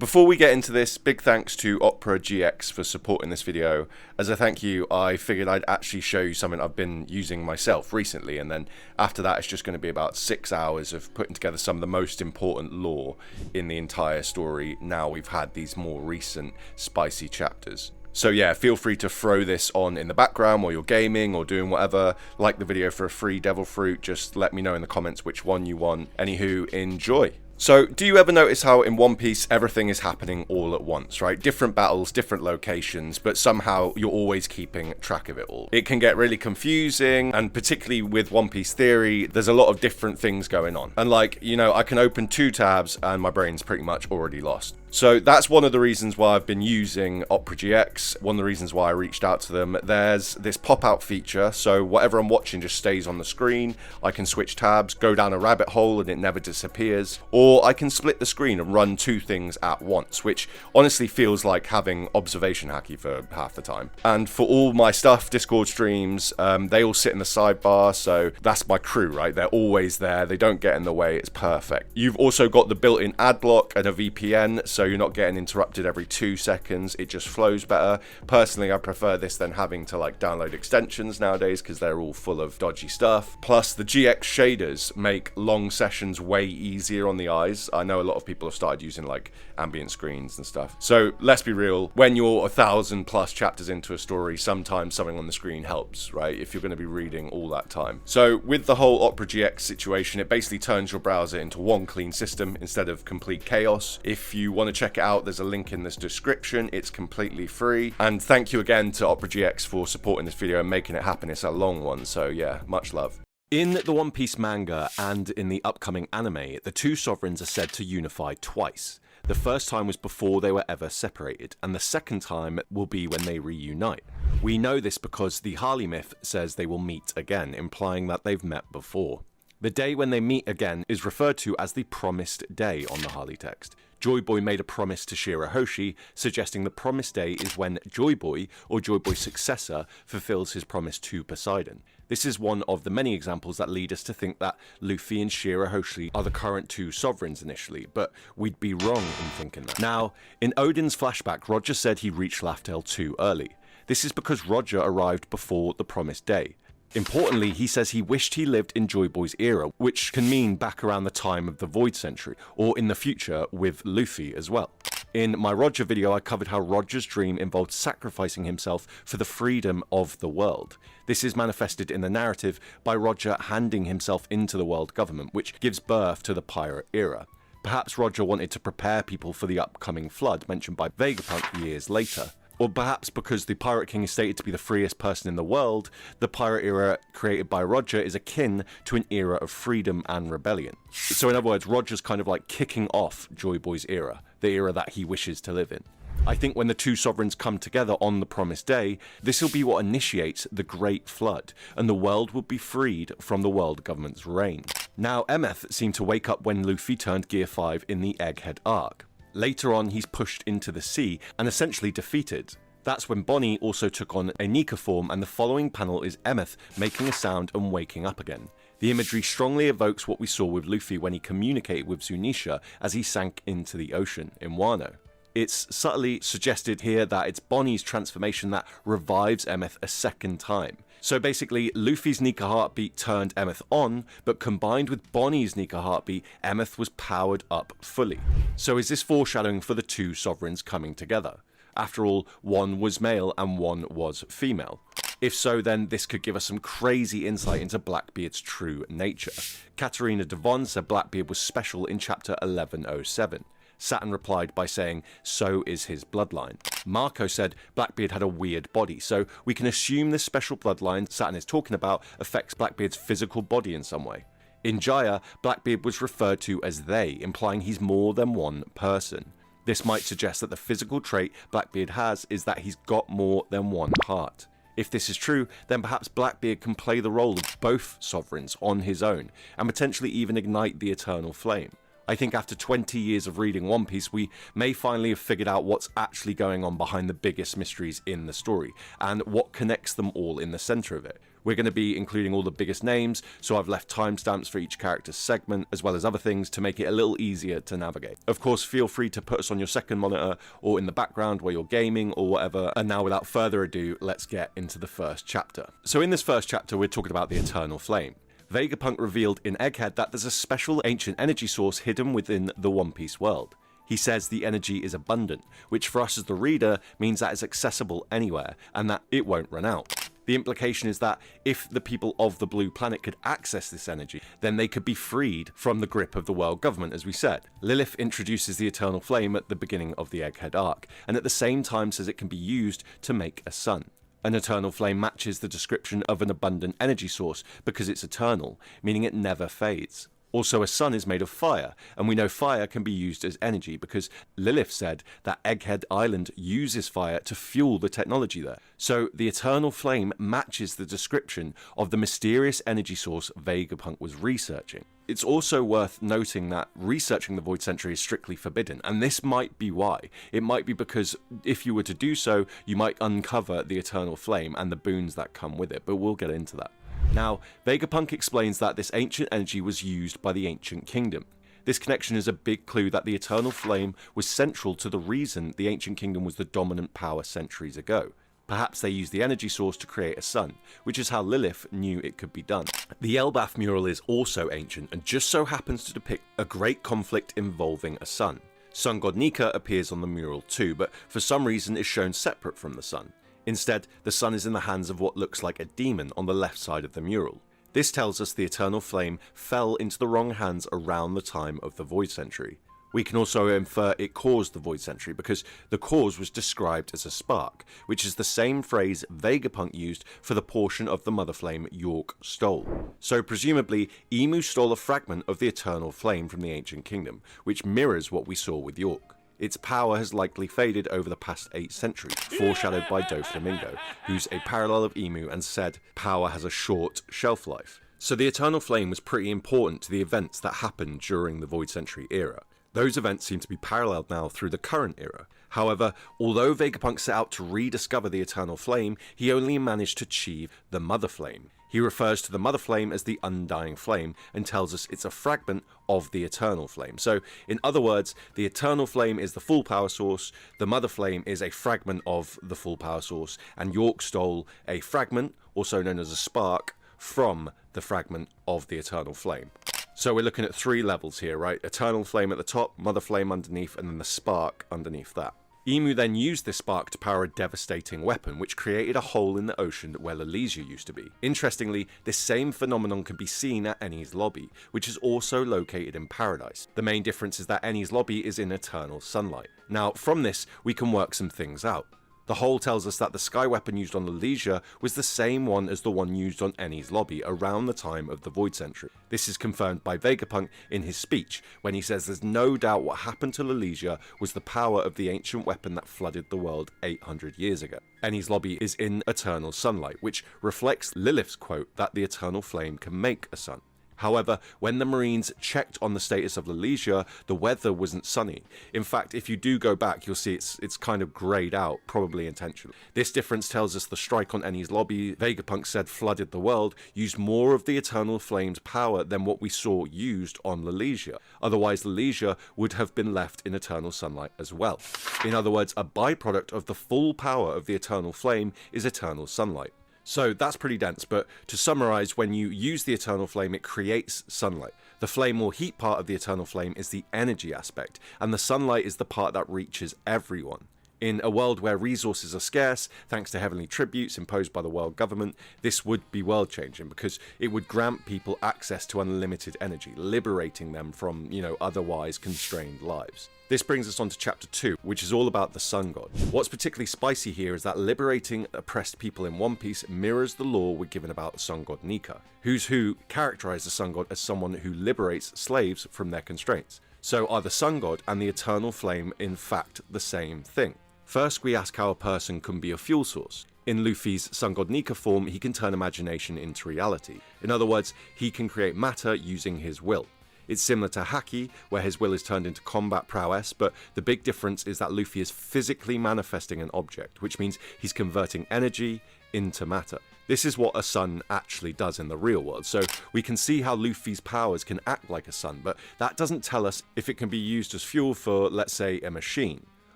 Before we get into this, big thanks to Opera GX for supporting this video. As a thank you, I figured I'd actually show you something I've been using myself recently, and then after that it's just going to be about 6 hours of putting together some of the most important lore in the entire story now we've had these more recent spicy chapters. So yeah, feel free to throw this on in the background while you're gaming or doing whatever. Like the video for a free devil fruit, just let me know in the comments which one you want. Anywho, enjoy. So, do you ever notice how in One Piece everything is happening all at once, right? Different battles, different locations, but somehow you're always keeping track of it all. It can get really confusing, and particularly with One Piece theory, there's a lot of different things going on. And like, you know, I can open 2 tabs and my brain's pretty much already lost. So that's one of the reasons why I've been using Opera GX, one of the reasons why I reached out to them. There's this pop-out feature, so whatever I'm watching just stays on the screen. I can switch tabs, go down a rabbit hole and it never disappears. Or I can split the screen and run 2 things at once, which honestly feels like having observation haki for half the time. And for all my stuff, Discord streams, they all sit in the sidebar, so that's my crew, right? They're always there, they don't get in the way, it's perfect. You've also got the built-in ad block and a VPN, so you're not getting interrupted every 2 seconds. It just flows better. Personally, I prefer this than having to like download extensions nowadays because they're all full of dodgy stuff. Plus, the GX shaders make long sessions way easier on the eyes. I know a lot of people have started using like ambient screens and stuff. So let's be real, when you're 1,000+ chapters into a story, sometimes something on the screen helps, right? If you're going to be reading all that time. So with the whole Opera GX situation, it basically turns your browser into one clean system instead of complete chaos. If you want to check it out, there's a link in this description. It's completely free. And thank you again to Opera GX for supporting this video and making it happen. It's a long one, so yeah, much love. In the One Piece manga and in the upcoming anime, the 2 sovereigns are said to unify twice. The first time was before they were ever separated, and the second time will be when they reunite. We know this because the Harley myth says they will meet again, implying that they've met before. The day when they meet again is referred to as the Promised Day on the Harley text. Joy Boy made a promise to Shirahoshi, suggesting the Promised Day is when Joy Boy, or Joy Boy's successor, fulfills his promise to Poseidon. This is one of the many examples that lead us to think that Luffy and Shirahoshi are the current 2 sovereigns initially, but we'd be wrong in thinking that. Now, in Odin's flashback, Roger said he reached Laugh Tale too early. This is because Roger arrived before the Promised Day. Importantly, he says he wished he lived in Joy Boy's era, which can mean back around the time of the Void Century, or in the future with Luffy as well. In my Roger video, I covered how Roger's dream involved sacrificing himself for the freedom of the world. This is manifested in the narrative by Roger handing himself into the world government, which gives birth to the pirate era. Perhaps Roger wanted to prepare people for the upcoming flood mentioned by Vegapunk years later. Or perhaps because the Pirate King is stated to be the freest person in the world, the pirate era created by Roger is akin to an era of freedom and rebellion. So in other words, Roger's kind of like kicking off Joy Boy's era, the era that he wishes to live in. I think when the 2 sovereigns come together on the Promised Day, this will be what initiates the Great Flood, and the world will be freed from the world government's reign. Now, Emeth seemed to wake up when Luffy turned Gear 5 in the Egghead arc. Later on, he's pushed into the sea and essentially defeated. That's when Bonnie also took on a Nika form, and the following panel is Emeth making a sound and waking up again. The imagery strongly evokes what we saw with Luffy when he communicated with Zunisha as he sank into the ocean in Wano. It's subtly suggested here that it's Bonnie's transformation that revives Emeth a second time. So basically, Luffy's Nika heartbeat turned Emeth on, but combined with Bonnie's Nika heartbeat, Emeth was powered up fully. So is this foreshadowing for the 2 sovereigns coming together? After all, one was male and one was female. If so, then this could give us some crazy insight into Blackbeard's true nature. Katarina Devon said Blackbeard was special in chapter 1107. Saturn replied by saying, so is his bloodline. Marco said Blackbeard had a weird body, so we can assume this special bloodline Saturn is talking about affects Blackbeard's physical body in some way. In Jaya, Blackbeard was referred to as they, implying he's more than one person. This might suggest that the physical trait Blackbeard has is that he's got more than one heart. If this is true, then perhaps Blackbeard can play the role of both sovereigns on his own, and potentially even ignite the eternal flame. I think after 20 years of reading One Piece, we may finally have figured out what's actually going on behind the biggest mysteries in the story, and what connects them all in the center of it. We're going to be including all the biggest names, so I've left timestamps for each character's segment, as well as other things to make it a little easier to navigate. Of course, feel free to put us on your second monitor or in the background while you're gaming or whatever. And now, without further ado, let's get into the first chapter. So in this first chapter, we're talking about the Eternal Flame. Vegapunk revealed in Egghead that there's a special ancient energy source hidden within the One Piece world. He says the energy is abundant, which for us as the reader means that it's accessible anywhere and that it won't run out. The implication is that if the people of the Blue Planet could access this energy, then they could be freed from the grip of the world government, as we said. Lilith introduces the Eternal Flame at the beginning of the Egghead arc, and at the same time says it can be used to make a sun. An eternal flame matches the description of an abundant energy source because it's eternal, meaning it never fades. Also, a sun is made of fire, and we know fire can be used as energy because Lilith said that Egghead Island uses fire to fuel the technology there. So the eternal flame matches the description of the mysterious energy source Vegapunk was researching. It's also worth noting that researching the Void Century is strictly forbidden, and this might be why. It might be because if you were to do so, you might uncover the eternal flame and the boons that come with it, but we'll get into that. Now, Vegapunk explains that this ancient energy was used by the Ancient Kingdom. This connection is a big clue that the Eternal Flame was central to the reason the Ancient Kingdom was the dominant power centuries ago. Perhaps they used the energy source to create a sun, which is how Lilith knew it could be done. The Elbaf mural is also ancient and just so happens to depict a great conflict involving a sun. Sun God Nika appears on the mural too, but for some reason is shown separate from the sun. Instead, the sun is in the hands of what looks like a demon on the left side of the mural. This tells us the Eternal Flame fell into the wrong hands around the time of the Void Century. We can also infer it caused the Void Century because the cause was described as a spark, which is the same phrase Vegapunk used for the portion of the Mother Flame York stole. So presumably, Imu stole a fragment of the Eternal Flame from the Ancient Kingdom, which mirrors what we saw with York. Its power has likely faded over the past 8 centuries, foreshadowed by Doflamingo, who's a parallel of Imu and said power has a short shelf life. So the Eternal Flame was pretty important to the events that happened during the Void Century era. Those events seem to be paralleled now through the current era. However, although Vegapunk set out to rediscover the Eternal Flame, he only managed to achieve the Mother Flame. He refers to the Mother Flame as the Undying Flame and tells us it's a fragment of the Eternal Flame. So, in other words, the Eternal Flame is the full power source, the Mother Flame is a fragment of the full power source, and York stole a fragment, also known as a spark, from the fragment of the Eternal Flame. So we're looking at 3 levels here, right? Eternal Flame at the top, Mother Flame underneath, and then the spark underneath that. Imu then used this spark to power a devastating weapon, which created a hole in the ocean where Lalesia used to be. Interestingly, this same phenomenon can be seen at Enies Lobby, which is also located in Paradise. The main difference is that Enies Lobby is in eternal sunlight. Now, from this, we can work some things out. The hole tells us that the sky weapon used on Lalesia was the same one as the one used on Enies Lobby around the time of the Void Century. This is confirmed by Vegapunk in his speech, when he says there's no doubt what happened to Lalesia was the power of the ancient weapon that flooded the world 800 years ago. Enies Lobby is in eternal sunlight, which reflects Lilith's quote that the Eternal Flame can make a sun. However, when the Marines checked on the status of Lalesia, the weather wasn't sunny. In fact, if you do go back, you'll see it's kind of greyed out, probably intentionally. This difference tells us the strike on Enies Lobby, Vegapunk said flooded the world, used more of the Eternal Flame's power than what we saw used on Lalesia. Otherwise, Lalesia would have been left in eternal sunlight as well. In other words, a byproduct of the full power of the Eternal Flame is eternal sunlight. So that's pretty dense, but to summarize, when you use the Eternal Flame, it creates sunlight. The flame or heat part of the Eternal Flame is the energy aspect, and the sunlight is the part that reaches everyone. In a world where resources are scarce, thanks to heavenly tributes imposed by the world government, this would be world-changing because it would grant people access to unlimited energy, liberating them from, otherwise constrained lives. This brings us on to chapter 2, which is all about the Sun God. What's particularly spicy here is that liberating oppressed people in One Piece mirrors the lore we're given about Sun God Nika. Who's Who characterized the Sun God as someone who liberates slaves from their constraints. So are the Sun God and the Eternal Flame in fact the same thing? First, we ask how a person can be a fuel source. In Luffy's Sun God Nika form, he can turn imagination into reality. In other words, he can create matter using his will. It's similar to Haki, where his will is turned into combat prowess, but the big difference is that Luffy is physically manifesting an object, which means he's converting energy into matter. This is what a sun actually does in the real world, so we can see how Luffy's powers can act like a sun, but that doesn't tell us if it can be used as fuel for, let's say, a machine.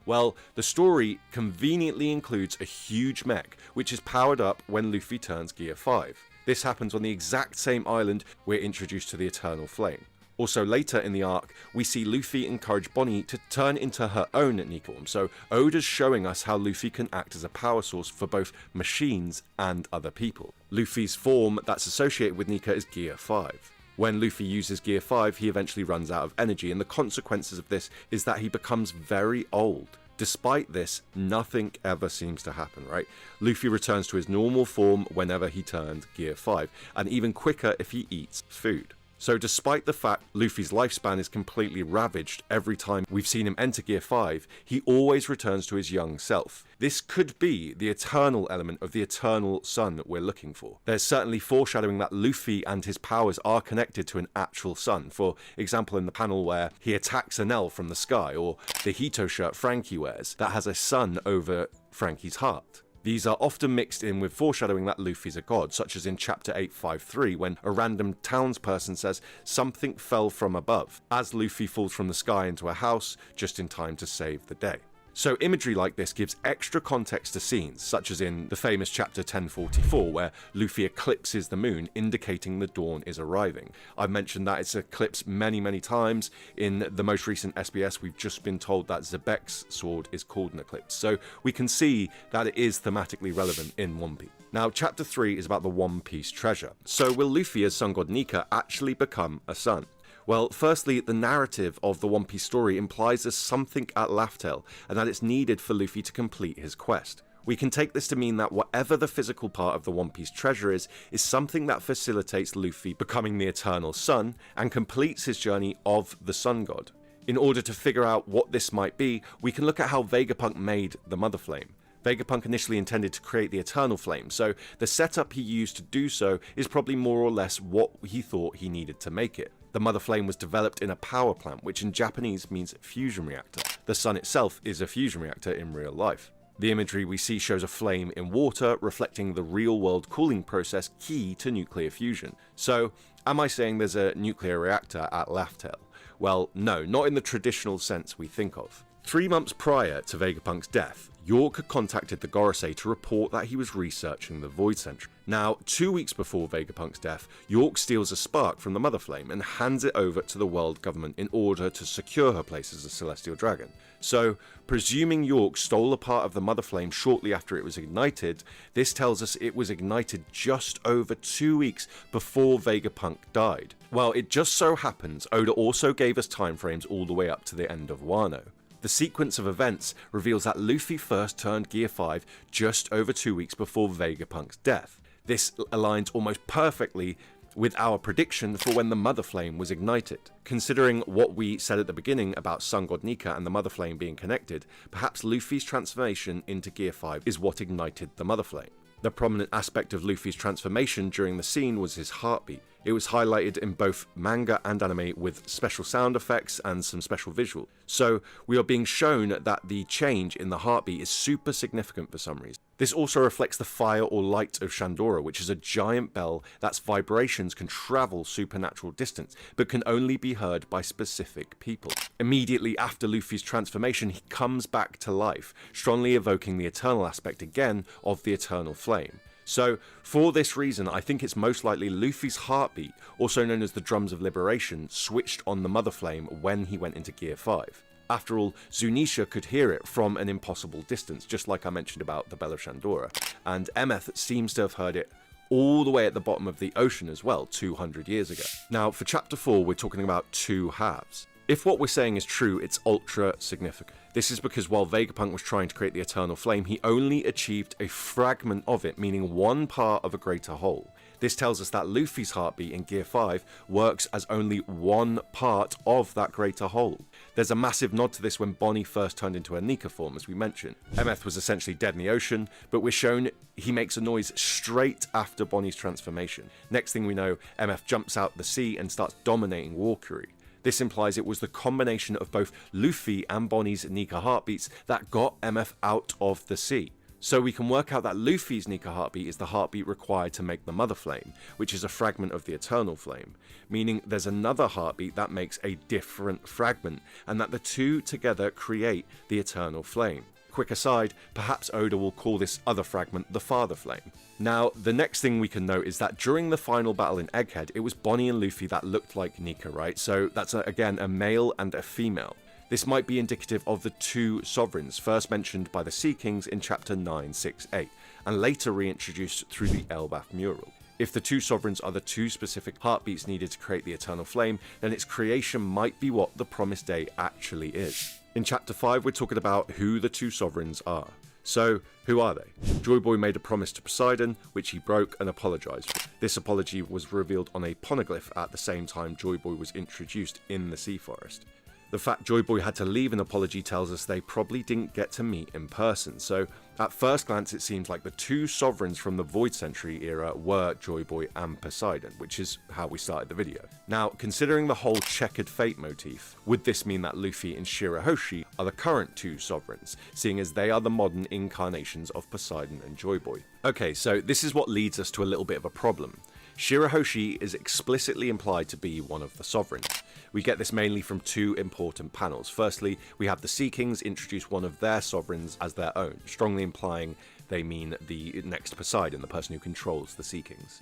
Well, the story conveniently includes a huge mech, which is powered up when Luffy turns Gear 5. This happens on the exact same island we're introduced to the Eternal Flame. Also later in the arc, we see Luffy encourage Bonnie to turn into her own Nika form, so Oda's showing us how Luffy can act as a power source for both machines and other people. Luffy's form that's associated with Nika is Gear 5. When Luffy uses Gear 5, he eventually runs out of energy, and the consequences of this is that he becomes very old. Despite this, nothing ever seems to happen, right? Luffy returns to his normal form whenever he turned Gear 5, and even quicker if he eats food. So despite the fact Luffy's lifespan is completely ravaged every time we've seen him enter Gear 5, he always returns to his young self. This could be the eternal element of the eternal sun that we're looking for. There's certainly foreshadowing that Luffy and his powers are connected to an actual sun, for example in the panel where he attacks Enel from the sky, or the Hito shirt Frankie wears that has a sun over Frankie's heart. These are often mixed in with foreshadowing that Luffy's a god, such as in chapter 853 when a random townsperson says something fell from above, as Luffy falls from the sky into a house just in time to save the day. So imagery like this gives extra context to scenes, such as in the famous chapter 1044 where Luffy eclipses the moon, indicating the dawn is arriving. I've mentioned that it's eclipsed many times. In the most recent SBS, we've just been told that Zebek's sword is called an eclipse, so we can see that it is thematically relevant in One Piece. Now, chapter 3 is about the One Piece treasure. So will Luffy as Sun God Nika actually become a sun? Well, firstly, the narrative of the One Piece story implies there's something at Laugh Tale, and that it's needed for Luffy to complete his quest. We can take this to mean that whatever the physical part of the One Piece treasure is something that facilitates Luffy becoming the Eternal Sun and completes his journey of the Sun God. In order to figure out what this might be, we can look at how Vegapunk made the Mother Flame. Vegapunk initially intended to create the Eternal Flame, so the setup he used to do so is probably more or less what he thought he needed to make it. The Mother Flame was developed in a power plant, which in Japanese means fusion reactor. The sun itself is a fusion reactor in real life. The imagery we see shows a flame in water, reflecting the real-world cooling process key to nuclear fusion. So, am I saying there's a nuclear reactor at Laugh Tale? Well, no, not in the traditional sense we think of. 3 months prior to Vegapunk's death, York had contacted the Gorosei to report that he was researching the Void Century. Now, 2 weeks before Vegapunk's death, York steals a spark from the Mother Flame and hands it over to the world government in order to secure her place as a Celestial Dragon. So, presuming York stole a part of the Mother Flame shortly after it was ignited, this tells us it was ignited just over 2 weeks before Vegapunk died. Well, it just so happens Oda also gave us time frames all the way up to the end of Wano. The sequence of events reveals that Luffy first turned Gear 5 just over 2 weeks before Vegapunk's death. This aligns almost perfectly with our prediction for when the Mother Flame was ignited. Considering what we said at the beginning about Sun God Nika and the Mother Flame being connected, perhaps Luffy's transformation into Gear 5 is what ignited the Mother Flame. The prominent aspect of Luffy's transformation during the scene was his heartbeat. It was highlighted in both manga and anime with special sound effects and some special visuals. So we are being shown that the change in the heartbeat is super significant for some reason. This also reflects the fire or light of Shandora, which is a giant bell that's vibrations can travel supernatural distance, but can only be heard by specific people. Immediately after Luffy's transformation, he comes back to life, strongly evoking the eternal aspect again of the Eternal Flame. So, for this reason, I think it's most likely Luffy's heartbeat, also known as the Drums of Liberation, switched on the Mother Flame when he went into Gear 5. After all, Zunisha could hear it from an impossible distance, just like I mentioned about the Bell of Shandora, and Emeth seems to have heard it all the way at the bottom of the ocean as well, 200 years ago. Now, for Chapter 4, we're talking about two halves. If what we're saying is true, it's ultra significant. This is because while Vegapunk was trying to create the Eternal Flame, he only achieved a fragment of it, meaning one part of a greater whole. This tells us that Luffy's heartbeat in Gear 5 works as only one part of that greater whole. There's a massive nod to this when Bonnie first turned into her Nika form, as we mentioned. Emeth was essentially dead in the ocean, but we're shown he makes a noise straight after Bonnie's transformation. Next thing we know, Emeth jumps out the sea and starts dominating Walkiri. This implies it was the combination of both Luffy and Bonnie's Nika heartbeats that got Emeth out of the sea. So we can work out that Luffy's Nika heartbeat is the heartbeat required to make the Mother Flame, which is a fragment of the Eternal Flame, meaning there's another heartbeat that makes a different fragment, and that the two together create the Eternal Flame. Quick aside, perhaps Oda will call this other fragment the Father Flame. Now, the next thing we can note is that during the final battle in Egghead, it was Bonnie and Luffy that looked like Nika, right? So that's again a male and a female. This might be indicative of the two sovereigns first mentioned by the Sea Kings in chapter 968, and later reintroduced through the Elbaf mural. If the two sovereigns are the two specific heartbeats needed to create the Eternal Flame, then its creation might be what the Promised Day actually is. In chapter 5, we're talking about who the two sovereigns are. So, who are they? Joy Boy made a promise to Poseidon, which he broke and apologised for. This apology was revealed on a poneglyph at the same time Joy Boy was introduced in the Sea Forest. The fact Joy Boy had to leave an apology tells us they probably didn't get to meet in person, so at first glance it seems like the two sovereigns from the Void Century era were Joy Boy and Poseidon, which is how we started the video. Now, considering the whole checkered fate motif, would this mean that Luffy and Shirahoshi are the current two sovereigns, seeing as they are the modern incarnations of Poseidon and Joy Boy? Okay, so this is what leads us to a little bit of a problem. Shirahoshi is explicitly implied to be one of the sovereigns. We get this mainly from two important panels. Firstly, we have the Sea Kings introduce one of their sovereigns as their own, strongly implying they mean the next Poseidon, the person who controls the Sea Kings.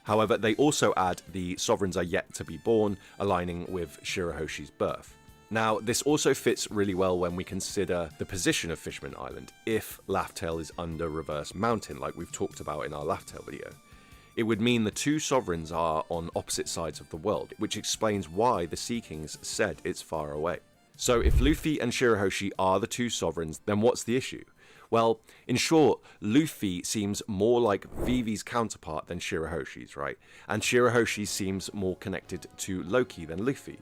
However, they also add the sovereigns are yet to be born, aligning with Shirahoshi's birth. Now, this also fits really well when we consider the position of Fishman Island, if Laugh-Tale is under Reverse Mountain, like we've talked about in our Laugh-Tale video. It would mean the two sovereigns are on opposite sides of the world, which explains why the Sea Kings said it's far away. So if Luffy and Shirahoshi are the two sovereigns, then what's the issue? Well, in short, Luffy seems more like Vivi's counterpart than Shirahoshi's, right? And Shirahoshi seems more connected to Loki than Luffy.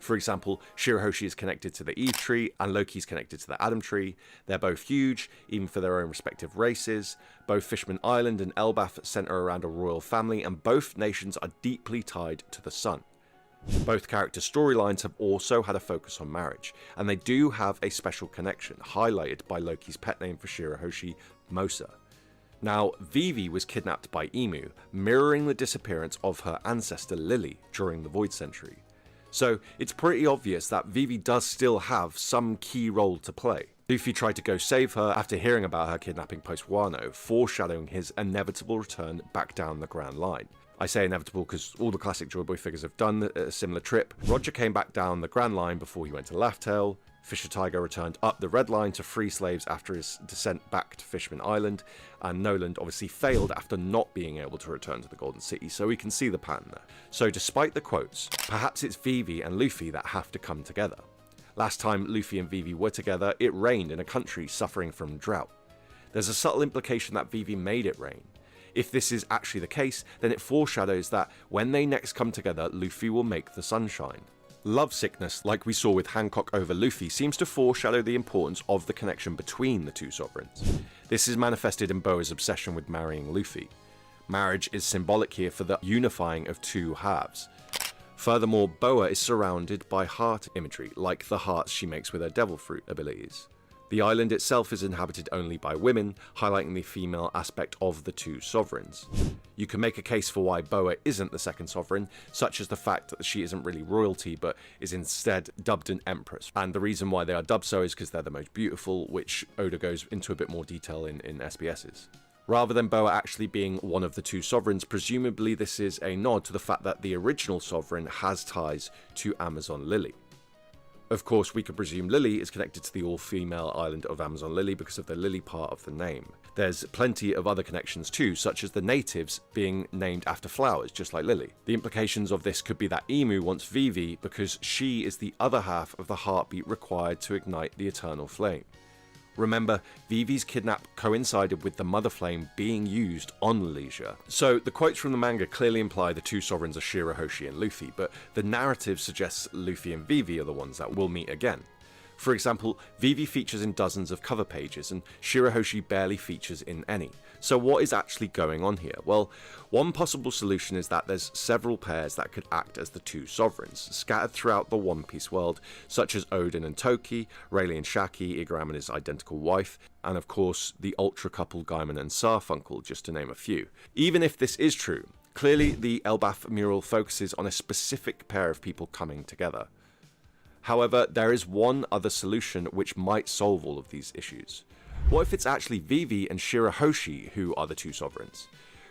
For example, Shirahoshi is connected to the Eve Tree, and Loki's connected to the Adam Tree. They're both huge, even for their own respective races. Both Fishman Island and Elbaf center around a royal family, and both nations are deeply tied to the sun. Both character storylines have also had a focus on marriage, and they do have a special connection, highlighted by Loki's pet name for Shirahoshi, Mosa. Now, Vivi was kidnapped by Emu, mirroring the disappearance of her ancestor Lily during the Void Century. So it's pretty obvious that Vivi does still have some key role to play. Luffy tried to go save her after hearing about her kidnapping post Wano, foreshadowing his inevitable return back down the Grand Line. I say inevitable because all the classic Joy Boy figures have done a similar trip. Roger came back down the Grand Line before he went to Laugh-Tale. Fisher Tiger returned up the Red Line to free slaves after his descent back to Fishman Island, and Noland obviously failed after not being able to return to the Golden City, so we can see the pattern there. So despite the quotes, perhaps it's Vivi and Luffy that have to come together. Last time Luffy and Vivi were together, it rained in a country suffering from drought. There's a subtle implication that Vivi made it rain. If this is actually the case, then it foreshadows that when they next come together, Luffy will make the sun shine. Love sickness, like we saw with Hancock over Luffy, seems to foreshadow the importance of the connection between the two sovereigns. This is manifested in Boa's obsession with marrying Luffy. Marriage is symbolic here for the unifying of two halves. Furthermore, Boa is surrounded by heart imagery, like the hearts she makes with her devil fruit abilities. The island itself is inhabited only by women, highlighting the female aspect of the two sovereigns. You can make a case for why Boa isn't the second sovereign, such as the fact that she isn't really royalty, but is instead dubbed an empress. And the reason why they are dubbed so is because they're the most beautiful, which Oda goes into a bit more detail in SBSs. Rather than Boa actually being one of the two sovereigns, presumably this is a nod to the fact that the original sovereign has ties to Amazon Lily. Of course, we could presume Lily is connected to the all-female island of Amazon Lily because of the Lily part of the name. There's plenty of other connections too, such as the natives being named after flowers, just like Lily. The implications of this could be that Emu wants Vivi because she is the other half of the heartbeat required to ignite the eternal flame. Remember, Vivi's kidnap coincided with the Mother Flame being used on Leisure. So the quotes from the manga clearly imply the two sovereigns are Shirahoshi and Luffy, but the narrative suggests Luffy and Vivi are the ones that will meet again. For example, Vivi features in dozens of cover pages and Shirahoshi barely features in any. So what is actually going on here? Well, one possible solution is that there's several pairs that could act as the two sovereigns, scattered throughout the One Piece world, such as Odin and Toki, Rayleigh and Shaki, Igaram and his identical wife, and of course the ultra couple Gaiman and Sarfunkel, just to name a few. Even if this is true, clearly the Elbaf mural focuses on a specific pair of people coming together. However, there is one other solution which might solve all of these issues. What if it's actually Vivi and Shirahoshi who are the two sovereigns?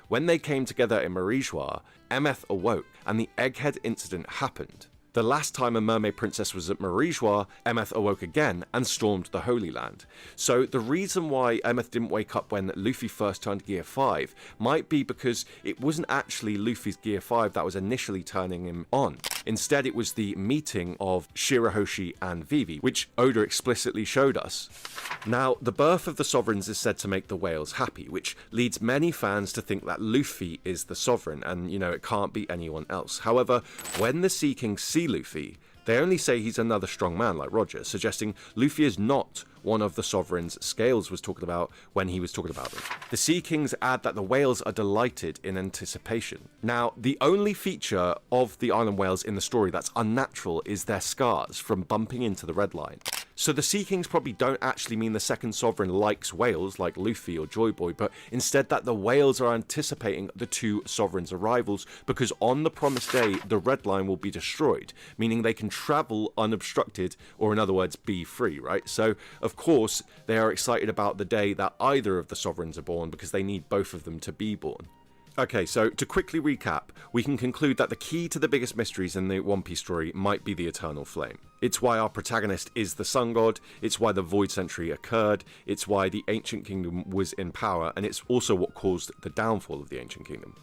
When they came together in Marijua, Emeth awoke and the Egghead incident happened. The last time a mermaid princess was at Marijua, Emeth awoke again and stormed the Holy Land. So the reason why Emeth didn't wake up when Luffy first turned Gear 5 might be because it wasn't actually Luffy's Gear 5 that was initially turning him on. Instead, it was the meeting of Shirahoshi and Vivi, which Oda explicitly showed us. Now, the birth of the sovereigns is said to make the whales happy, which leads many fans to think that Luffy is the sovereign and, it can't be anyone else. However, when the Sea Kings see Luffy, they only say he's another strong man like Roger, suggesting Luffy is not one of the sovereigns Scales was talking about when he was talking about them. The Sea Kings add that the whales are delighted in anticipation. Now, the only feature of the island whales in the story that's unnatural is their scars from bumping into the Red Line. So the Sea Kings probably don't actually mean the second sovereign likes whales like Luffy or Joy Boy, but instead that the whales are anticipating the two sovereigns' arrivals because on the promised day the Red Line will be destroyed, meaning they can travel unobstructed, or in other words be free, right? So of course they are excited about the day that either of the sovereigns are born because they need both of them to be born. Okay, so to quickly recap, we can conclude that the key to the biggest mysteries in the One Piece story might be the Eternal Flame. It's why our protagonist is the Sun God, it's why the Void Century occurred, it's why the Ancient Kingdom was in power, and it's also what caused the downfall of the Ancient Kingdom.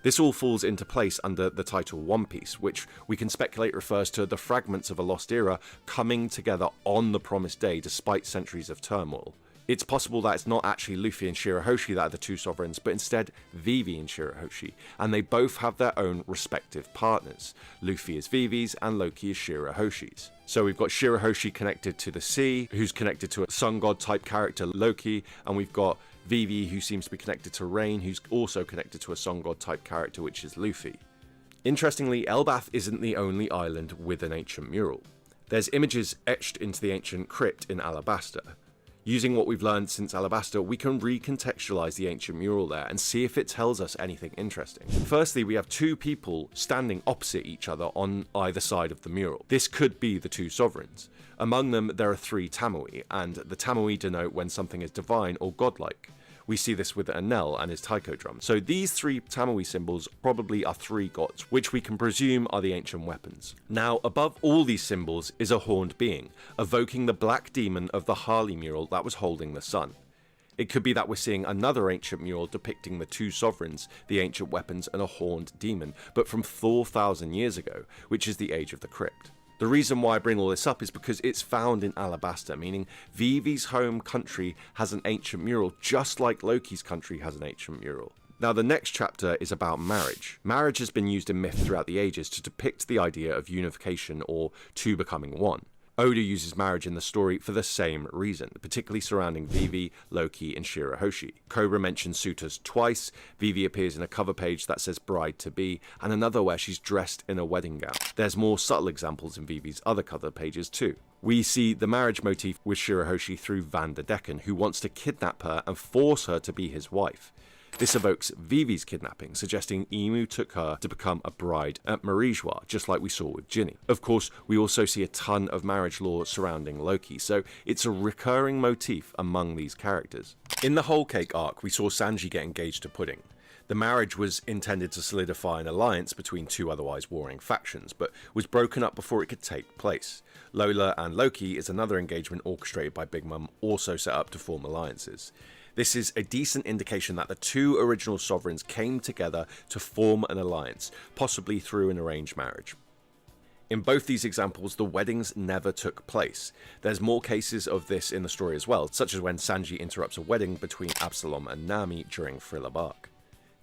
This all falls into place under the title One Piece, which we can speculate refers to the fragments of a lost era coming together on the promised day despite centuries of turmoil. It's possible that it's not actually Luffy and Shirahoshi that are the two sovereigns, but instead Vivi and Shirahoshi, and they both have their own respective partners. Luffy is Vivi's and Loki is Shirahoshi's. So we've got Shirahoshi connected to the sea, who's connected to a sun god type character Loki, and we've got Vivi who seems to be connected to Rain, who's also connected to a sun god type character, which is Luffy. Interestingly, Elbaf isn't the only island with an ancient mural. There's images etched into the ancient crypt in Alabasta. Using what we've learned since Alabasta, we can recontextualize the ancient mural there and see if it tells us anything interesting. Firstly, we have two people standing opposite each other on either side of the mural. This could be the two sovereigns. Among them, there are three tamui, and the tamui denote when something is divine or godlike. We see this with Enel and his taiko drum. So these three tamui symbols probably are three gods, which we can presume are the ancient weapons. Now, above all these symbols is a horned being, evoking the black demon of the Harley mural that was holding the sun. It could be that we're seeing another ancient mural depicting the two sovereigns, the ancient weapons, and a horned demon, but from 4,000 years ago, which is the age of the crypt. The reason why I bring all this up is because it's found in Alabasta, meaning Vivi's home country has an ancient mural, just like Loki's country has an ancient mural. Now, the next chapter is about marriage. Marriage has been used in myth throughout the ages to depict the idea of unification or two becoming one. Oda uses marriage in the story for the same reason, particularly surrounding Vivi, Loki, and Shirahoshi. Cobra mentions suitors twice, Vivi appears in a cover page that says bride-to-be, and another where she's dressed in a wedding gown. There's more subtle examples in Vivi's other cover pages too. We see the marriage motif with Shirahoshi through Van der Decken, who wants to kidnap her and force her to be his wife. This evokes Vivi's kidnapping, suggesting Imu took her to become a bride at Marijua, just like we saw with Ginny. Of course, we also see a ton of marriage lore surrounding Loki, so it's a recurring motif among these characters. In the Whole Cake arc, we saw Sanji get engaged to Pudding. The marriage was intended to solidify an alliance between two otherwise warring factions, but was broken up before it could take place. Lola and Loki is another engagement orchestrated by Big Mom, also set up to form alliances. This is a decent indication that the two original sovereigns came together to form an alliance, possibly through an arranged marriage. In both these examples, the weddings never took place. There's more cases of this in the story as well, such as when Sanji interrupts a wedding between Absalom and Nami during Thriller Bark.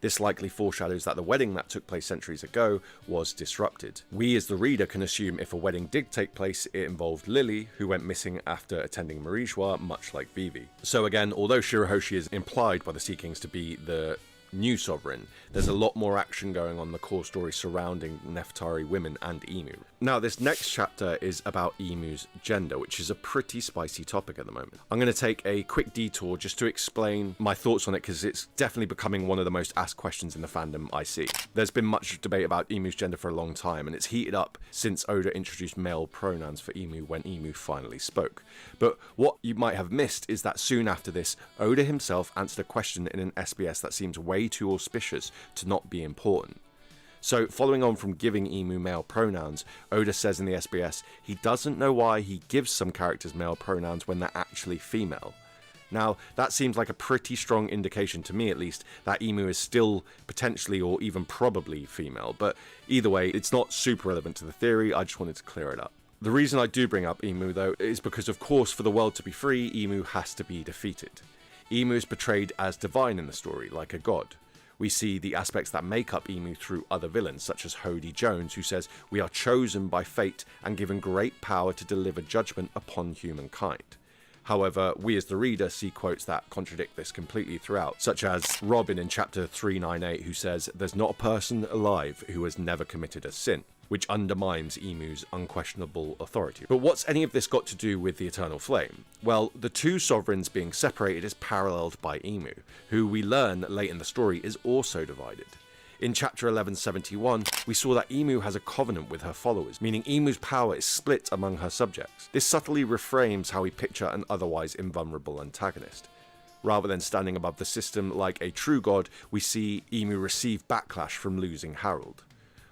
This likely foreshadows that the wedding that took place centuries ago was disrupted. We as the reader can assume if a wedding did take place, it involved Lily, who went missing after attending Marijois, much like Vivi. So again, although Shirahoshi is implied by the Sea Kings to be the new sovereign, there's a lot more action going on in the core story surrounding Nefertari women and Emu. Now, this next chapter is about Emu's gender, which is a pretty spicy topic at the moment. I'm going to take a quick detour just to explain my thoughts on it, because it's definitely becoming one of the most asked questions in the fandom I see. There's been much debate about Emu's gender for a long time, and it's heated up since Oda introduced male pronouns for Emu when Emu finally spoke. But what you might have missed is that soon after this, Oda himself answered a question in an SBS that seems way too auspicious to not be important. So, following on from giving Emu male pronouns, Oda says in the SBS he doesn't know why he gives some characters male pronouns when they're actually female. Now, that seems like a pretty strong indication, to me at least, that Emu is still potentially or even probably female, but either way, it's not super relevant to the theory. I just wanted to clear it up. The reason I do bring up Emu, though, is because, of course, for the world to be free, Emu has to be defeated. Emu is portrayed as divine in the story, like a god. We see the aspects that make up Emu through other villains, such as Davy Jones, who says, "We are chosen by fate and given great power to deliver judgment upon humankind." However, we as the reader see quotes that contradict this completely throughout, such as Robin in chapter 398, who says, "There's not a person alive who has never committed a sin," which undermines Emu's unquestionable authority. But what's any of this got to do with the Eternal Flame? Well, the two sovereigns being separated is paralleled by Emu, who we learn late in the story is also divided. In chapter 1171, we saw that Emu has a covenant with her followers, meaning Emu's power is split among her subjects. This subtly reframes how we picture an otherwise invulnerable antagonist. Rather than standing above the system like a true god, we see Emu receive backlash from losing Harold.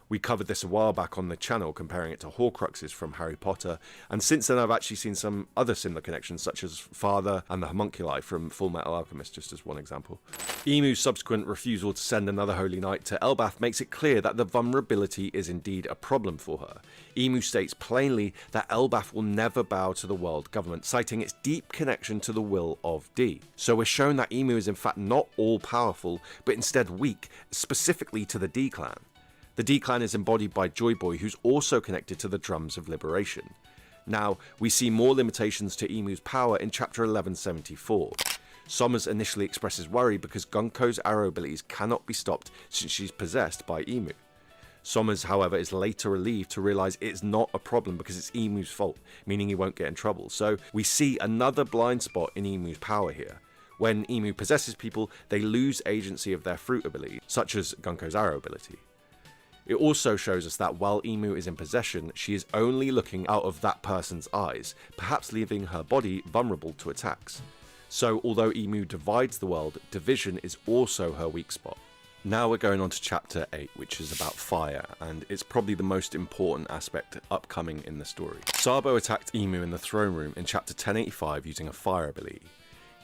We covered this a while back on the channel, comparing it to Horcruxes from Harry Potter, and since then I've actually seen some other similar connections, such as Father and the Homunculi from Full Metal Alchemist, just as one example. Emu's subsequent refusal to send another Holy Knight to Elbaf makes it clear that the vulnerability is indeed a problem for her. Emu states plainly that Elbaf will never bow to the world government, citing its deep connection to the will of D. So we're shown that Emu is in fact not all-powerful, but instead weak, specifically to the D clan. The D clan is embodied by Joy Boy, who's also connected to the Drums of Liberation. Now, we see more limitations to Emu's power in chapter 1174. Sommers initially expresses worry because Gunko's arrow abilities cannot be stopped since she's possessed by Emu. Sommers, however, is later relieved to realise it's not a problem because it's Emu's fault, meaning he won't get in trouble. So we see another blind spot in Emu's power here. When Emu possesses people, they lose agency of their fruit ability, such as Gunko's arrow ability. It also shows us that while Emu is in possession, she is only looking out of that person's eyes, perhaps leaving her body vulnerable to attacks. So although Emu divides the world, division is also her weak spot. Now we're going on to chapter 8, which is about fire, and it's probably the most important aspect upcoming in the story. Sabo attacked Emu in the throne room in chapter 1085 using a fire ability.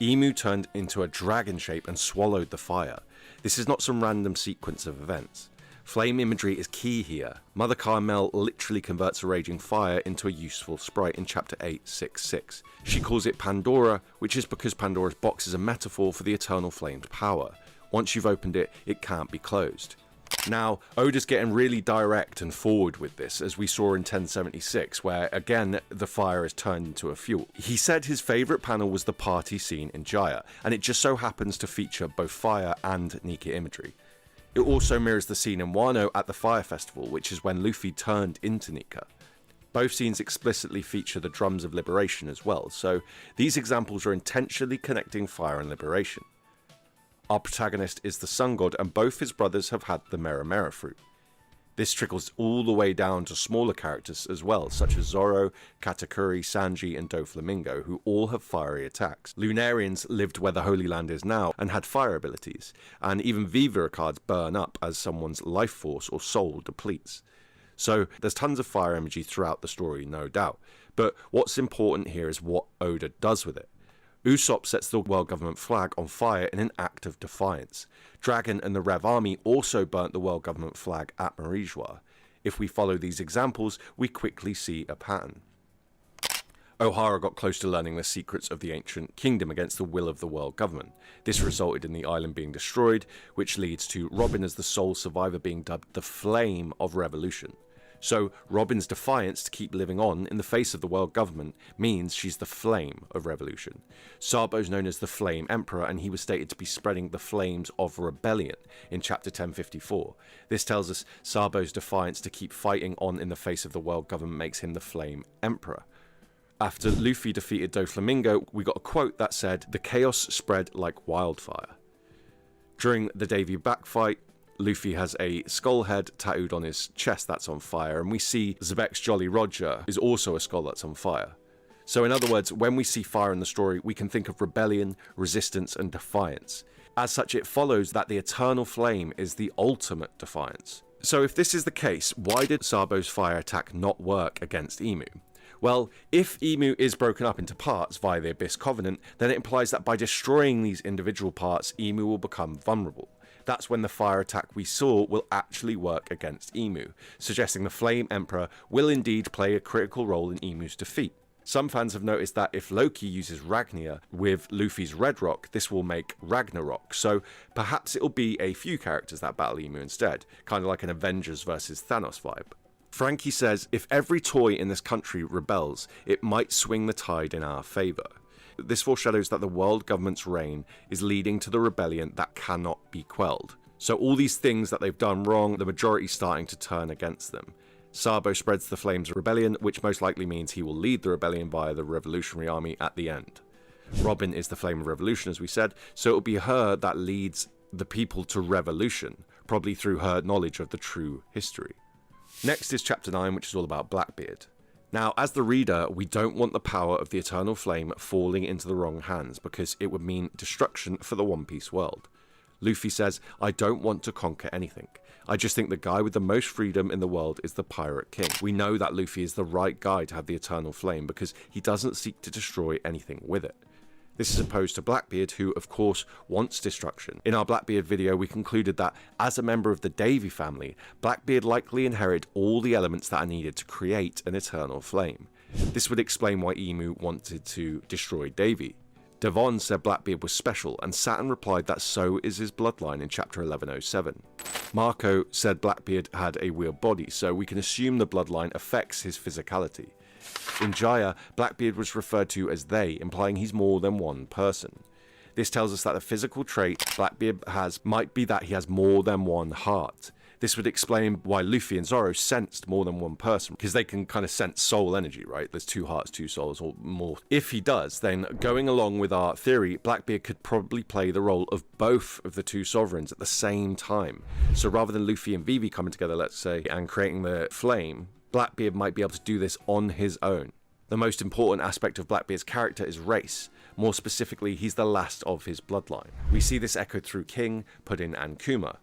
Emu turned into a dragon shape and swallowed the fire. This is not some random sequence of events. Flame imagery is key here. Mother Carmel literally converts a raging fire into a useful sprite in chapter 866. She calls it Pandora, which is because Pandora's box is a metaphor for the Eternal Flame's power. Once you've opened it, it can't be closed. Now, Oda's getting really direct and forward with this, as we saw in 1076, where again the fire is turned into a fuel. He said his favourite panel was the party scene in Jaya, and it just so happens to feature both fire and Nika imagery. It also mirrors the scene in Wano at the Fire Festival, which is when Luffy turned into Nika. Both scenes explicitly feature the Drums of Liberation as well, so these examples are intentionally connecting fire and liberation. Our protagonist is the Sun God, and both his brothers have had the Mera Mera fruit. This trickles all the way down to smaller characters as well, such as Zoro, Katakuri, Sanji and Doflamingo, who all have fiery attacks. Lunarians lived where the Holy Land is now and had fire abilities, and even Vivara cards burn up as someone's life force or soul depletes. So there's tons of fire imagery throughout the story, no doubt, but what's important here is what Oda does with it. Usopp sets the world government flag on fire in an act of defiance. Dragon and the Rev Army also burnt the world government flag at Marijois. If we follow these examples, we quickly see a pattern. Ohara got close to learning the secrets of the ancient kingdom against the will of the world government. This resulted in the island being destroyed, which leads to Robin as the sole survivor being dubbed the Flame of Revolution. So Robin's defiance to keep living on in the face of the world government means she's the Flame of Revolution. Sabo's known as the Flame Emperor, and he was stated to be spreading the flames of rebellion in chapter 1054. This tells us Sabo's defiance to keep fighting on in the face of the world government makes him the Flame Emperor. After Luffy defeated Doflamingo, we got a quote that said, "The chaos spread like wildfire." During the Davy back fight, Luffy has a skull head tattooed on his chest that's on fire, and we see Zebek's Jolly Roger is also a skull that's on fire. So in other words, when we see fire in the story, we can think of rebellion, resistance, and defiance. As such, it follows that the eternal flame is the ultimate defiance. So if this is the case, why did Sabo's fire attack not work against Emu? Well, if Emu is broken up into parts via the Abyss Covenant, then it implies that by destroying these individual parts, Emu will become vulnerable. That's when the fire attack we saw will actually work against Emu, suggesting the Flame Emperor will indeed play a critical role in Emu's defeat. Some fans have noticed that if Loki uses Ragnia with Luffy's Red Rock, this will make Ragnarok, so perhaps it'll be a few characters that battle Emu instead, kind of like an Avengers versus Thanos vibe. Frankie says, if every toy in this country rebels, it might swing the tide in our favour. This foreshadows that the world government's reign is leading to the rebellion that cannot be quelled. So all these things that they've done wrong, the majority's starting to turn against them. Sabo spreads the flames of rebellion, which most likely means he will lead the rebellion via the Revolutionary Army at the end. Robin is the Flame of Revolution, as we said, so it'll be her that leads the people to revolution, probably through her knowledge of the true history. Next is chapter 9, which is all about Blackbeard. Now, as the reader, we don't want the power of the Eternal Flame falling into the wrong hands, because it would mean destruction for the One Piece world. Luffy says, "I don't want to conquer anything. I just think the guy with the most freedom in the world is the Pirate King." We know that Luffy is the right guy to have the Eternal Flame, because he doesn't seek to destroy anything with it. This is opposed to Blackbeard, who of course wants destruction. In our Blackbeard video, we concluded that as a member of the Davy family, Blackbeard likely inherited all the elements that are needed to create an eternal flame. This would explain why Emu wanted to destroy Davy. Devon said Blackbeard was special, and Saturn replied that so is his bloodline in chapter 1107. Marco said Blackbeard had a weird body, so we can assume the bloodline affects his physicality. In Jaya, Blackbeard was referred to as they, implying he's more than one person. This tells us that the physical trait Blackbeard has might be that he has more than one heart. This would explain why Luffy and Zoro sensed more than one person, because they can kind of sense soul energy, right? There's two hearts, two souls, or more. If he does, then going along with our theory, Blackbeard could probably play the role of both of the two sovereigns at the same time. So rather than Luffy and Vivi coming together, let's say, and creating the flame, Blackbeard might be able to do this on his own. The most important aspect of Blackbeard's character is race. More specifically, he's the last of his bloodline. We see this echoed through King, Puddin, and Kuma.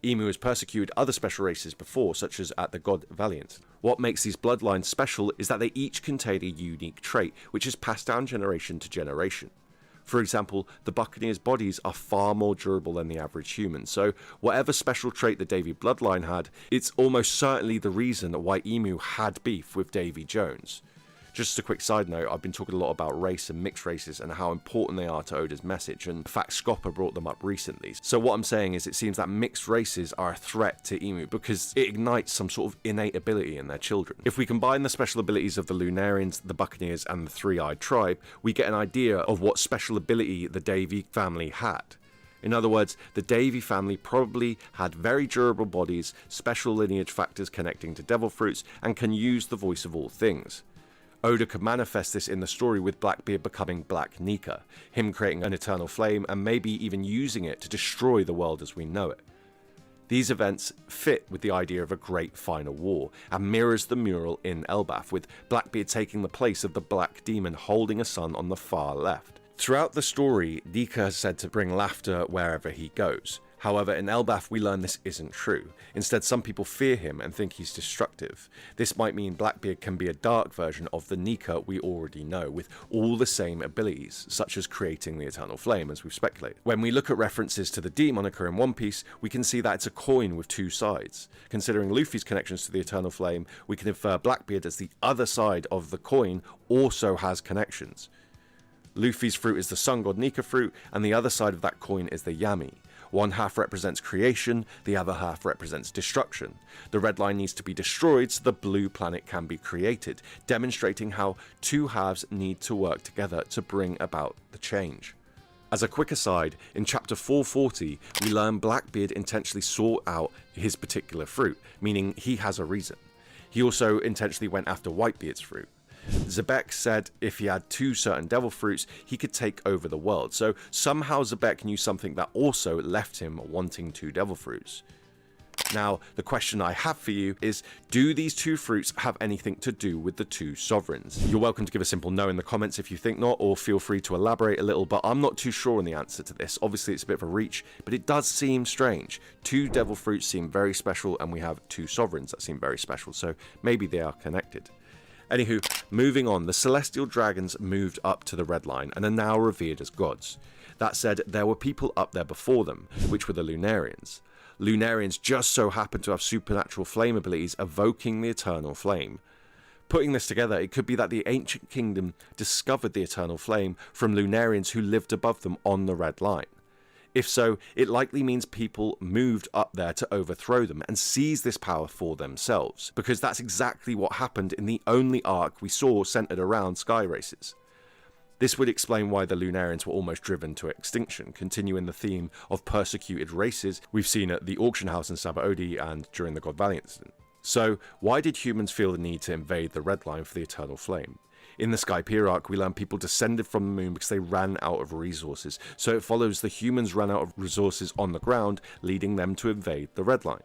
Emu has persecuted other special races before, such as at the God Valiant. What makes these bloodlines special is that they each contain a unique trait, which is passed down generation to generation. For example, the Buccaneers' bodies are far more durable than the average human, so whatever special trait the Davy bloodline had, it's almost certainly the reason why Emu had beef with Davy Jones. Just a quick side note, I've been talking a lot about race and mixed races and how important they are to Oda's message, and in fact Scopper brought them up recently. So what I'm saying is it seems that mixed races are a threat to Emu because it ignites some sort of innate ability in their children. If we combine the special abilities of the Lunarians, the Buccaneers, and the Three-Eyed Tribe, we get an idea of what special ability the Davy family had. In other words, the Davy family probably had very durable bodies, special lineage factors connecting to devil fruits, and can use the voice of all things. Oda could manifest this in the story with Blackbeard becoming Black Nika, him creating an eternal flame and maybe even using it to destroy the world as we know it. These events fit with the idea of a great final war and mirrors the mural in Elbaf, with Blackbeard taking the place of the Black Demon holding a sun on the far left. Throughout the story, Nika is said to bring laughter wherever he goes. However, in Elbaf we learn this isn't true. Instead, some people fear him and think he's destructive. This might mean Blackbeard can be a dark version of the Nika we already know, with all the same abilities, such as creating the Eternal Flame, as we've speculated. When we look at references to the D moniker in One Piece, we can see that it's a coin with two sides. Considering Luffy's connections to the Eternal Flame, we can infer Blackbeard as the other side of the coin also has connections. Luffy's fruit is the sun god Nika fruit, and the other side of that coin is the Yami. One half represents creation, the other half represents destruction. The red line needs to be destroyed so the blue planet can be created, demonstrating how two halves need to work together to bring about the change. As a quick aside, in chapter 440, we learn Blackbeard intentionally sought out his particular fruit, meaning he has a reason. He also intentionally went after Whitebeard's fruit. Zebek said if he had two certain devil fruits, he could take over the world, so somehow Zebek knew something that also left him wanting two devil fruits. Now, the question I have for you is, do these two fruits have anything to do with the two sovereigns? You're welcome to give a simple no in the comments if you think not, or feel free to elaborate a little, but I'm not too sure on the answer to this. Obviously it's a bit of a reach, but it does seem strange. Two devil fruits seem very special, and we have two sovereigns that seem very special, so maybe they are connected. Anywho, moving on, the celestial dragons moved up to the red line and are now revered as gods. That said, there were people up there before them, which were the Lunarians. Lunarians just so happen to have supernatural flame abilities evoking the eternal flame. Putting this together, it could be that the ancient kingdom discovered the eternal flame from Lunarians who lived above them on the red line. If so, it likely means people moved up there to overthrow them and seize this power for themselves, because that's exactly what happened in the only arc we saw centered around sky races. This would explain why the Lunarians were almost driven to extinction, continuing the theme of persecuted races we've seen at the auction house in Sabaody and during the God Valley incident. So, why did humans feel the need to invade the Red Line for the Eternal Flame? In the Skypiea arc, we learn people descended from the moon because they ran out of resources, so it follows the humans ran out of resources on the ground, leading them to invade the Red Line.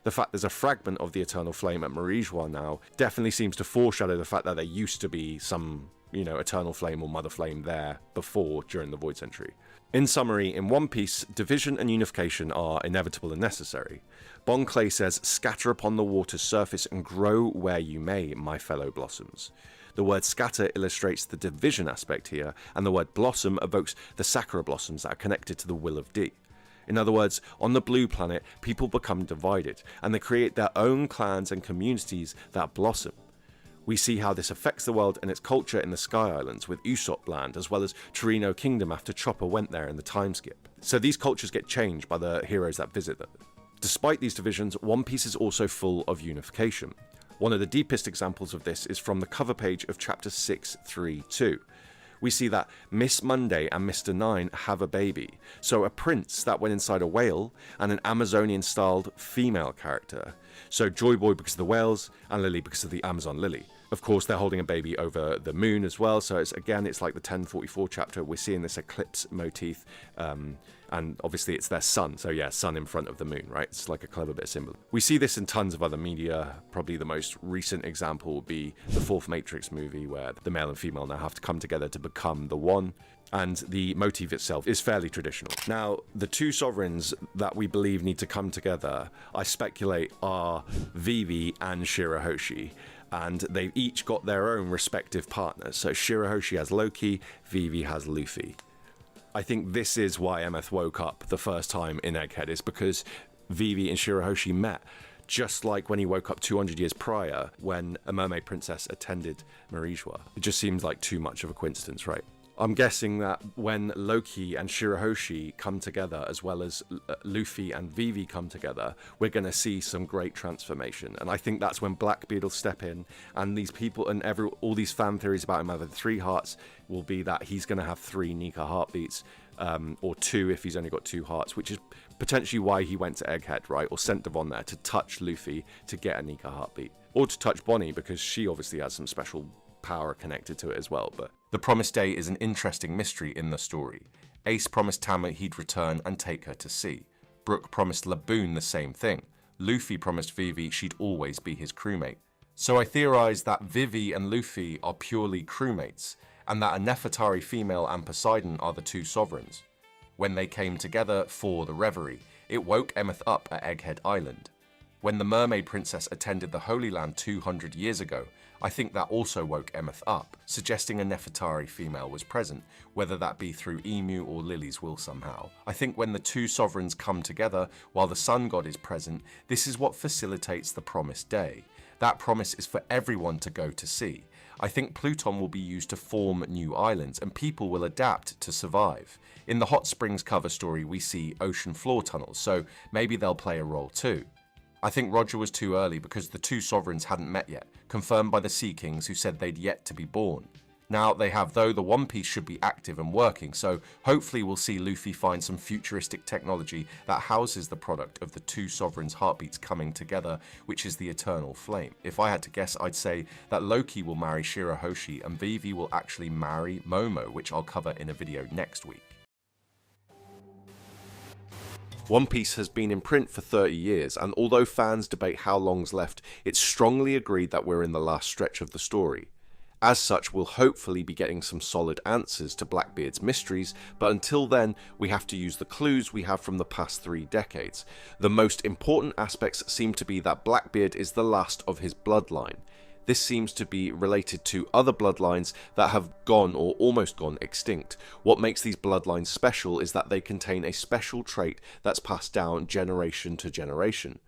The fact there's a fragment of the Eternal Flame at Marijois now definitely seems to foreshadow the fact that there used to be some, Eternal Flame or Mother Flame there before, during the Void Century. In summary, in One Piece, division and unification are inevitable and necessary. Bon Clay says, "Scatter upon the water's surface and grow where you may, my fellow blossoms." The word scatter illustrates the division aspect here, and the word blossom evokes the sakura blossoms that are connected to the will of D. In other words, on the blue planet, people become divided, and they create their own clans and communities that blossom. We see how this affects the world and its culture in the Sky Islands, with Usopp Land, as well as Torino Kingdom after Chopper went there in the time skip. So these cultures get changed by the heroes that visit them. Despite these divisions, One Piece is also full of unification. One of the deepest examples of this is from the cover page of chapter 632. We see that Miss Monday and Mr. Nine have a baby, so a prince that went inside a whale, and an Amazonian-styled female character. So Joy Boy because of the whales, and Lily because of the Amazon Lily. Of course, they're holding a baby over the moon as well, so it's like the 1044 chapter, we're seeing this eclipse motif, and obviously it's their sun, so yeah, sun in front of the moon, right? It's like a clever bit of symbol. We see this in tons of other media. Probably the most recent example would be the fourth Matrix movie, where the male and female now have to come together to become the one, and the motif itself is fairly traditional. Now, the two sovereigns that we believe need to come together, I speculate, are Vivi and Shirahoshi, and they've each got their own respective partners. So Shirahoshi has Loki, Vivi has Luffy. I think this is why Emeth woke up the first time in Egghead, is because Vivi and Shirahoshi met, just like when he woke up 200 years prior when a mermaid princess attended Marijois. It just seems like too much of a coincidence, right? I'm guessing that when Loki and Shirahoshi come together, as well as Luffy and Vivi come together, we're going to see some great transformation. And I think that's when Blackbeard will step in, and these people and all these fan theories about him having 3 hearts will be that he's going to have 3 Nika heartbeats, or 2 if he's only got 2 hearts, which is potentially why he went to Egghead, right? Or sent Devon there to touch Luffy to get a Nika heartbeat. Or to touch Bonnie, because she obviously has some special power connected to it as well. But the Promised Day is an interesting mystery in the story. Ace promised Tama he'd return and take her to sea. Brook promised Laboon the same thing. Luffy promised Vivi she'd always be his crewmate. So I theorize that Vivi and Luffy are purely crewmates, and that a Nefertari female and Poseidon are the 2 sovereigns. When they came together for the reverie, it woke Emeth up at Egghead Island. When the Mermaid Princess attended the Holy Land 200 years ago, I think that also woke Emeth up, suggesting a Nefertari female was present, whether that be through Emu or Lily's will somehow. I think when the two sovereigns come together while the sun god is present, this is what facilitates the promised day. That promise is for everyone to go to see. I think Pluton will be used to form new islands, and people will adapt to survive. In the Hot Springs cover story, we see ocean floor tunnels, so maybe they'll play a role too. I think Roger was too early because the two sovereigns hadn't met yet, confirmed by the Sea Kings who said they'd yet to be born. Now they have though, the One Piece should be active and working, so hopefully we'll see Luffy find some futuristic technology that houses the product of the two sovereigns' heartbeats coming together, which is the eternal flame. If I had to guess, I'd say that Loki will marry Shirahoshi and Vivi will actually marry Momo, which I'll cover in a video next week. One Piece has been in print for 30 years, and although fans debate how long's left, it's strongly agreed that we're in the last stretch of the story. As such, we'll hopefully be getting some solid answers to Blackbeard's mysteries, but until then, we have to use the clues we have from the past 3 decades. The most important aspects seem to be that Blackbeard is the last of his bloodline. This seems to be related to other bloodlines that have gone or almost gone extinct. What makes these bloodlines special is that they contain a special trait that's passed down generation to generation.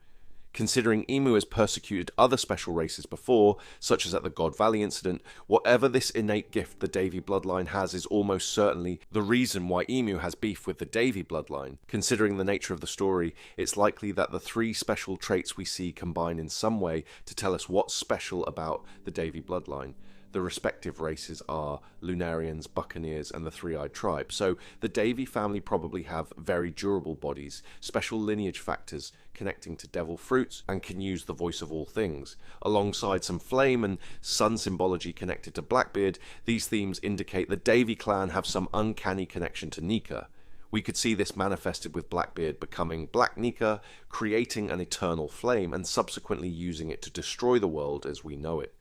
Considering Emu has persecuted other special races before, such as at the God Valley incident, whatever this innate gift the Davy bloodline has is almost certainly the reason why Emu has beef with the Davy bloodline. Considering the nature of the story, it's likely that the 3 special traits we see combine in some way to tell us what's special about the Davy bloodline. The respective races are Lunarians, Buccaneers, and the Three-Eyed Tribe. So the Davy family probably have very durable bodies, special lineage factors connecting to devil fruits, and can use the voice of all things. Alongside some flame and sun symbology connected to Blackbeard, these themes indicate the Davy clan have some uncanny connection to Nika. We could see this manifested with Blackbeard becoming Black Nika, creating an eternal flame, and subsequently using it to destroy the world as we know it.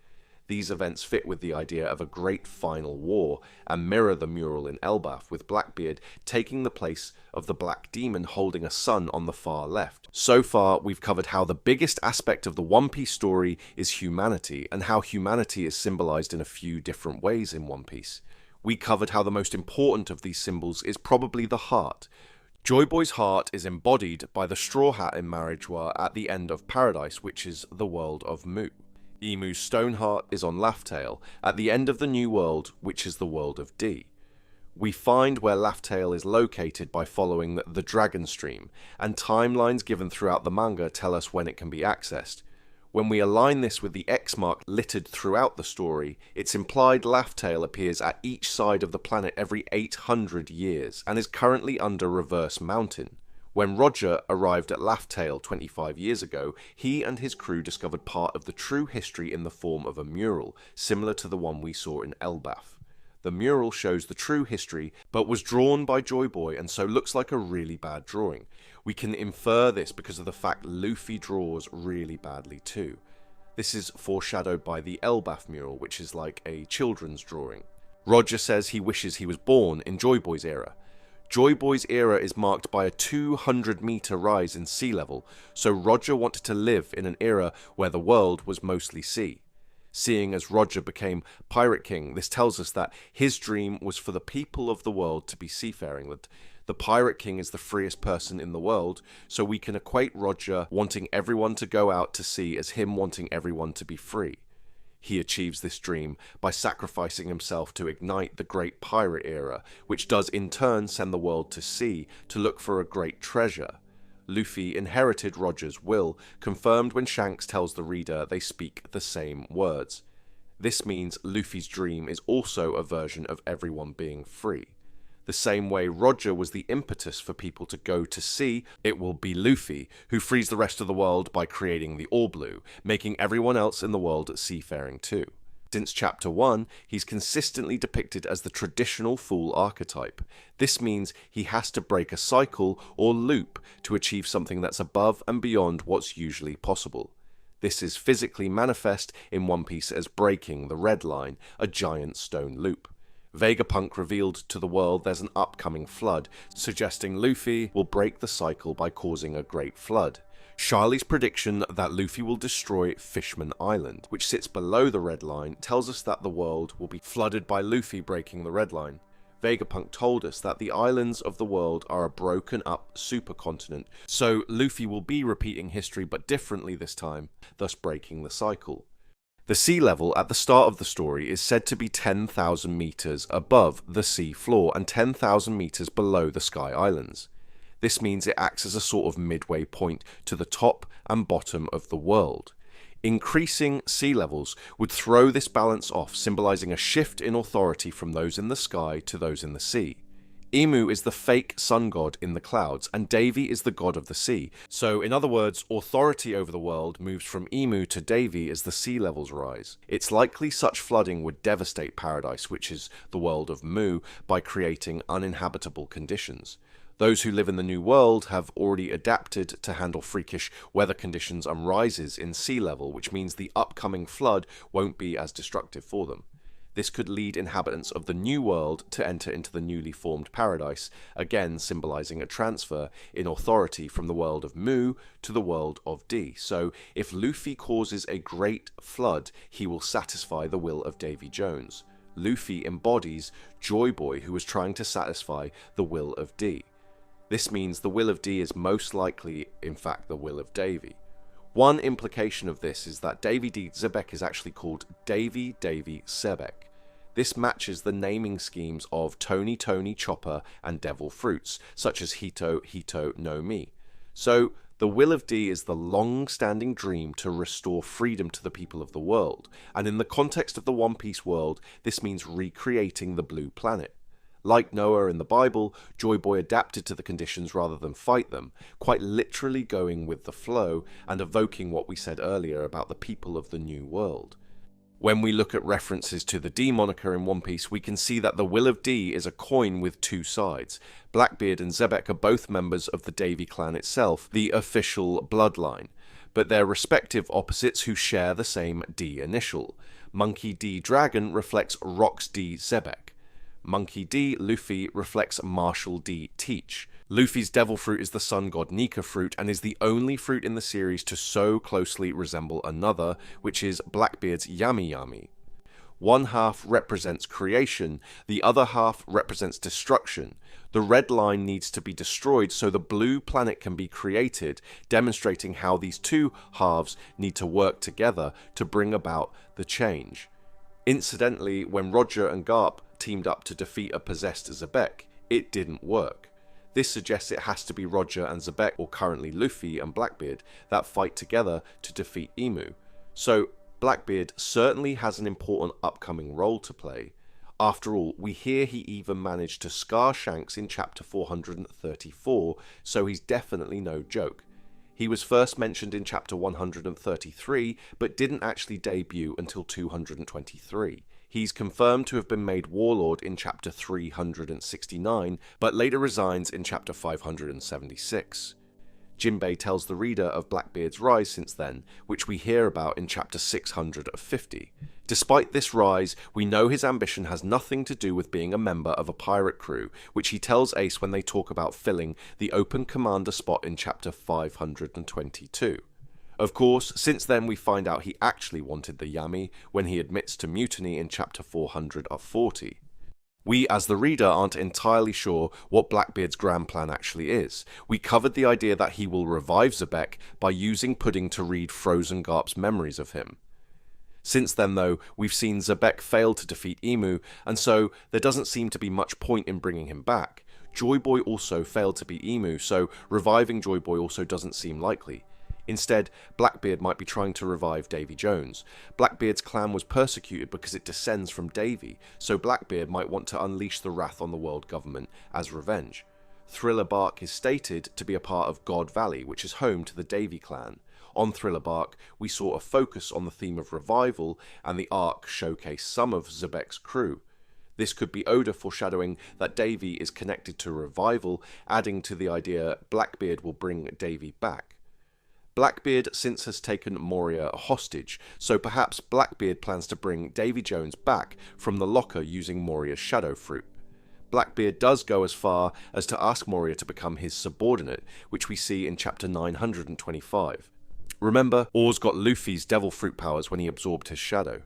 These events fit with the idea of a great final war and mirror the mural in Elbaf, with Blackbeard taking the place of the Black Demon holding a sun on the far left. So far, we've covered how the biggest aspect of the One Piece story is humanity, and how humanity is symbolized in a few different ways in One Piece. We covered how the most important of these symbols is probably the heart. Joy Boy's heart is embodied by the straw hat in Marriage-Wa at the end of Paradise, which is the world of Mu. Emu's stone heart is on Laugh-Tale, at the end of the New World, which is the world of D. We find where Laugh-Tale is located by following the Dragon Stream, and timelines given throughout the manga tell us when it can be accessed. When we align this with the X mark littered throughout the story, it's implied Laugh-Tale appears at each side of the planet every 800 years, and is currently under Reverse Mountain. When Roger arrived at Laugh-Tale 25 years ago, he and his crew discovered part of the true history in the form of a mural, similar to the one we saw in Elbaf. The mural shows the true history, but was drawn by Joy Boy and so looks like a really bad drawing. We can infer this because of the fact Luffy draws really badly too. This is foreshadowed by the Elbaf mural, which is like a children's drawing. Roger says he wishes he was born in Joy Boy's era. Joy Boy's era is marked by a 200-meter rise in sea level, so Roger wanted to live in an era where the world was mostly sea. Seeing as Roger became Pirate King, this tells us that his dream was for the people of the world to be seafaring. That the Pirate King is the freest person in the world, so we can equate Roger wanting everyone to go out to sea as him wanting everyone to be free. He achieves this dream by sacrificing himself to ignite the Great Pirate Era, which does in turn send the world to sea to look for a great treasure. Luffy inherited Roger's will, confirmed when Shanks tells the reader they speak the same words. This means Luffy's dream is also a version of everyone being free. The same way Roger was the impetus for people to go to sea, it will be Luffy who frees the rest of the world by creating the All Blue, making everyone else in the world seafaring too. Since Chapter 1, he's consistently depicted as the traditional fool archetype. This means he has to break a cycle or loop to achieve something that's above and beyond what's usually possible. This is physically manifest in One Piece as breaking the red line, a giant stone loop. Vegapunk revealed to the world there's an upcoming flood, suggesting Luffy will break the cycle by causing a great flood. Charlie's prediction that Luffy will destroy Fishman Island, which sits below the red line, tells us that the world will be flooded by Luffy breaking the red line. Vegapunk told us that the islands of the world are a broken up supercontinent, so Luffy will be repeating history but differently this time, thus breaking the cycle. The sea level at the start of the story is said to be 10,000 meters above the sea floor and 10,000 meters below the Sky Islands. This means it acts as a sort of midway point to the top and bottom of the world. Increasing sea levels would throw this balance off, symbolizing a shift in authority from those in the sky to those in the sea. Imu is the fake sun god in the clouds, and Davy is the god of the sea. So, in other words, authority over the world moves from Imu to Davy as the sea levels rise. It's likely such flooding would devastate Paradise, which is the world of Mu, by creating uninhabitable conditions. Those who live in the New World have already adapted to handle freakish weather conditions and rises in sea level, which means the upcoming flood won't be as destructive for them. This could lead inhabitants of the New World to enter into the newly formed Paradise, again symbolizing a transfer in authority from the world of Mu to the world of D. So, if Luffy causes a great flood, he will satisfy the will of Davy Jones. Luffy embodies Joy Boy, who was trying to satisfy the will of D. This means the will of D is most likely, in fact, the will of Davy. One implication of this is that Davy D. Zebek is actually called Davy Zebek. This matches the naming schemes of Tony Chopper and Devil Fruits, such as Hito no Mi. So, the will of D is the long-standing dream to restore freedom to the people of the world, and in the context of the One Piece world, this means recreating the Blue Planet. Like Noah in the Bible, Joy Boy adapted to the conditions rather than fight them, quite literally going with the flow and evoking what we said earlier about the people of the New World. When we look at references to the D moniker in One Piece, we can see that the Will of D is a coin with two sides. Blackbeard and Zebek are both members of the Davy clan itself, the official bloodline, but they're respective opposites who share the same D initial. Monkey D. Dragon reflects Rox D. Zebek. Monkey D. Luffy reflects Marshall D. Teach. Luffy's devil fruit is the sun god Nika fruit and is the only fruit in the series to so closely resemble another, which is Blackbeard's Yami Yami. One half represents creation, the other half represents destruction. The red line needs to be destroyed so the blue planet can be created, demonstrating how these two halves need to work together to bring about the change. Incidentally, when Roger and Garp teamed up to defeat a possessed Zebek, it didn't work. This suggests it has to be Roger and Zebek, or currently Luffy and Blackbeard, that fight together to defeat Imu. So Blackbeard certainly has an important upcoming role to play. After all, we hear he even managed to scar Shanks in chapter 434, so he's definitely no joke. He was first mentioned in chapter 133, but didn't actually debut until 223. He's confirmed to have been made Warlord in chapter 369, but later resigns in chapter 576. Jinbei tells the reader of Blackbeard's rise since then, which we hear about in chapter 650. Despite this rise, we know his ambition has nothing to do with being a member of a pirate crew, which he tells Ace when they talk about filling the open commander spot in chapter 522. Of course, since then we find out he actually wanted the Yami when he admits to mutiny in chapter 440. We, as the reader, aren't entirely sure what Blackbeard's grand plan actually is. We covered the idea that he will revive Zebek by using Pudding to read Frozen Garp's memories of him. Since then, though, we've seen Zebek fail to defeat Imu, and so there doesn't seem to be much point in bringing him back. Joy Boy also failed to beat Imu, so reviving Joy Boy also doesn't seem likely. Instead, Blackbeard might be trying to revive Davy Jones. Blackbeard's clan was persecuted because it descends from Davy, so Blackbeard might want to unleash the wrath on the world government as revenge. Thriller Bark is stated to be a part of God Valley, which is home to the Davy clan. On Thriller Bark, we saw a focus on the theme of revival, and the arc showcased some of Zebek's crew. This could be Oda foreshadowing that Davy is connected to revival, adding to the idea Blackbeard will bring Davy back. Blackbeard since has taken Moria hostage, so perhaps Blackbeard plans to bring Davy Jones back from the locker using Moria's shadow fruit. Blackbeard does go as far as to ask Moria to become his subordinate, which we see in chapter 925. Remember, Oz got Luffy's devil fruit powers when he absorbed his shadow.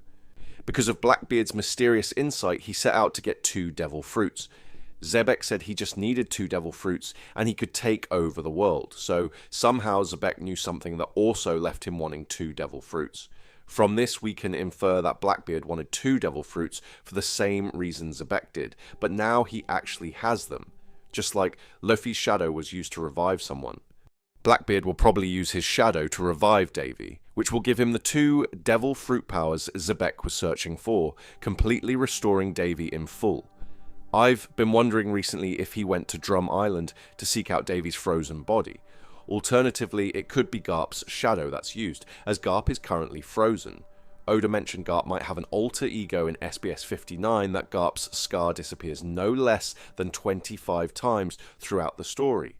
Because of Blackbeard's mysterious insight, he set out to get 2 devil fruits. Xebec said he just needed 2 devil fruits and he could take over the world, so somehow Xebec knew something that also left him wanting 2 devil fruits. From this we can infer that Blackbeard wanted 2 devil fruits for the same reason Xebec did, but now he actually has them, just like Luffy's shadow was used to revive someone. Blackbeard will probably use his shadow to revive Davy, which will give him the 2 devil fruit powers Xebec was searching for, completely restoring Davy in full. I've been wondering recently if he went to Drum Island to seek out Davy's frozen body. Alternatively, it could be Garp's shadow that's used, as Garp is currently frozen. Oda mentioned Garp might have an alter ego in SBS 59 that Garp's scar disappears no less than 25 times throughout the story.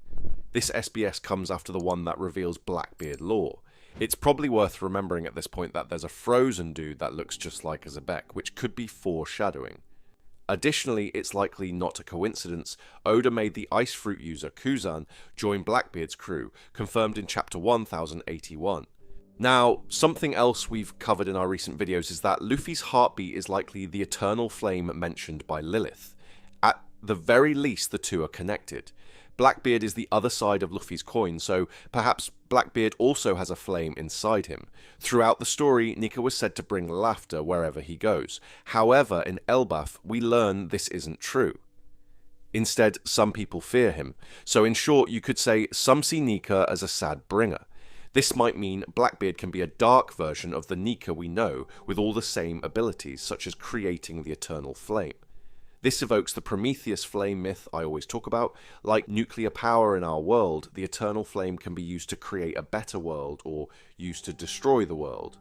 This SBS comes after the one that reveals Blackbeard lore. It's probably worth remembering at this point that there's a frozen dude that looks just like a Xebec, which could be foreshadowing. Additionally, it's likely not a coincidence, Oda made the ice fruit user Kuzan join Blackbeard's crew, confirmed in chapter 1081. Now, something else we've covered in our recent videos is that Luffy's heartbeat is likely the eternal flame mentioned by Lilith. At the very least, the two are connected. Blackbeard is the other side of Luffy's coin, so perhaps Blackbeard also has a flame inside him. Throughout the story, Nika was said to bring laughter wherever he goes. However, in Elbaf, we learn this isn't true. Instead, some people fear him. So in short, you could say some see Nika as a sad bringer. This might mean Blackbeard can be a dark version of the Nika we know, with all the same abilities, such as creating the eternal flame. This evokes the Prometheus flame myth I always talk about. Like nuclear power in our world, the eternal flame can be used to create a better world or used to destroy the world.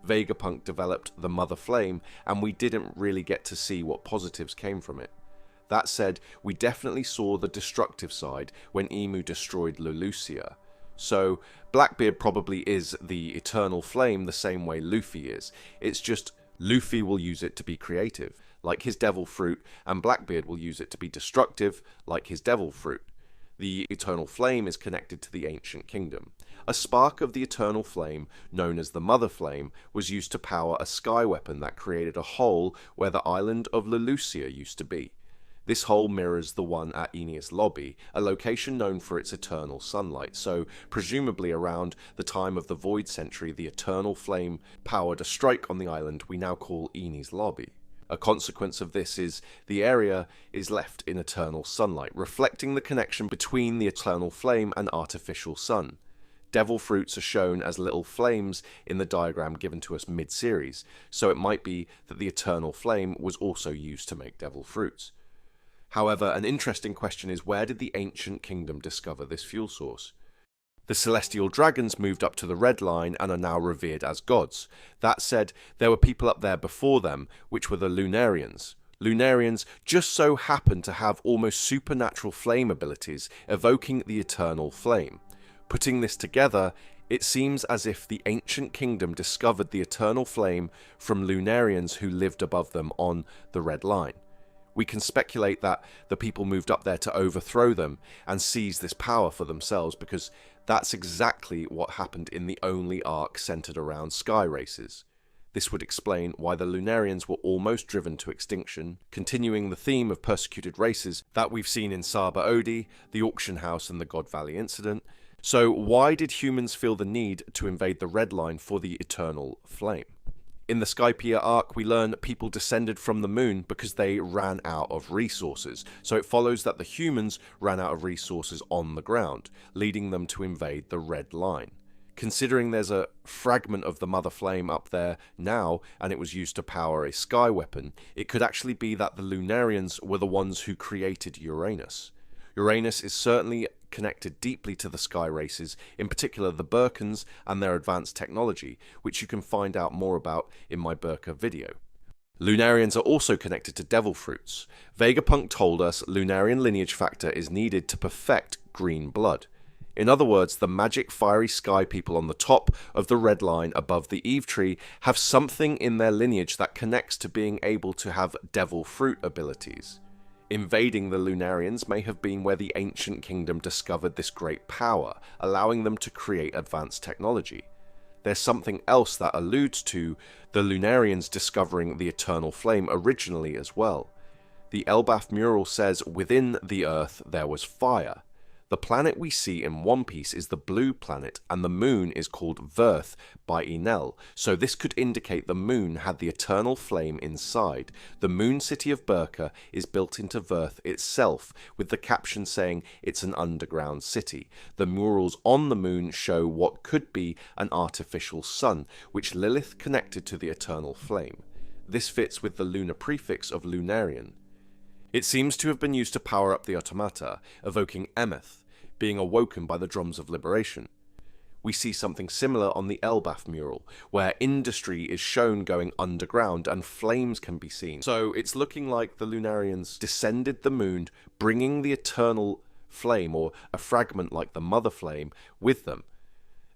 Vegapunk developed the Mother Flame, and we didn't really get to see what positives came from it. That said, we definitely saw the destructive side when Emu destroyed Lulusia. So, Blackbeard probably is the eternal flame the same way Luffy is. It's just Luffy will use it to be creative, like his devil fruit, and Blackbeard will use it to be destructive, like his devil fruit. The eternal flame is connected to the ancient kingdom. A spark of the eternal flame, known as the Mother Flame, was used to power a sky weapon that created a hole where the island of Lulusia used to be. This hole mirrors the one at Enies Lobby, a location known for its eternal sunlight, so presumably around the time of the Void Century, the eternal flame powered a strike on the island we now call Enies Lobby. A consequence of this is the area is left in eternal sunlight, reflecting the connection between the eternal flame and artificial sun. Devil fruits are shown as little flames in the diagram given to us mid-series, so it might be that the eternal flame was also used to make devil fruits. However, an interesting question is, where did the ancient kingdom discover this fuel source? The celestial dragons moved up to the Red Line and are now revered as gods. That said, there were people up there before them, which were the Lunarians. Lunarians just so happen to have almost supernatural flame abilities, evoking the eternal flame. Putting this together, it seems as if the ancient kingdom discovered the eternal flame from Lunarians who lived above them on the Red Line. We can speculate that the people moved up there to overthrow them and seize this power for themselves, because that's exactly what happened in the only arc centered around sky races. This would explain why the Lunarians were almost driven to extinction, continuing the theme of persecuted races that we've seen in Saba Odi, the Auction House and the God Valley incident. So why did humans feel the need to invade the Red Line for the eternal flame? In the Skypiea arc, we learn people descended from the moon because they ran out of resources, so it follows that the humans ran out of resources on the ground, leading them to invade the Red Line. Considering there's a fragment of the Mother Flame up there now, and it was used to power a sky weapon, it could actually be that the Lunarians were the ones who created Uranus. Uranus is certainly connected deeply to the sky races, in particular the Burkans and their advanced technology, which you can find out more about in my Burka video. Lunarians are also connected to devil fruits. Vegapunk told us Lunarian lineage factor is needed to perfect green blood. In other words, the magic fiery sky people on the top of the red line above the Eve tree have something in their lineage that connects to being able to have devil fruit abilities. Invading the Lunarians may have been where the ancient kingdom discovered this great power, allowing them to create advanced technology. There's something else that alludes to the Lunarians discovering the eternal flame originally as well. The Elbaf mural says, "Within the earth there was fire." The planet we see in One Piece is the blue planet, and the moon is called Verth by Enel, so this could indicate the moon had the eternal flame inside. The moon city of Berka is built into Verth itself, with the caption saying it's an underground city. The murals on the moon show what could be an artificial sun, which Lilith connected to the eternal flame. This fits with the lunar prefix of Lunarian. It seems to have been used to power up the automata, evoking Emeth, being awoken by the drums of liberation. We see something similar on the Elbaf mural, where industry is shown going underground and flames can be seen. So it's looking like the Lunarians descended the moon, bringing the eternal flame, or a fragment like the mother flame, with them.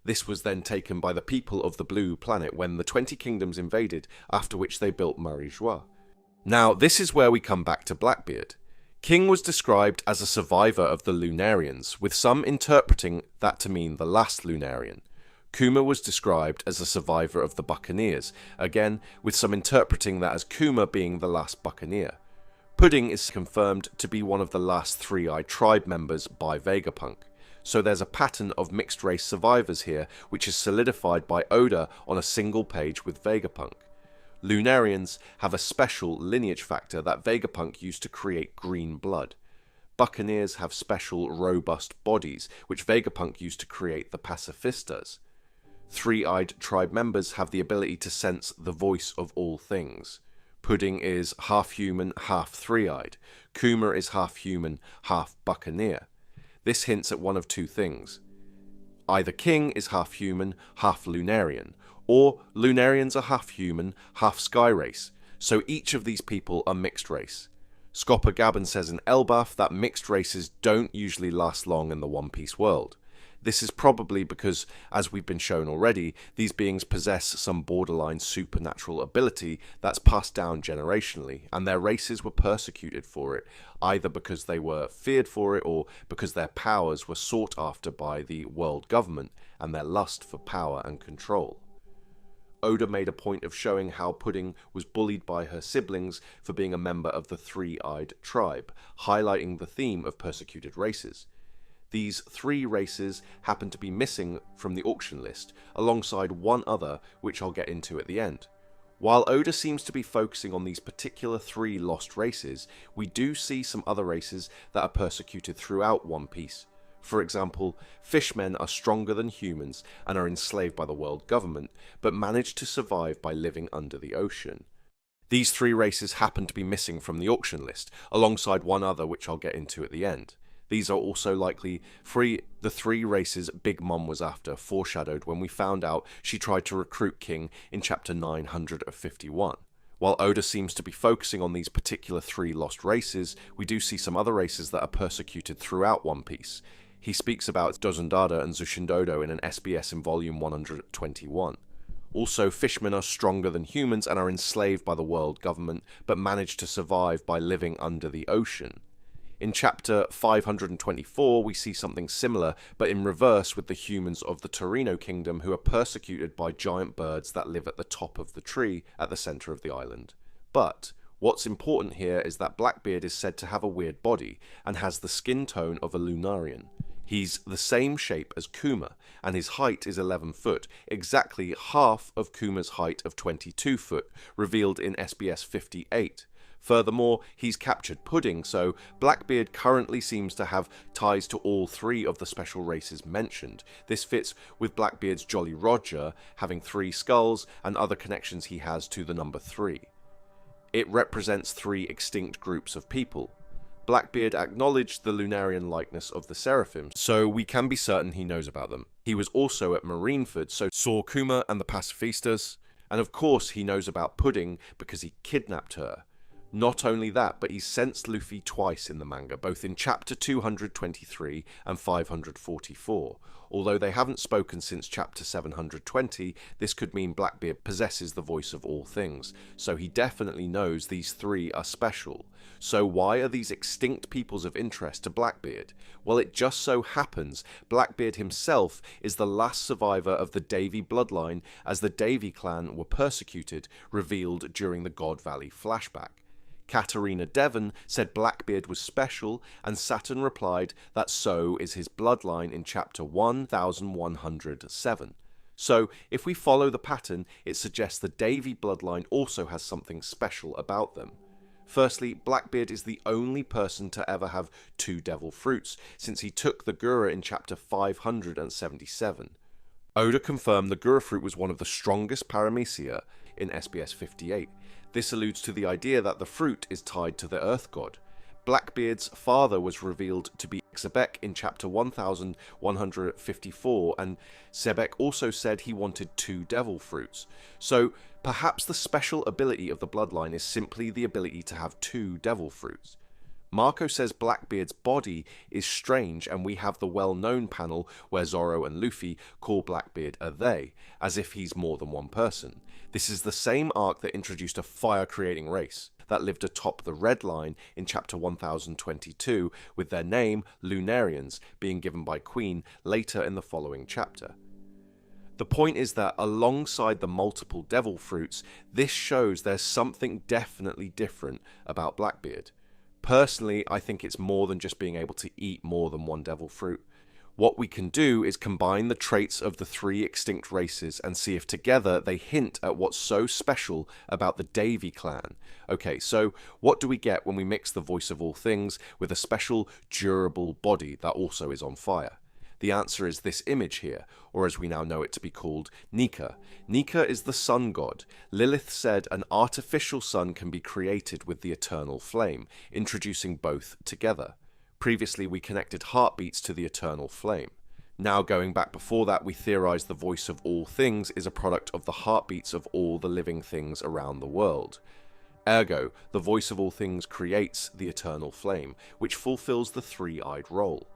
This was then taken by the people of the blue planet when the 20 kingdoms invaded, after which they built Marie-Joie. Now, this is where we come back to Blackbeard. King was described as a survivor of the Lunarians, with some interpreting that to mean the last Lunarian. Kuma was described as a survivor of the Buccaneers, again with some interpreting that as Kuma being the last Buccaneer. Pudding is confirmed to be one of the last Three-Eyed Tribe members by Vegapunk. So there's a pattern of mixed race survivors here, which is solidified by Oda on a single page with Vegapunk. Lunarians have a special lineage factor that Vegapunk used to create green blood. Buccaneers have special robust bodies, which Vegapunk used to create the pacifistas. Three-Eyed Tribe members have the ability to sense the voice of all things. Pudding is half human, half three-eyed. Kuma is half human, half buccaneer. This hints at one of two things. Either King is half human, half Lunarian, or Lunarians are half human, half sky race, so each of these people are mixed race. Scopper Gaben says in Elbaf that mixed races don't usually last long in the One Piece world. This is probably because, as we've been shown already, these beings possess some borderline supernatural ability that's passed down generationally, and their races were persecuted for it, either because they were feared for it or because their powers were sought after by the world government and their lust for power and control. Oda made a point of showing how Pudding was bullied by her siblings for being a member of the Three-Eyed Tribe, highlighting the theme of persecuted races. These three races happen to be missing from the auction list, alongside one other, which I'll get into at the end. While Oda seems to be focusing on these particular three lost races, we do see some other races that are persecuted throughout One Piece. For example, fishmen are stronger than humans and are enslaved by the world government, but manage to survive by living under the ocean. These three races happen to be missing from the auction list, alongside one other which I'll get into at the end. These are also likely the three races Big Mom was after, foreshadowed when we found out she tried to recruit King in chapter 951. While Oda seems to be focusing on these particular three lost races, we do see some other races that are persecuted throughout One Piece. He speaks about Dozendada and Zushindodo in an SBS in volume 121. Also, fishmen are stronger than humans and are enslaved by the world government, but manage to survive by living under the ocean. In chapter 524, we see something similar, but in reverse with the humans of the Torino Kingdom who are persecuted by giant birds that live at the top of the tree at the centre of the island. But what's important here is that Blackbeard is said to have a weird body, and has the skin tone of a Lunarian. He's the same shape as Kuma, and his height is 11 foot, exactly half of Kuma's height of 22 foot, revealed in SBS 58. Furthermore, he's captured Pudding, so Blackbeard currently seems to have ties to all three of the special races mentioned. This fits with Blackbeard's Jolly Roger having 3 skulls and other connections he has to the number 3. It represents 3 extinct groups of people. Blackbeard acknowledged the Lunarian likeness of the Seraphim, so we can be certain he knows about them. He was also at Marineford, so saw Kuma and the Pacifistas, and of course he knows about Pudding because he kidnapped her. Not only that, but he's sensed Luffy twice in the manga, both in chapter 223 and 544. Although they haven't spoken since chapter 720, this could mean Blackbeard possesses the voice of all things, so he definitely knows these three are special. So why are these extinct peoples of interest to Blackbeard? Well, it just so happens Blackbeard himself is the last survivor of the Davy bloodline, as the Davy clan were persecuted, revealed during the God Valley flashback. Katarina Devon said Blackbeard was special, and Saturn replied that so is his bloodline in chapter 1107. So, if we follow the pattern, it suggests the Davy bloodline also has something special about them. Firstly, Blackbeard is the only person to ever have two devil fruits, since he took the Gura in chapter 577. Oda confirmed the Gura fruit was one of the strongest paramecia in SBS 58. This alludes to the idea that the fruit is tied to the Earth God. Blackbeard's father was revealed to be Sebek in chapter 1154, and Sebek also said he wanted two devil fruits. So perhaps the special ability of the bloodline is simply the ability to have two devil fruits. Marco says Blackbeard's body is strange, and we have the well-known panel where Zoro and Luffy call Blackbeard a they, as if he's more than one person. This is the same arc that introduced a fire-creating race that lived atop the Red Line in chapter 1022, with their name, Lunarians, being given by Queen later in the following chapter. The point is that alongside the multiple devil fruits, this shows there's something definitely different about Blackbeard. Personally, I think it's more than just being able to eat more than one devil fruit. What we can do is combine the traits of the three extinct races and see if together they hint at what's so special about the Davy clan. Okay, so what do we get when we mix the voice of all things with a special durable body that also is on fire? The answer is this image here, or as we now know it to be called, Nika. Nika is the sun god. Lilith said an artificial sun can be created with the eternal flame, introducing both together. Previously we connected heartbeats to the eternal flame. Now going back before that, we theorized the voice of all things is a product of the heartbeats of all the living things around the world. Ergo, the voice of all things creates the eternal flame, which fulfills the three-eyed role.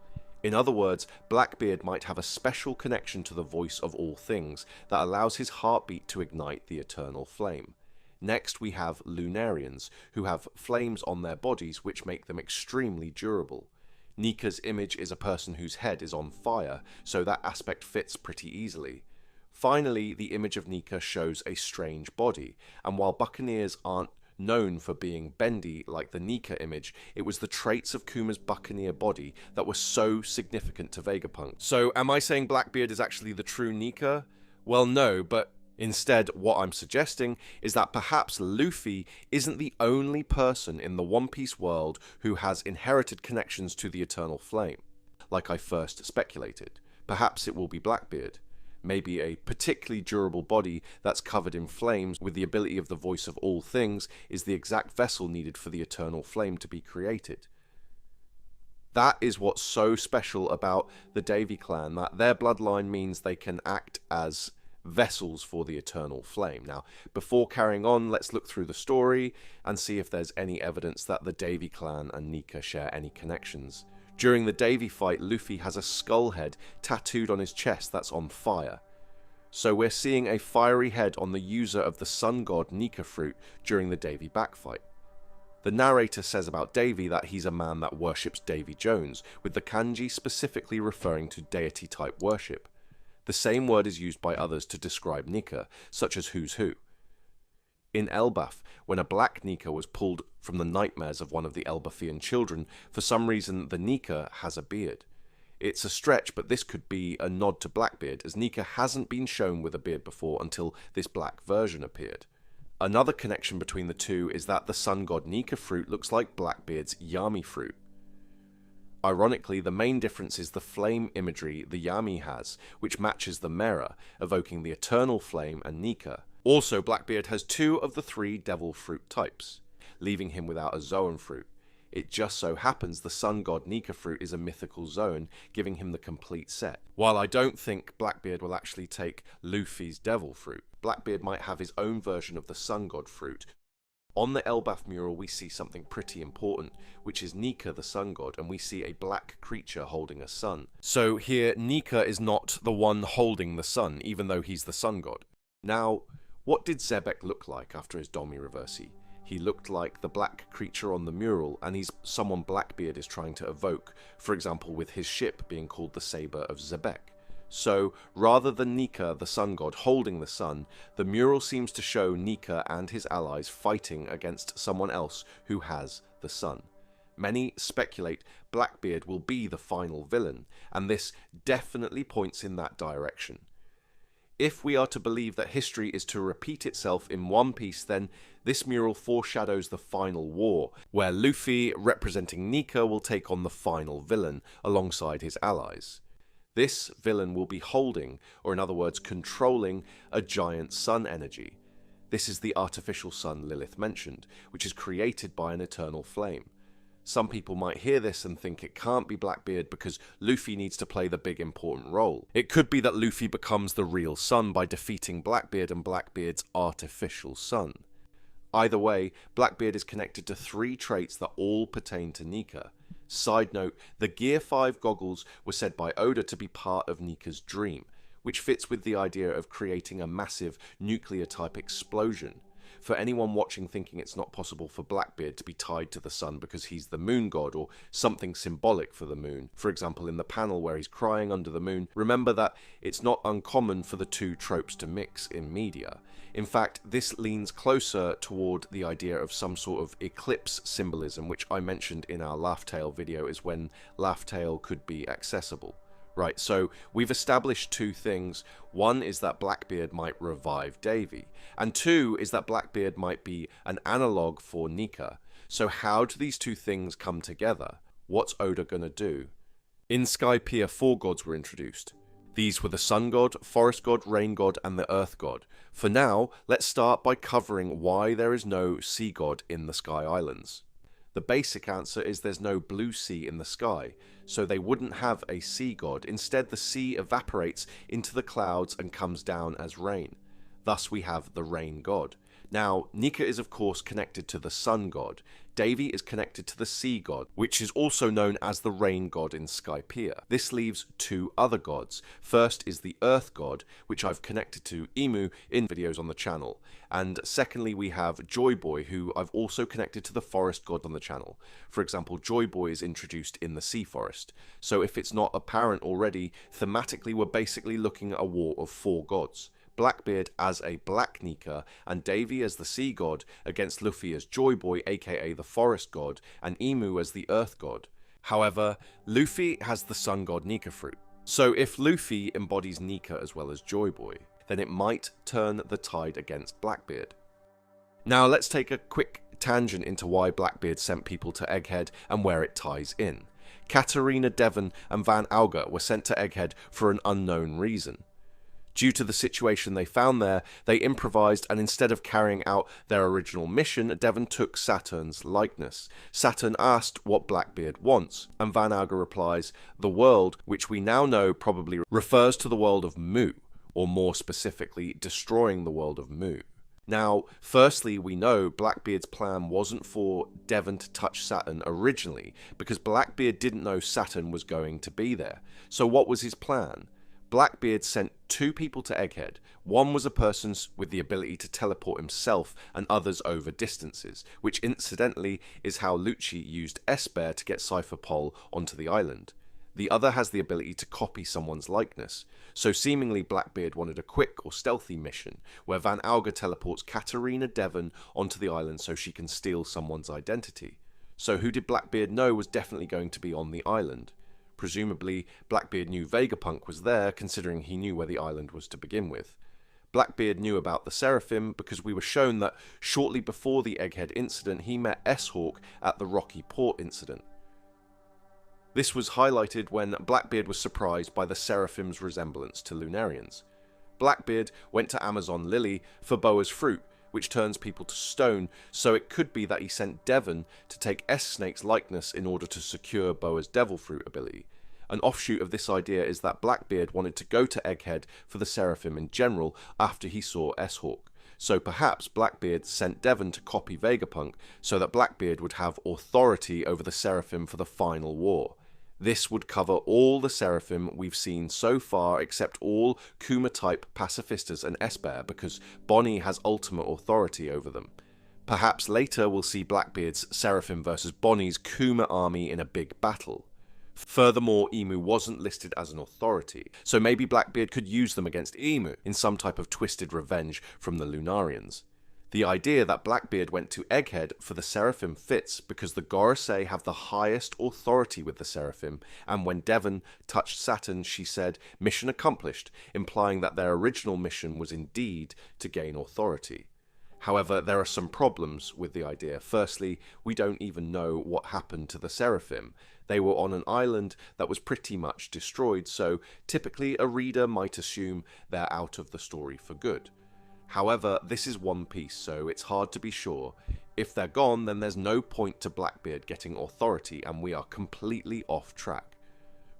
In other words, Blackbeard might have a special connection to the voice of all things that allows his heartbeat to ignite the eternal flame. Next we have Lunarians, who have flames on their bodies which make them extremely durable. Nika's image is a person whose head is on fire, so that aspect fits pretty easily. Finally, the image of Nika shows a strange body, and while buccaneers aren't known for being bendy like the Nika image, it was the traits of Kuma's buccaneer body that were so significant to Vegapunk. So am I saying Blackbeard is actually the true Nika? Well, no, but instead what I'm suggesting is that perhaps Luffy isn't the only person in the One Piece world who has inherited connections to the Eternal Flame, like I first speculated. Perhaps it will be Blackbeard. Maybe a particularly durable body that's covered in flames with the ability of the voice of all things is the exact vessel needed for the eternal flame to be created. That is what's so special about the Davy clan, that their bloodline means they can act as vessels for the eternal flame. Now, before carrying on, let's look through the story and see if there's any evidence that the Davy clan and Nika share any connections. During the Davy fight, Luffy has a skull head tattooed on his chest that's on fire. So we're seeing a fiery head on the user of the sun god Nika fruit during the Davy backfight. The narrator says about Davy that he's a man that worships Davy Jones, with the kanji specifically referring to deity-type worship. The same word is used by others to describe Nika, such as Who's Who. In Elbaf, when a black Nika was pulled from the nightmares of one of the Elbafian children, for some reason the Nika has a beard. It's a stretch, but this could be a nod to Blackbeard, as Nika hasn't been shown with a beard before until this black version appeared. Another connection between the two is that the sun god Nika fruit looks like Blackbeard's Yami fruit. Ironically, the main difference is the flame imagery the Yami has, which matches the Mera, evoking the eternal flame and Nika. Also, Blackbeard has two of the three devil fruit types, leaving him without a Zoan fruit. It just so happens the sun god Nika fruit is a mythical Zoan, giving him the complete set. While I don't think Blackbeard will actually take Luffy's devil fruit, Blackbeard might have his own version of the sun god fruit, On the Elbaf mural we see something pretty important, which is Nika the sun god, and we see a black creature holding a sun. So here Nika is not the one holding the sun, even though he's the sun god. Now, what did Xebec look like after his Domi Reversi? He looked like the black creature on the mural, and he's someone Blackbeard is trying to evoke, for example with his ship being called the Saber of Xebec. So, rather than Nika, the sun god, holding the sun, the mural seems to show Nika and his allies fighting against someone else who has the sun. Many speculate Blackbeard will be the final villain, and this definitely points in that direction. If we are to believe that history is to repeat itself in One Piece, then this mural foreshadows the final war, where Luffy, representing Nika, will take on the final villain alongside his allies. This villain will be holding, or in other words controlling, a giant sun energy. This is the artificial sun Lilith mentioned, which is created by an eternal flame. Some people might hear this and think it can't be Blackbeard because Luffy needs to play the big important role. It could be that Luffy becomes the real sun by defeating Blackbeard and Blackbeard's artificial sun. Either way, Blackbeard is connected to 3 traits that all pertain to Nika. Side note, the Gear 5 goggles were said by Oda to be part of Nika's dream, which fits with the idea of creating a massive nuclear-type explosion. For anyone watching thinking it's not possible for Blackbeard to be tied to the sun because he's the moon god or something symbolic for the moon, for example in the panel where he's crying under the moon, remember that it's not uncommon for the 2 tropes to mix in media. In fact, this leans closer toward the idea of some sort of eclipse symbolism, which I mentioned in our Laugh Tale video is when Laugh Tale could be accessible. Right, so we've established 2 things. One is that Blackbeard might revive Davy, and 2 is that Blackbeard might be an analogue for Nika. So how do these 2 things come together? What's Oda gonna do? In Skypiea, 4 gods were introduced. These were the Sun God, Forest God, Rain God, and the Earth God. For now, let's start by covering why there is no Sea God in the Sky Islands. The basic answer is there's no blue sea in the sky, so they wouldn't have a sea god. Instead, the sea evaporates into the clouds and comes down as rain. Thus we have the rain god. Now, Nika is of course connected to the sun god. Davy is connected to the sea god, which is also known as the rain god in Skypiea. This leaves 2 other gods. First is the earth god, which I've connected to Imu in videos on the channel. And secondly, we have Joy Boy, who I've also connected to the forest god on the channel. For example, Joy Boy is introduced in the sea forest. So if it's not apparent already, thematically we're basically looking at a war of 4 gods. Blackbeard as a Black Nika, and Davy as the Sea God, against Luffy as Joy Boy, aka the Forest God, and Imu as the Earth God. However, Luffy has the Sun God Nika fruit. So if Luffy embodies Nika as well as Joy Boy, then it might turn the tide against Blackbeard. Now let's take a quick tangent into why Blackbeard sent people to Egghead and where it ties in. Katarina Devon and Van Auga were sent to Egghead for an unknown reason. Due to the situation they found there, they improvised, and instead of carrying out their original mission, Devon took Saturn's likeness. Saturn asked what Blackbeard wants, and Van Auga replies, "The world, which we now know probably refers to the world of Mu, or more specifically, destroying the world of Mu." Now, firstly, we know Blackbeard's plan wasn't for Devon to touch Saturn originally, because Blackbeard didn't know Saturn was going to be there. So what was his plan? Blackbeard sent 2 people to Egghead. One was a person with the ability to teleport himself and others over distances, which incidentally is how Lucci used Esper to get Cypher Pol onto the island. The other has the ability to copy someone's likeness. So seemingly Blackbeard wanted a quick or stealthy mission, where Van Auga teleports Katarina Devon onto the island so she can steal someone's identity. So who did Blackbeard know was definitely going to be on the island? Presumably, Blackbeard knew Vegapunk was there, considering he knew where the island was to begin with. Blackbeard knew about the Seraphim because we were shown that shortly before the Egghead incident, he met S-Hawk at the Rocky Port incident. This was highlighted when Blackbeard was surprised by the Seraphim's resemblance to Lunarians. Blackbeard went to Amazon Lily for Boa's fruit, which turns people to stone, so it could be that he sent Devon to take S-Snake's likeness in order to secure Boa's Devil Fruit ability. An offshoot of this idea is that Blackbeard wanted to go to Egghead for the Seraphim in general after he saw S-Hawk. so perhaps Blackbeard sent Devon to copy Vegapunk so that Blackbeard would have authority over the Seraphim for the final war. This would cover all the Seraphim we've seen so far except all Kuma-type Pacifistas and Esper, because Bonnie has ultimate authority over them. Perhaps later we'll see Blackbeard's Seraphim versus Bonnie's Kuma army in a big battle. Furthermore, Imu wasn't listed as an authority, so maybe Blackbeard could use them against Imu in some type of twisted revenge from the Lunarians. The idea that Blackbeard went to Egghead for the Seraphim fits because the Gorosei have the highest authority with the Seraphim, and when Devon touched Saturn she said, "Mission accomplished," implying that their original mission was indeed to gain authority. However, there are some problems with the idea. Firstly, we don't even know what happened to the Seraphim. They were on an island that was pretty much destroyed, so typically a reader might assume they're out of the story for good. However, this is One Piece, so it's hard to be sure. If they're gone, then there's no point to Blackbeard getting authority, and we are completely off track.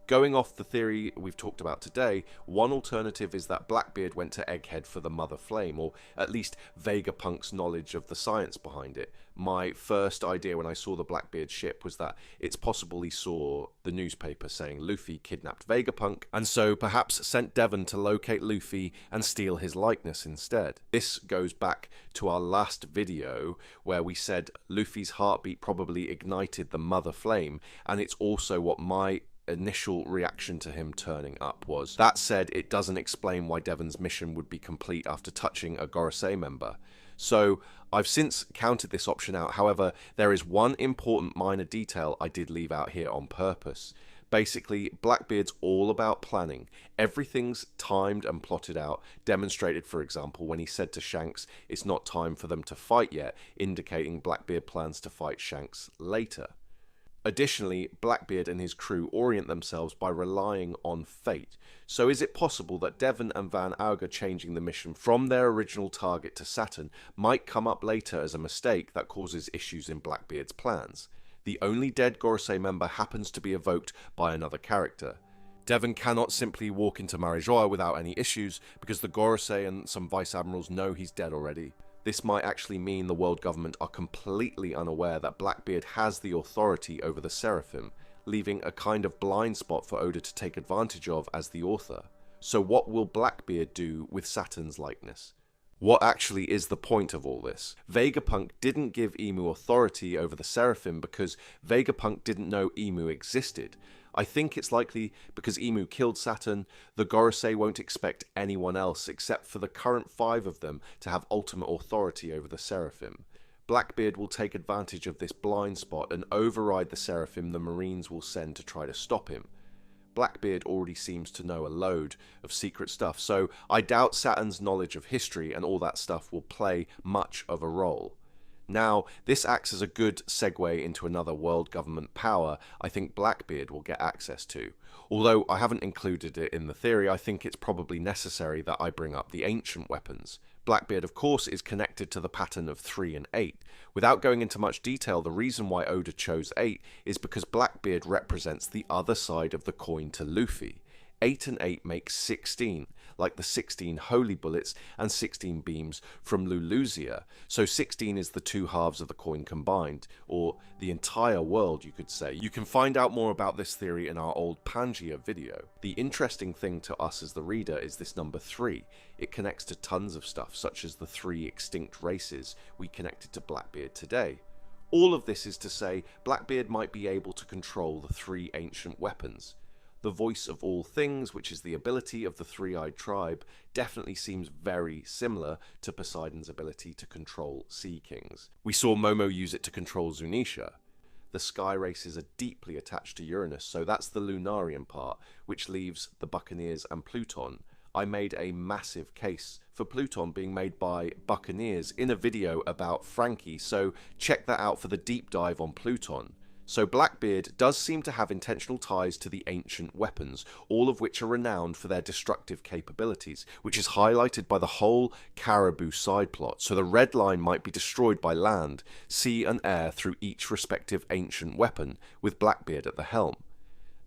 Going off the theory we've talked about today, one alternative is that Blackbeard went to Egghead for the Mother Flame, or at least Vegapunk's knowledge of the science behind it. My first idea when I saw the Blackbeard ship was that it's possible he saw the newspaper saying Luffy kidnapped Vegapunk, and so perhaps sent Devon to locate Luffy and steal his likeness instead. This goes back to our last video where we said Luffy's heartbeat probably ignited the Mother Flame, and it's also what my initial reaction to him turning up was. That said, it doesn't explain why Devon's mission would be complete after touching a Gorosei member. So I've since counted this option out. However, there is one important minor detail I did leave out here on purpose. Basically, Blackbeard's all about planning. Everything's timed and plotted out, demonstrated for example when he said to Shanks it's not time for them to fight yet, indicating Blackbeard plans to fight Shanks later. Additionally, Blackbeard and his crew orient themselves by relying on fate. So is it possible that Devon and Van Auga changing the mission from their original target to Saturn might come up later as a mistake that causes issues in Blackbeard's plans? The only dead Gorosei member happens to be evoked by another character. Devon cannot simply walk into Marijoa without any issues because the Gorosei and some vice admirals know he's dead already. This might actually mean the world government are completely unaware that Blackbeard has the authority over the Seraphim, leaving a kind of blind spot for Oda to take advantage of as the author. So what will Blackbeard do with Saturn's likeness? What actually is the point of all this? Vegapunk didn't give Imu authority over the Seraphim because Vegapunk didn't know Imu existed. I think it's likely because Imu killed Saturn, the Gorosei won't expect anyone else except for the current 5 of them to have ultimate authority over the Seraphim. Blackbeard will take advantage of this blind spot and override the Seraphim the Marines will send to try to stop him. Blackbeard already seems to know a load of secret stuff, so I doubt Saturn's knowledge of history and all that stuff will play much of a role. Now, this acts as a good segue into another world government power I think Blackbeard will get access to. Although I haven't included it in the theory, I think it's probably necessary that I bring up the ancient weapons. Blackbeard, of course, is connected to the pattern of 3 and 8. Without going into much detail, the reason why Oda chose 8 is because Blackbeard represents the other side of the coin to Luffy. 8 and 8 make 16, like the 16 holy bullets and 16 beams from Lulusia. So 16 is the 2 halves of the coin combined, or the entire world you could say. You can find out more about this theory in our old Pangaea video. The interesting thing to us as the reader is this number 3. It connects to tons of stuff, such as the 3 extinct races we connected to Blackbeard today. All of this is to say Blackbeard might be able to control the 3 ancient weapons. The voice of all things, which is the ability of the three-eyed tribe, definitely seems very similar to Poseidon's ability to control sea kings. We saw Momo use it to control Zunisha. The sky races are deeply attached to Uranus, so that's the Lunarian part, which leaves the Buccaneers and Pluton. I made a massive case for Pluton being made by Buccaneers in a video about Frankie, so check that out for the deep dive on Pluton. So Blackbeard does seem to have intentional ties to the ancient weapons, all of which are renowned for their destructive capabilities, which is highlighted by the whole Caribou side plot. So the Red Line might be destroyed by land, sea and air through each respective ancient weapon, with Blackbeard at the helm.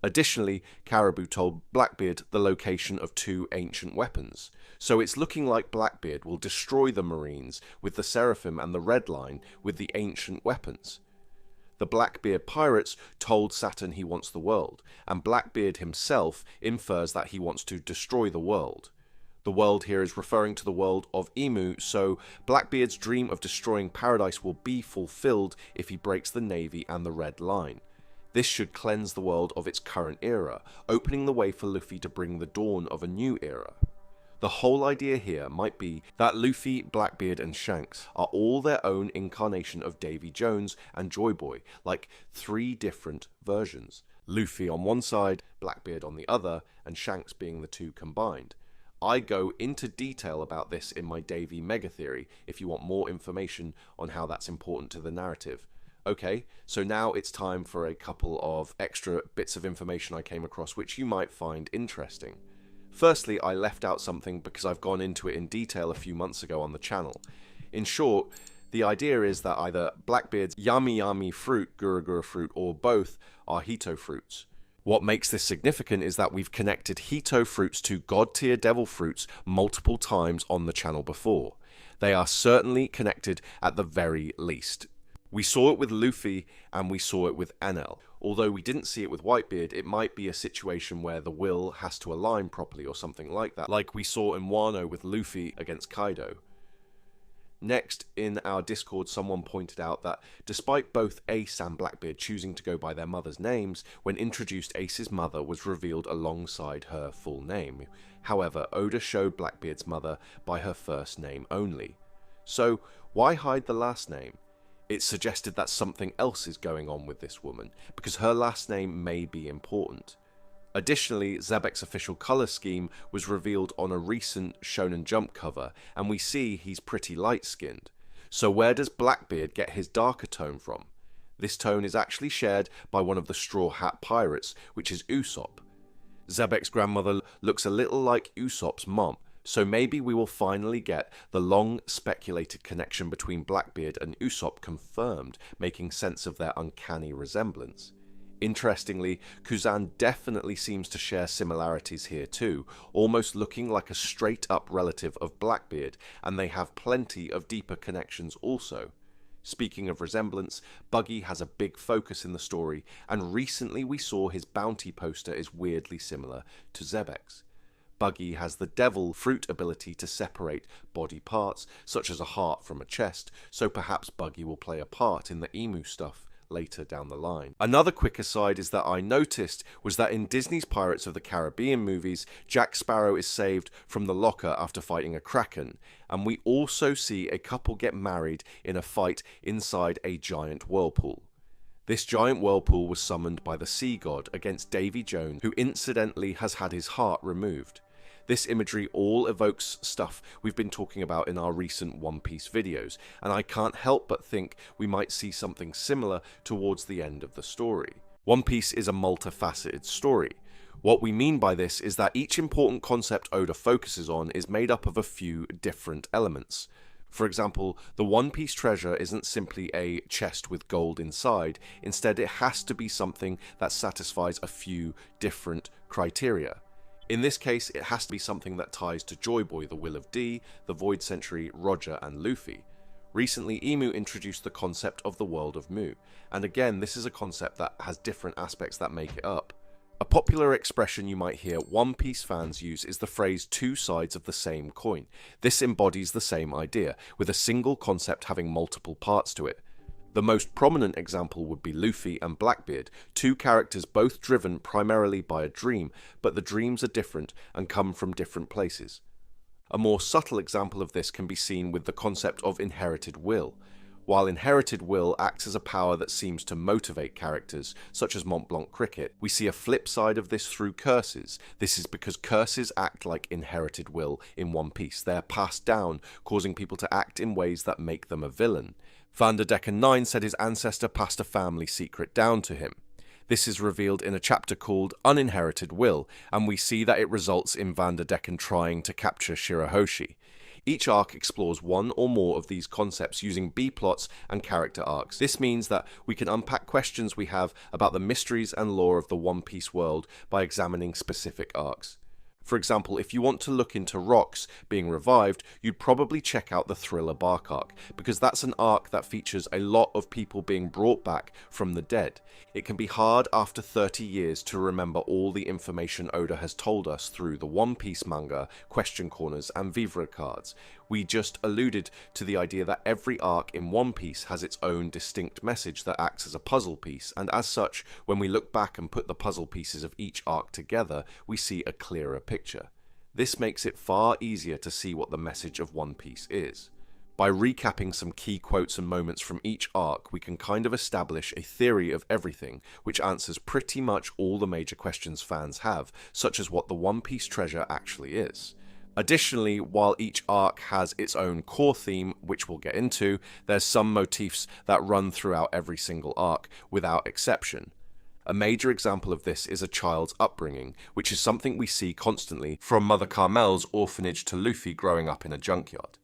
Additionally, Caribou told Blackbeard the location of 2 ancient weapons, so it's looking like Blackbeard will destroy the Marines with the Seraphim and the Red Line with the ancient weapons. The Blackbeard pirates told Saturn he wants the world, and Blackbeard himself infers that he wants to destroy the world. The world here is referring to the world of Emu, so Blackbeard's dream of destroying paradise will be fulfilled if he breaks the Navy and the Red Line. This should cleanse the world of its current era, opening the way for Luffy to bring the dawn of a new era. The whole idea here might be that Luffy, Blackbeard and Shanks are all their own incarnation of Davy Jones and Joy Boy, like 3 different versions. Luffy on one side, Blackbeard on the other, and Shanks being the 2 combined. I go into detail about this in my Davy Mega Theory if you want more information on how that's important to the narrative. Okay, so now it's time for a couple of extra bits of information I came across which you might find interesting. Firstly, I left out something because I've gone into it in detail a few months ago on the channel. In short, the idea is that either Blackbeard's Yami Yami fruit, Gura Gura fruit, or both are Hito fruits. What makes this significant is that we've connected Hito fruits to God tier devil fruits multiple times on the channel before. They are certainly connected at the very least. We saw it with Luffy and we saw it with Enel. Although we didn't see it with Whitebeard, it might be a situation where the will has to align properly or something like that, like we saw in Wano with Luffy against Kaido. Next, in our Discord, someone pointed out that despite both Ace and Blackbeard choosing to go by their mother's names, when introduced, Ace's mother was revealed alongside her full name. However, Oda showed Blackbeard's mother by her first name only. So, why hide the last name? It suggested that something else is going on with this woman, because her last name may be important. Additionally, Xebec's official colour scheme was revealed on a recent Shonen Jump cover, and we see he's pretty light-skinned. So where does Blackbeard get his darker tone from? This tone is actually shared by one of the Straw Hat Pirates, which is Usopp. Xebec's grandmother looks a little like Usopp's mom, so maybe we will finally get the long-speculated connection between Blackbeard and Usopp confirmed, making sense of their uncanny resemblance. Interestingly, Kuzan definitely seems to share similarities here too, almost looking like a straight-up relative of Blackbeard, and they have plenty of deeper connections also. Speaking of resemblance, Buggy has a big focus in the story, and recently we saw his bounty poster is weirdly similar to Xebec's. Buggy has the devil fruit ability to separate body parts, such as a heart from a chest, so perhaps Buggy will play a part in the Emu stuff later down the line. Another quick aside is that I noticed was that in Disney's Pirates of the Caribbean movies, Jack Sparrow is saved from the locker after fighting a kraken, and we also see a couple get married in a fight inside a giant whirlpool. This giant whirlpool was summoned by the sea god against Davy Jones, who incidentally has had his heart removed. This imagery all evokes stuff we've been talking about in our recent One Piece videos, and I can't help but think we might see something similar towards the end of the story. One Piece is a multifaceted story. What we mean by this is that each important concept Oda focuses on is made up of a few different elements. For example, the One Piece treasure isn't simply a chest with gold inside, instead it has to be something that satisfies a few different criteria. In this case, it has to be something that ties to Joy Boy, the Will of D, the Void Century, Roger and Luffy. Recently, Emu introduced the concept of the World of Mu, and again this is a concept that has different aspects that make it up. A popular expression you might hear One Piece fans use is the phrase two sides of the same coin. This embodies the same idea, with a single concept having multiple parts to it. The most prominent example would be Luffy and Blackbeard, two characters both driven primarily by a dream, but the dreams are different and come from different places. A more subtle example of this can be seen with the concept of inherited will. While inherited will acts as a power that seems to motivate characters, such as Mont Blanc cricket, we see a flip side of this through curses. This is because curses act like inherited will in One Piece. They are passed down, causing people to act in ways that make them a villain. Vanderdecken 9 said his ancestor passed a family secret down to him. This is revealed in a chapter called Uninherited Will, and we see that it results in Vanderdecken trying to capture Shirahoshi. Each arc explores one or more of these concepts using B-plots and character arcs. This means that we can unpack questions we have about the mysteries and lore of the One Piece world by examining specific arcs. For example, if you want to look into rocks being revived, you'd probably check out the Thriller Bark arc, because that's an arc that features a lot of people being brought back from the dead. It can be hard after 30 years to remember all the information Oda has told us through the One Piece manga, question corners, and Vivre cards. We just alluded to the idea that every arc in One Piece has its own distinct message that acts as a puzzle piece, and as such, when we look back and put the puzzle pieces of each arc together, we see a clearer picture. This makes it far easier to see what the message of One Piece is. By recapping some key quotes and moments from each arc, we can kind of establish a theory of everything, which answers pretty much all the major questions fans have, such as what the One Piece treasure actually is. Additionally, while each arc has its own core theme, which we'll get into, there's some motifs that run throughout every single arc, without exception. A major example of this is a child's upbringing, which is something we see constantly from Mother Carmel's orphanage to Luffy growing up in a junkyard.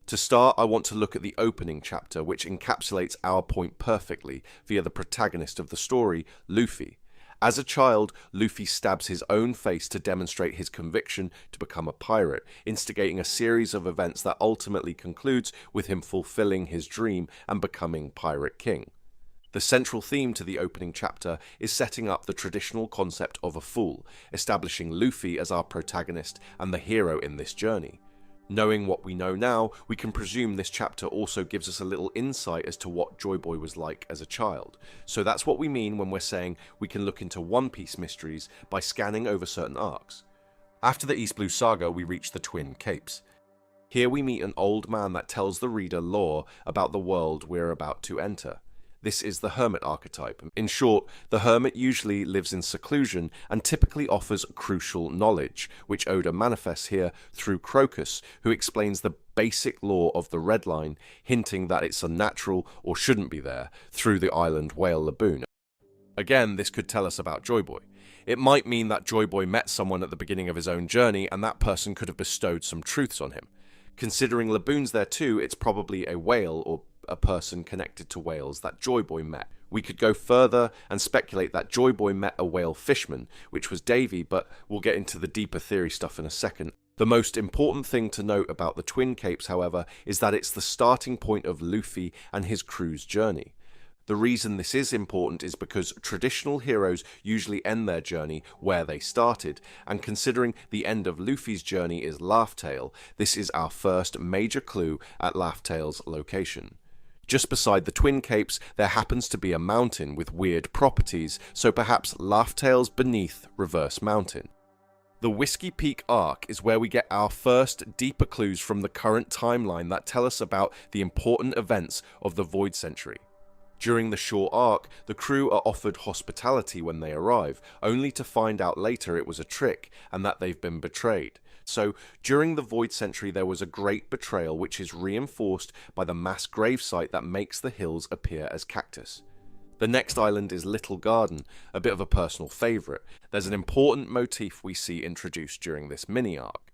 To start, I want to look at the opening chapter, which encapsulates our point perfectly via the protagonist of the story, Luffy. As a child, Luffy stabs his own face to demonstrate his conviction to become a pirate, instigating a series of events that ultimately concludes with him fulfilling his dream and becoming Pirate King. The central theme to the opening chapter is setting up the traditional concept of a fool, establishing Luffy as our protagonist and the hero in this journey. Knowing what we know now, we can presume this chapter also gives us a little insight as to what Joy Boy was like as a child. So that's what we mean when we're saying we can look into One Piece mysteries by scanning over certain arcs. After the East Blue Saga, we reach the Twin Capes. Here we meet an old man that tells the reader lore about the world we're about to enter. This is the hermit archetype. In short, the hermit usually lives in seclusion and typically offers crucial knowledge, which Oda manifests here through Crocus, who explains the basic lore of the Red Line, hinting that it's unnatural or shouldn't be there, through the island Whale Laboon. Again, this could tell us about Joy Boy. It might mean that Joy Boy met someone at the beginning of his own journey, and that person could have bestowed some truths on him. Considering Laboon's there too, it's probably a whale or a person connected to whales that Joy Boy met. We could go further and speculate that Joy Boy met a whale fishman, which was Davy, but we'll get into the deeper theory stuff in a second. The most important thing to note about the Twin Capes, however, is that it's the starting point of Luffy and his crew's journey. The reason this is important is because traditional heroes usually end their journey where they started, and considering the end of Luffy's journey is Laugh Tale, this is our first major clue at Laugh Tale's location. Just beside the Twin Capes, there happens to be a mountain with weird properties, so perhaps Laugh Tale's beneath Reverse Mountain. The Whiskey Peak arc is where we get our first deeper clues from the current timeline that tell us about the important events of the Void Century. During the short arc, the crew are offered hospitality when they arrive, only to find out later it was a trick and that they've been betrayed. So, during the Void Century there was a great betrayal which is reinforced by the mass gravesite that makes the hills appear as cactus. The next island is Little Garden, a bit of a personal favourite. There's an important motif we see introduced during this mini-arc.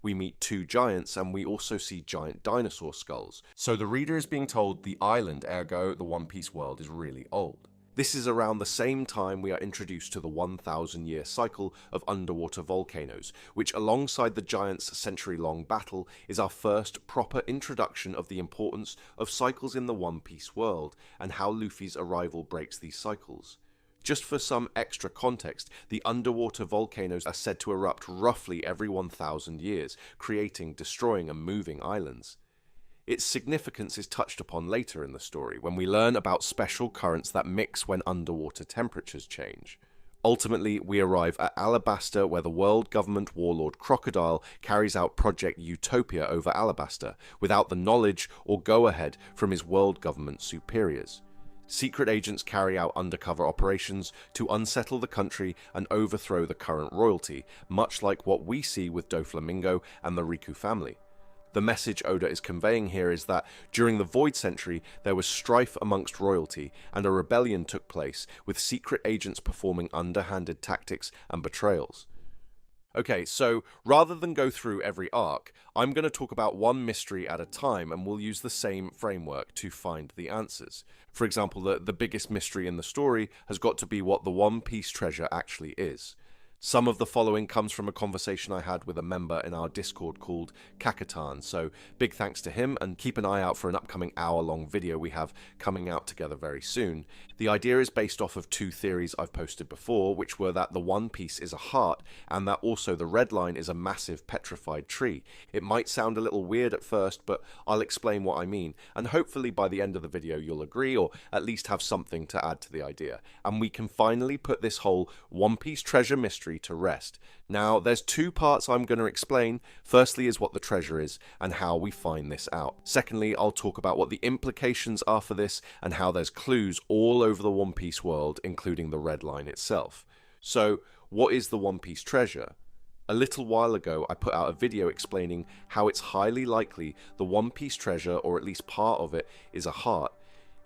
We meet two giants and we also see giant dinosaur skulls. So the reader is being told the island, ergo the One Piece world, is really old. This is around the same time we are introduced to the 1,000-year cycle of underwater volcanoes, which alongside the giants' century-long battle is our first proper introduction of the importance of cycles in the One Piece world and how Luffy's arrival breaks these cycles. Just for some extra context, the underwater volcanoes are said to erupt roughly every 1,000 years, creating, destroying and moving islands. Its significance is touched upon later in the story, when we learn about special currents that mix when underwater temperatures change. Ultimately, we arrive at Alabasta, where the world government warlord Crocodile carries out Project Utopia over Alabasta, without the knowledge or go-ahead from his world government superiors. Secret agents carry out undercover operations to unsettle the country and overthrow the current royalty, much like what we see with Doflamingo and the Riku family. The message Oda is conveying here is that during the Void Century there was strife amongst royalty and a rebellion took place, with secret agents performing underhanded tactics and betrayals. Okay, so rather than go through every arc, I'm going to talk about one mystery at a time and we'll use the same framework to find the answers. For example, the biggest mystery in the story has got to be what the One Piece treasure actually is. Some of the following comes from a conversation I had with a member in our Discord called Kakatan, so big thanks to him, and keep an eye out for an upcoming hour-long video we have coming out together very soon. The idea is based off of two theories I've posted before, which were that the One Piece is a heart, and that also the red line is a massive petrified tree. It might sound a little weird at first, but I'll explain what I mean, and hopefully by the end of the video you'll agree, or at least have something to add to the idea, and we can finally put this whole One Piece treasure mystery to rest. Now, there's two parts I'm going to explain. Firstly is what the treasure is and how we find this out. Secondly, I'll talk about what the implications are for this and how there's clues all over the One Piece world, including the red line itself. So, what is the One Piece treasure? A little while ago, I put out a video explaining how it's highly likely the One Piece treasure, or at least part of it, is a heart.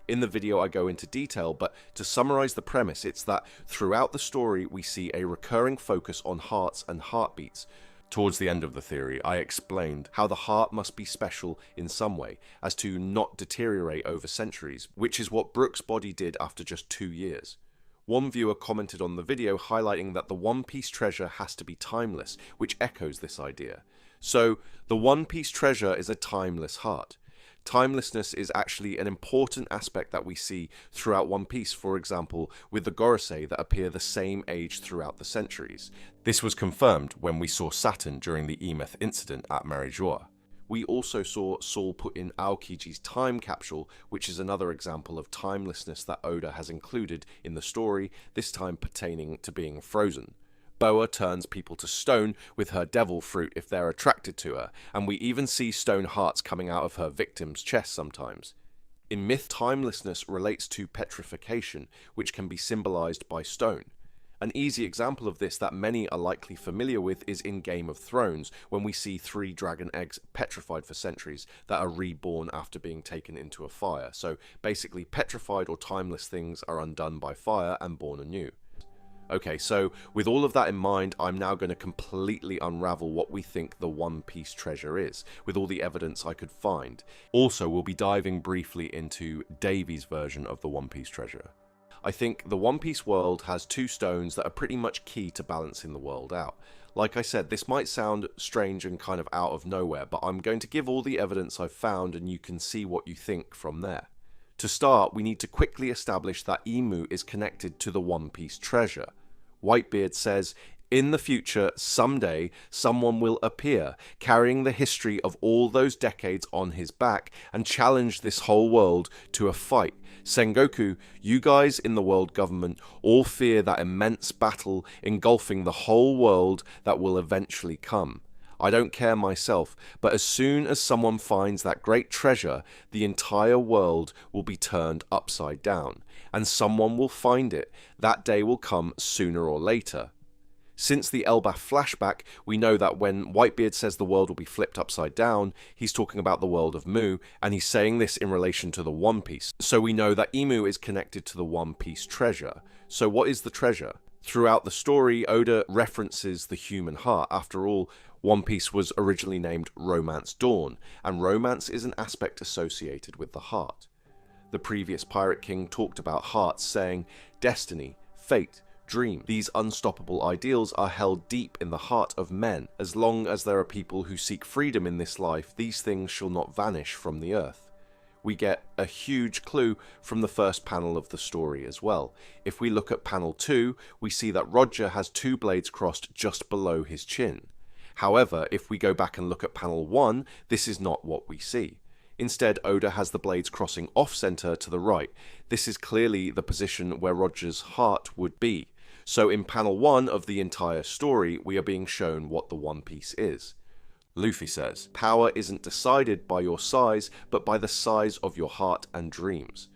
In the video I go into detail, but to summarize the premise, it's that throughout the story we see a recurring focus on hearts and heartbeats. Towards the end of the theory, I explained how the heart must be special in some way, as to not deteriorate over centuries, which is what Brook's body did after just 2 years. One viewer commented on the video highlighting that the One Piece treasure has to be timeless, which echoes this idea. So, the One Piece treasure is a timeless heart. Timelessness is actually an important aspect that we see throughout One Piece, for example, with the Gorosei that appear the same age throughout the centuries. This was confirmed when we saw Saturn during the Emeth incident at Marijua. We also saw Saul put in Aokiji's time capsule, which is another example of timelessness that Oda has included in the story, this time pertaining to being frozen. Boa turns people to stone with her devil fruit if they're attracted to her, and we even see stone hearts coming out of her victims' chests sometimes. In myth, timelessness relates to petrification, which can be symbolized by stone. An easy example of this that many are likely familiar with is in Game of Thrones, when we see 3 dragon eggs petrified for centuries that are reborn after being taken into a fire. So basically, petrified or timeless things are undone by fire and born anew. Okay, so with all of that in mind, I'm now going to completely unravel what we think the One Piece treasure is, with all the evidence I could find. Also, we'll be diving briefly into Davy's version of the One Piece treasure. I think the One Piece world has 2 stones that are pretty much key to balancing the world out. Like I said, this might sound strange and kind of out of nowhere, but I'm going to give all the evidence I've found and you can see what you think from there. To start, we need to quickly establish that Imu is connected to the One Piece treasure. Whitebeard says, "In the future, someday, someone will appear, carrying the history of all those decades on his back, and challenge this whole world to a fight. Sengoku, you guys in the world government all fear that immense battle engulfing the whole world that will eventually come. I don't care myself, but as soon as someone finds that great treasure, the entire world will be turned upside down, and someone will find it. That day will come sooner or later." Since the Elbaf flashback, we know that when Whitebeard says the world will be flipped upside down, he's talking about the world of Mu, and he's saying this in relation to the One Piece. So we know that Imu is connected to the One Piece treasure. So what is the treasure? Throughout the story, Oda references the human heart. After all, One Piece was originally named Romance Dawn, and romance is an aspect associated with the heart. The previous Pirate King talked about hearts, saying, "Destiny, fate, dream. These unstoppable ideals are held deep in the heart of men. As long as there are people who seek freedom in this life, these things shall not vanish from the earth." We get a huge clue from the first panel of the story as well. If we look at panel 2, we see that Roger has 2 blades crossed just below his chin. However, if we go back and look at panel 1, this is not what we see. Instead, Oda has the blades crossing off-center to the right. This is clearly the position where Roger's heart would be. So in panel 1 of the entire story, we are being shown what the One Piece is. Luffy says, "Power isn't decided by your size, but by the size of your heart and dreams."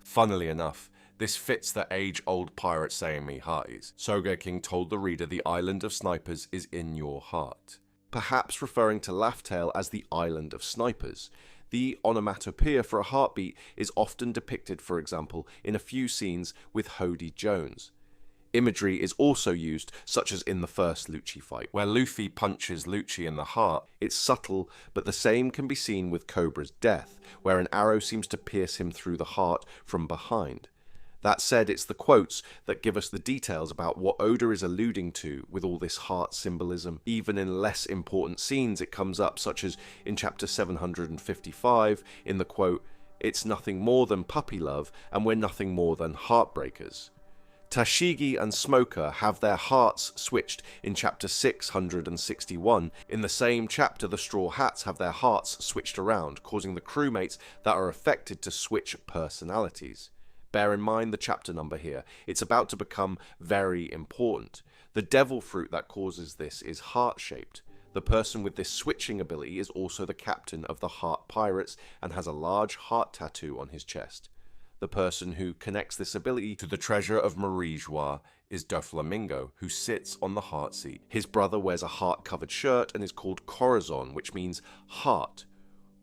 Funnily enough, this fits the age-old pirate saying me hearties. Sogeking told the reader the island of snipers is in your heart, perhaps referring to Laugh-Tale as the island of snipers. The onomatopoeia for a heartbeat is often depicted, for example, in a few scenes with Davy Jones. Imagery is also used, such as in the first Lucci fight, where Luffy punches Lucci in the heart. It's subtle, but the same can be seen with Cobra's death, where an arrow seems to pierce him through the heart from behind. That said, it's the quotes that give us the details about what Oda is alluding to with all this heart symbolism. Even in less important scenes it comes up, such as in chapter 755, in the quote, "It's nothing more than puppy love, and we're nothing more than heartbreakers." Tashigi and Smoker have their hearts switched in chapter 661. In the same chapter, the Straw Hats have their hearts switched around, causing the crewmates that are affected to switch personalities. Bear in mind the chapter number here. It's about to become very important. The devil fruit that causes this is heart-shaped. The person with this switching ability is also the captain of the Heart Pirates and has a large heart tattoo on his chest. The person who connects this ability to the treasure of Marie Joie is Doflamingo, who sits on the heart seat. His brother wears a heart-covered shirt and is called Corazon, which means heart.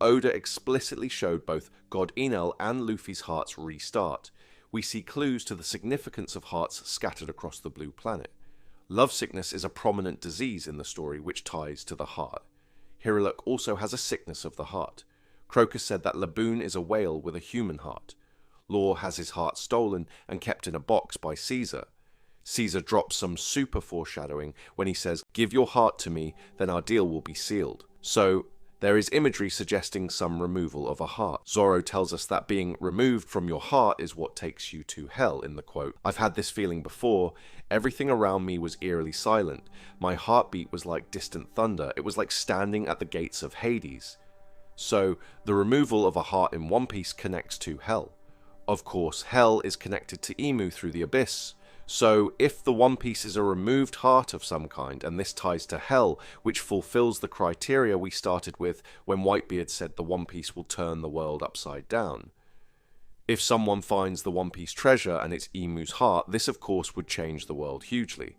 Oda explicitly showed both God Enel and Luffy's hearts restart. We see clues to the significance of hearts scattered across the blue planet. Lovesickness is a prominent disease in the story which ties to the heart. Hiriluk also has a sickness of the heart. Crocus said that Laboon is a whale with a human heart. Law has his heart stolen and kept in a box by Caesar. Caesar drops some super foreshadowing when he says, "Give your heart to me, then our deal will be sealed." So, there is imagery suggesting some removal of a heart. Zoro tells us that being removed from your heart is what takes you to hell in the quote. "I've had this feeling before. Everything around me was eerily silent. My heartbeat was like distant thunder. It was like standing at the gates of Hades." So, the removal of a heart in One Piece connects to hell. Of course, hell is connected to Emu through the abyss. So, if the One Piece is a removed heart of some kind, and this ties to hell, which fulfills the criteria we started with when Whitebeard said the One Piece will turn the world upside down. If someone finds the One Piece treasure and it's Emu's heart, this of course would change the world hugely.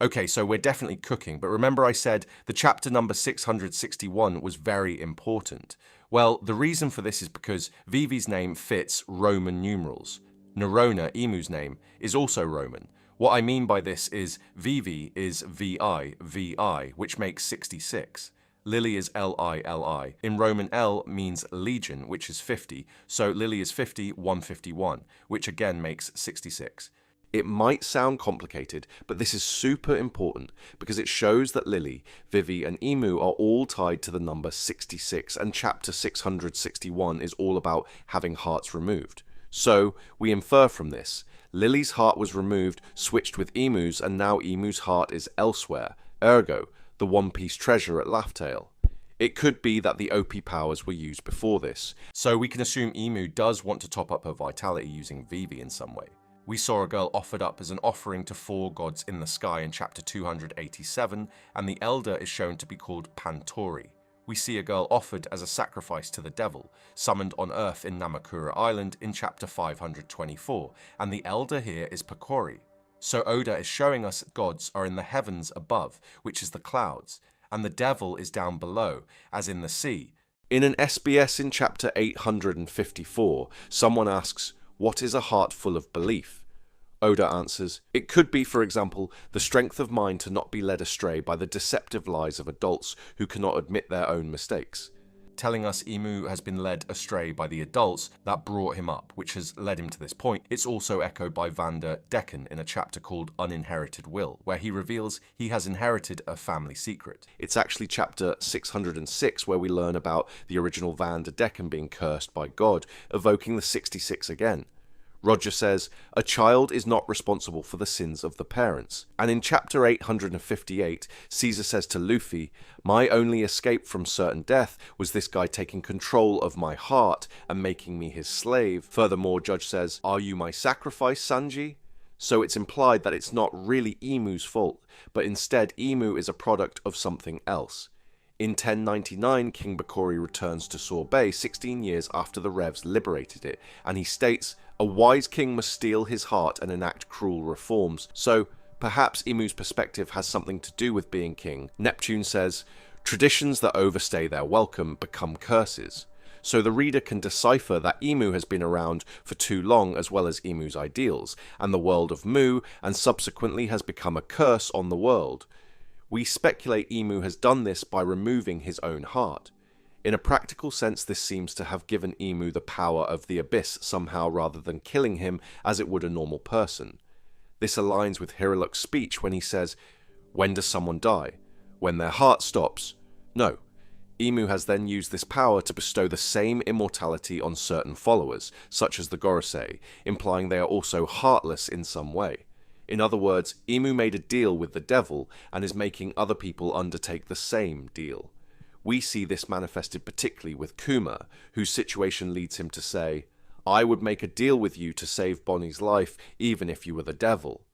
Okay, so we're definitely cooking, but remember I said the chapter number 661 was very important. Well, the reason for this is because Vivi's name fits Roman numerals. Nerona, Emu's name, is also Roman. What I mean by this is Vivi is VI, which makes 66. Lily is LI. In Roman, L means legion, which is 50, so Lily is 50, 151, which again makes 66. It might sound complicated, but this is super important because it shows that Lily, Vivi, and Emu are all tied to the number 66, and chapter 661 is all about having hearts removed. So, we infer from this, Lily's heart was removed, switched with Emu's, and now Emu's heart is elsewhere, ergo, the One Piece treasure at Laugh-Tale. It could be that the OP powers were used before this, so we can assume Emu does want to top up her vitality using Vivi in some way. We saw a girl offered up as an offering to 4 gods in the sky in chapter 287, and the elder is shown to be called Pantori. We see a girl offered as a sacrifice to the devil, summoned on Earth in Namakura Island in chapter 524, and the elder here is Pokori. So Oda is showing us that gods are in the heavens above, which is the clouds, and the devil is down below, as in the sea. In an SBS in chapter 854, someone asks, "What is a heart full of belief?" Oda answers, "It could be, for example, the strength of mind to not be led astray by the deceptive lies of adults who cannot admit their own mistakes." Telling us Emu has been led astray by the adults that brought him up, which has led him to this point. It's also echoed by Vander Decken in a chapter called Uninherited Will, where he reveals he has inherited a family secret. It's actually chapter 606 where we learn about the original Vander Decken being cursed by God, evoking the 66 again. Roger says, "A child is not responsible for the sins of the parents." And in chapter 858, Caesar says to Luffy, "My only escape from certain death was this guy taking control of my heart and making me his slave." Furthermore, Judge says, "Are you my sacrifice, Sanji?" So it's implied that it's not really Emu's fault, but instead Emu is a product of something else. In 1099, King Bakori returns to Sorbet 16 years after the Revs liberated it, and he states, "A wise king must steal his heart and enact cruel reforms." So, perhaps Emu's perspective has something to do with being king. Neptune says, "Traditions that overstay their welcome become curses." so the reader can decipher that Imu has been around for too long, as well as Imu's ideals, and the world of Mu, and subsequently has become a curse on the world. We speculate Imu has done this by removing his own heart. In a practical sense, this seems to have given Imu the power of the abyss somehow, rather than killing him as it would a normal person. This aligns with Hiriluk's speech when he says, "When does someone die? When their heart stops?" No. Imu has then used this power to bestow the same immortality on certain followers, such as the Gorosei, implying they are also heartless in some way. In other words, Imu made a deal with the devil and is making other people undertake the same deal. We see this manifested particularly with Kuma, whose situation leads him to say, "I would make a deal with you to save Bonnie's life, even if you were the devil."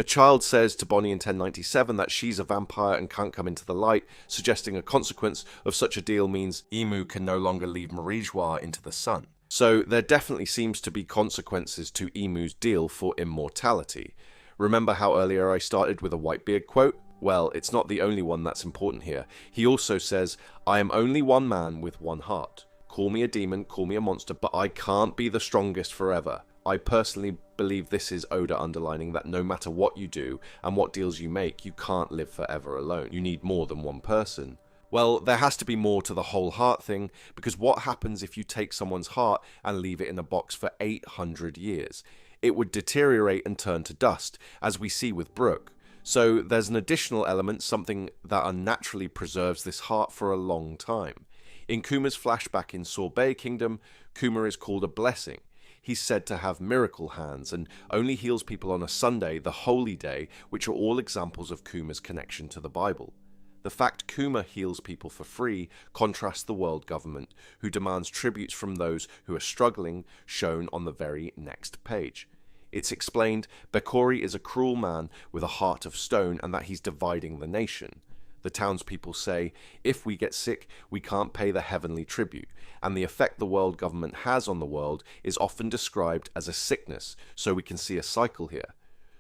A child says to Bonnie in 1097 that she's a vampire and can't come into the light, suggesting a consequence of such a deal means Imu can no longer leave Marijois into the sun. So there definitely seems to be consequences to Imu's deal for immortality. Remember how earlier I started with a Whitebeard quote? Well, it's not the only one that's important here. He also says, "I am only one man with one heart. Call me a demon, call me a monster, but I can't be the strongest forever." I personally believe this is Oda underlining that no matter what you do and what deals you make, you can't live forever alone. You need more than one person. Well, there has to be more to the whole heart thing, because what happens if you take someone's heart and leave it in a box for 800 years? It would deteriorate and turn to dust, as we see with Brook. So there's an additional element, something that unnaturally preserves this heart for a long time. In Kuma's flashback in Sorbet Kingdom, Kuma is called a blessing. He's said to have miracle hands and only heals people on a Sunday, the holy day, which are all examples of Kuma's connection to the Bible. The fact Kuma heals people for free contrasts the world government, who demands tributes from those who are struggling, shown on the very next page. It's explained Bekori is a cruel man with a heart of stone and that he's dividing the nation. The townspeople say, if we get sick, we can't pay the heavenly tribute, and the effect the world government has on the world is often described as a sickness, so we can see a cycle here.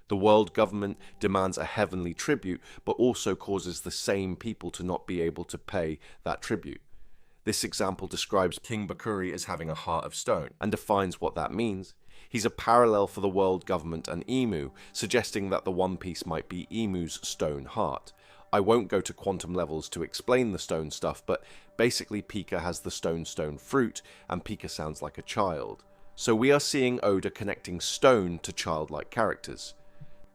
The world government demands a heavenly tribute, but also causes the same people to not be able to pay that tribute. This example describes King Bakuri as having a heart of stone, and defines what that means. He's a parallel for the world government and Imu, suggesting that the One Piece might be Imu's stone heart. I won't go to quantum levels to explain the stone stuff, but basically Pika has the stone fruit, and Pika sounds like a child. So we are seeing Oda connecting stone to childlike characters.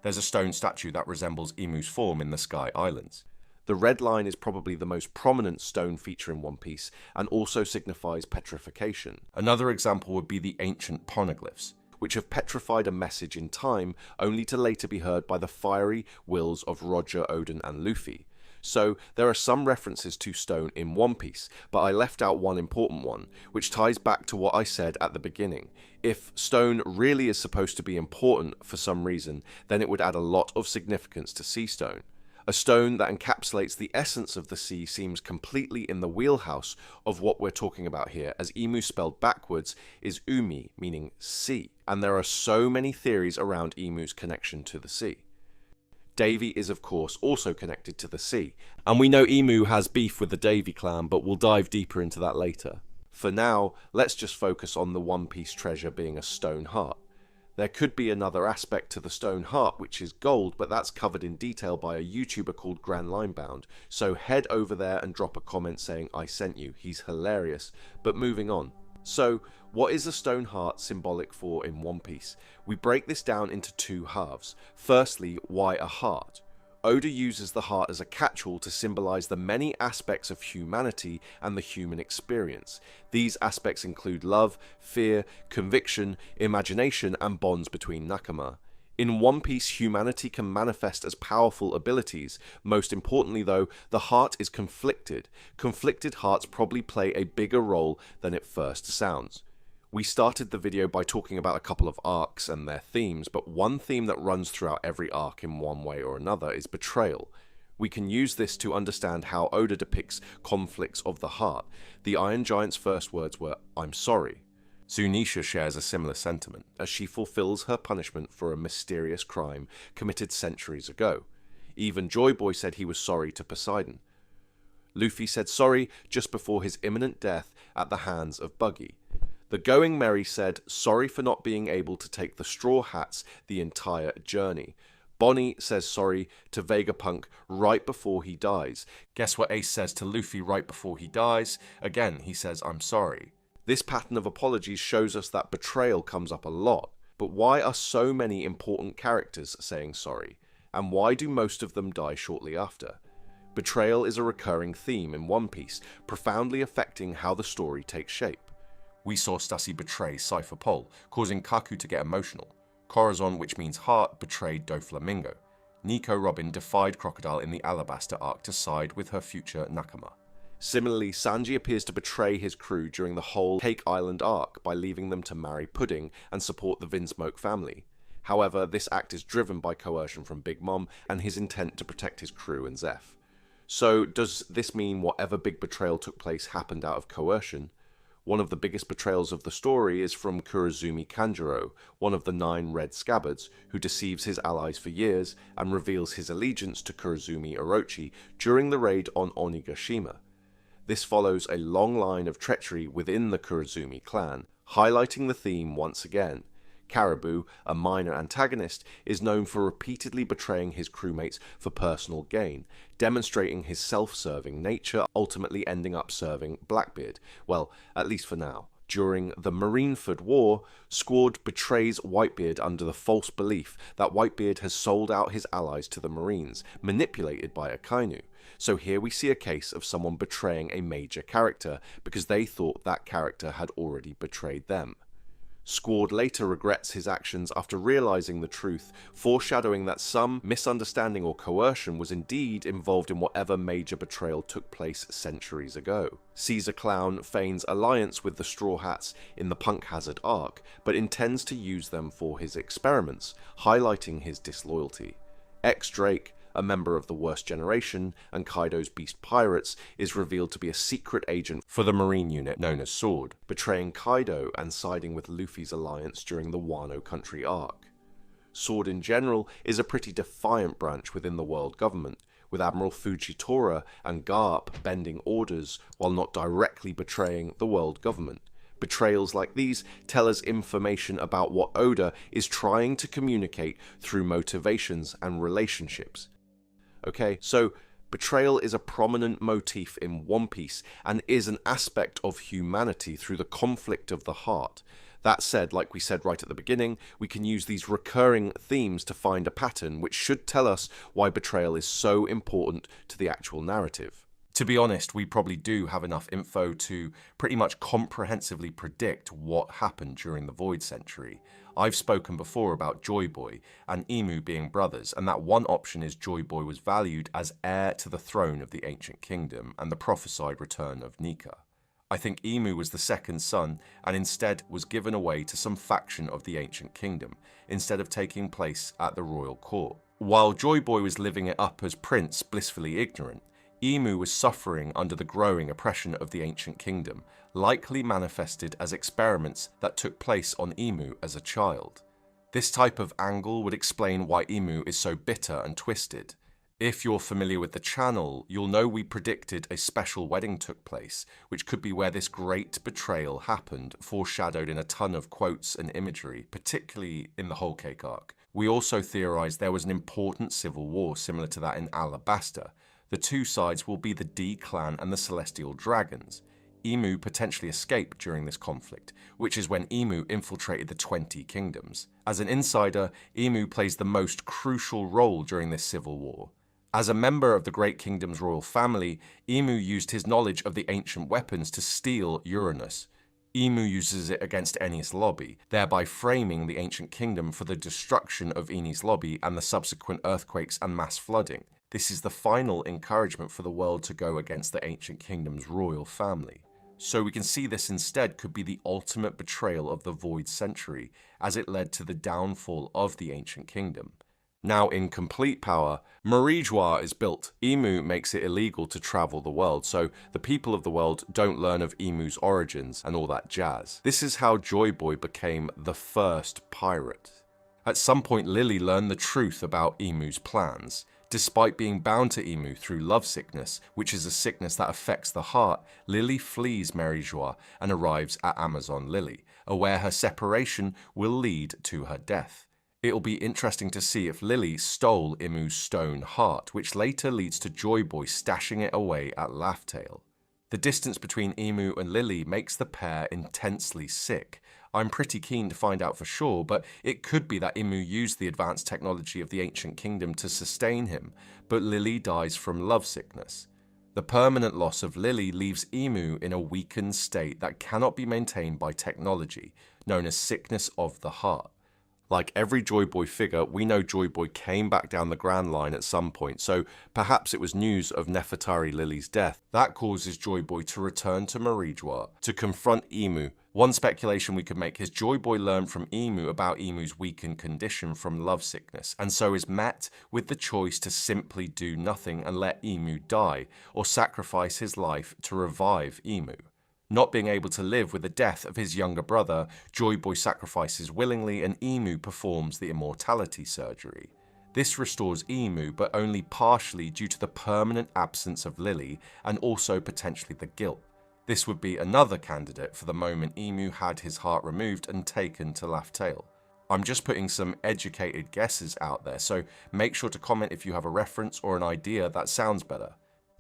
There's a stone statue that resembles Imu's form in the Sky Islands. The red line is probably the most prominent stone feature in One Piece, and also signifies petrification. Another example would be the ancient poneglyphs, which have petrified a message in time, only to later be heard by the fiery wills of Roger, Odin, and Luffy. So there are some references to stone in One Piece, but I left out one important one, which ties back to what I said at the beginning. If stone really is supposed to be important for some reason, then it would add a lot of significance to sea stone. A stone that encapsulates the essence of the sea seems completely in the wheelhouse of what we're talking about here, as Imu spelled backwards is Umi, meaning sea, and there are so many theories around Imu's connection to the sea. Davy is of course also connected to the sea, and we know Imu has beef with the Davy clan, but we'll dive deeper into that later. For now, let's just focus on the One Piece treasure being a stone heart. There could be another aspect to the stone heart, which is gold, but that's covered in detail by a YouTuber called Grand Linebound, so head over there and drop a comment saying I sent you. He's hilarious. But moving on. So, what is a stone heart symbolic for in One Piece? We break this down into two halves. Firstly, why a heart? Oda uses the heart as a catch-all to symbolize the many aspects of humanity and the human experience. These aspects include love, fear, conviction, imagination, and bonds between nakama. In One Piece, humanity can manifest as powerful abilities. Most importantly though, the heart is conflicted. Conflicted hearts probably play a bigger role than it first sounds. We started the video by talking about a couple of arcs and their themes, but one theme that runs throughout every arc in one way or another is betrayal. We can use this to understand how Oda depicts conflicts of the heart. The Iron Giant's first words were, "I'm sorry." Zunisha shares a similar sentiment, as she fulfills her punishment for a mysterious crime committed centuries ago. Even Joy Boy said he was sorry to Poseidon. Luffy said sorry just before his imminent death at the hands of Buggy. The Going Merry said sorry for not being able to take the Straw Hats the entire journey. Bonnie says sorry to Vegapunk right before he dies. Guess what Ace says to Luffy right before he dies? Again, he says, I'm sorry. This pattern of apologies shows us that betrayal comes up a lot. But why are so many important characters saying sorry? And why do most of them die shortly after? Betrayal is a recurring theme in One Piece, profoundly affecting how the story takes shape. We saw Stussy betray Cypher Pole, causing Kaku to get emotional. Corazon, which means heart, betrayed Doflamingo. Nico Robin defied Crocodile in the Alabasta arc to side with her future Nakama. Similarly, Sanji appears to betray his crew during the whole Cake Island arc by leaving them to marry Pudding and support the Vinsmoke family. However, this act is driven by coercion from Big Mom and his intent to protect his crew and Zeph. So, does this mean whatever big betrayal took place happened out of coercion? One of the biggest betrayals of the story is from Kurozumi Kanjuro, one of the 9 Red Scabbards, who deceives his allies for years and reveals his allegiance to Kurozumi Orochi during the raid on Onigashima. This follows a long line of treachery within the Kurozumi clan, highlighting the theme once again. Caribou, a minor antagonist, is known for repeatedly betraying his crewmates for personal gain, demonstrating his self-serving nature, ultimately ending up serving Blackbeard. Well, at least for now. During the Marineford War, Squad betrays Whitebeard under the false belief that Whitebeard has sold out his allies to the Marines, manipulated by Akainu. So here we see a case of someone betraying a major character because they thought that character had already betrayed them. Squad later regrets his actions after realizing the truth, foreshadowing that some misunderstanding or coercion was indeed involved in whatever major betrayal took place centuries ago. Caesar Clown feigns alliance with the Straw Hats in the Punk Hazard arc, but intends to use them for his experiments, highlighting his disloyalty. X-Drake, a member of the Worst Generation and Kaido's Beast Pirates, is revealed to be a secret agent for the Marine unit known as Sword, betraying Kaido and siding with Luffy's alliance during the Wano Country arc. Sword in general is a pretty defiant branch within the world government, with Admiral Fujitora and Garp bending orders while not directly betraying the world government. Betrayals like these tell us information about what Oda is trying to communicate through motivations and relationships. Okay, so betrayal is a prominent motif in One Piece and is an aspect of humanity through the conflict of the heart. That said, like we said right at the beginning, we can use these recurring themes to find a pattern which should tell us why betrayal is so important to the actual narrative. To be honest, we probably do have enough info to pretty much comprehensively predict what happened during the Void Century. I've spoken before about Joy Boy and Emu being brothers, and that one option is Joy Boy was valued as heir to the throne of the Ancient Kingdom and the prophesied return of Nika. I think Emu was the second son and instead was given away to some faction of the Ancient Kingdom, instead of taking place at the royal court. While Joy Boy was living it up as prince, blissfully ignorant, Emu was suffering under the growing oppression of the Ancient Kingdom, likely manifested as experiments that took place on Emu as a child. This type of angle would explain why Emu is so bitter and twisted. If you're familiar with the channel, you'll know we predicted a special wedding took place, which could be where this great betrayal happened, foreshadowed in a ton of quotes and imagery, particularly in the Whole Cake arc. We also theorized there was an important civil war similar to that in Alabasta. The two sides will be the D clan and the Celestial Dragons. Emu potentially escaped during this conflict, which is when Emu infiltrated the 20 kingdoms. As an insider, Emu plays the most crucial role during this civil war. As a member of the Great Kingdom's royal family, Emu used his knowledge of the ancient weapons to steal Uranus. Emu uses it against Enies Lobby, thereby framing the Ancient Kingdom for the destruction of Enies Lobby and the subsequent earthquakes and mass flooding. This is the final encouragement for the world to go against the Ancient Kingdom's royal family. So we can see this instead could be the ultimate betrayal of the Void Century, as it led to the downfall of the Ancient Kingdom. Now in complete power, Marijois is built. Emu makes it illegal to travel the world, so the people of the world don't learn of Emu's origins and all that jazz. This is how Joy Boy became the first pirate. At some point, Lily learned the truth about Emu's plans. Despite being bound to Imu through lovesickness, which is a sickness that affects the heart, Lily flees Merijois and arrives at Amazon Lily, aware her separation will lead to her death. It'll be interesting to see if Lily stole Imu's stone heart, which later leads to Joy Boy stashing it away at Laugh-Tale. The distance between Imu and Lily makes the pair intensely sick. I'm pretty keen to find out for sure, but it could be that Imu used the advanced technology of the Ancient Kingdom to sustain him, but Lily dies from lovesickness. The permanent loss of Lily leaves Imu in a weakened state that cannot be maintained by technology, known as sickness of the heart. Like every Joy Boy figure, we know Joy Boy came back down the Grand Line at some point, so perhaps it was news of Nefertari Lily's death that causes Joy Boy to return to Merijois to confront Imu. One speculation we could make is Joy Boy learned from Imu about Imu's weakened condition from lovesickness, and so is met with the choice to simply do nothing and let Imu die, or sacrifice his life to revive Imu. Not being able to live with the death of his younger brother, Joy Boy sacrifices willingly and Imu performs the immortality surgery. This restores Imu, but only partially due to the permanent absence of Lily and also potentially the guilt. This would be another candidate for the moment Imu had his heart removed and taken to Laugh-Tale. I'm just putting some educated guesses out there, so make sure to comment if you have a reference or an idea that sounds better.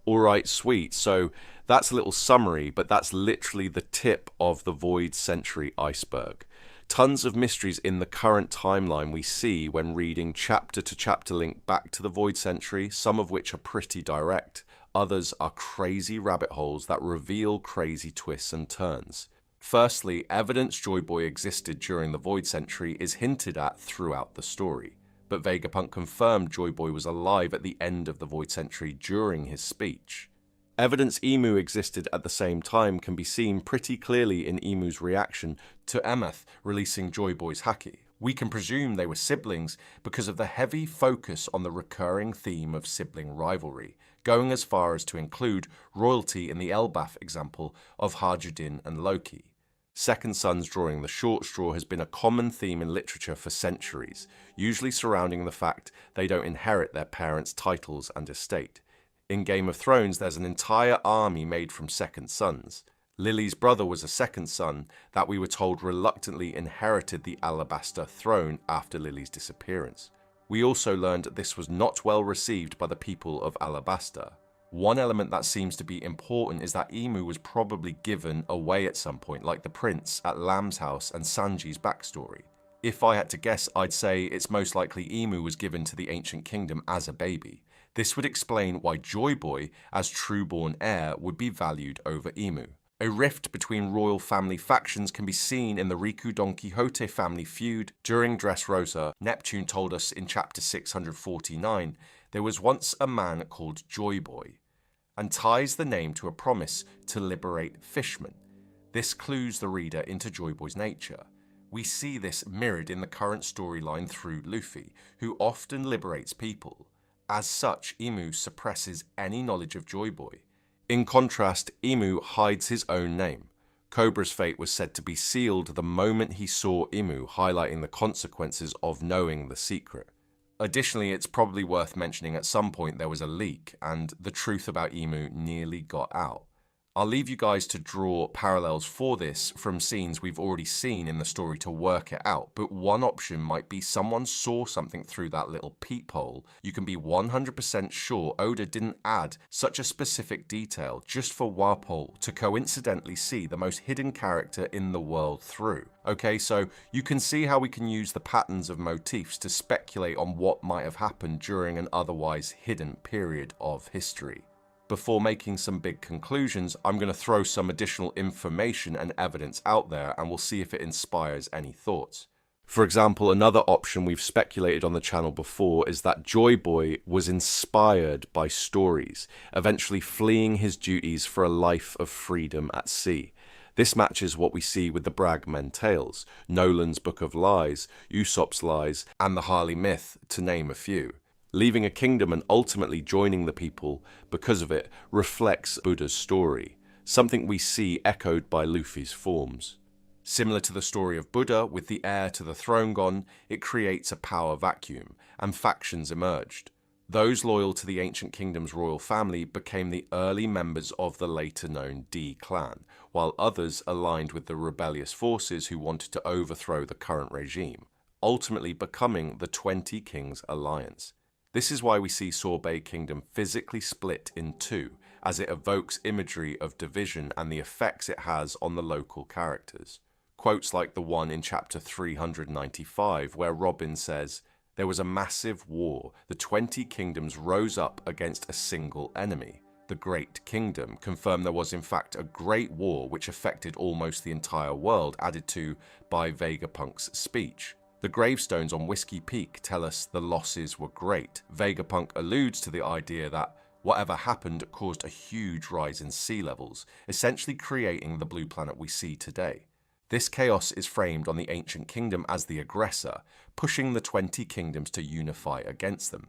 Alright, sweet. So that's a little summary, but that's literally the tip of the Void Century iceberg. Tons of mysteries in the current timeline we see when reading chapter to chapter link back to the Void Century, some of which are pretty direct. Others are crazy rabbit holes that reveal crazy twists and turns. Firstly, evidence Joy Boy existed during the Void Century is hinted at throughout the story. But Vegapunk confirmed Joy Boy was alive at the end of the Void Century during his speech. Evidence Imu existed at the same time can be seen pretty clearly in Imu's reaction to Emeth releasing Joy Boy's Haki. We can presume they were siblings because of the heavy focus on the recurring theme of sibling rivalry, going as far as to include royalty in the Elbaf example of Harjudin and Loki. Second sons drawing the short straw has been a common theme in literature for centuries, usually surrounding the fact they don't inherit their parents' titles and estate. In Game of Thrones, there's an entire army made from second sons. Lily's brother was a second son that we were told reluctantly inherited the Alabaster throne after Lily's disappearance. We also learned this was not well received by the people of Alabaster. One element that seems to be important is that Imu was probably given away at some point, like the prince at Lamb's house and Sanji's backstory. If I had to guess, I'd say it's most likely Imu was given to the Ancient Kingdom as a baby. This would explain why Joy Boy, as true-born heir, would be valued over Imu. A rift between royal family factions can be seen in the Riku Don Quixote family feud. During Dressrosa, Neptune told us in chapter 649, there was once a man called Joy Boy, and ties the name to a promise to liberate fishmen. This clues the reader into Joy Boy's nature. We see this mirrored in the current storyline through Luffy, who often liberates people. As such, Imu suppresses any knowledge of Joy Boy. In contrast, Imu hides his own name. Cobra's fate was said to be sealed the moment he saw Imu, highlighting the consequences of knowing the secret. Additionally, it's probably worth mentioning at some point there was a leak, and the truth about Imu nearly got out. I'll leave you guys to draw parallels for this from scenes we've already seen in the story to work it out, but one option might be someone saw something through that little peephole. You can be 100% sure Oda didn't add such a specific detail just for Walpole to coincidentally see the most hidden character in the world through. Okay, so you can see how we can use the patterns of motifs to speculate on what might have happened during an otherwise hidden period of history. Before making some big conclusions, I'm going to throw some additional information and evidence out there and we'll see if it inspires any thoughts. For example, another option we've speculated on the channel before is that Joy Boy was inspired by stories, eventually fleeing his duties for a life of freedom at sea. This matches what we see with the Bragmen tales, Nolan's Book of Lies, Usopp's Lies, and the Harley myth, to name a few. Leaving a kingdom and ultimately joining the people because of it reflects Buddha's story, something we see echoed by Luffy's forms. Similar to the story of Buddha, with the heir to the throne gone, it creates a power vacuum, and factions emerged. Those loyal to the ancient kingdom's royal family became the early members of the later known D clan, while others aligned with the rebellious forces who wanted to overthrow the current regime, ultimately becoming the 20 Kings Alliance. This is why we see Sorbet Kingdom physically split in two, as it evokes imagery of division and the effects it has on the local characters. Quotes like the one in chapter 395 where Robin says, "There was a massive war. The 20 kingdoms rose up against a single enemy. The Great Kingdom," confirmed there was in fact a great war which affected almost the entire world, added to by Vegapunk's speech. The gravestones on Whiskey Peak tell us the losses were great. Vegapunk alludes to the idea that whatever happened caused a huge rise in sea levels, essentially creating the blue planet we see today. This chaos is framed on the ancient kingdom as the aggressor, pushing the 20 kingdoms to unify against them.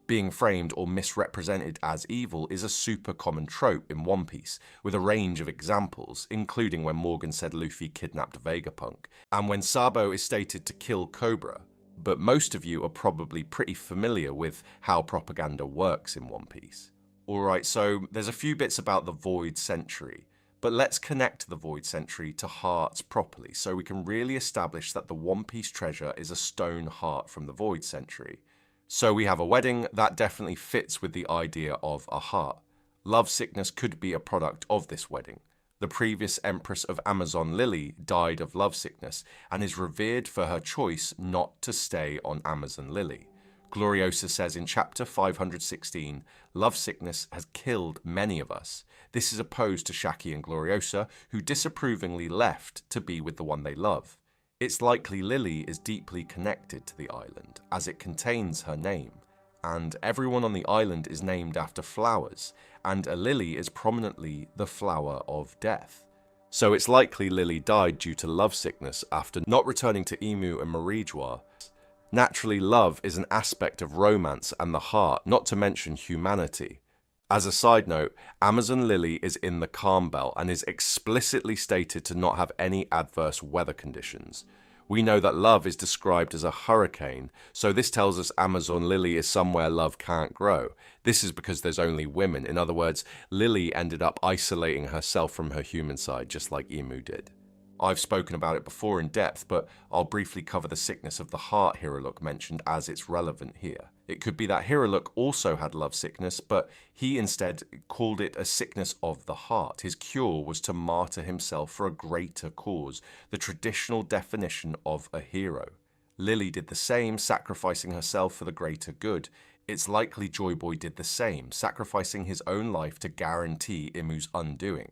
Being framed or misrepresented as evil is a super common trope in One Piece, with a range of examples, including when Morgan said Luffy kidnapped Vegapunk, and when Sabo is stated to kill Cobra. But most of you are probably pretty familiar with how propaganda works in One Piece. Alright, so there's a few bits about the Void Century, but let's connect the Void Century to hearts properly so we can really establish that the One Piece treasure is a stone heart from the Void Century. So we have a wedding that definitely fits with the idea of a heart. Love sickness could be a product of this wedding. The previous Empress of Amazon Lily died of love sickness and is revered for her choice not to stay on Amazon Lily. Gloriosa says in chapter 516, "Love sickness has killed many of us." This is opposed to Shaki and Gloriosa, who disapprovingly left to be with the one they love. It's likely Lily is deeply connected to the island, as it contains her name, and everyone on the island is named after flowers, and a lily is prominently the flower of death. So it's likely Lily died due to love sickness after not returning to Imu and Marijua. Naturally, love is an aspect of romance and the heart, not to mention humanity. As a side note, Amazon Lily is in the Calm Belt and is explicitly stated to not have any adverse weather conditions. We know that love is described as a hurricane, so this tells us Amazon Lily is somewhere love can't grow. This is because there's only women. In other words, Lily ended up isolating herself from her human side, just like Imu did. I've spoken about it before in depth, but I'll briefly cover the sickness of the heart Hiruluk mentioned as it's relevant here. It could be that Hiruluk also had love sickness, but he instead called it a sickness of the heart. His cure was to martyr himself for a greater cause, the traditional definition of a hero. Lily did the same, sacrificing herself for the greater good. It's likely Joy Boy did the same, sacrificing his own life to guarantee Imu's undoing.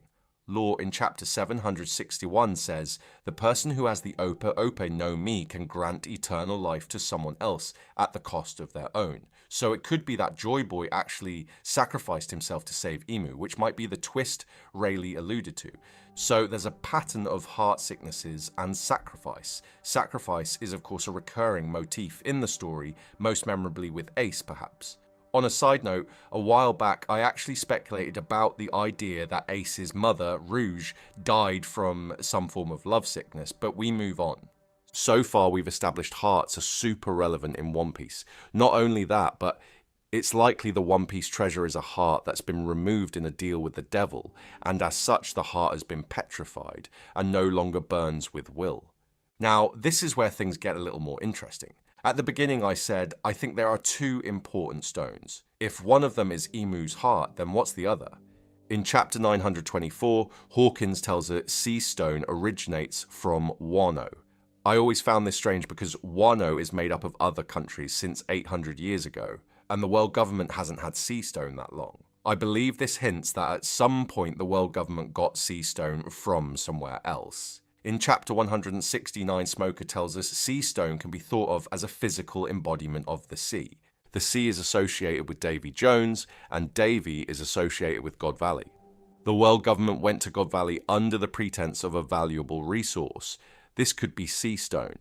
Lore in chapter 761 says, "The person who has the Ope Ope no Mi can grant eternal life to someone else at the cost of their own." So it could be that Joy Boy actually sacrificed himself to save Imu, which might be the twist Rayleigh alluded to. So there's a pattern of heart sicknesses and sacrifice. Sacrifice is of course a recurring motif in the story, most memorably with Ace perhaps. On a side note, a while back I actually speculated about the idea that Ace's mother, Rouge, died from some form of love sickness, but we move on. So far we've established hearts are super relevant in One Piece. Not only that, but it's likely the One Piece treasure is a heart that's been removed in a deal with the devil, and as such the heart has been petrified and no longer burns with will. Now, this is where things get a little more interesting. At the beginning I said, I think there are two important stones. If one of them is Imu's heart, then what's the other? In chapter 924, Hawkins tells us Sea Stone originates from Wano. I always found this strange because Wano is made up of other countries since 800 years ago, and the world government hasn't had Sea Stone that long. I believe this hints that at some point the world government got Sea Stone from somewhere else. In chapter 169, Smoker tells us sea stone can be thought of as a physical embodiment of the sea. The sea is associated with Davy Jones, and Davy is associated with God Valley. The world government went to God Valley under the pretense of a valuable resource. This could be sea stone.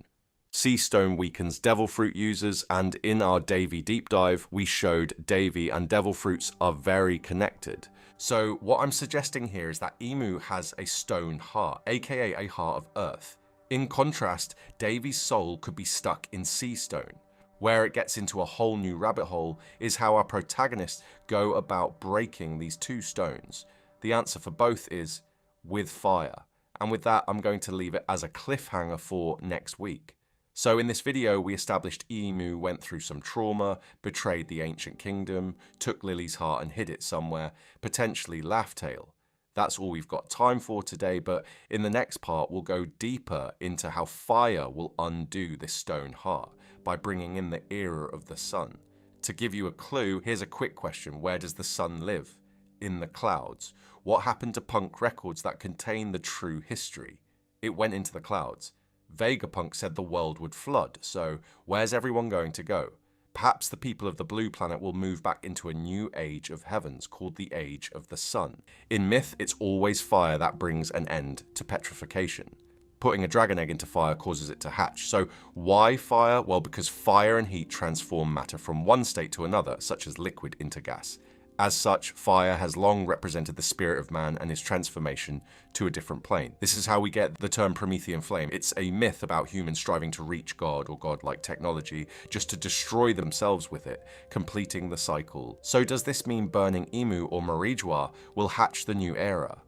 Sea stone weakens devil fruit users, and in our Davy deep dive, we showed Davy and devil fruits are very connected. So what I'm suggesting here is that Imu has a stone heart, aka a heart of earth. In contrast, Davy's soul could be stuck in sea stone. Where it gets into a whole new rabbit hole is how our protagonists go about breaking these two stones. The answer for both is with fire. And with that, I'm going to leave it as a cliffhanger for next week. So in this video, we established Iimu went through some trauma, betrayed the ancient kingdom, took Lily's heart and hid it somewhere, potentially Laugh Tale. That's all we've got time for today, but in the next part, we'll go deeper into how fire will undo this stone heart by bringing in the era of the sun. To give you a clue, here's a quick question. Where does the sun live? In the clouds. What happened to punk records that contain the true history? It went into the clouds. Vegapunk said the world would flood, so where's everyone going to go? Perhaps the people of the blue planet will move back into a new age of heavens called the Age of the Sun. In myth, it's always fire that brings an end to petrification. Putting a dragon egg into fire causes it to hatch. So why fire? Well, because fire and heat transform matter from one state to another, such as liquid into gas. As such, fire has long represented the spirit of man and his transformation to a different plane. This is how we get the term Promethean flame. It's a myth about humans striving to reach God or godlike technology just to destroy themselves with it, completing the cycle. So does this mean burning Imu or Marijois will hatch the new era?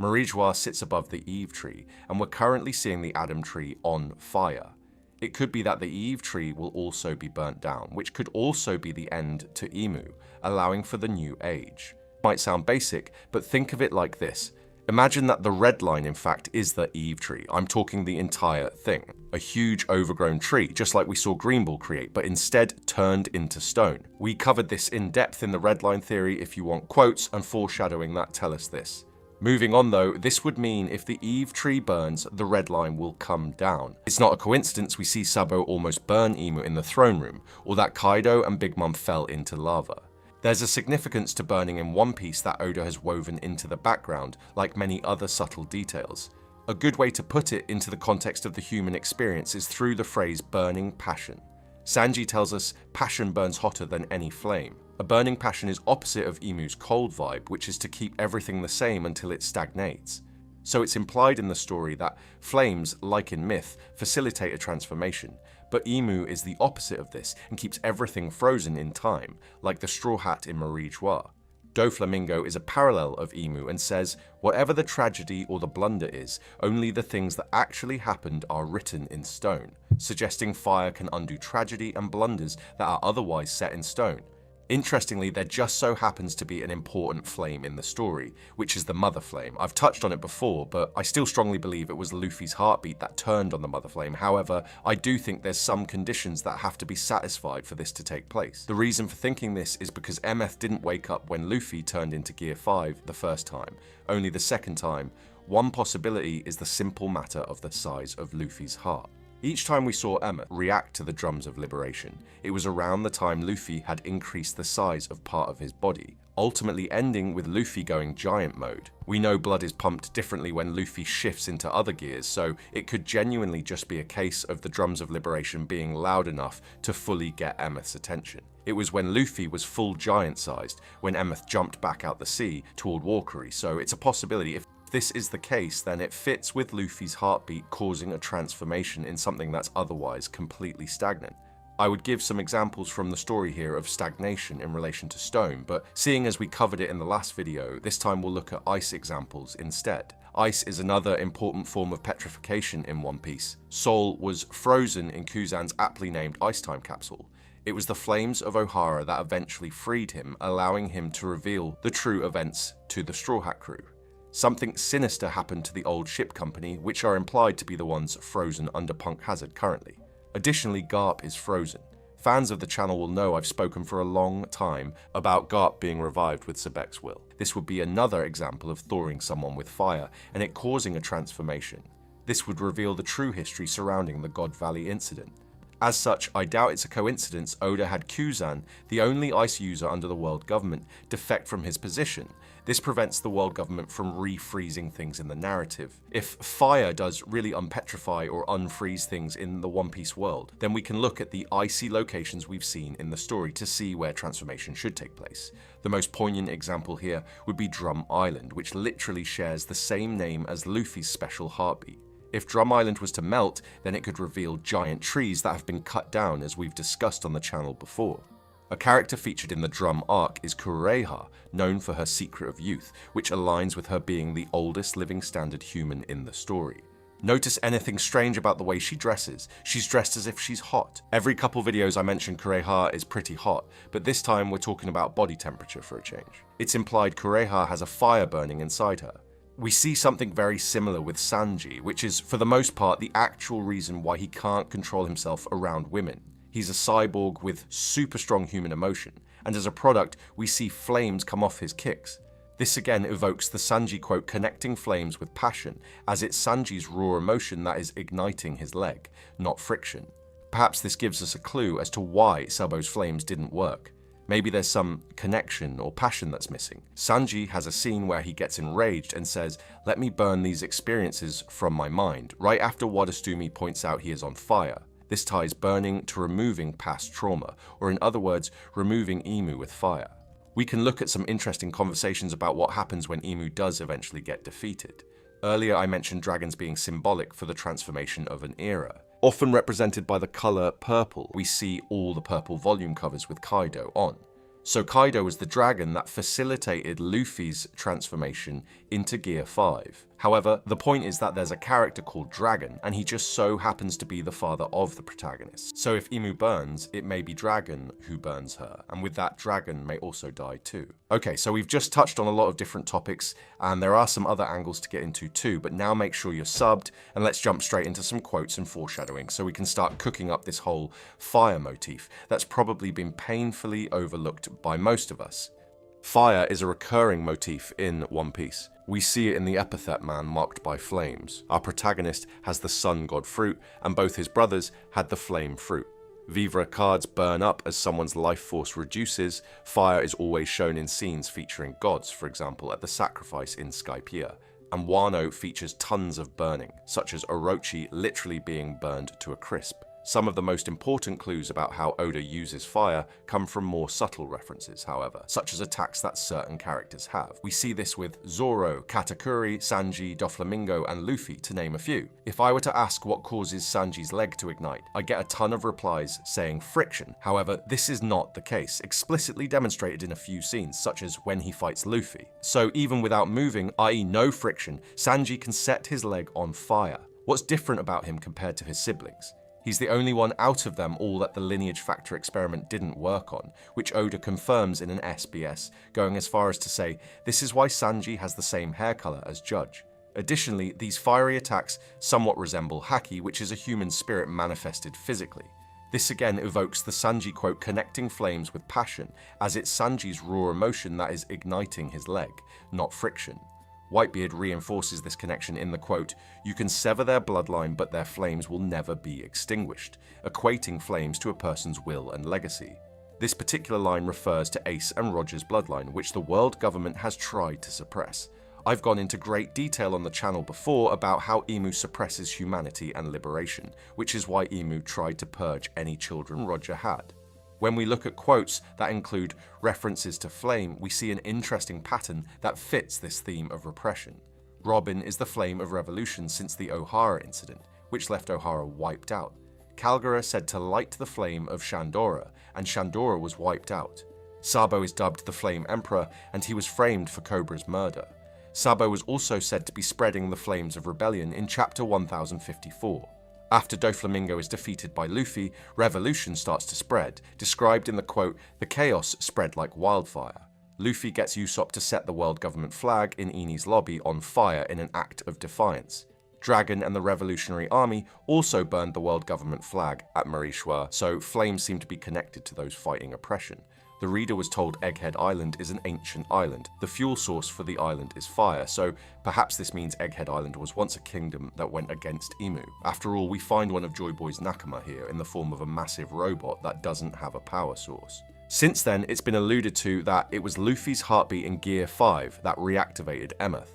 Marijois sits above the Eve tree, and we're currently seeing the Adam tree on fire. It could be that the Eve tree will also be burnt down, which could also be the end to Imu, allowing for the new age. Might sound basic, but think of it like this. Imagine that the red line, in fact, is the Eve tree. I'm talking the entire thing. A huge overgrown tree, just like we saw Greenball create, but instead turned into stone. We covered this in depth in the red line theory if you want quotes and foreshadowing that tell us this. Moving on though, this would mean if the Eve tree burns, the red line will come down. It's not a coincidence we see Sabo almost burn Imu in the throne room, or that Kaido and Big Mom fell into lava. There's a significance to burning in One Piece that Oda has woven into the background, like many other subtle details. A good way to put it into the context of the human experience is through the phrase burning passion. Sanji tells us passion burns hotter than any flame. A burning passion is opposite of Imu's cold vibe, which is to keep everything the same until it stagnates. So it's implied in the story that flames, like in myth, facilitate a transformation, but Imu is the opposite of this and keeps everything frozen in time, like the Straw Hat in Marijois. Doflamingo is a parallel of Imu and says, whatever the tragedy or the blunder is, only the things that actually happened are written in stone, suggesting fire can undo tragedy and blunders that are otherwise set in stone. Interestingly, there just so happens to be an important flame in the story, which is the Mother Flame. I've touched on it before, but I still strongly believe it was Luffy's heartbeat that turned on the Mother Flame. However, I do think there's some conditions that have to be satisfied for this to take place. The reason for thinking this is because Emeth didn't wake up when Luffy turned into Gear 5 the first time, only the second time. One possibility is the simple matter of the size of Luffy's heart. Each time we saw Emmet react to the drums of liberation, it was around the time Luffy had increased the size of part of his body, ultimately ending with Luffy going giant mode. We know blood is pumped differently when Luffy shifts into other gears, so it could genuinely just be a case of the drums of liberation being loud enough to fully get Emmet's attention. It was when Luffy was full giant-sized, when Emmet jumped back out the sea toward Walkery, so it's a possibility. If this is the case, then it fits with Luffy's heartbeat causing a transformation in something that's otherwise completely stagnant. I would give some examples from the story here of stagnation in relation to stone, but seeing as we covered it in the last video, this time we'll look at ice examples instead. Ice is another important form of petrification in One Piece. Soul was frozen in Kuzan's aptly named Ice Time capsule. It was the flames of Ohara that eventually freed him, allowing him to reveal the true events to the Straw Hat crew. Something sinister happened to the old ship company, which are implied to be the ones frozen under Punk Hazard currently. Additionally, Garp is frozen. Fans of the channel will know I've spoken for a long time about Garp being revived with Sebek's will. This would be another example of thawing someone with fire, and it causing a transformation. This would reveal the true history surrounding the God Valley incident. As such, I doubt it's a coincidence Oda had Kuzan, the only ice user under the world government, defect from his position. This prevents the world government from refreezing things in the narrative. If fire does really unpetrify or unfreeze things in the One Piece world, then we can look at the icy locations we've seen in the story to see where transformation should take place. The most poignant example here would be Drum Island, which literally shares the same name as Luffy's special heartbeat. If Drum Island was to melt, then it could reveal giant trees that have been cut down, as we've discussed on the channel before. A character featured in the Drum arc is Kureha, known for her secret of youth, which aligns with her being the oldest living standard human in the story. Notice anything strange about the way she dresses? She's dressed as if she's hot. Every couple videos I mention Kureha is pretty hot, but this time we're talking about body temperature for a change. It's implied Kureha has a fire burning inside her. We see something very similar with Sanji, which is for the most part the actual reason why he can't control himself around women. He's a cyborg with super strong human emotion, and as a product we see flames come off his kicks. This again evokes the Sanji quote, connecting flames with passion, as it's Sanji's raw emotion that is igniting his leg, not friction. Perhaps this gives us a clue as to why Sabo's flames didn't work. Maybe there's some connection or passion that's missing. Sanji has a scene where he gets enraged and says, "Let me burn these experiences from my mind," right after Wadastumi points out he is on fire. This ties burning to removing past trauma, or in other words, removing Imu with fire. We can look at some interesting conversations about what happens when Imu does eventually get defeated. Earlier I mentioned dragons being symbolic for the transformation of an era. Often represented by the colour purple, we see all the purple volume covers with Kaido on. So Kaido was the dragon that facilitated Luffy's transformation into Gear 5. However, the point is that there's a character called Dragon, and he just so happens to be the father of the protagonist. So if Imu burns, it may be Dragon who burns her, and with that, Dragon may also die too. Okay, so we've just touched on a lot of different topics, and there are some other angles to get into too, but now make sure you're subbed, and let's jump straight into some quotes and foreshadowing so we can start cooking up this whole fire motif that's probably been painfully overlooked by most of us. Fire is a recurring motif in One Piece. We see it in the epithet man marked by flames. Our protagonist has the sun god fruit, and both his brothers had the flame fruit. Vivre cards burn up as someone's life force reduces. Fire is always shown in scenes featuring gods, for example at the sacrifice in Skypiea. And Wano features tons of burning, such as Orochi literally being burned to a crisp. Some of the most important clues about how Oda uses fire come from more subtle references, however, such as attacks that certain characters have. We see this with Zoro, Katakuri, Sanji, Doflamingo, and Luffy, to name a few. If I were to ask what causes Sanji's leg to ignite, I get a ton of replies saying friction. However, this is not the case, explicitly demonstrated in a few scenes, such as when he fights Luffy. So even without moving, i.e. no friction, Sanji can set his leg on fire. What's different about him compared to his siblings? He's the only one out of them all that the lineage factor experiment didn't work on, which Oda confirms in an SBS, going as far as to say, this is why Sanji has the same hair color as Judge. Additionally, these fiery attacks somewhat resemble Haki, which is a human spirit manifested physically. This again evokes the Sanji quote, connecting flames with passion, as it's Sanji's raw emotion that is igniting his leg, not friction. Whitebeard reinforces this connection in the quote, "You can sever their bloodline but their flames will never be extinguished," equating flames to a person's will and legacy. This particular line refers to Ace and Roger's bloodline, which the world government has tried to suppress. I've gone into great detail on the channel before about how Imu suppresses humanity and liberation, which is why Imu tried to purge any children Roger had. When we look at quotes that include references to flame, we see an interesting pattern that fits this theme of repression. Robin is the flame of revolution since the O'Hara incident, which left O'Hara wiped out. Calgara said to light the flame of Shandora, and Shandora was wiped out. Sabo is dubbed the Flame Emperor, and he was framed for Cobra's murder. Sabo was also said to be spreading the flames of rebellion in chapter 1054. After Doflamingo is defeated by Luffy, revolution starts to spread, described in the quote, "The chaos spread like wildfire." Luffy gets Usopp to set the world government flag in Eni's lobby on fire in an act of defiance. Dragon and the Revolutionary Army also burned the world government flag at Marishwa, so flames seem to be connected to those fighting oppression. The reader was told Egghead Island is an ancient island. The fuel source for the island is fire, so perhaps this means Egghead Island was once a kingdom that went against Imu. After all, we find one of Joy Boy's Nakama here in the form of a massive robot that doesn't have a power source. Since then, it's been alluded to that it was Luffy's heartbeat in Gear 5 that reactivated Emeth.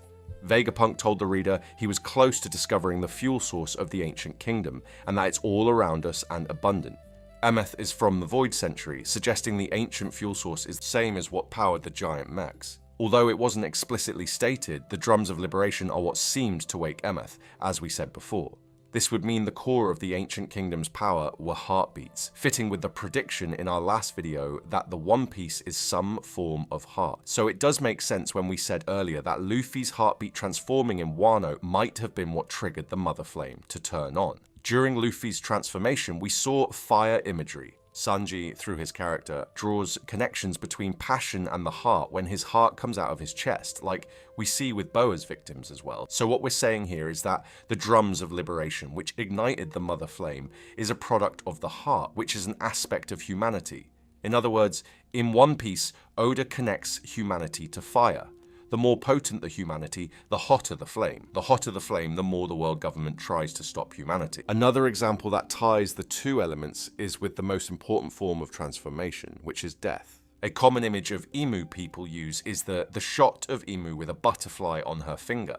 Vegapunk told the reader he was close to discovering the fuel source of the ancient kingdom, and that it's all around us and abundant. Emeth is from the Void Century, suggesting the ancient fuel source is the same as what powered the giant mechs. Although it wasn't explicitly stated, the drums of liberation are what seemed to wake Emeth, as we said before. This would mean the core of the ancient kingdom's power were heartbeats, fitting with the prediction in our last video that the One Piece is some form of heart. So it does make sense when we said earlier that Luffy's heartbeat transforming in Wano might have been what triggered the Mother Flame to turn on. During Luffy's transformation, we saw fire imagery. Sanji, through his character, draws connections between passion and the heart when his heart comes out of his chest, like we see with Boa's victims as well. So what we're saying here is that the drums of liberation, which ignited the Mother Flame, is a product of the heart, which is an aspect of humanity. In other words, in One Piece, Oda connects humanity to fire. The more potent the humanity, the hotter the flame. The hotter the flame, the more the world government tries to stop humanity. Another example that ties the two elements is with the most important form of transformation, which is death. A common image of emu people use is the shot of emu with a butterfly on her finger.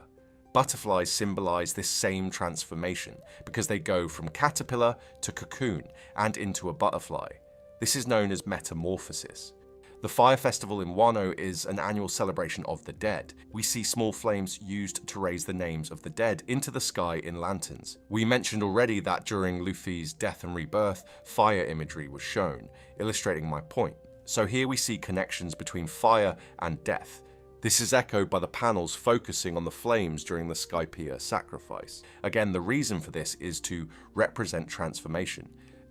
Butterflies symbolize this same transformation because they go from caterpillar to cocoon and into a butterfly. This is known as metamorphosis. The Fire Festival in Wano is an annual celebration of the dead. We see small flames used to raise the names of the dead into the sky in lanterns. We mentioned already that during Luffy's death and rebirth, fire imagery was shown, illustrating my point. So here we see connections between fire and death. This is echoed by the panels focusing on the flames during the Skypiea sacrifice. Again, the reason for this is to represent transformation.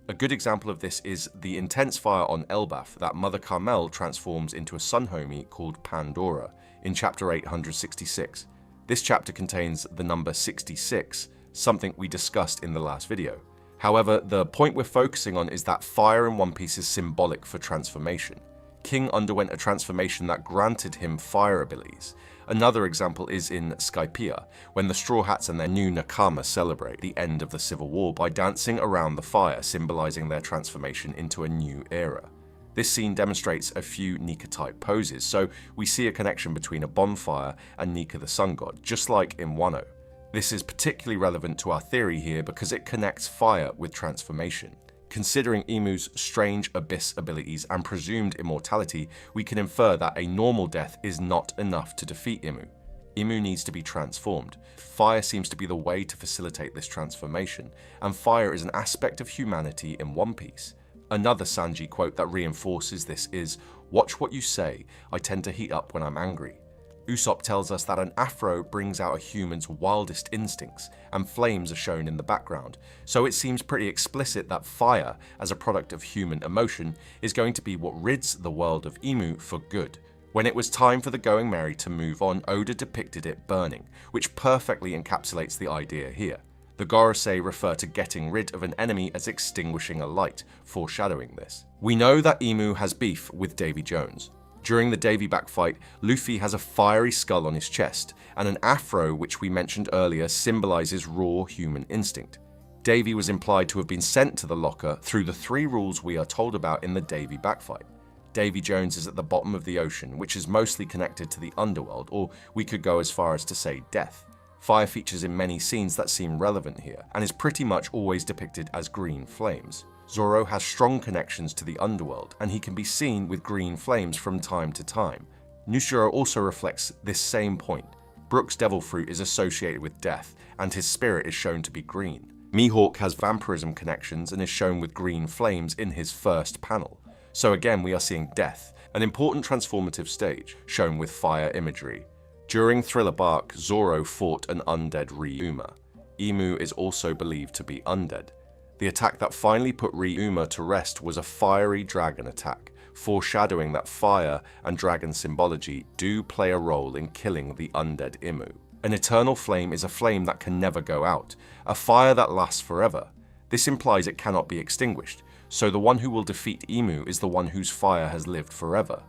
A good example of this is the intense fire on Elbaf that Mother Carmel transforms into a sun homie called Pandora in chapter 866. This chapter contains the number 66, something we discussed in the last video. However, the point we're focusing on is that fire in One Piece is symbolic for transformation. King underwent a transformation that granted him fire abilities. Another example is in Skypiea, when the Straw Hats and their new Nakama celebrate the end of the Civil War by dancing around the fire, symbolizing their transformation into a new era. This scene demonstrates a few Nika-type poses, so we see a connection between a bonfire and Nika the sun god, just like in Wano. This is particularly relevant to our theory here because it connects fire with transformation. Considering Imu's strange abyss abilities and presumed immortality, we can infer that a normal death is not enough to defeat Imu. Imu needs to be transformed. Fire seems to be the way to facilitate this transformation, and fire is an aspect of humanity in One Piece. Another Sanji quote that reinforces this is, "Watch what you say, I tend to heat up when I'm angry." Usopp tells us that an afro brings out a human's wildest instincts, and flames are shown in the background, so it seems pretty explicit that fire, as a product of human emotion, is going to be what rids the world of Imu for good. When it was time for the Going Merry to move on, Oda depicted it burning, which perfectly encapsulates the idea here. The Gorosei refer to getting rid of an enemy as extinguishing a light, foreshadowing this. We know that Imu has beef with Davy Jones. During the Davy back fight, Luffy has a fiery skull on his chest, and an afro which we mentioned earlier symbolizes raw human instinct. Davy was implied to have been sent to the locker through the 3 rules we are told about in the Davy back fight. Davy Jones is at the bottom of the ocean, which is mostly connected to the underworld, or we could go as far as to say death. Fire features in many scenes that seem relevant here, and is pretty much always depicted as green flames. Zoro has strong connections to the underworld, and he can be seen with green flames from time to time. Nushiro also reflects this same point. Brook's devil fruit is associated with death, and his spirit is shown to be green. Mihawk has vampirism connections and is shown with green flames in his first panel. So again, we are seeing death, an important transformative stage, shown with fire imagery. During Thriller Bark, Zoro fought an undead Ryuma. Imu is also believed to be undead. The attack that finally put Ryuma to rest was a fiery dragon attack, foreshadowing that fire and dragon symbology do play a role in killing the undead Imu. An eternal flame is a flame that can never go out, a fire that lasts forever. This implies it cannot be extinguished, so the one who will defeat Imu is the one whose fire has lived forever.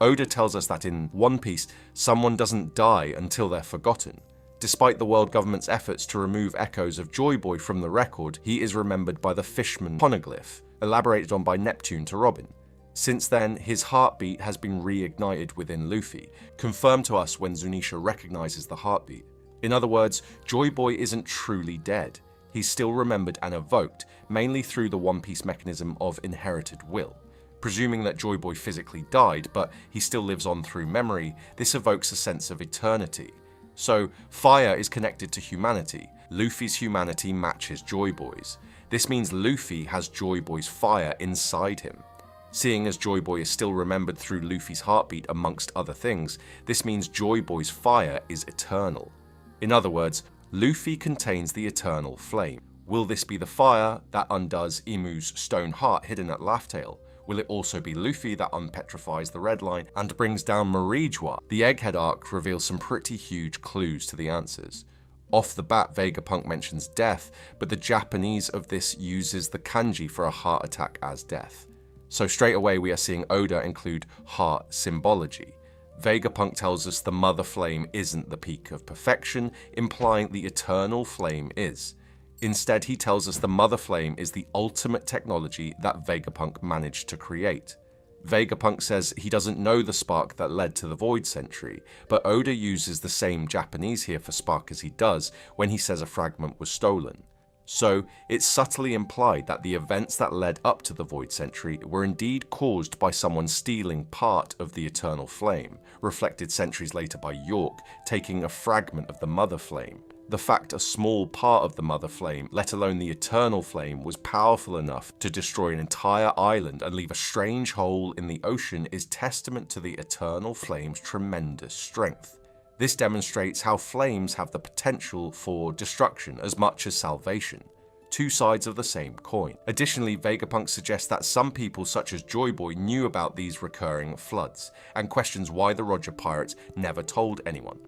Oda tells us that in One Piece, someone doesn't die until they're forgotten. Despite the world government's efforts to remove echoes of Joy Boy from the record, he is remembered by the Fishman poneglyph, elaborated on by Neptune to Robin. Since then, his heartbeat has been reignited within Luffy, confirmed to us when Zunisha recognizes the heartbeat. In other words, Joy Boy isn't truly dead. He's still remembered and evoked, mainly through the One Piece mechanism of inherited will. Presuming that Joy Boy physically died, but he still lives on through memory, this evokes a sense of eternity. So, fire is connected to humanity. Luffy's humanity matches Joy Boy's. This means Luffy has Joy Boy's fire inside him. Seeing as Joy Boy is still remembered through Luffy's heartbeat amongst other things, this means Joy Boy's fire is eternal. In other words, Luffy contains the eternal flame. Will this be the fire that undoes Imu's stone heart hidden at Laugh Tale? Will it also be Luffy that unpetrifies the Red Line and brings down Marijua? The Egghead arc reveals some pretty huge clues to the answers. Off the bat, Vegapunk mentions death, but the Japanese of this uses the kanji for a heart attack as death. So straight away we are seeing Oda include heart symbology. Vegapunk tells us the mother flame isn't the peak of perfection, implying the eternal flame is. Instead, he tells us the mother flame is the ultimate technology that Vegapunk managed to create. Vegapunk says he doesn't know the spark that led to the Void Century, but Oda uses the same Japanese here for spark as he does when he says a fragment was stolen. So, it's subtly implied that the events that led up to the Void Century were indeed caused by someone stealing part of the eternal flame, reflected centuries later by York taking a fragment of the mother flame. The fact a small part of the mother flame, let alone the eternal flame, was powerful enough to destroy an entire island and leave a strange hole in the ocean is testament to the eternal flame's tremendous strength. This demonstrates how flames have the potential for destruction as much as salvation. Two sides of the same coin. Additionally, Vegapunk suggests that some people such as Joy Boy knew about these recurring floods, and questions why the Roger Pirates never told anyone.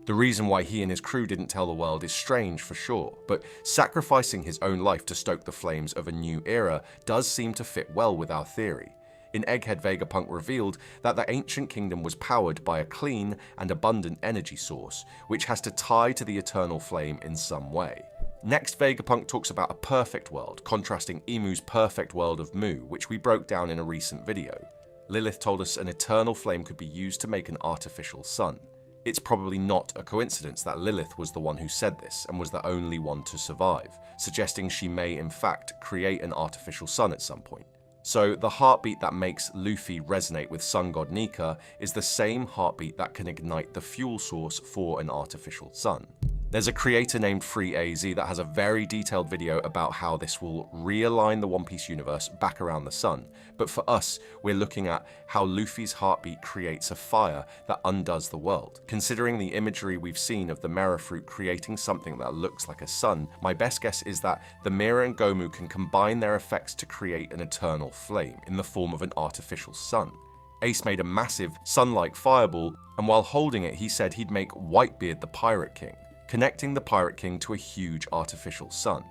The reason why he and his crew didn't tell the world is strange for sure, but sacrificing his own life to stoke the flames of a new era does seem to fit well with our theory. In Egghead, Vegapunk revealed that the ancient kingdom was powered by a clean and abundant energy source, which has to tie to the eternal flame in some way. Next, Vegapunk talks about a perfect world, contrasting Imu's perfect world of Mu, which we broke down in a recent video. Lilith told us an eternal flame could be used to make an artificial sun. It's probably not a coincidence that Lilith was the one who said this and was the only one to survive, suggesting she may in fact create an artificial sun at some point. So the heartbeat that makes Luffy resonate with sun god Nika is the same heartbeat that can ignite the fuel source for an artificial sun. There's a creator named FreeAZ that has a very detailed video about how this will realign the One Piece universe back around the sun, but for us, we're looking at how Luffy's heartbeat creates a fire that undoes the world. Considering the imagery we've seen of the Mera fruit creating something that looks like a sun, my best guess is that the Mera and Gomu can combine their effects to create an eternal flame in the form of an artificial sun. Ace made a massive sun-like fireball, and while holding it he said he'd make Whitebeard the Pirate King, connecting the Pirate King to a huge artificial sun.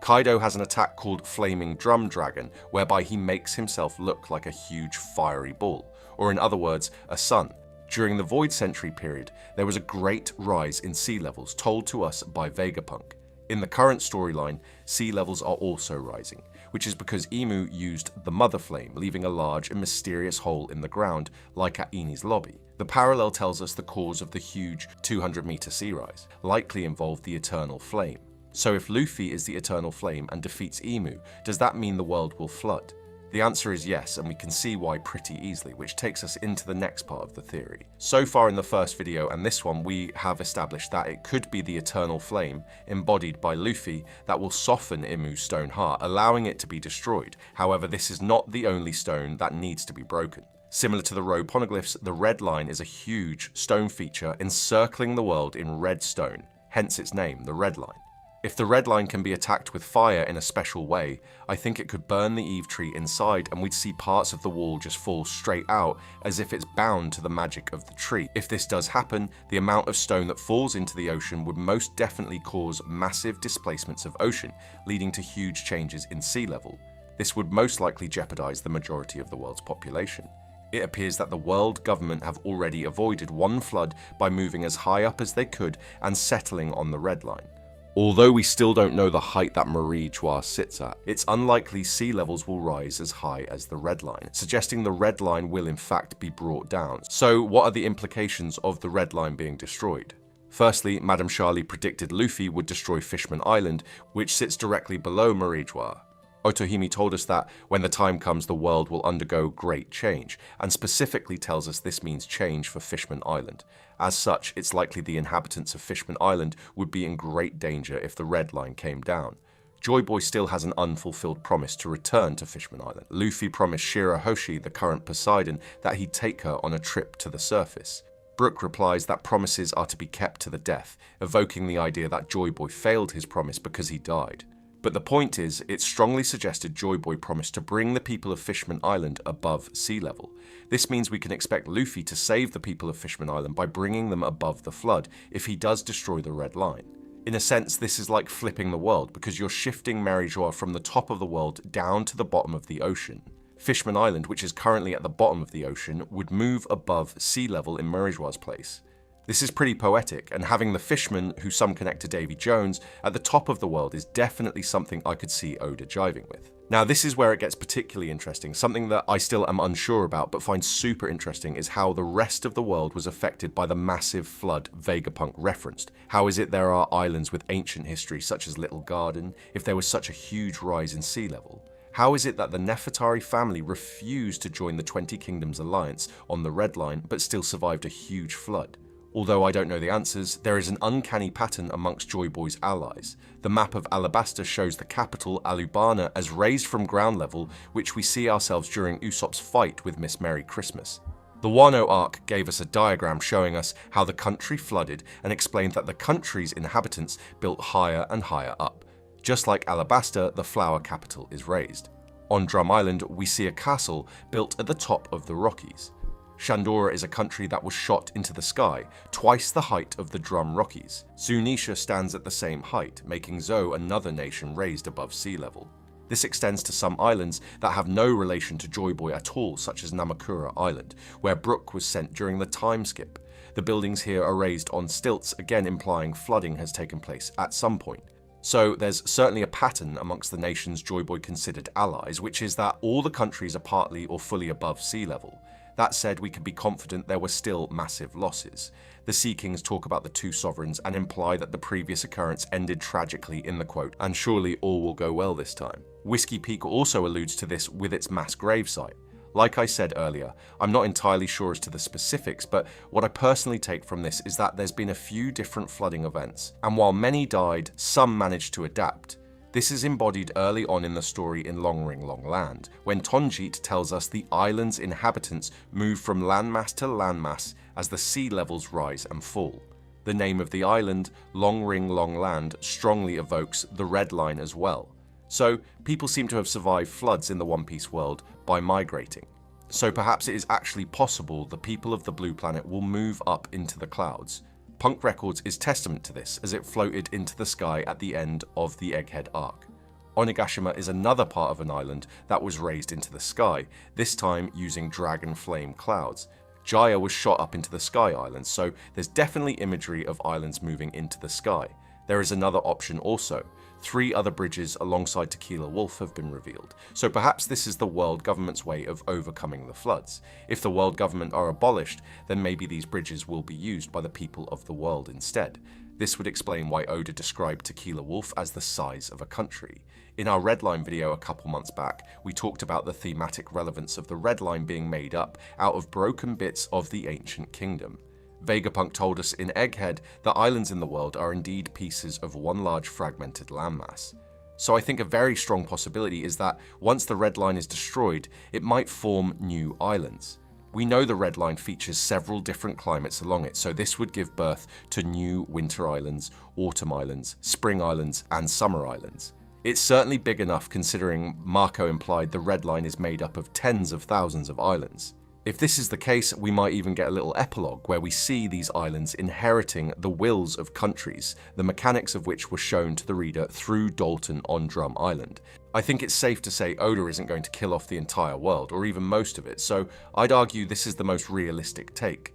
Kaido has an attack called Flaming Drum Dragon, whereby he makes himself look like a huge fiery ball, or in other words, a sun. During the Void Century period, there was a great rise in sea levels told to us by Vegapunk. In the current storyline, sea levels are also rising, which is because Imu used the Mother Flame, leaving a large and mysterious hole in the ground, like at Eni's lobby. The parallel tells us the cause of the huge 200-meter sea rise likely involved the Eternal Flame. So if Luffy is the Eternal Flame and defeats Imu, does that mean the world will flood? The answer is yes, and we can see why pretty easily, which takes us into the next part of the theory. So far in the first video and this one, we have established that it could be the Eternal Flame, embodied by Luffy, that will soften Imu's stone heart, allowing it to be destroyed. However, this is not the only stone that needs to be broken. Similar to the row poneglyphs, the Red Line is a huge stone feature encircling the world in red stone, hence its name, the Red Line. If the Red Line can be attacked with fire in a special way, I think it could burn the Eve Tree inside and we'd see parts of the wall just fall straight out as if it's bound to the magic of the tree. If this does happen, the amount of stone that falls into the ocean would most definitely cause massive displacements of ocean, leading to huge changes in sea level. This would most likely jeopardize the majority of the world's population. It appears that the world government have already avoided one flood by moving as high up as they could and settling on the Red Line. Although we still don't know the height that Marijua sits at, it's unlikely sea levels will rise as high as the Red Line, suggesting the Red Line will in fact be brought down. So what are the implications of the Red Line being destroyed? Firstly, Madame Charlie predicted Luffy would destroy Fishman Island, which sits directly below Marijua. Otohime told us that when the time comes, the world will undergo great change, and specifically tells us this means change for Fishman Island. As such, it's likely the inhabitants of Fishman Island would be in great danger if the Red Line came down. Joy Boy still has an unfulfilled promise to return to Fishman Island. Luffy promised Shirahoshi, the current Poseidon, that he'd take her on a trip to the surface. Brook replies that promises are to be kept to the death, evoking the idea that Joy Boy failed his promise because he died. But the point is, it strongly suggested Joy Boy promised to bring the people of Fishman Island above sea level. This means we can expect Luffy to save the people of Fishman Island by bringing them above the flood if he does destroy the Red Line. In a sense, this is like flipping the world, because you're shifting Mary Joie from the top of the world down to the bottom of the ocean. Fishman Island, which is currently at the bottom of the ocean, would move above sea level in Mary Joie's place. This is pretty poetic, and having the Fishman, who some connect to Davy Jones, at the top of the world is definitely something I could see Oda jiving with. Now, this is where it gets particularly interesting. Something that I still am unsure about but find super interesting is how the rest of the world was affected by the massive flood Vegapunk referenced. How is it there are islands with ancient history such as Little Garden if there was such a huge rise in sea level? How is it that the Nefertari family refused to join the 20 Kingdoms Alliance on the Red Line but still survived a huge flood? Although I don't know the answers, there is an uncanny pattern amongst Joy Boy's allies. The map of Alabasta shows the capital, Alubana, as raised from ground level, which we see ourselves during Usopp's fight with Miss Merry Christmas. The Wano arc gave us a diagram showing us how the country flooded and explained that the country's inhabitants built higher and higher up. Just like Alabasta, the flower capital is raised. On Drum Island, we see a castle built at the top of the Rockies. Shandora is a country that was shot into the sky, twice the height of the Drum Rockies. Zunisha stands at the same height, making Zou another nation raised above sea level. This extends to some islands that have no relation to Joy Boy at all, such as Namakura Island, where Brook was sent during the time skip. The buildings here are raised on stilts, again implying flooding has taken place at some point. So there's certainly a pattern amongst the nations Joy Boy considered allies, which is that all the countries are partly or fully above sea level. That said, we can be confident there were still massive losses. The Sea Kings talk about the two sovereigns and imply that the previous occurrence ended tragically in the quote, "and surely all will go well this time." Whiskey Peak also alludes to this with its mass gravesite. Like I said earlier, I'm not entirely sure as to the specifics, but what I personally take from this is that there's been a few different flooding events, and while many died, some managed to adapt. This is embodied early on in the story in Long Ring Long Land, when Tonjit tells us the island's inhabitants move from landmass to landmass as the sea levels rise and fall. The name of the island, Long Ring Long Land, strongly evokes the Red Line as well. So people seem to have survived floods in the One Piece world by migrating. So perhaps it is actually possible the people of the Blue Planet will move up into the clouds. Punk Records is testament to this, as it floated into the sky at the end of the Egghead arc. Onigashima is another part of an island that was raised into the sky, this time using dragon flame clouds. Jaya was shot up into the Sky Islands, so there's definitely imagery of islands moving into the sky. There is another option also. 3 other bridges alongside Tequila Wolf have been revealed, so perhaps this is the world government's way of overcoming the floods. If the world government are abolished, then maybe these bridges will be used by the people of the world instead. This would explain why Oda described Tequila Wolf as the size of a country. In our Red Line video a couple months back, we talked about the thematic relevance of the Red Line being made up out of broken bits of the ancient kingdom. Vegapunk told us in Egghead that islands in the world are indeed pieces of one large fragmented landmass. So I think a very strong possibility is that once the Red Line is destroyed, it might form new islands. We know the Red Line features several different climates along it, so this would give birth to new winter islands, autumn islands, spring islands, and summer islands. It's certainly big enough considering Marco implied the Red Line is made up of tens of thousands of islands. If this is the case, we might even get a little epilogue where we see these islands inheriting the wills of countries, the mechanics of which were shown to the reader through Dalton on Drum Island. I think it's safe to say Oda isn't going to kill off the entire world, or even most of it, so I'd argue this is the most realistic take.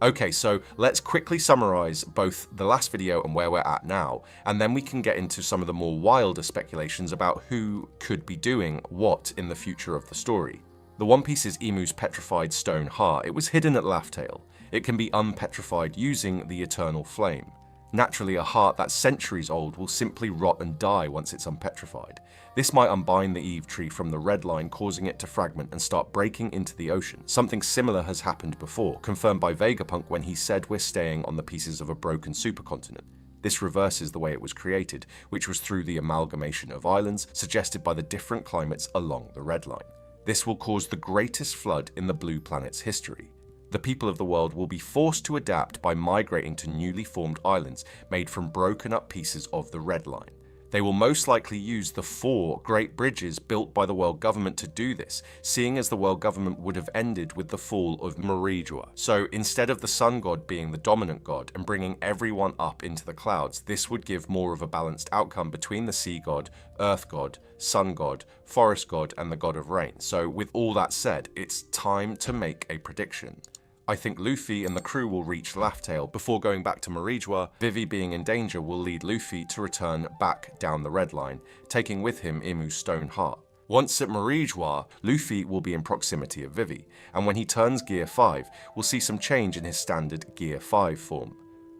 Okay, so let's quickly summarize both the last video and where we're at now, and then we can get into some of the more wilder speculations about who could be doing what in the future of the story. The One Piece's Emu's petrified stone heart, it was hidden at Laugh Tale. It can be unpetrified using the Eternal Flame. Naturally, a heart that's centuries old will simply rot and die once it's unpetrified. This might unbind the Eve tree from the red line, causing it to fragment and start breaking into the ocean. Something similar has happened before, confirmed by Vegapunk when he said we're staying on the pieces of a broken supercontinent. This reverses the way it was created, which was through the amalgamation of islands suggested by the different climates along the red line. This will cause the greatest flood in the blue planet's history. The people of the world will be forced to adapt by migrating to newly formed islands made from broken up pieces of the red line. They will most likely use the 4 great bridges built by the world government to do this, seeing as the world government would have ended with the fall of Marijua. So instead of the sun god being the dominant god and bringing everyone up into the clouds, this would give more of a balanced outcome between the sea god, earth god, sun god, forest god, and the god of rain. So with all that said, it's time to make a prediction. I think Luffy and the crew will reach Laugh Tale before going back to Marijua. Vivi being in danger will lead Luffy to return back down the red line, taking with him Imu's stone heart. Once at Marijua, Luffy will be in proximity of Vivi, and when he turns Gear 5, we'll see some change in his standard Gear 5 form.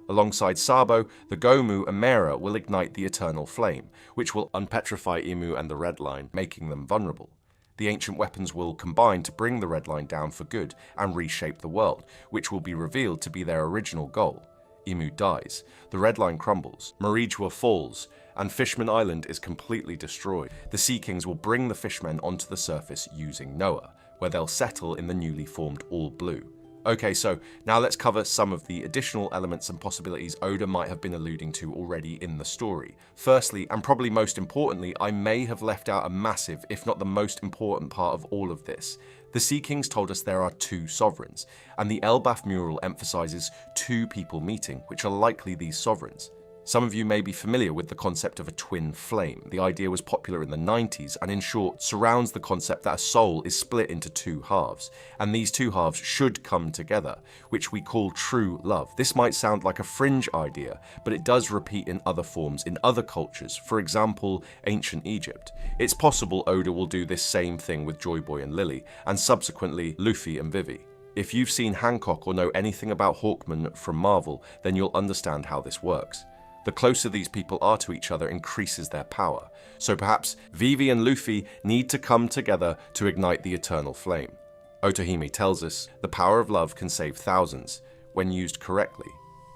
Alongside Sabo, the Gomu and Mera will ignite the Eternal Flame, which will unpetrify Imu and the Red Line, making them vulnerable. The ancient weapons will combine to bring the Red Line down for good and reshape the world, which will be revealed to be their original goal. Imu dies, the Red Line crumbles, Marijua falls, and Fishman Island is completely destroyed. The Sea Kings will bring the fishmen onto the surface using Noah, where they'll settle in the newly formed All Blue. Okay, so now let's cover some of the additional elements and possibilities Oda might have been alluding to already in the story. Firstly, and probably most importantly, I may have left out a massive, if not the most important part of all of this. The Sea Kings told us there are 2 sovereigns, and the Elbaf mural emphasizes 2 people meeting, which are likely these sovereigns. Some of you may be familiar with the concept of a twin flame. The idea was popular in the 90s and in short surrounds the concept that a soul is split into 2 halves, and these 2 halves should come together, which we call true love. This might sound like a fringe idea, but it does repeat in other forms in other cultures, for example, ancient Egypt. It's possible Oda will do this same thing with Joy Boy and Lily, and subsequently Luffy and Vivi. If you've seen Hancock or know anything about Hawkman from Marvel, then you'll understand how this works. The closer these people are to each other increases their power, so perhaps Vivi and Luffy need to come together to ignite the eternal flame. Otohime tells us, the power of love can save thousands, when used correctly.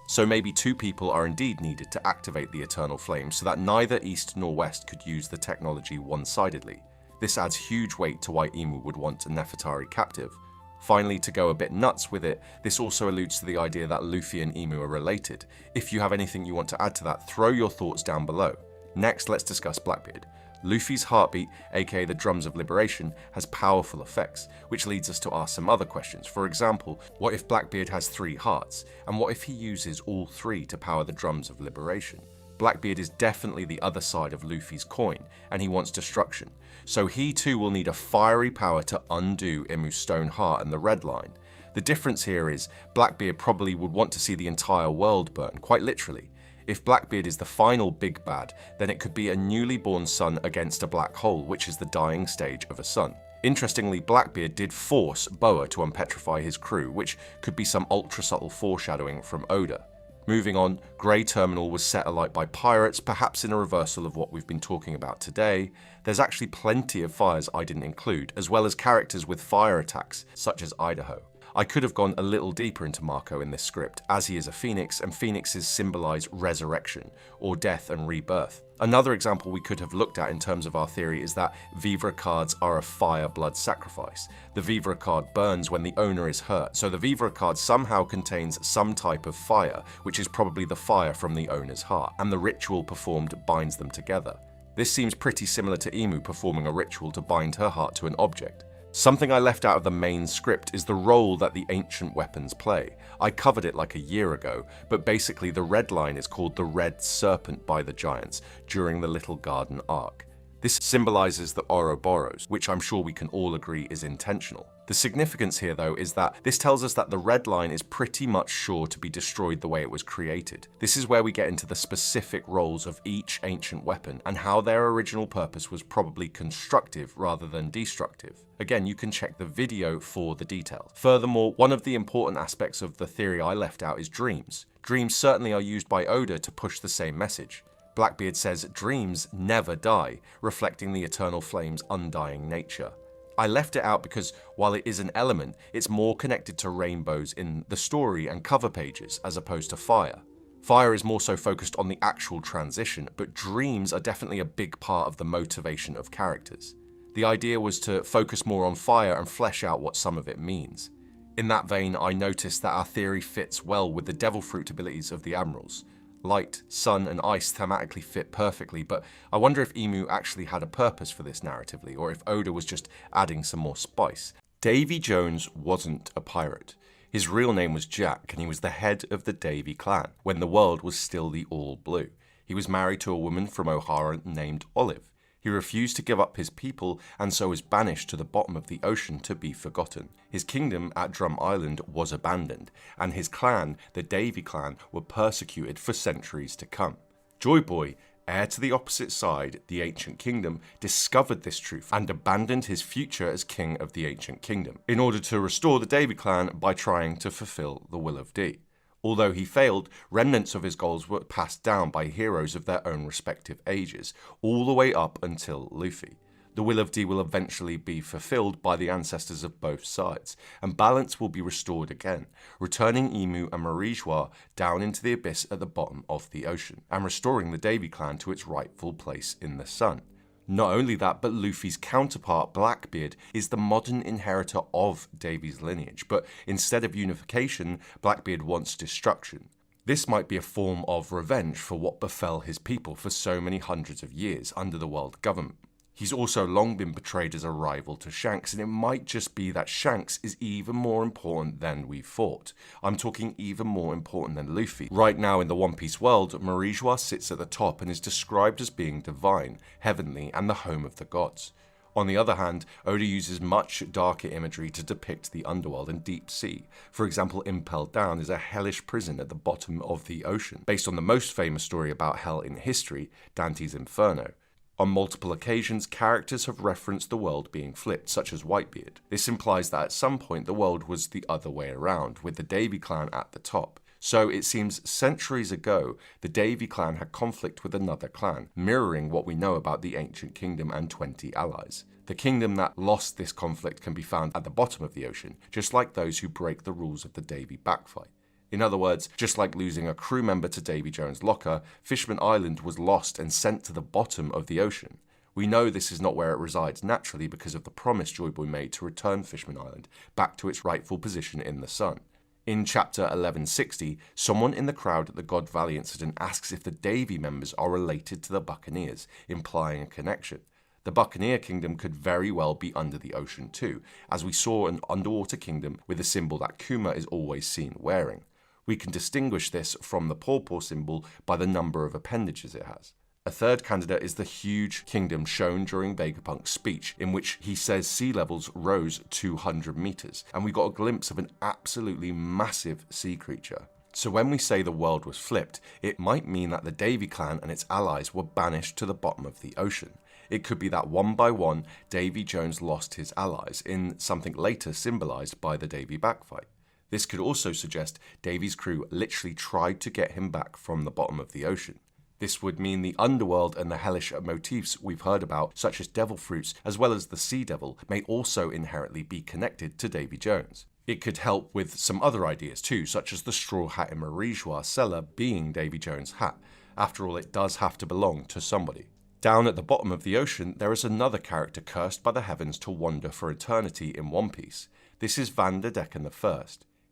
So maybe 2 people are indeed needed to activate the eternal flame so that neither East nor West could use the technology one-sidedly. This adds huge weight to why Imu would want a Nefertari captive. Finally, to go a bit nuts with it, this also alludes to the idea that Luffy and Imu are related. If you have anything you want to add to that, throw your thoughts down below. Next, let's discuss Blackbeard. Luffy's heartbeat, aka the drums of liberation, has powerful effects, which leads us to ask some other questions. For example, what if Blackbeard has 3 hearts? And what if he uses all 3 to power the drums of liberation? Blackbeard is definitely the other side of Luffy's coin, and he wants destruction. So he too will need a fiery power to undo Imu's stone heart and the Red Line. The difference here is Blackbeard probably would want to see the entire world burn, quite literally. If Blackbeard is the final big bad, then it could be a newly born sun against a black hole, which is the dying stage of a sun. Interestingly, Blackbeard did force Boa to unpetrify his crew, which could be some ultra-subtle foreshadowing from Oda. Moving on, Grey Terminal was set alight by pirates, perhaps in a reversal of what we've been talking about today. There's actually plenty of fires I didn't include, as well as characters with fire attacks, such as Idaho. I could have gone a little deeper into Marco in this script, as he is a phoenix, and phoenixes symbolize resurrection, or death and rebirth. Another example we could have looked at in terms of our theory is that Vivre cards are a fire blood sacrifice. The Vivre card burns when the owner is hurt, so the Vivre card somehow contains some type of fire, which is probably the fire from the owner's heart, and the ritual performed binds them together. This seems pretty similar to Imu performing a ritual to bind her heart to an object. Something I left out of the main script is the role that the ancient weapons play. I covered it like a year ago, but basically the Red Line is called the Red Serpent by the Giants during the Little Garden arc. This symbolizes the Ouroboros, which I'm sure we can all agree is intentional. The significance here, though, is that this tells us that the red line is pretty much sure to be destroyed the way it was created. This is where we get into the specific roles of each ancient weapon and how their original purpose was probably constructive rather than destructive. Again, you can check the video for the details. Furthermore, one of the important aspects of the theory I left out is dreams. Dreams certainly are used by Oda to push the same message. Blackbeard says dreams never die, reflecting the eternal flame's undying nature. I left it out because while it is an element, it's more connected to rainbows in the story and cover pages as opposed to fire. Fire is more so focused on the actual transition, but dreams are definitely a big part of the motivation of characters. The idea was to focus more on fire and flesh out what some of it means. In that vein, I noticed that our theory fits well with the devil fruit abilities of the admirals. Light, sun, and ice thematically fit perfectly, but I wonder if Imu actually had a purpose for this narratively, or if Oda was just adding some more spice. Davy Jones wasn't a pirate. His real name was Jack, and he was the head of the Davy clan, when the world was still the All Blue. He was married to a woman from O'Hara named Olive. He refused to give up his people and so was banished to the bottom of the ocean to be forgotten. His kingdom at Drum Island was abandoned, and his clan, the Davy clan, were persecuted for centuries to come. Joy Boy, heir to the opposite side, the ancient kingdom, discovered this truth and abandoned his future as king of the ancient kingdom, in order to restore the Davy clan by trying to fulfill the will of D. Although he failed, remnants of his goals were passed down by heroes of their own respective ages, all the way up until Luffy. The will of D will eventually be fulfilled by the ancestors of both sides, and balance will be restored again, returning Imu and Marie-Joie down into the abyss at the bottom of the ocean, and restoring the Davy clan to its rightful place in the sun. Not only that, but Luffy's counterpart, Blackbeard, is the modern inheritor of Davy's lineage, but instead of unification, Blackbeard wants destruction. This might be a form of revenge for what befell his people for so many hundreds of years under the world government. He's also long been portrayed as a rival to Shanks, and it might just be that Shanks is even more important than we thought. I'm talking even more important than Luffy. Right now in the One Piece world, Marie-Joie sits at the top and is described as being divine, heavenly, and the home of the gods. On the other hand, Oda uses much darker imagery to depict the underworld and deep sea. For example, Impel Down is a hellish prison at the bottom of the ocean, based on the most famous story about hell in history, Dante's Inferno. On multiple occasions, characters have referenced the world being flipped, such as Whitebeard. This implies that at some point the world was the other way around, with the Davy clan at the top. So it seems centuries ago, the Davy clan had conflict with another clan, mirroring what we know about the ancient kingdom and 20 allies. The kingdom that lost this conflict can be found at the bottom of the ocean, just like those who break the rules of the Davy backfight. In other words, just like losing a crew member to Davy Jones' locker, Fishman Island was lost and sent to the bottom of the ocean. We know this is not where it resides naturally because of the promise Joy Boy made to return Fishman Island back to its rightful position in the sun. In chapter 1160, someone in the crowd at the God Valley incident asks if the Davy members are related to the Buccaneers, implying a connection. The Buccaneer kingdom could very well be under the ocean too, as we saw an underwater kingdom with a symbol that Kuma is always seen wearing. We can distinguish this from the pawpaw symbol by the number of appendages it has. A third candidate is the huge kingdom shown during Vegapunk's speech, in which he says sea levels rose 200 meters, and we got a glimpse of an absolutely massive sea creature. So when we say the world was flipped, it might mean that the Davy clan and its allies were banished to the bottom of the ocean. It could be that one by one, Davy Jones lost his allies, in something later symbolized by the Davy backfight. This could also suggest Davy's crew literally tried to get him back from the bottom of the ocean. This would mean the underworld and the hellish motifs we've heard about, such as devil fruits as well as the sea devil, may also inherently be connected to Davy Jones. It could help with some other ideas too, such as the straw hat in Marie-Joie's cellar being Davy Jones' hat. After all, it does have to belong to somebody. Down at the bottom of the ocean, there is another character cursed by the heavens to wander for eternity in One Piece. This is Vanderdecken I.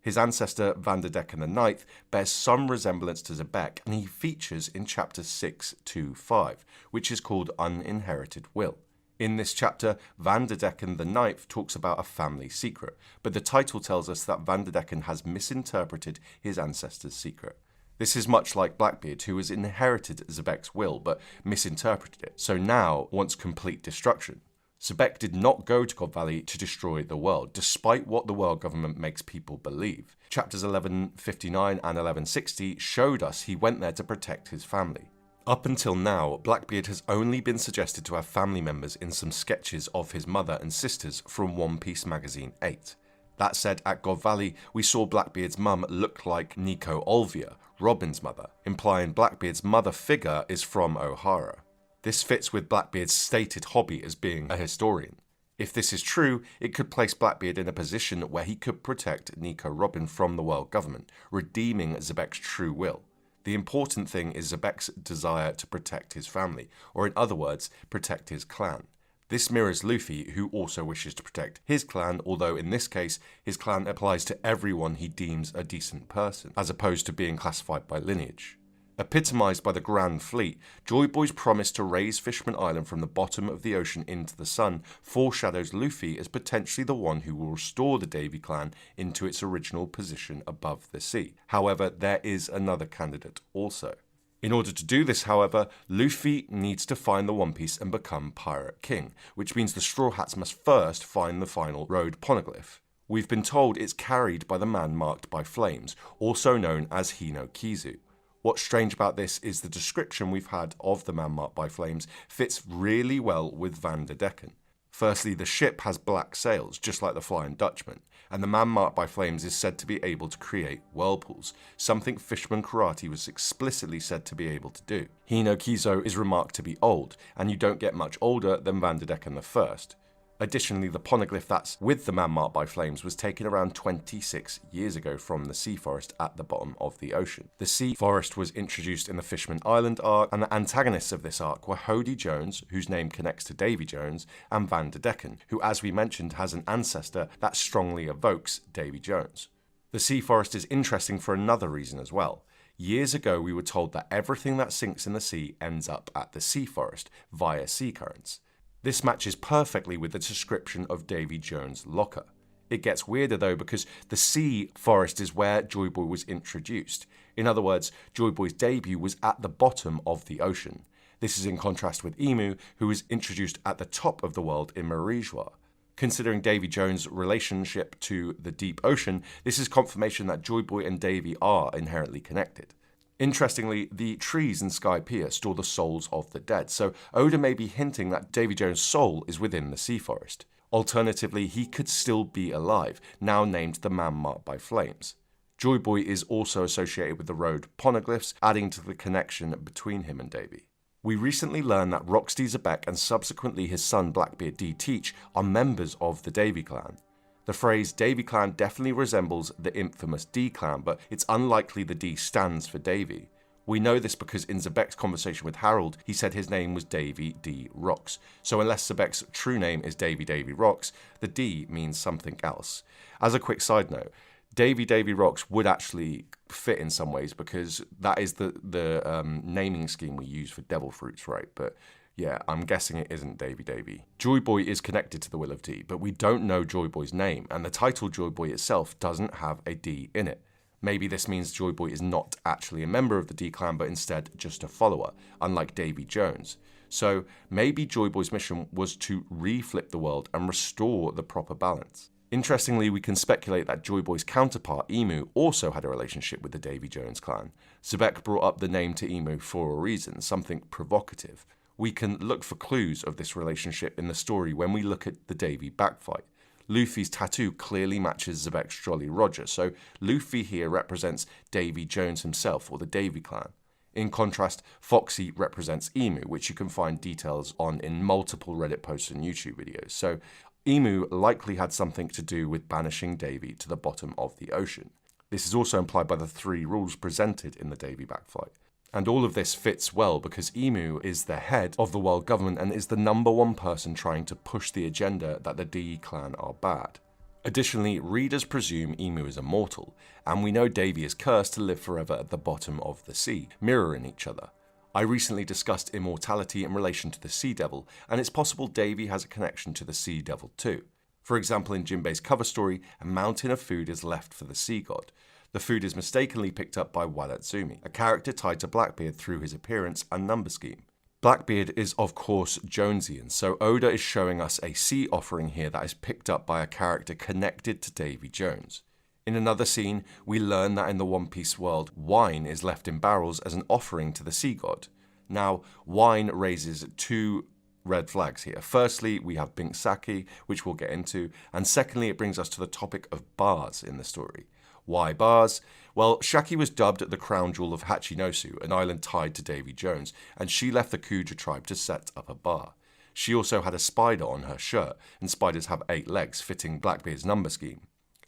His ancestor, Vanderdecken IX, bears some resemblance to Zebek, and he features in chapter 625, which is called Uninherited Will. In this chapter, Vanderdecken IX talks about a family secret, but the title tells us that Vanderdecken has misinterpreted his ancestor's secret. This is much like Blackbeard, who has inherited Xebec's will but misinterpreted it, so now wants complete destruction. Xebec did not go to God Valley to destroy the world, despite what the world government makes people believe. Chapters 1159 and 1160 showed us he went there to protect his family. Up until now, Blackbeard has only been suggested to have family members in some sketches of his mother and sisters from One Piece magazine 8. That said, at God Valley, we saw Blackbeard's mum look like Nico Olvia, Robin's mother, implying Blackbeard's mother figure is from Ohara. This fits with Blackbeard's stated hobby as being a historian. If this is true, it could place Blackbeard in a position where he could protect Nico Robin from the world government, redeeming Xebec's true will. The important thing is Xebec's desire to protect his family, or in other words, protect his clan. This mirrors Luffy, who also wishes to protect his clan, although in this case, his clan applies to everyone he deems a decent person, as opposed to being classified by lineage. Epitomized by the Grand Fleet, Joy Boy's promise to raise Fishman Island from the bottom of the ocean into the sun foreshadows Luffy as potentially the one who will restore the Davy clan into its original position above the sea. However, there is another candidate also. In order to do this, however, Luffy needs to find the One Piece and become Pirate King, which means the Straw Hats must first find the final road poneglyph. We've been told it's carried by the man marked by flames, also known as Hino Kizu. What's strange about this is the description we've had of the man marked by flames fits really well with Van der Decken. Firstly, the ship has black sails, just like the Flying Dutchman, and the man marked by flames is said to be able to create whirlpools, something Fishman Karate was explicitly said to be able to do. Hino Kizo is remarked to be old, and you don't get much older than Van der Decken I. Additionally, the poneglyph that's with the man marked by flames was taken around 26 years ago from the sea forest at the bottom of the ocean. The sea forest was introduced in the Fishman Island arc, and the antagonists of this arc were Hody Jones, whose name connects to Davy Jones, and Van der Decken, who, as we mentioned, has an ancestor that strongly evokes Davy Jones. The sea forest is interesting for another reason as well. Years ago, we were told that everything that sinks in the sea ends up at the sea forest via sea currents. This matches perfectly with the description of Davy Jones' locker. It gets weirder though because the sea forest is where Joy Boy was introduced. In other words, Joy Boy's debut was at the bottom of the ocean. This is in contrast with Emu, who was introduced at the top of the world in Marijois. Considering Davy Jones' relationship to the deep ocean, this is confirmation that Joy Boy and Davy are inherently connected. Interestingly, the trees in Skypiea store the souls of the dead, so Oda may be hinting that Davy Jones' soul is within the sea forest. Alternatively, he could still be alive, now named the Man Marked by Flames. Joy Boy is also associated with the road poneglyphs, adding to the connection between him and Davy. We recently learned that Rocksteady Xebec and subsequently his son Blackbeard D. Teach are members of the Davy clan. The phrase Davy clan definitely resembles the infamous D clan, but it's unlikely the D stands for Davy. We know this because in Xebec's conversation with Harold, he said his name was Davy D. Rocks. So unless Xebec's true name is Davy Rocks, the D means something else. As a quick side note, Davy Rocks would actually fit in some ways because that is the naming scheme we use for devil fruits, right? But yeah, I'm guessing it isn't Davy. Joy Boy is connected to the Will of D, but we don't know Joy Boy's name, and the title Joy Boy itself doesn't have a D in it. Maybe this means Joy Boy is not actually a member of the D clan, but instead just a follower, unlike Davy Jones. So maybe Joy Boy's mission was to reflip the world and restore the proper balance. Interestingly, we can speculate that Joy Boy's counterpart, Emu, also had a relationship with the Davy Jones clan. Xebec brought up the name to Emu for a reason, something provocative. We can look for clues of this relationship in the story when we look at the Davy backfight. Luffy's tattoo clearly matches Xebec's Jolly Roger, so Luffy here represents Davy Jones himself, or the Davy clan. In contrast, Foxy represents Emu, which you can find details on in multiple Reddit posts and YouTube videos. So Emu likely had something to do with banishing Davy to the bottom of the ocean. This is also implied by the 3 rules presented in the Davy backfight. And all of this fits well because Emu is the head of the world government and is the #1 person trying to push the agenda that the D clan are bad. Additionally, readers presume Emu is immortal, and we know Davy is cursed to live forever at the bottom of the sea, mirroring each other. I recently discussed immortality in relation to the Sea Devil, and it's possible Davy has a connection to the Sea Devil too. For example, in Jinbei's cover story, a mountain of food is left for the sea god. The food is mistakenly picked up by Wadatsumi, a character tied to Blackbeard through his appearance and number scheme. Blackbeard is of course Jonesian, so Oda is showing us a sea offering here that is picked up by a character connected to Davy Jones. In another scene, we learn that in the One Piece world, wine is left in barrels as an offering to the sea god. Now, wine raises two red flags here. Firstly, we have pink sake, which we'll get into, and secondly, it brings us to the topic of bars in the story. Why bars? Well, Shaki was dubbed the crown jewel of Hachinosu, an island tied to Davy Jones, and she left the Kuja tribe to set up a bar. She also had a spider on her shirt, and spiders have 8 legs, fitting Blackbeard's number scheme.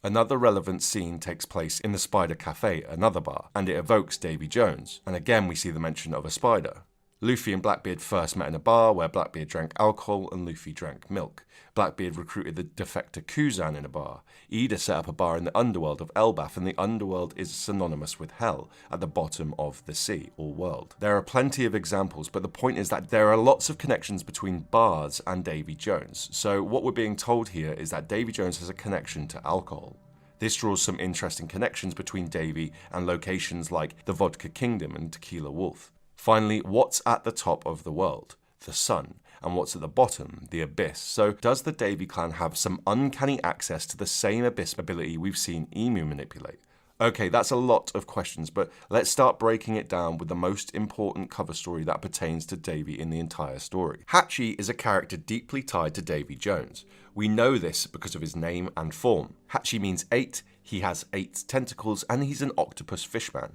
Another relevant scene takes place in the Spider Cafe, another bar, and it evokes Davy Jones, and again we see the mention of a spider. Luffy and Blackbeard first met in a bar where Blackbeard drank alcohol and Luffy drank milk. Blackbeard recruited the defector Kuzan in a bar. Ida set up a bar in the underworld of Elbaf, and the underworld is synonymous with hell, at the bottom of the sea, or world. There are plenty of examples, but the point is that there are lots of connections between bars and Davy Jones. So what we're being told here is that Davy Jones has a connection to alcohol. This draws some interesting connections between Davy and locations like the Vodka Kingdom and Tequila Wolf. Finally, what's at the top of the world? The sun. And what's at the bottom? The abyss. So does the Davy clan have some uncanny access to the same abyss ability we've seen Emu manipulate? Okay, that's a lot of questions, but let's start breaking it down with the most important cover story that pertains to Davy in the entire story. Hachi is a character deeply tied to Davy Jones. We know this because of his name and form. Hachi means 8, he has 8 tentacles, and he's an octopus fishman.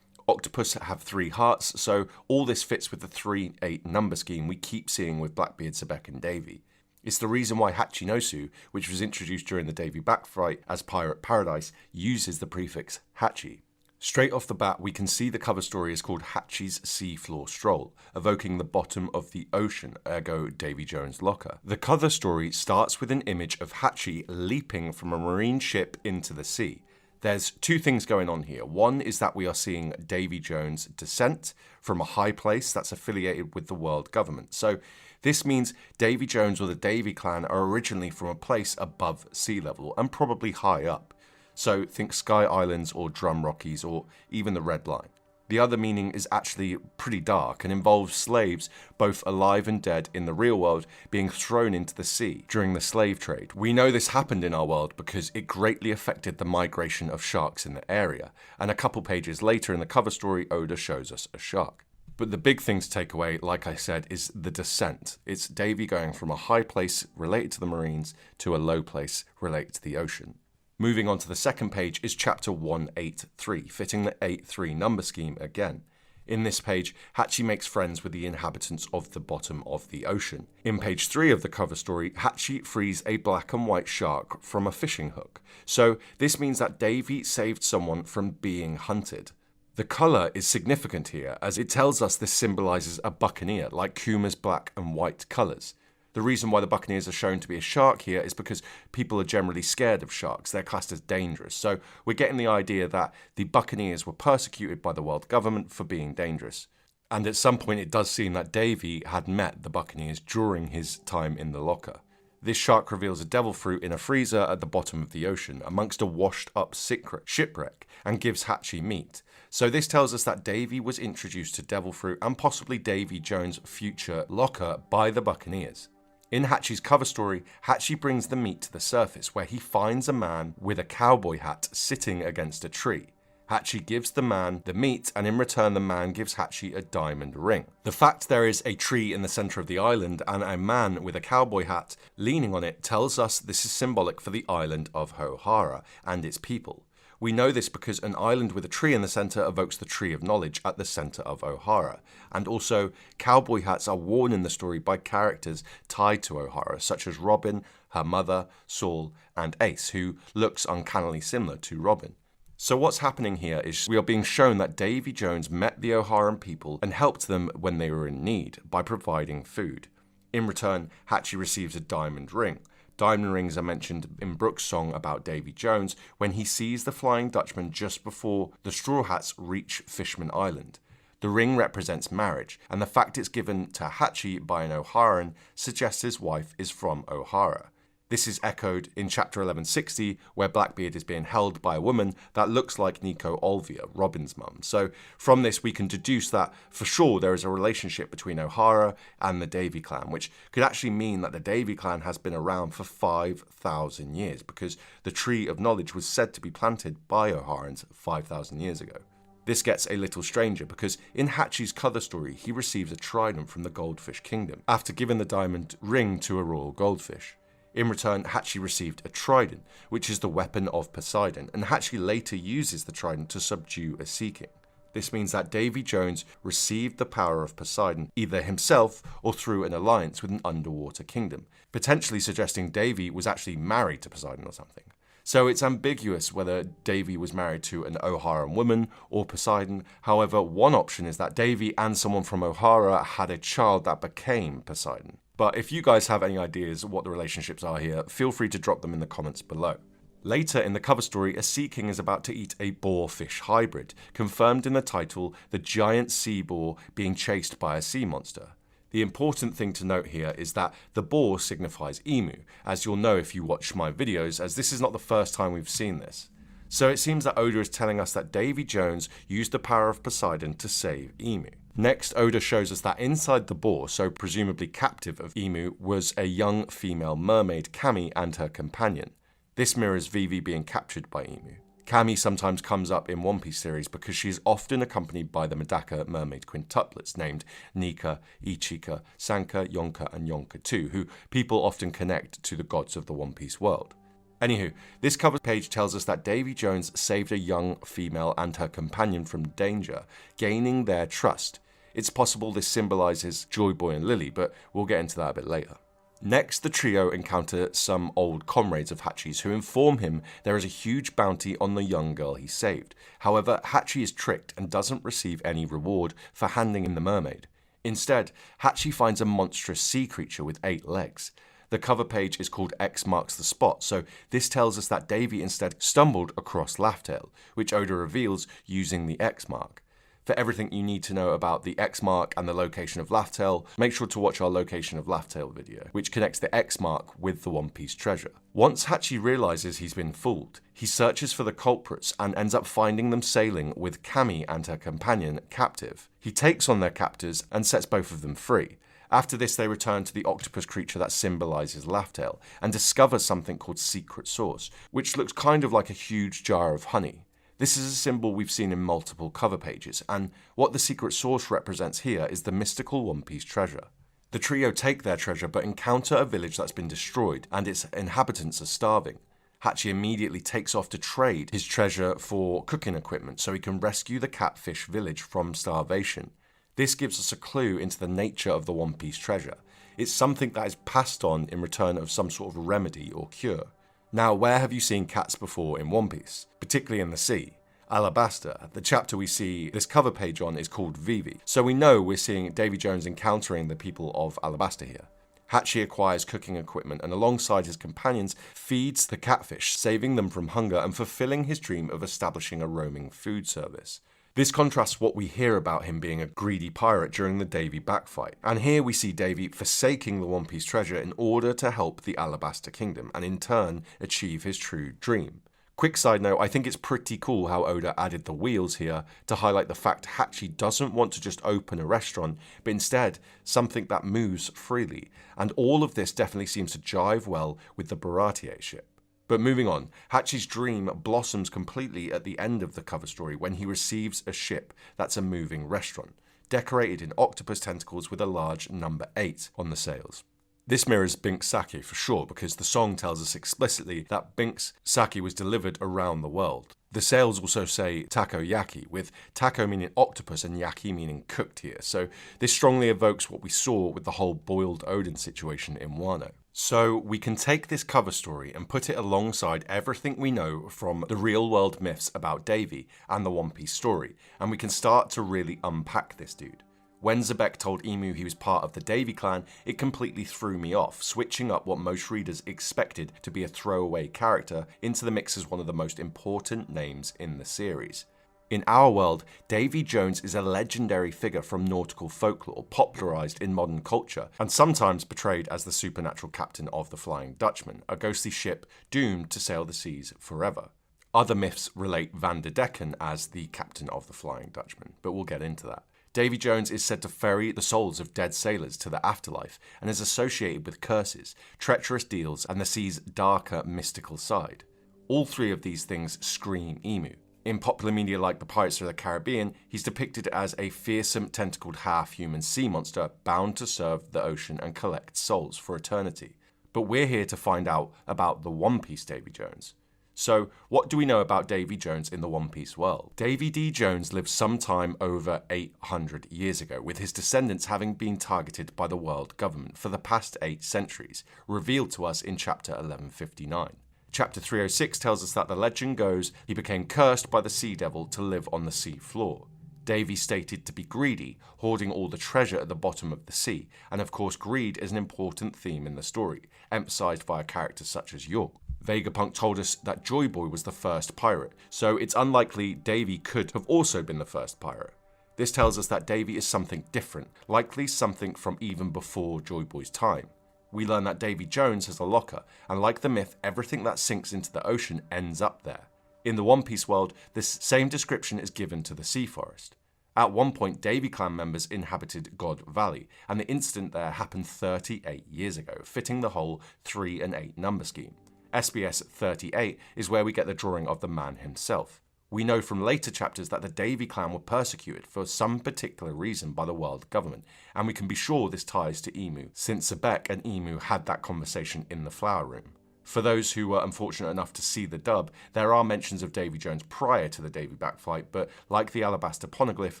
Octopus have 3 hearts, so all this fits with the 3-8 number scheme we keep seeing with Blackbeard, Sebek and Davy. It's the reason why Hachinosu, which was introduced during the Davy backfight as Pirate Paradise, uses the prefix Hachi. Straight off the bat, we can see the cover story is called Hachi's Seafloor Stroll, evoking the bottom of the ocean, ergo Davy Jones' locker. The cover story starts with an image of Hachi leaping from a marine ship into the sea. There's 2 things going on here. One is that we are seeing Davy Jones' descent from a high place that's affiliated with the world government. So this means Davy Jones or the Davy clan are originally from a place above sea level and probably high up. So think Sky Islands or Drum Rockies or even the Red Line. The other meaning is actually pretty dark and involves slaves, both alive and dead in the real world, being thrown into the sea during the slave trade. We know this happened in our world because it greatly affected the migration of sharks in the area, and a couple pages later in the cover story, Oda shows us a shark. But the big thing to take away, like I said, is the descent. It's Davy going from a high place related to the Marines to a low place related to the ocean. Moving on to the second page is chapter 183, fitting the 8-3 number scheme again. In this page, Hachi makes friends with the inhabitants of the bottom of the ocean. In page 3 of the cover story, Hachi frees a black and white shark from a fishing hook. So this means that Davy saved someone from being hunted. The colour is significant here, as it tells us this symbolises a buccaneer, like Kuma's black and white colours. The reason why the buccaneers are shown to be a shark here is because people are generally scared of sharks. They're classed as dangerous. So we're getting the idea that the buccaneers were persecuted by the world government for being dangerous. And at some point it does seem that Davy had met the buccaneers during his time in the locker. This shark reveals a devil fruit in a freezer at the bottom of the ocean, amongst a washed up shipwreck, and gives Hachi meat. So this tells us that Davy was introduced to devil fruit and possibly Davy Jones' future locker by the buccaneers. In Hachi's cover story, Hachi brings the meat to the surface, where he finds a man with a cowboy hat sitting against a tree. Hachi gives the man the meat, and in return the man gives Hachi a diamond ring. The fact there is a tree in the centre of the island and a man with a cowboy hat leaning on it tells us this is symbolic for the island of Ohara and its people. We know this because an island with a tree in the centre evokes the Tree of Knowledge at the centre of Ohara. And also, cowboy hats are worn in the story by characters tied to Ohara, such as Robin, her mother, Saul, and Ace, who looks uncannily similar to Robin. So what's happening here is we are being shown that Davy Jones met the Oharan people and helped them when they were in need by providing food. In return, Hachi receives a diamond ring. Diamond rings are mentioned in Brooks' song about Davy Jones when he sees the Flying Dutchman just before the Straw Hats reach Fishman Island. The ring represents marriage, and the fact it's given to Hachi by an Oharan suggests his wife is from Ohara. This is echoed in chapter 1160, where Blackbeard is being held by a woman that looks like Nico Olvia, Robin's mum. So from this, we can deduce that for sure there is a relationship between Ohara and the Davy clan, which could actually mean that the Davy clan has been around for 5,000 years, because the tree of knowledge was said to be planted by Oharans 5,000 years ago. This gets a little stranger because in Hachi's cover story, he receives a trident from the Goldfish Kingdom after giving the diamond ring to a royal goldfish. In return, Hachi received a trident, which is the weapon of Poseidon, and Hachi later uses the trident to subdue a Sea King. This means that Davy Jones received the power of Poseidon either himself or through an alliance with an underwater kingdom, potentially suggesting Davy was actually married to Poseidon or something. So it's ambiguous whether Davy was married to an Oharan woman or Poseidon. However, one option is that Davy and someone from Ohara had a child that became Poseidon. But if you guys have any ideas of what the relationships are here, feel free to drop them in the comments below. Later in the cover story, a Sea King is about to eat a boar-fish hybrid, confirmed in the title, the giant sea boar being chased by a sea monster. The important thing to note here is that the boar signifies emu, as you'll know if you watch my videos, as this is not the first time we've seen this. So it seems that Oda is telling us that Davy Jones used the power of Poseidon to save emu. Next, Oda shows us that inside the boar, so presumably captive of emu, was a young female mermaid, Kami, and her companion. This mirrors Vivi being captured by emu. Kami sometimes comes up in One Piece series because she is often accompanied by the Medaka mermaid quintuplets named Nika, Ichika, Sanka, Yonka, and Yonka 2, who people often connect to the gods of the One Piece world. Anywho, this cover page tells us that Davy Jones saved a young female and her companion from danger, gaining their trust. It's possible this symbolises Joy Boy and Lily, but we'll get into that a bit later. Next, the trio encounter some old comrades of Hachi's who inform him there is a huge bounty on the young girl he saved. However, Hachi is tricked and doesn't receive any reward for handing him the mermaid. Instead, Hachi finds a monstrous sea creature with 8 legs. The cover page is called X marks the spot, so this tells us that Davy instead stumbled across Laugh-Tale, which Oda reveals using the X mark. For everything you need to know about the X mark and the location of Laugh-Tale, make sure to watch our location of Laugh-Tale video, which connects the X mark with the One Piece treasure. Once Hachi realizes he's been fooled, he searches for the culprits and ends up finding them sailing with Kami and her companion captive. He takes on their captors and sets both of them free. After this, they return to the octopus creature that symbolizes Laugh-Tale and discover something called Secret Sauce, which looks kind of like a huge jar of honey. This is a symbol we've seen in multiple cover pages, and what the secret source represents here is the mystical One Piece treasure. The trio take their treasure but encounter a village that's been destroyed and its inhabitants are starving. Hachi immediately takes off to trade his treasure for cooking equipment so he can rescue the catfish village from starvation. This gives us a clue into the nature of the One Piece treasure. It's something that is passed on in return of some sort of remedy or cure. Now, where have you seen cats before in One Piece? Particularly in the sea. Alabasta, the chapter we see this cover page on, is called Vivi, so we know we're seeing Davy Jones encountering the people of Alabasta here. Hachi acquires cooking equipment and alongside his companions feeds the catfish, saving them from hunger and fulfilling his dream of establishing a roaming food service. This contrasts what we hear about him being a greedy pirate during the Davy backfight, and here we see Davy forsaking the One Piece treasure in order to help the Alabasta Kingdom, and in turn achieve his true dream. Quick side note, I think it's pretty cool how Oda added the wheels here to highlight the fact Hachi doesn't want to just open a restaurant, but instead something that moves freely, and all of this definitely seems to jive well with the Baratie ship. But moving on, Hachi's dream blossoms completely at the end of the cover story when he receives a ship that's a moving restaurant, decorated in octopus tentacles with a large number 8 on the sails. This mirrors Bink's sake for sure, because the song tells us explicitly that Bink's sake was delivered around the world. The sails also say takoyaki, with tako meaning octopus and yaki meaning cooked here, so this strongly evokes what we saw with the whole boiled Odin situation in Wano. So we can take this cover story and put it alongside everything we know from the real world myths about Davy and the One Piece story, and we can start to really unpack this dude. When Zebek told Emu he was part of the Davy clan, it completely threw me off, switching up what most readers expected to be a throwaway character into the mix as one of the most important names in the series. In our world, Davy Jones is a legendary figure from nautical folklore, popularised in modern culture, and sometimes portrayed as the supernatural captain of the Flying Dutchman, a ghostly ship doomed to sail the seas forever. Other myths relate Van der Decken as the captain of the Flying Dutchman, but we'll get into that. Davy Jones is said to ferry the souls of dead sailors to the afterlife and is associated with curses, treacherous deals, and the sea's darker, mystical side. All three of these things scream emu. In popular media like the Pirates of the Caribbean, he's depicted as a fearsome, tentacled, half-human sea monster bound to serve the ocean and collect souls for eternity. But we're here to find out about the One Piece Davy Jones. So, what do we know about Davy Jones in the One Piece world? Davy D. Jones lived sometime over 800 years ago, with his descendants having been targeted by the world government for the past 8 centuries, revealed to us in chapter 1159. Chapter 306 tells us that the legend goes he became cursed by the sea devil to live on the sea floor. Davy stated to be greedy, hoarding all the treasure at the bottom of the sea, and of course greed is an important theme in the story, emphasised by characters such as York. Vegapunk told us that Joy Boy was the first pirate, so it's unlikely Davy could have also been the first pirate. This tells us that Davy is something different, likely something from even before Joy Boy's time. We learn that Davy Jones has a locker, and like the myth, everything that sinks into the ocean ends up there. In the One Piece world, this same description is given to the Sea Forest. At one point, Davy Clan members inhabited God Valley, and the incident there happened 38 years ago, fitting the whole 3 and 8 number scheme. SBS 38 is where we get the drawing of the man himself. We know from later chapters that the Davy Clan were persecuted for some particular reason by the world government, and we can be sure this ties to Emu, since Zebek and Emu had that conversation in the flower room. For those who were unfortunate enough to see the dub, there are mentions of Davy Jones prior to the Davy backfight, but like the Alabaster Poneglyph,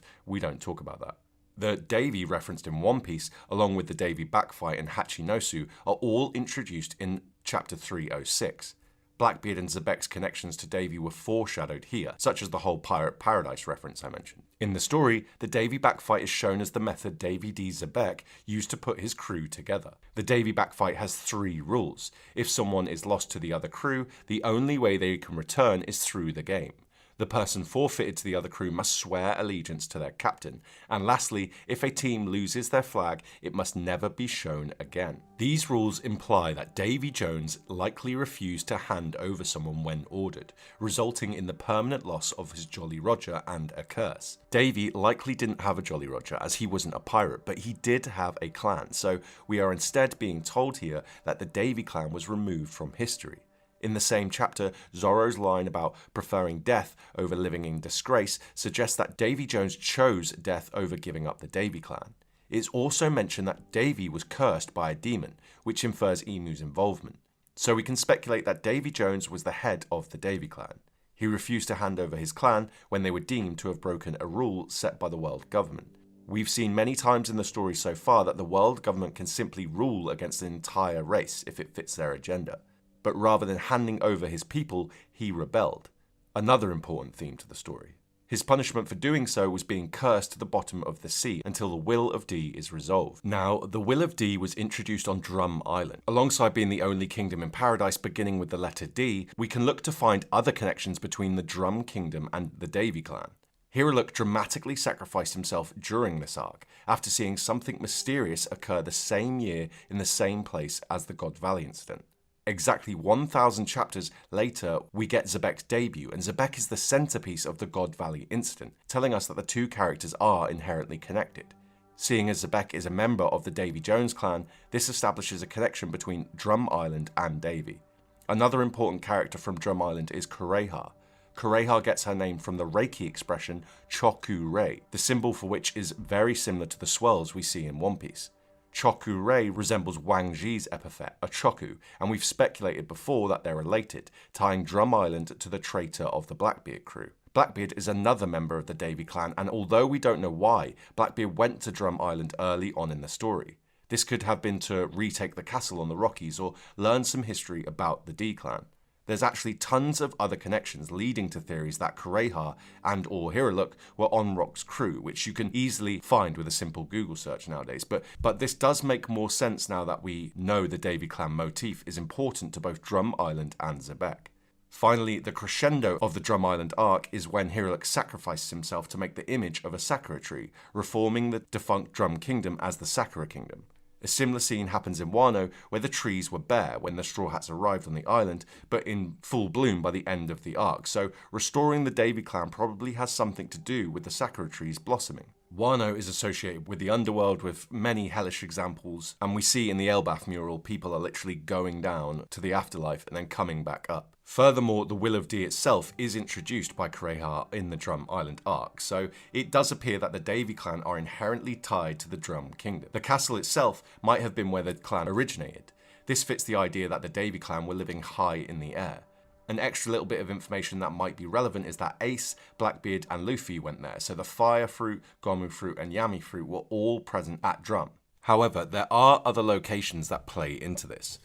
we don't talk about that. The Davy referenced in One Piece, along with the Davy backfight and Hachinosu, are all introduced in chapter 306. Blackbeard and Zebek's connections to Davy were foreshadowed here, such as the whole Pirate Paradise reference I mentioned. In the story, the Davy backfight is shown as the method Davy D. Zebek used to put his crew together. The Davy backfight has 3 rules. If someone is lost to the other crew, the only way they can return is through the game. The person forfeited to the other crew must swear allegiance to their captain. And lastly, if a team loses their flag, it must never be shown again. These rules imply that Davy Jones likely refused to hand over someone when ordered, resulting in the permanent loss of his Jolly Roger and a curse. Davy likely didn't have a Jolly Roger as he wasn't a pirate, but he did have a clan, so we are instead being told here that the Davy clan was removed from history. In the same chapter, Zoro's line about preferring death over living in disgrace suggests that Davy Jones chose death over giving up the Davy clan. It's also mentioned that Davy was cursed by a demon, which infers Emu's involvement. So we can speculate that Davy Jones was the head of the Davy clan. He refused to hand over his clan when they were deemed to have broken a rule set by the world government. We've seen many times in the story so far that the world government can simply rule against an entire race if it fits their agenda. But rather than handing over his people, he rebelled. Another important theme to the story. His punishment for doing so was being cursed to the bottom of the sea until the Will of D is resolved. Now, the Will of D was introduced on Drum Island. Alongside being the only kingdom in paradise beginning with the letter D, we can look to find other connections between the Drum Kingdom and the Davy clan. Hiriluk dramatically sacrificed himself during this arc, after seeing something mysterious occur the same year in the same place as the God Valley incident. Exactly 1,000 chapters later, we get Zebek's debut, and Zebek is the centerpiece of the God Valley incident, telling us that the two characters are inherently connected. Seeing as Zebek is a member of the Davy Jones clan, this establishes a connection between Drum Island and Davy. Another important character from Drum Island is Kureha. Kureha gets her name from the Reiki expression Choku-rei, the symbol for which is very similar to the swirls we see in One Piece. Choku-rei resembles Wang Zhi's epithet, a Choku, and we've speculated before that they're related, tying Drum Island to the traitor of the Blackbeard crew. Blackbeard is another member of the Davy clan, and although we don't know why, Blackbeard went to Drum Island early on in the story. This could have been to retake the castle on the Rockies or learn some history about the D clan. There's actually tons of other connections leading to theories that Kureha and or Hiriluk were on Rock's crew, which you can easily find with a simple Google search nowadays. But this does make more sense now that we know the Davy clan motif is important to both Drum Island and Zebek. Finally, the crescendo of the Drum Island arc is when Hiruluk sacrifices himself to make the image of a sakura tree, reforming the defunct Drum Kingdom as the Sakura Kingdom. A similar scene happens in Wano, where the trees were bare when the Straw Hats arrived on the island, but in full bloom by the end of the arc, so restoring the Davy clan probably has something to do with the sakura trees blossoming. Wano is associated with the underworld with many hellish examples, and we see in the Elbaf mural people are literally going down to the afterlife and then coming back up. Furthermore, the Will of D itself is introduced by Kureha in the Drum Island arc, so it does appear that the Davy clan are inherently tied to the Drum Kingdom. The castle itself might have been where the clan originated. This fits the idea that the Davy clan were living high in the air. An extra little bit of information that might be relevant is that Ace, Blackbeard and Luffy went there, so the Fire Fruit, Gomu Fruit and Yami Fruit were all present at Drum. However, there are other locations that play into this.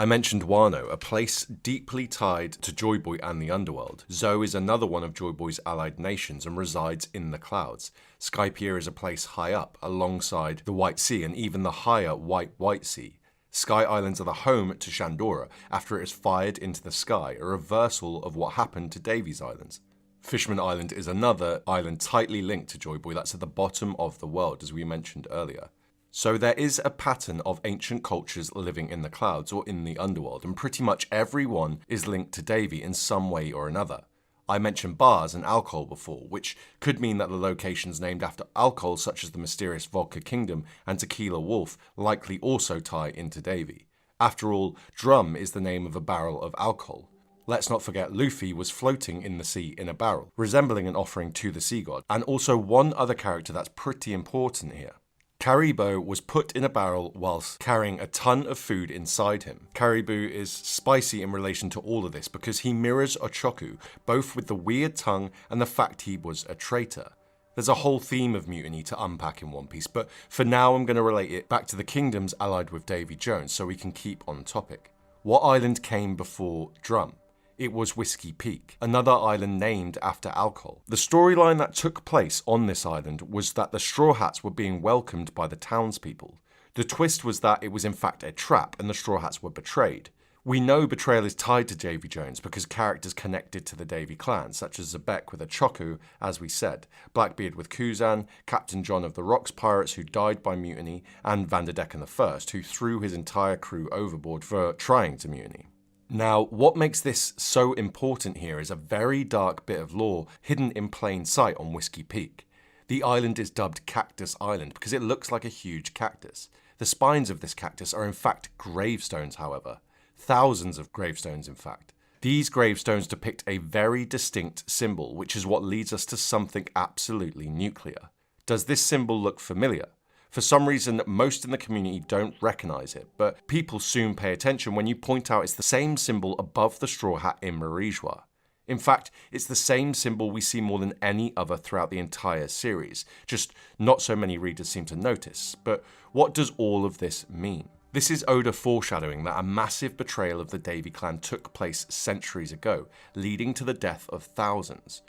I mentioned Wano, a place deeply tied to Joy Boy and the underworld. Zou is another one of Joy Boy's allied nations and resides in the clouds. Skypiea is a place high up, alongside the White Sea and even the higher White Sea. Sky Islands are the home to Shandora after it is fired into the sky, a reversal of what happened to Davy's Islands. Fishman Island is another island tightly linked to Joy Boy that's at the bottom of the world, as we mentioned earlier. So there is a pattern of ancient cultures living in the clouds or in the underworld, and pretty much everyone is linked to Davy in some way or another. I mentioned bars and alcohol before, which could mean that the locations named after alcohol such as the mysterious Vodka Kingdom and Tequila Wolf likely also tie into Davy. After all, Drum is the name of a barrel of alcohol. Let's not forget Luffy was floating in the sea in a barrel, resembling an offering to the sea god, and also one other character that's pretty important here. Karibo was put in a barrel whilst carrying a ton of food inside him. Karibo is spicy in relation to all of this because he mirrors Ochoku, both with the weird tongue and the fact he was a traitor. There's a whole theme of mutiny to unpack in One Piece, but for now I'm going to relate it back to the kingdoms allied with Davy Jones so we can keep on topic. What island came before Drum? It was Whiskey Peak, another island named after alcohol. The storyline that took place on this island was that the Straw Hats were being welcomed by the townspeople. The twist was that it was in fact a trap and the Straw Hats were betrayed. We know betrayal is tied to Davy Jones because characters connected to the Davy clan, such as Zebek with Ochoku, as we said, Blackbeard with Kuzan, Captain John of the Rocks Pirates who died by mutiny, and Vanderdecken I, who threw his entire crew overboard for trying to mutiny. Now, what makes this so important here is a very dark bit of lore hidden in plain sight on Whiskey Peak. The island is dubbed Cactus Island because it looks like a huge cactus. The spines of this cactus are in fact gravestones, however. Thousands of gravestones, in fact. These gravestones depict a very distinct symbol, which is what leads us to something absolutely nuclear. Does this symbol look familiar? For some reason, most in the community don't recognize it, but people soon pay attention when you point out it's the same symbol above the straw hat in Marie-Joie. In fact, it's the same symbol we see more than any other throughout the entire series, just not so many readers seem to notice. But what does all of this mean? This is Oda foreshadowing that a massive betrayal of the Davy clan took place centuries ago, leading to the death of thousands.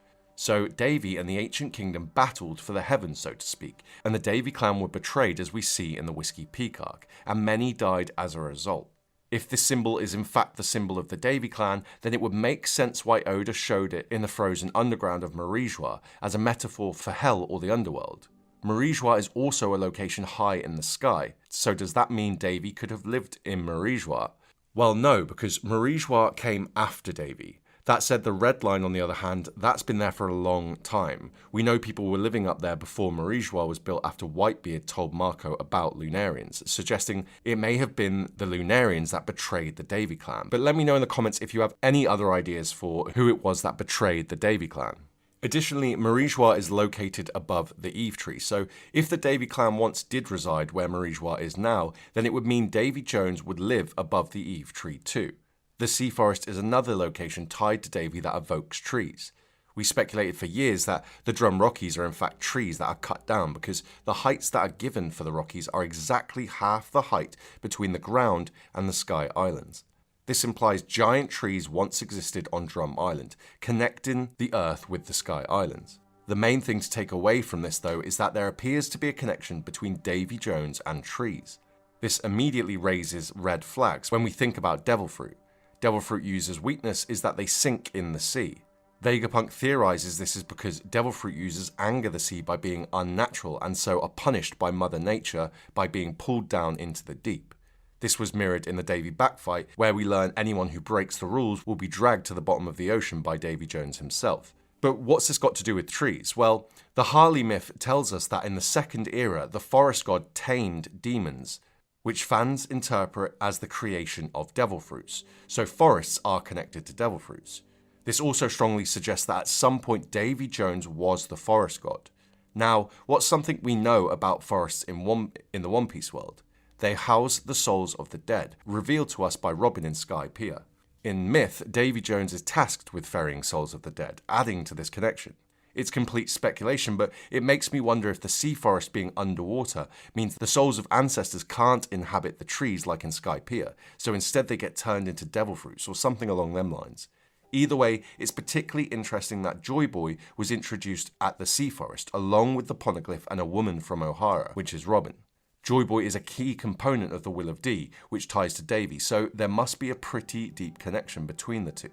So Davy and the Ancient Kingdom battled for the heavens, so to speak, and the Davy clan were betrayed as we see in the Whiskey Peak arc, and many died as a result. If this symbol is in fact the symbol of the Davy clan, then it would make sense why Oda showed it in the frozen underground of Marie-Joie as a metaphor for hell or the underworld. Marie-Joie is also a location high in the sky, so does that mean Davy could have lived in Marie-Joie? Well, no, because Marie-Joie came after Davy. That said, the Red Line, on the other hand, that's been there for a long time. We know people were living up there before Marie-Joie was built after Whitebeard told Marco about Lunarians, suggesting it may have been the Lunarians that betrayed the Davy clan. But let me know in the comments if you have any other ideas for who it was that betrayed the Davy clan. Additionally, Marie-Joie is located above the Eve Tree, so if the Davy clan once did reside where Marie-Joie is now, then it would mean Davy Jones would live above the Eve Tree too. The Sea Forest is another location tied to Davy that evokes trees. We speculated for years that the Drum Rockies are in fact trees that are cut down because the heights that are given for the Rockies are exactly half the height between the ground and the Sky Islands. This implies giant trees once existed on Drum Island, connecting the Earth with the Sky Islands. The main thing to take away from this though is that there appears to be a connection between Davy Jones and trees. This immediately raises red flags when we think about Devil Fruit. Devil Fruit users' weakness is that they sink in the sea. Vegapunk theorizes this is because Devil Fruit users anger the sea by being unnatural and so are punished by Mother Nature by being pulled down into the deep. This was mirrored in the Davy backfight, where we learn anyone who breaks the rules will be dragged to the bottom of the ocean by Davy Jones himself. But what's this got to do with trees? Well, the Harley myth tells us that in the Second Era, the forest god tamed demons, which fans interpret as the creation of devil fruits. So forests are connected to devil fruits. This also strongly suggests that at some point Davy Jones was the forest god. Now, what's something we know about forests in the One Piece world? They house the souls of the dead, revealed to us by Robin in Sky Pier. In myth, Davy Jones is tasked with ferrying souls of the dead, adding to this connection. It's complete speculation, but it makes me wonder if the sea forest being underwater means the souls of ancestors can't inhabit the trees like in Sky Pier, so instead they get turned into devil fruits or something along them lines. Either way, it's particularly interesting that Joy Boy was introduced at the sea forest, along with the poneglyph and a woman from Ohara, which is Robin. Joy Boy is a key component of the Will of D, which ties to Davy, so there must be a pretty deep connection between the two.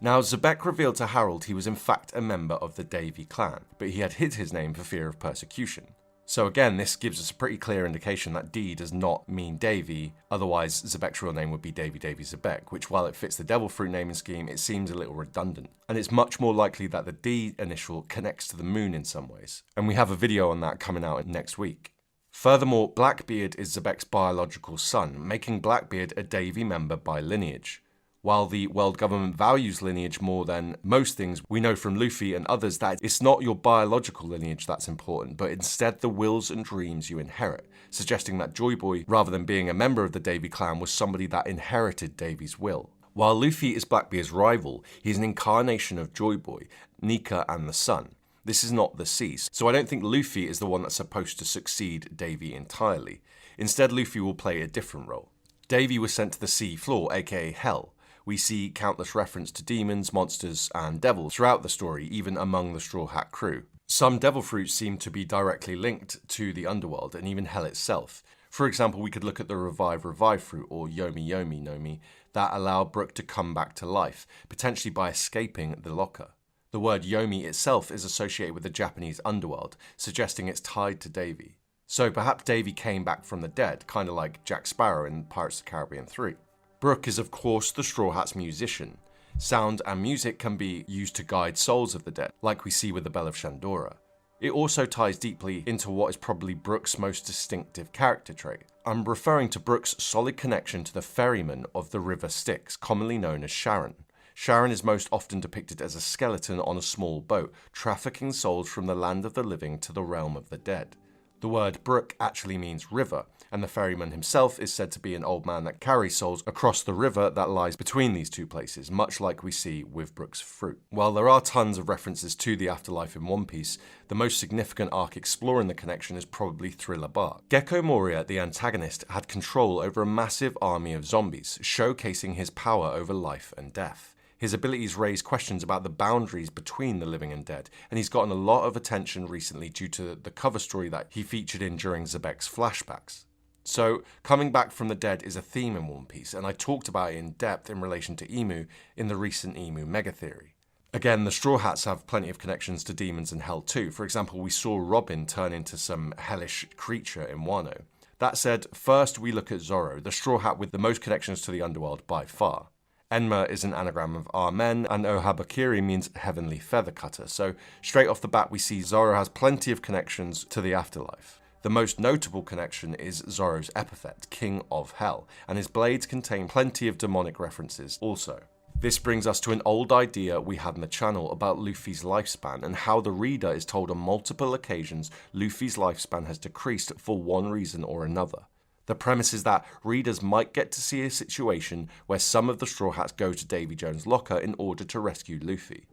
Now, Xebec revealed to Harold he was in fact a member of the Davy clan, but he had hid his name for fear of persecution. So again, this gives us a pretty clear indication that D does not mean Davy, otherwise Xebec's real name would be Davy Xebec, which while it fits the Devil Fruit naming scheme, it seems a little redundant. And it's much more likely that the D initial connects to the moon in some ways, and we have a video on that coming out next week. Furthermore, Blackbeard is Xebec's biological son, making Blackbeard a Davy member by lineage. While the world government values lineage more than most things, we know from Luffy and others that it's not your biological lineage that's important, but instead the wills and dreams you inherit, suggesting that Joy Boy, rather than being a member of the Davy clan, was somebody that inherited Davy's will. While Luffy is Blackbeard's rival, he's an incarnation of Joy Boy, Nika and the Sun. This is not the sea, so I don't think Luffy is the one that's supposed to succeed Davy entirely. Instead, Luffy will play a different role. Davy was sent to the sea floor, aka Hell. We see countless reference to demons, monsters, and devils throughout the story, even among the Straw Hat crew. Some devil fruits seem to be directly linked to the underworld, and even Hell itself. For example, we could look at the Revive fruit, or Yomi Yomi Nomi, that allow Brook to come back to life, potentially by escaping the locker. The word Yomi itself is associated with the Japanese underworld, suggesting it's tied to Davy. So perhaps Davy came back from the dead, kind of like Jack Sparrow in Pirates of the Caribbean 3. Brook is of course the Straw Hat's musician. Sound and music can be used to guide souls of the dead, like we see with the Bell of Shandora. It also ties deeply into what is probably Brook's most distinctive character trait. I'm referring to Brook's solid connection to the ferryman of the River Styx, commonly known as Sharon. Sharon is most often depicted as a skeleton on a small boat, trafficking souls from the land of the living to the realm of the dead. The word Brook actually means river, and the ferryman himself is said to be an old man that carries souls across the river that lies between these two places, much like we see with Brook's fruit. While there are tons of references to the afterlife in One Piece, the most significant arc exploring the connection is probably Thriller Bark. Gecko Moria, the antagonist, had control over a massive army of zombies, showcasing his power over life and death. His abilities raise questions about the boundaries between the living and dead, and he's gotten a lot of attention recently due to the cover story that he featured in during Xebec's flashbacks. So, coming back from the dead is a theme in One Piece, and I talked about it in depth in relation to Emu in the recent Emu Mega Theory. Again, the Straw Hats have plenty of connections to demons and hell too. For example, we saw Robin turn into some hellish creature in Wano. That said, first we look at Zoro, the Straw Hat with the most connections to the underworld by far. Enma is an anagram of Amen, and Ohabakiri means heavenly feather cutter, so straight off the bat we see Zoro has plenty of connections to the afterlife. The most notable connection is Zoro's epithet, King of Hell, and his blades contain plenty of demonic references also. This brings us to an old idea we had in the channel about Luffy's lifespan and how the reader is told on multiple occasions Luffy's lifespan has decreased for one reason or another. The premise is that readers might get to see a situation where some of the Straw Hats go to Davy Jones' locker in order to rescue Luffy.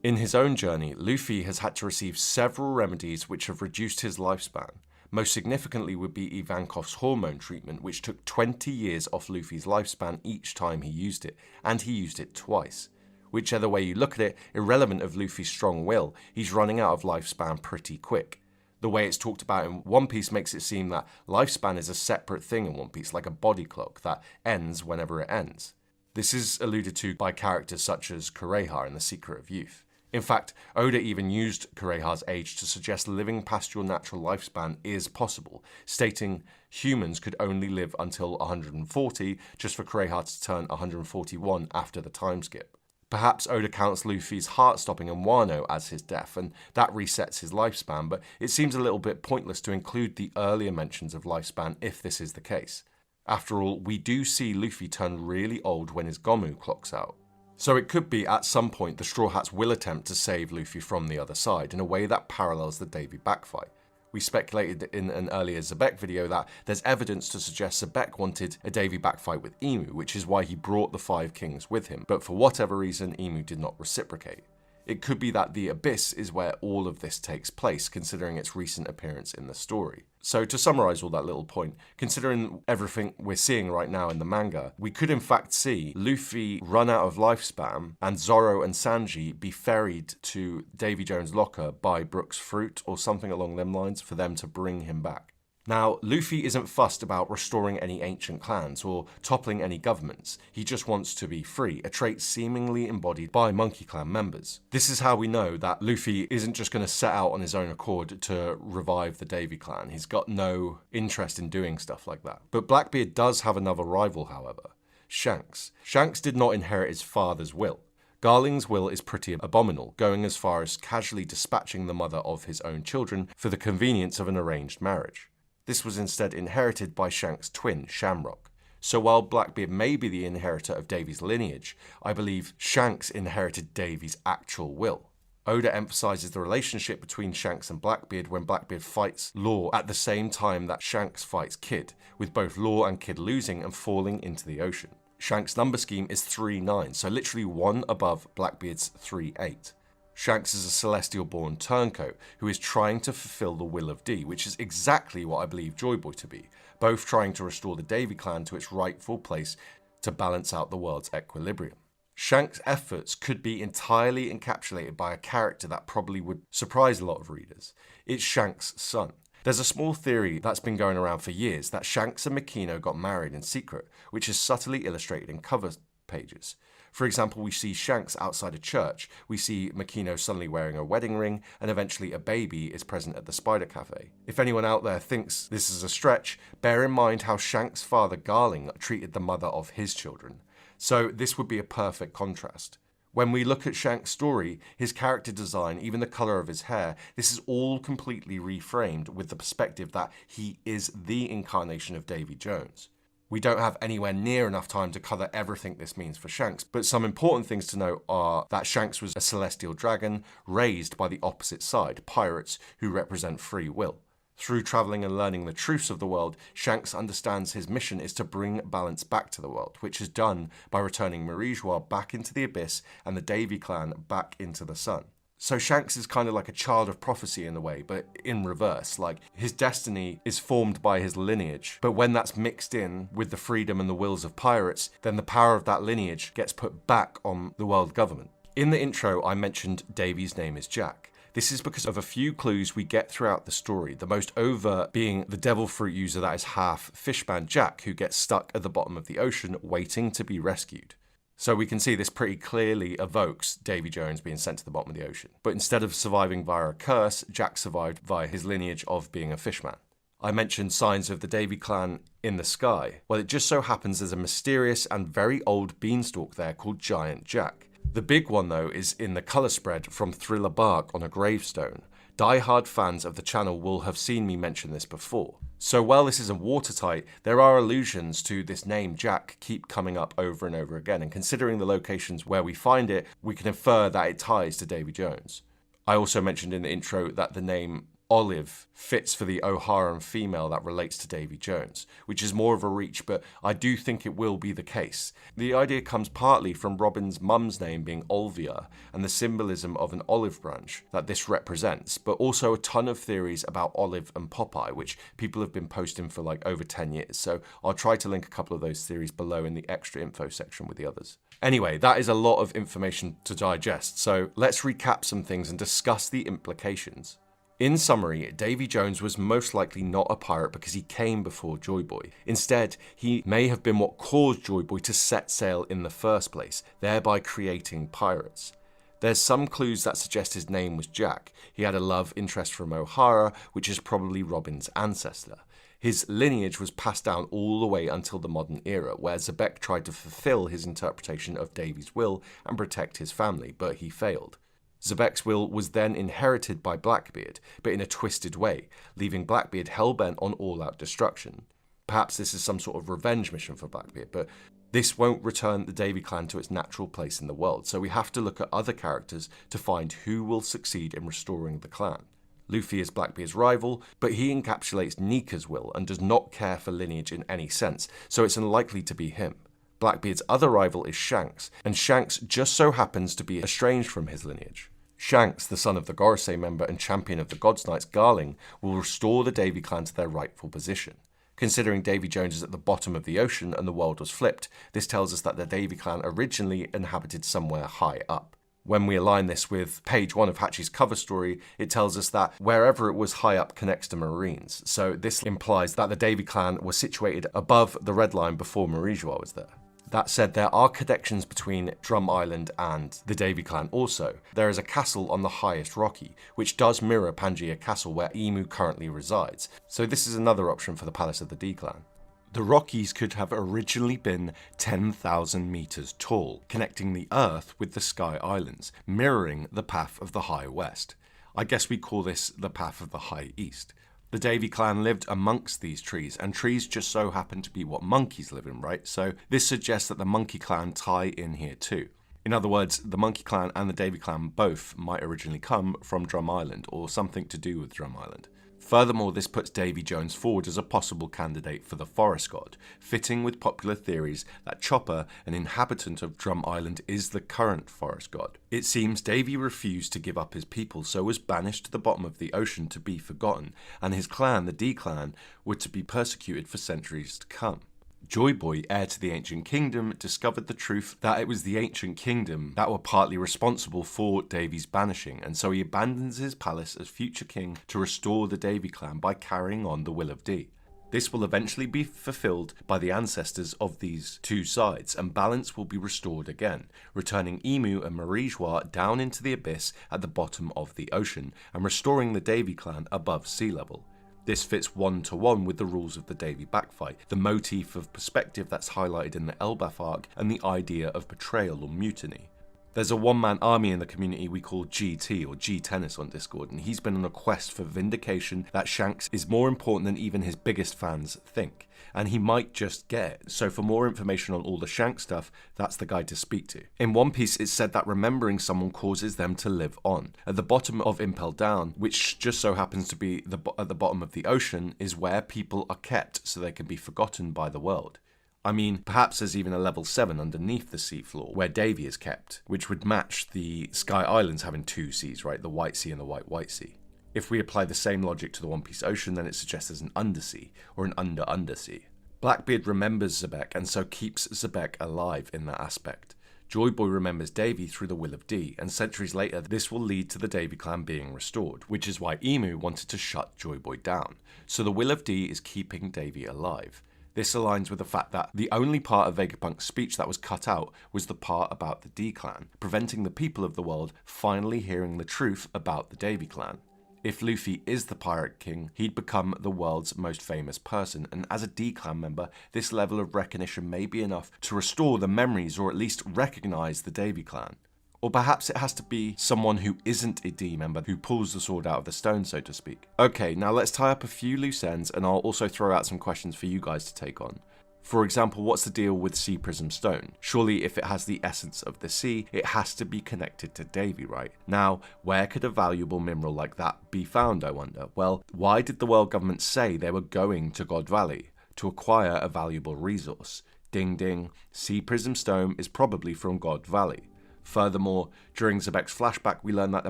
In his own journey, Luffy has had to receive several remedies which have reduced his lifespan. Most significantly would be Ivankov's hormone treatment, which took 20 years off Luffy's lifespan each time he used it, and he used it twice. Whichever way you look at it, irrelevant of Luffy's strong will, he's running out of lifespan pretty quick. The way it's talked about in One Piece makes it seem that lifespan is a separate thing in One Piece, like a body clock that ends whenever it ends. This is alluded to by characters such as Kureha in The Secret of Youth. In fact, Oda even used Kureha's age to suggest living past your natural lifespan is possible, stating humans could only live until 140, just for Kureha to turn 141 after the time skip. Perhaps Oda counts Luffy's heart stopping in Wano as his death, and that resets his lifespan, but it seems a little bit pointless to include the earlier mentions of lifespan if this is the case. After all, we do see Luffy turn really old when his Gomu clocks out. So it could be at some point the Straw Hats will attempt to save Luffy from the other side in a way that parallels the Davy backfight. We speculated in an earlier Zebek video that there's evidence to suggest Zebek wanted a Davy backfight with Emu, which is why he brought the Five Kings with him, but for whatever reason Emu did not reciprocate. It could be that the Abyss is where all of this takes place, considering its recent appearance in the story. So to summarize all that little point, considering everything we're seeing right now in the manga, we could in fact see Luffy run out of lifespan and Zoro and Sanji be ferried to Davy Jones' locker by Brook's fruit or something along them lines for them to bring him back. Now, Luffy isn't fussed about restoring any ancient clans or toppling any governments. He just wants to be free, a trait seemingly embodied by Monkey Clan members. This is how we know that Luffy isn't just going to set out on his own accord to revive the Davy Clan. He's got no interest in doing stuff like that. But Blackbeard does have another rival, however, Shanks. Shanks did not inherit his father's will. Garling's will is pretty abominable, going as far as casually dispatching the mother of his own children for the convenience of an arranged marriage. This was instead inherited by Shanks' twin, Shamrock. So while Blackbeard may be the inheritor of Davy's lineage, I believe Shanks inherited Davy's actual will. Oda emphasizes the relationship between Shanks and Blackbeard when Blackbeard fights Law at the same time that Shanks fights Kid, with both Law and Kid losing and falling into the ocean. Shanks' number scheme is 3-9, so literally one above Blackbeard's 3-8. Shanks is a celestial-born turncoat who is trying to fulfill the will of D, which is exactly what I believe Joy Boy to be, both trying to restore the Davy clan to its rightful place to balance out the world's equilibrium. Shanks' efforts could be entirely encapsulated by a character that probably would surprise a lot of readers. It's Shanks' son. There's a small theory that's been going around for years that Shanks and Makino got married in secret, which is subtly illustrated in cover pages. For example, we see Shanks outside a church, we see Makino suddenly wearing a wedding ring, and eventually a baby is present at the Spider Cafe. If anyone out there thinks this is a stretch, bear in mind how Shanks' father Garling treated the mother of his children. So this would be a perfect contrast. When we look at Shanks' story, his character design, even the colour of his hair, this is all completely reframed with the perspective that he is the incarnation of Davy Jones. We don't have anywhere near enough time to cover everything this means for Shanks, but some important things to note are that Shanks was a celestial dragon raised by the opposite side, pirates, who represent free will. Through travelling and learning the truths of the world, Shanks understands his mission is to bring balance back to the world, which is done by returning Marie-Joie back into the Abyss and the Davy clan back into the sun. So Shanks is kind of like a child of prophecy in a way, but in reverse. Like, his destiny is formed by his lineage, but when that's mixed in with the freedom and the wills of pirates, then the power of that lineage gets put back on the world government. In the intro, I mentioned Davy's name is Jack. This is because of a few clues we get throughout the story, the most overt being the devil fruit user that is half fishman Jack, who gets stuck at the bottom of the ocean waiting to be rescued. So we can see this pretty clearly evokes Davy Jones being sent to the bottom of the ocean. But instead of surviving via a curse, Jack survived via his lineage of being a fishman. I mentioned signs of the Davy clan in the sky. Well, it just so happens there's a mysterious and very old beanstalk there called Giant Jack. The big one, though, is in the colour spread from Thriller Bark on a gravestone. Die-hard fans of the channel will have seen me mention this before. So while this isn't watertight, there are allusions to this name Jack keep coming up over and over again, and considering the locations where we find it, we can infer that it ties to Davy Jones. I also mentioned in the intro that the name Olive fits for the O'Haran female that relates to Davy Jones, which is more of a reach, but I do think it will be the case. The idea comes partly from Robin's mum's name being Olvia and the symbolism of an olive branch that this represents, but also a ton of theories about Olive and Popeye, which people have been posting for like over 10 years, so I'll try to link a couple of those theories below in the extra info section with the others. Anyway, that is a lot of information to digest, so let's recap some things and discuss the implications. In summary, Davy Jones was most likely not a pirate because he came before Joy Boy. Instead, he may have been what caused Joy Boy to set sail in the first place, thereby creating pirates. There's some clues that suggest his name was Jack. He had a love interest from O'Hara, which is probably Robin's ancestor. His lineage was passed down all the way until the modern era, where Xebec tried to fulfill his interpretation of Davy's will and protect his family, but he failed. Xebec's will was then inherited by Blackbeard, but in a twisted way, leaving Blackbeard hell-bent on all-out destruction. Perhaps this is some sort of revenge mission for Blackbeard, but this won't return the Davy clan to its natural place in the world, so we have to look at other characters to find who will succeed in restoring the clan. Luffy is Blackbeard's rival, but he encapsulates Nika's will and does not care for lineage in any sense, so it's unlikely to be him. Blackbeard's other rival is Shanks, and Shanks just so happens to be estranged from his lineage. Shanks, the son of the Gorosei member and champion of the God's Knights Garling, will restore the Davy clan to their rightful position. Considering Davy Jones is at the bottom of the ocean and the world was flipped, this tells us that the Davy clan originally inhabited somewhere high up. When we align this with page 1 of Hachi's cover story, it tells us that wherever it was high up connects to Marines, so this implies that the Davy clan was situated above the Red Line before Marie-Joie was there. That said, there are connections between Drum Island and the Davy clan also. There is a castle on the highest Rocky, which does mirror Pangaea Castle where Emu currently resides, so this is another option for the Palace of the D clan. The Rockies could have originally been 10,000 meters tall, connecting the Earth with the Sky Islands, mirroring the path of the High West. I guess we call this the path of the High East. The Davy clan lived amongst these trees, and trees just so happen to be what monkeys live in, right? So this suggests that the Monkey clan tie in here too. In other words, the Monkey clan and the Davy clan both might originally come from Drum Island, or something to do with Drum Island. Furthermore, this puts Davy Jones forward as a possible candidate for the Forest God, fitting with popular theories that Chopper, an inhabitant of Drum Island, is the current Forest God. It seems Davy refused to give up his people, so was banished to the bottom of the ocean to be forgotten, and his clan, the D clan, were to be persecuted for centuries to come. Joy Boy, heir to the Ancient Kingdom, discovered the truth that it was the Ancient Kingdom that were partly responsible for Davy's banishing, and so he abandons his palace as future king to restore the Davy clan by carrying on the Will of D. This will eventually be fulfilled by the ancestors of these two sides, and balance will be restored again, returning Emu and Marie-Joie down into the abyss at the bottom of the ocean, and restoring the Davy clan above sea level. This fits one-to-one with the rules of the Davy backfight, the motif of perspective that's highlighted in the Elbaf arc, and the idea of betrayal or mutiny. There's a one-man army in the community we call GT or G-Tennis on Discord, and he's been on a quest for vindication that Shanks is more important than even his biggest fans think, and he might just get it. So for more information on all the Shanks stuff, that's the guy to speak to. In One Piece, it's said that remembering someone causes them to live on. At the bottom of Impel Down, which just so happens to be at the bottom of the ocean, is where people are kept so they can be forgotten by the world. I mean, perhaps there's even a level 7 underneath the seafloor where Davy is kept, which would match the Sky Islands having two seas, right? The White Sea and the White Sea. If we apply the same logic to the One Piece Ocean, then it suggests there's an undersea, or an undersea. Blackbeard remembers Xebec, and so keeps Xebec alive in that aspect. Joy Boy remembers Davy through the Will of D, and centuries later this will lead to the Davy clan being restored, which is why Emu wanted to shut Joy Boy down. So the Will of D is keeping Davy alive. This aligns with the fact that the only part of Vegapunk's speech that was cut out was the part about the D clan, preventing the people of the world finally hearing the truth about the Davy clan. If Luffy is the Pirate King, he'd become the world's most famous person, and as a D clan member, this level of recognition may be enough to restore the memories or at least recognise the Davy clan. Or perhaps it has to be someone who isn't a D member who pulls the sword out of the stone, so to speak. Okay, now let's tie up a few loose ends, and I'll also throw out some questions for you guys to take on. For example, what's the deal with Sea Prism Stone? Surely if it has the essence of the sea, it has to be connected to Davy, right? Now, where could a valuable mineral like that be found, I wonder? Well, why did the world government say they were going to God Valley to acquire a valuable resource? Ding ding, Sea Prism Stone is probably from God Valley. Furthermore, during Xebec's flashback, we learn that the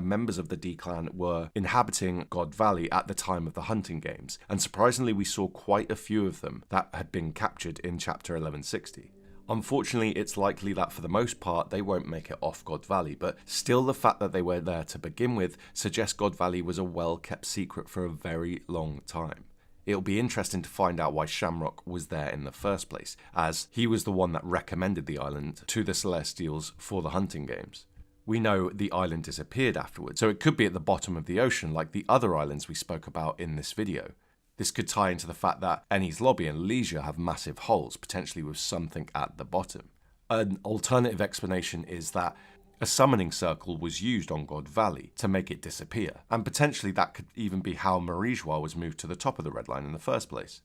members of the D clan were inhabiting God Valley at the time of the hunting games, and surprisingly we saw quite a few of them that had been captured in chapter 1160. Unfortunately, it's likely that for the most part they won't make it off God Valley, but still the fact that they were there to begin with suggests God Valley was a well-kept secret for a very long time. It'll be interesting to find out why Shamrock was there in the first place, as he was the one that recommended the island to the Celestials for the hunting games. We know the island disappeared afterwards, so it could be at the bottom of the ocean like the other islands we spoke about in this video. This could tie into the fact that Enies Lobby and Leisure have massive holes, potentially with something at the bottom. An alternative explanation is that a summoning circle was used on God Valley to make it disappear, and potentially that could even be how Marie-Joie was moved to the top of the red line in the first place.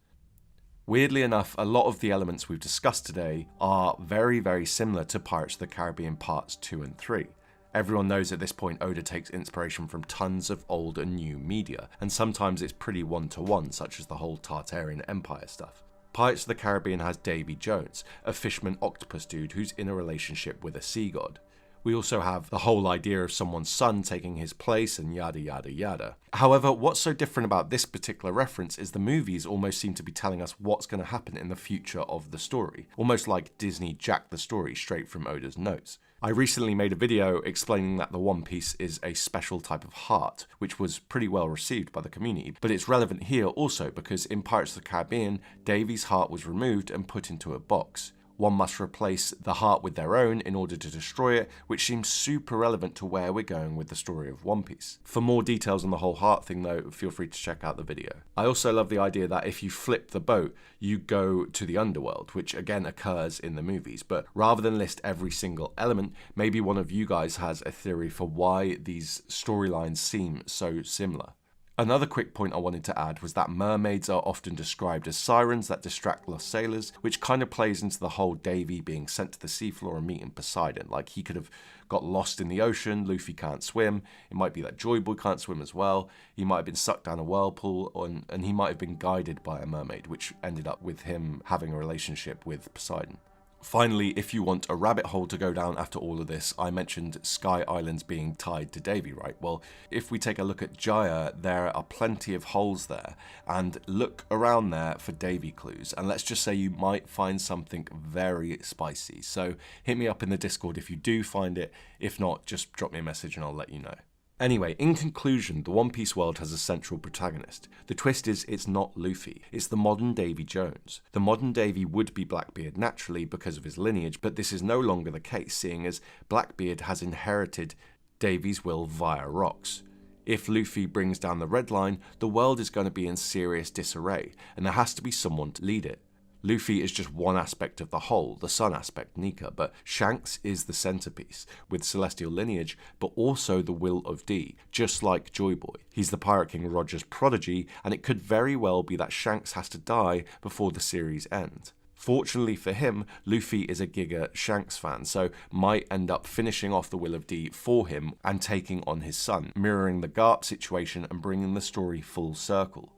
Weirdly enough, a lot of the elements we've discussed today are very, very similar to Pirates of the Caribbean Parts 2 and 3. Everyone knows at this point Oda takes inspiration from tons of old and new media, and sometimes it's pretty one-to-one, such as the whole Tartarian Empire stuff. Pirates of the Caribbean has Davy Jones, a fisherman octopus dude who's in a relationship with a sea god. We also have the whole idea of someone's son taking his place and yada yada yada. However, what's so different about this particular reference is the movies almost seem to be telling us what's going to happen in the future of the story, almost like Disney jacked the story straight from Oda's notes. I recently made a video explaining that the One Piece is a special type of heart, which was pretty well received by the community, but it's relevant here also because in Pirates of the Caribbean, Davy's heart was removed and put into a box. One must replace the heart with their own in order to destroy it, which seems super relevant to where we're going with the story of One Piece. For more details on the whole heart thing though, feel free to check out the video. I also love the idea that if you flip the boat, you go to the underworld, which again occurs in the movies, but rather than list every single element, maybe one of you guys has a theory for why these storylines seem so similar. Another quick point I wanted to add was that mermaids are often described as sirens that distract lost sailors, which kind of plays into the whole Davy being sent to the seafloor and meeting Poseidon. Like, he could have got lost in the ocean, Luffy can't swim, it might be that Joy Boy can't swim as well, he might have been sucked down a whirlpool, and he might have been guided by a mermaid, which ended up with him having a relationship with Poseidon. Finally, if you want a rabbit hole to go down after all of this, I mentioned Sky Islands being tied to Davy, right? Well, if we take a look at Jaya, there are plenty of holes there, and look around there for Davy clues, and let's just say you might find something very spicy. So hit me up in the Discord if you do find it. If not, just drop me a message and I'll let you know. Anyway, in conclusion, the One Piece world has a central protagonist. The twist is it's not Luffy, it's the modern Davy Jones. The modern Davy would be Blackbeard naturally because of his lineage, but this is no longer the case, seeing as Blackbeard has inherited Davy's will via rocks. If Luffy brings down the red line, the world is going to be in serious disarray, and there has to be someone to lead it. Luffy is just one aspect of the whole, the sun aspect, Nika, but Shanks is the centerpiece, with celestial lineage, but also the will of D, just like Joy Boy. He's the Pirate King Roger's prodigy, and it could very well be that Shanks has to die before the series ends. Fortunately for him, Luffy is a Giga Shanks fan, so might end up finishing off the will of D for him and taking on his son, mirroring the Garp situation and bringing the story full circle.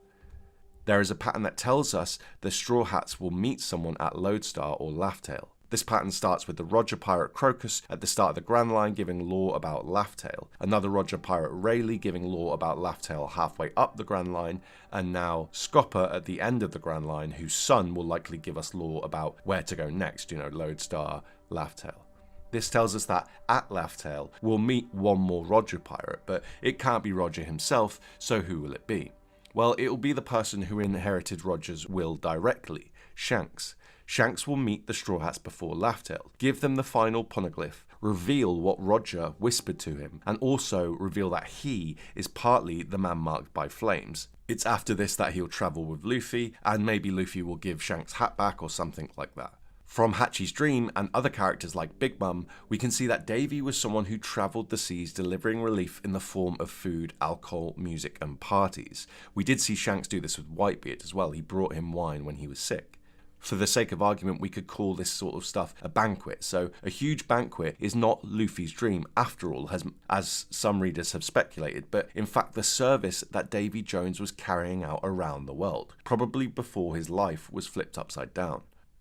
There is a pattern that tells us the Straw Hats will meet someone at Lodestar or Laugh-Tale. This pattern starts with the Roger Pirate Crocus at the start of the Grand Line giving lore about Laugh-Tale, another Roger Pirate Rayleigh giving lore about Laugh-Tale halfway up the Grand Line, and now Scopper at the end of the Grand Line, whose son will likely give us lore about where to go next, Lodestar, Laugh-Tale. This tells us that at Laugh-Tale we'll meet one more Roger Pirate, but it can't be Roger himself, so who will it be? Well, it will be the person who inherited Roger's will directly, Shanks. Shanks will meet the Straw Hats before Laugh-Tale, give them the final poneglyph, reveal what Roger whispered to him, and also reveal that he is partly the man marked by flames. It's after this that he'll travel with Luffy, and maybe Luffy will give Shanks' hat back or something like that. From Hachi's dream and other characters like Big Mum, we can see that Davy was someone who travelled the seas delivering relief in the form of food, alcohol, music and parties. We did see Shanks do this with Whitebeard as well, he brought him wine when he was sick. For the sake of argument, we could call this sort of stuff a banquet, so a huge banquet is not Luffy's dream after all, as some readers have speculated, but in fact the service that Davy Jones was carrying out around the world, probably before his life was flipped upside down.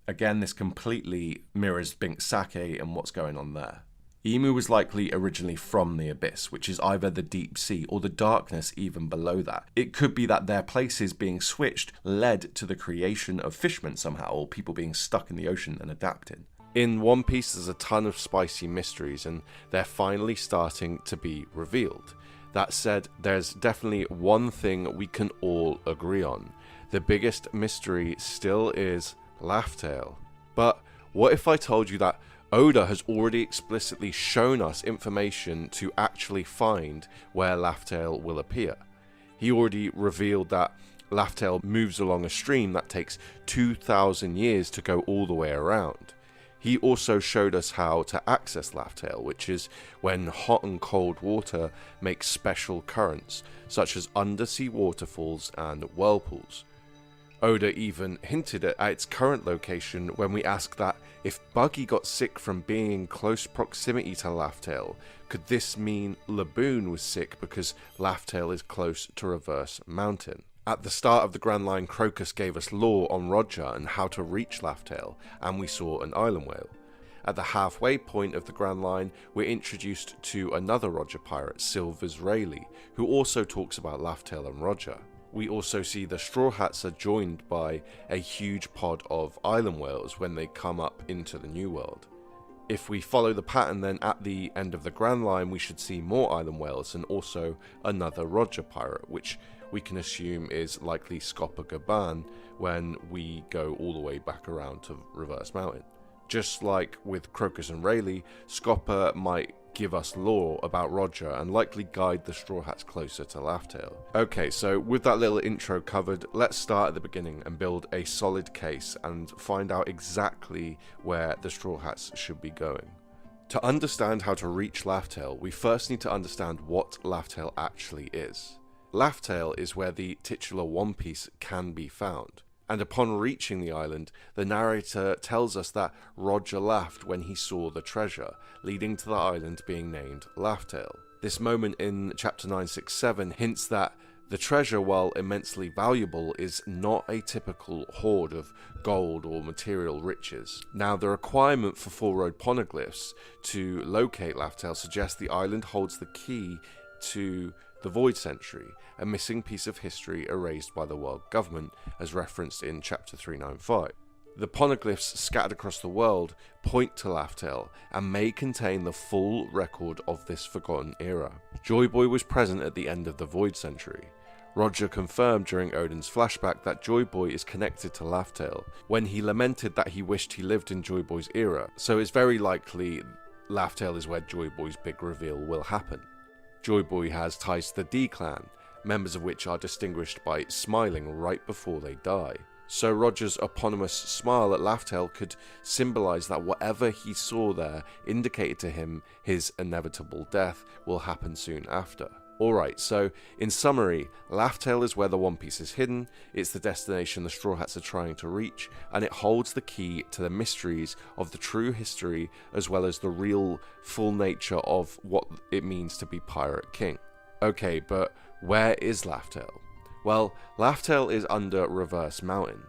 Again, this completely mirrors Bink's sake and what's going on there. Imu was likely originally from the Abyss, which is either the deep sea or the darkness even below that. It could be that their places being switched led to the creation of fishmen somehow, or people being stuck in the ocean and adapting. In One Piece, there's a ton of spicy mysteries, and they're finally starting to be revealed. That said, there's definitely one thing we can all agree on. The biggest mystery still is Laugh Tale. But what if I told you that Oda has already explicitly shown us information to actually find where Laugh Tale will appear? He already revealed that Laugh Tale moves along a stream that takes 2,000 years to go all the way around. He also showed us how to access Laugh Tale, which is when hot and cold water make special currents, such as undersea waterfalls and whirlpools. Oda even hinted at its current location when we asked that if Buggy got sick from being in close proximity to Laugh Tale, could this mean Laboon was sick because Laugh Tale is close to Reverse Mountain? At the start of the Grand Line, Crocus gave us lore on Roger and how to reach Laugh Tale, and we saw an island whale. At the halfway point of the Grand Line, we're introduced to another Roger pirate, Silvers Rayleigh, who also talks about Laugh Tale and Roger. We also see the Straw Hats are joined by a huge pod of island whales when they come up into the New World. If we follow the pattern, then at the end of the Grand Line we should see more island whales and also another Roger pirate, which we can assume is likely Scopper Gaban when we go all the way back around to Reverse Mountain. Just like with Crocus and Rayleigh, Scopper might give us lore about Roger and likely guide the Straw Hats closer to Laugh Tale. Okay, so with that little intro covered, let's start at the beginning and build a solid case and find out exactly where the Straw Hats should be going. To understand how to reach Laugh Tale, we first need to understand what Laugh Tale actually is. Laugh Tale is where the titular One Piece can be found, and upon reaching the island, the narrator tells us that Roger laughed when he saw the treasure, leading to the island being named Laugh Tale. This moment in chapter 967 hints that the treasure, while immensely valuable, is not a typical hoard of gold or material riches. Now, the requirement for four-road poneglyphs to locate Laugh Tale suggests the island holds the key to the Void Century, a missing piece of history erased by the world government, as referenced in chapter 395. The poneglyphs scattered across the world point to Laugh Tale and may contain the full record of this forgotten era. Joy Boy was present at the end of the Void Century. Roger confirmed during Odin's flashback that Joy Boy is connected to Laugh Tale, when he lamented that he wished he lived in Joy Boy's era, so it's very likely Laugh Tale is where Joy Boy's big reveal will happen. Joy Boy has ties to the D-Clan, members of which are distinguished by smiling right before they die. So Roger's eponymous smile at Laugh Tale could symbolise that whatever he saw there indicated to him his inevitable death will happen soon after. Alright, so in summary, Laugh Tale is where the One Piece is hidden, it's the destination the Straw Hats are trying to reach, and it holds the key to the mysteries of the true history as well as the real, full nature of what it means to be Pirate King. Okay, but where is Laugh Tale? Well, Laugh Tale is under Reverse Mountain.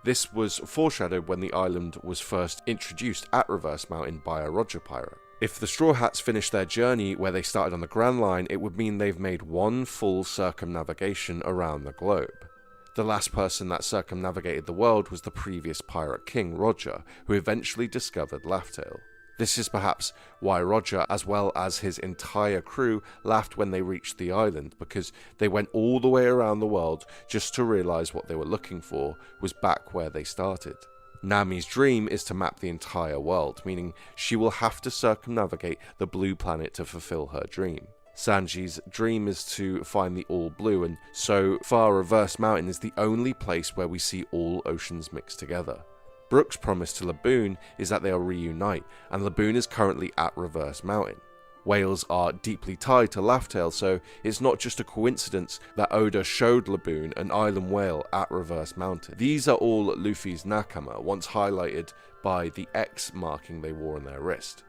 This was foreshadowed when the island was first introduced at Reverse Mountain by a Roger pirate. If the Straw Hats finish their journey where they started on the Grand Line, it would mean they've made one full circumnavigation around the globe. The last person that circumnavigated the world was the previous Pirate King, Roger, who eventually discovered Laugh Tale. This is perhaps why Roger, as well as his entire crew, laughed when they reached the island, because they went all the way around the world just to realise what they were looking for was back where they started. Nami's dream is to map the entire world, meaning she will have to circumnavigate the blue planet to fulfill her dream. Sanji's dream is to find the All Blue, and so far Reverse Mountain is the only place where we see all oceans mixed together. Brook's promise to Laboon is that they'll reunite, and Laboon is currently at Reverse Mountain. Whales are deeply tied to Laugh Tale, so it's not just a coincidence that Oda showed Laboon an island whale at Reverse Mountain. These are all Luffy's nakama, once highlighted by the X marking they wore on their wrist.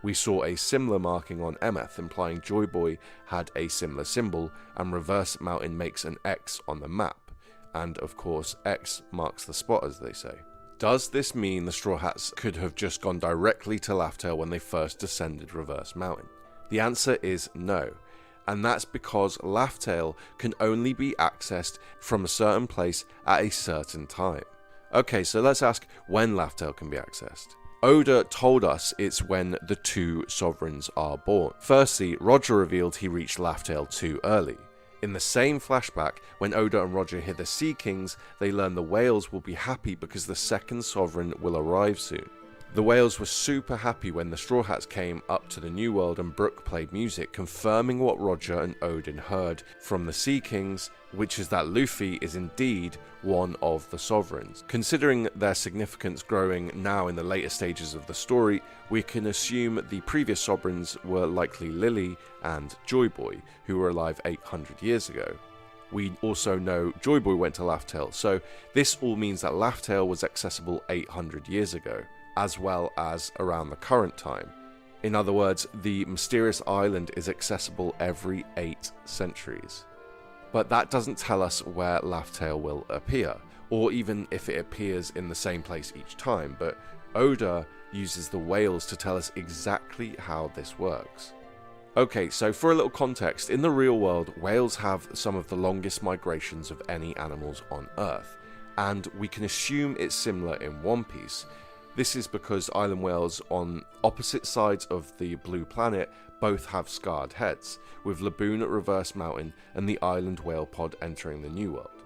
We saw a similar marking on Emeth, implying Joy Boy had a similar symbol, and Reverse Mountain makes an X on the map, and of course X marks the spot, as they say. Does this mean the Straw Hats could have just gone directly to Laugh Tale when they first descended Reverse Mountain? The answer is no, and that's because Laugh Tale can only be accessed from a certain place at a certain time. Okay, so let's ask when Laugh Tale can be accessed. Oda told us it's when the two sovereigns are born. Firstly, Roger revealed he reached Laugh-Tale too early. In the same flashback, when Oda and Roger hear the Sea Kings, they learn the whales will be happy because the second sovereign will arrive soon. The whales were super happy when the Straw Hats came up to the New World and Brook played music, confirming what Roger and Odin heard from the Sea Kings, which is that Luffy is indeed one of the sovereigns. Considering their significance growing now in the later stages of the story, we can assume the previous sovereigns were likely Lily and Joy Boy, who were alive 800 years ago. We also know Joy Boy went to Laugh-Tale, so this all means that Laugh-Tale was accessible 800 years ago, as well as around the current time. In other words, the mysterious island is accessible every 8 centuries. But that doesn't tell us where Laugh-Tale will appear, or even if it appears in the same place each time, but Oda uses the whales to tell us exactly how this works. Okay, so for a little context, in the real world, whales have some of the longest migrations of any animals on Earth, and we can assume it's similar in One Piece. This is because island whales on opposite sides of the blue planet both have scarred heads, with Laboon at Reverse Mountain and the island whale pod entering the New World.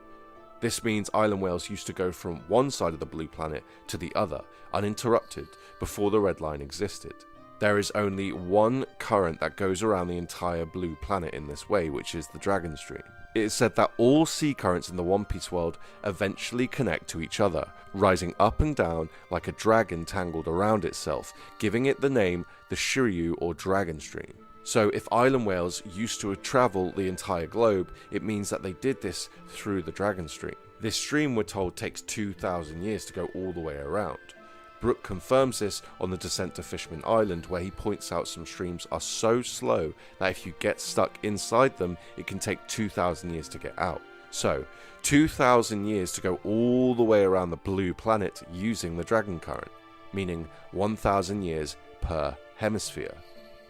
This means island whales used to go from one side of the blue planet to the other, uninterrupted, before the red line existed. There is only one current that goes around the entire blue planet in this way, which is the Dragon Stream. It is said that all sea currents in the One Piece world eventually connect to each other, rising up and down like a dragon tangled around itself, giving it the name the Shiryu or Dragon Stream. So if island whales used to travel the entire globe, it means that they did this through the Dragon Stream. This stream, we're told, takes 2,000 years to go all the way around. Brook confirms this on the descent to Fishman Island, where he points out some streams are so slow that if you get stuck inside them, it can take 2,000 years to get out. So, 2,000 years to go all the way around the blue planet using the Dragon Current, meaning 1,000 years per hemisphere.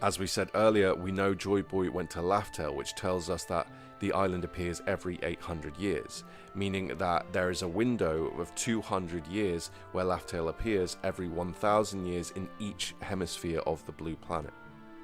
As we said earlier, we know Joy Boy went to Laugh-Tale, which tells us that the island appears every 800 years, meaning that there is a window of 200 years where Laugh-Tale appears every 1,000 years in each hemisphere of the blue planet.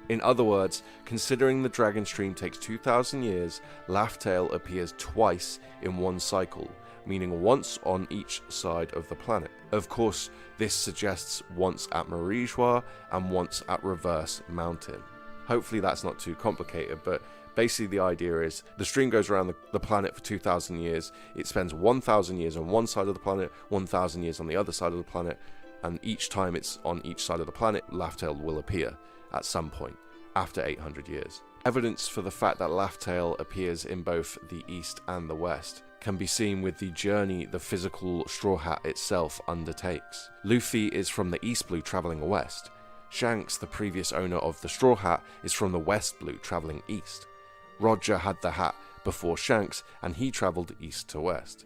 In other words, considering the Dragon Stream takes 2,000 years, Laugh-Tale appears twice in one cycle, meaning once on each side of the planet. Of course, this suggests once at Marijois and once at Reverse Mountain. Hopefully that's not too complicated, but basically the idea is the stream goes around the planet for 2,000 years, it spends 1,000 years on one side of the planet, 1,000 years on the other side of the planet, and each time it's on each side of the planet, Laugh-Tale will appear at some point after 800 years. Evidence for the fact that Laugh-Tale appears in both the east and the west can be seen with the journey the physical Straw Hat itself undertakes. Luffy is from the East Blue travelling west. Shanks, the previous owner of the Straw Hat, is from the West Blue travelling east. Roger had the hat before Shanks and he travelled east to west.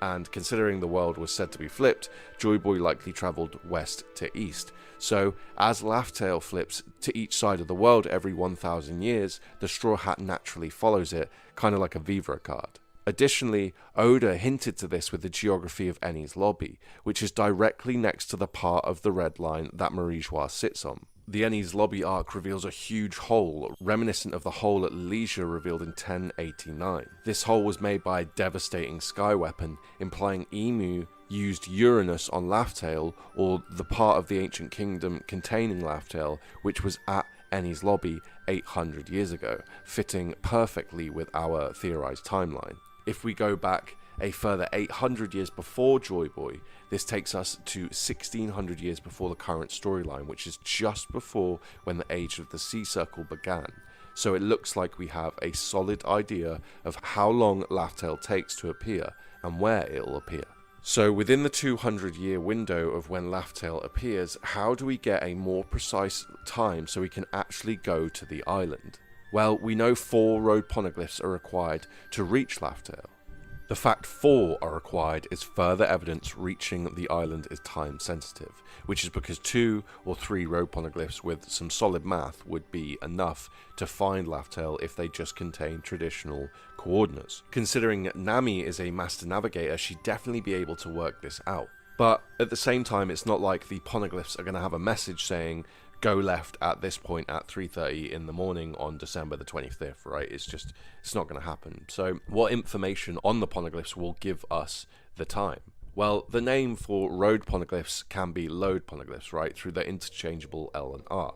And considering the world was said to be flipped, Joy Boy likely travelled west to east. So, as Laugh-Tale flips to each side of the world every 1,000 years, the Straw Hat naturally follows it, kind of like a Vivre card. Additionally, Oda hinted to this with the geography of Enies Lobby, which is directly next to the part of the red line that Marijois sits on. The Enies Lobby arc reveals a huge hole, reminiscent of the hole at Leisure revealed in 1089. This hole was made by a devastating sky weapon, implying Emu used Uranus on Laugh-Tale, or the part of the ancient kingdom containing Laugh-Tale, which was at Enies Lobby 800 years ago, fitting perfectly with our theorized timeline. If we go back a further 800 years before Joy Boy, this takes us to 1600 years before the current storyline, which is just before when the Age of the Sea Circle began. So it looks like we have a solid idea of how long Laugh-Tale takes to appear and where it'll appear. So within the 200-year window of when Laugh-Tale appears, how do we get a more precise time so we can actually go to the island? Well, we know 4 road poneglyphs are required to reach Laugh-Tale. The fact 4 are required is further evidence reaching the island is time sensitive, which is because 2 or 3 road poneglyphs with some solid math would be enough to find Laugh-Tale if they just contain traditional coordinates. Considering Nami is a master navigator, she'd definitely be able to work this out. But at the same time, it's not like the poneglyphs are going to have a message saying, go left at this point at 3:30 in the morning on December the 25th, right? It's not going to happen. So what information on the poneglyphs will give us the time? Well, the name for road poneglyphs can be load poneglyphs, right? Through the interchangeable L and R.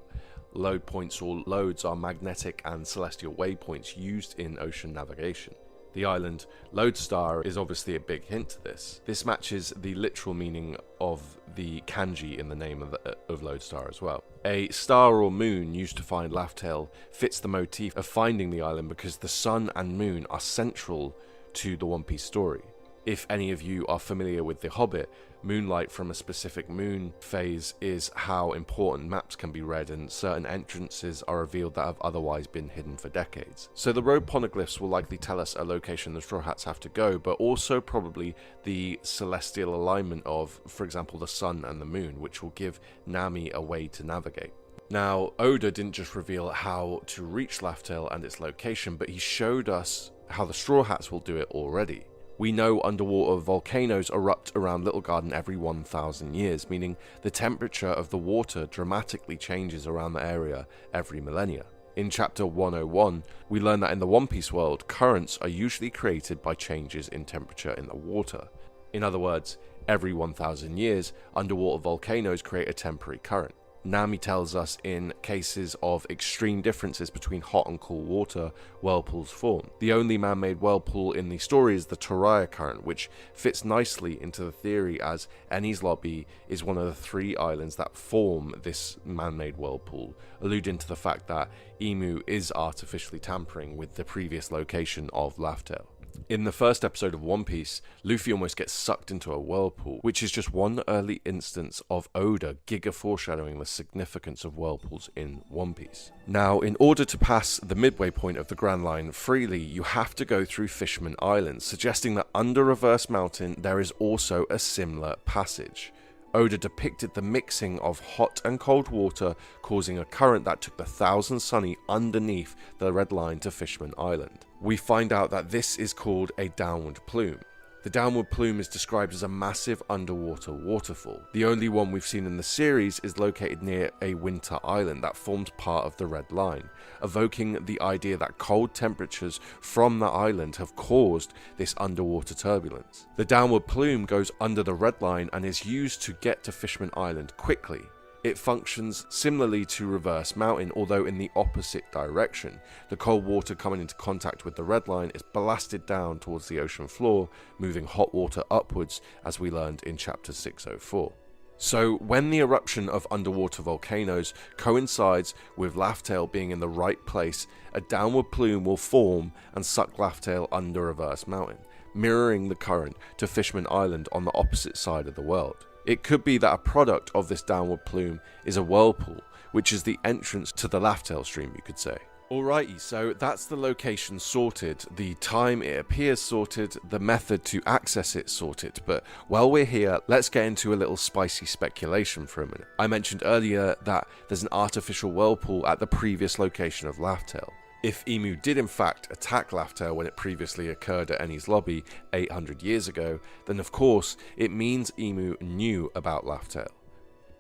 Load points or loads are magnetic and celestial waypoints used in ocean navigation. The island Lodestar is obviously a big hint to this. This matches the literal meaning of the kanji in the name of Lodestar as well. A star or moon used to find Laugh-Tale fits the motif of finding the island because the sun and moon are central to the One Piece story. If any of you are familiar with The Hobbit, moonlight from a specific moon phase is how important maps can be read, and certain entrances are revealed that have otherwise been hidden for decades. So the road poneglyphs will likely tell us a location the Straw Hats have to go, but also probably the celestial alignment of, for example, the sun and the moon, which will give Nami a way to navigate. Now, Oda didn't just reveal how to reach Laugh-Tale and its location, but he showed us how the Straw Hats will do it already. We know underwater volcanoes erupt around Little Garden every 1,000 years, meaning the temperature of the water dramatically changes around the area every millennia. In chapter 101, we learn that in the One Piece world, currents are usually created by changes in temperature in the water. In other words, every 1,000 years, underwater volcanoes create a temporary current. Nami tells us in cases of extreme differences between hot and cool water, whirlpools form. The only man-made whirlpool in the story is the Toraya current, which fits nicely into the theory as Enies Lobby is one of the 3 islands that form this man-made whirlpool, alluding to the fact that Imu is artificially tampering with the previous location of Laugh-Tale. In the first episode of One Piece, Luffy almost gets sucked into a whirlpool, which is just one early instance of Oda giga foreshadowing the significance of whirlpools in One Piece. Now, in order to pass the midway point of the Grand Line freely, you have to go through Fishman Island, suggesting that under Reverse Mountain there is also a similar passage. Oda depicted the mixing of hot and cold water causing a current that took the Thousand Sunny underneath the Red Line to Fishman Island. We find out that this is called a downward plume. The downward plume is described as a massive underwater waterfall. The only one we've seen in the series is located near a winter island that forms part of the Red Line, evoking the idea that cold temperatures from the island have caused this underwater turbulence. The downward plume goes under the Red Line and is used to get to Fishman Island quickly. It functions similarly to Reverse Mountain, although in the opposite direction. The cold water coming into contact with the Red Line is blasted down towards the ocean floor, moving hot water upwards, as we learned in chapter 604. So when the eruption of underwater volcanoes coincides with Laugh-Tale being in the right place, a downward plume will form and suck Laugh-Tale under Reverse Mountain, mirroring the current to Fishman Island on the opposite side of the world. It could be that a product of this downward plume is a whirlpool, which is the entrance to the Laugh-Tale stream, you could say. Alrighty, so that's the location sorted, the time it appears sorted, the method to access it sorted, but while we're here, let's get into a little spicy speculation for a minute. I mentioned earlier that there's an artificial whirlpool at the previous location of Laugh-Tale. If Imu did in fact attack Laugh-Tale when it previously occurred at Enies Lobby 800 years ago, then of course it means Imu knew about Laugh-Tale.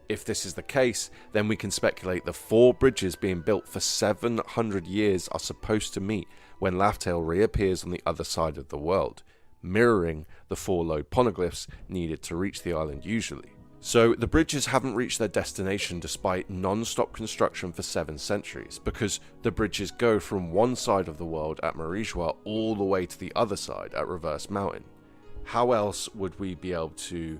If this is the case, then we can speculate the 4 bridges being built for 700 years are supposed to meet when Laugh-Tale reappears on the other side of the world, mirroring the 4 load poneglyphs needed to reach the island usually. So the bridges haven't reached their destination despite non-stop construction for 7 centuries, because the bridges go from one side of the world at Marijua all the way to the other side at Reverse Mountain. How else would we be able to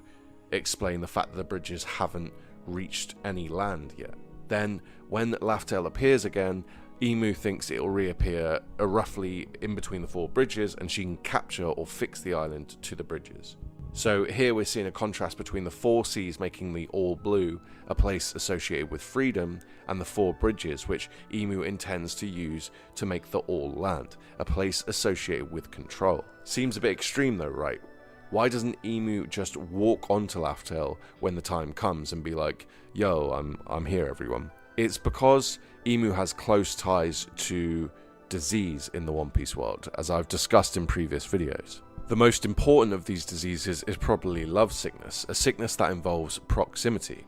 explain the fact that the bridges haven't reached any land yet? Then, when Laugh-Tale appears again, Imu thinks it'll reappear roughly in between the 4 bridges and she can capture or fix the island to the bridges. So here we're seeing a contrast between the 4 seas making the all blue, a place associated with freedom, and the 4 bridges which Imu intends to use to make the all land, a place associated with control. Seems a bit extreme though, right? Why doesn't Imu just walk onto Laugh-Tale when the time comes and be like, yo, I'm here everyone? It's because Imu has close ties to disease in the One Piece world, as I've discussed in previous videos. The most important of these diseases is probably love sickness, a sickness that involves proximity.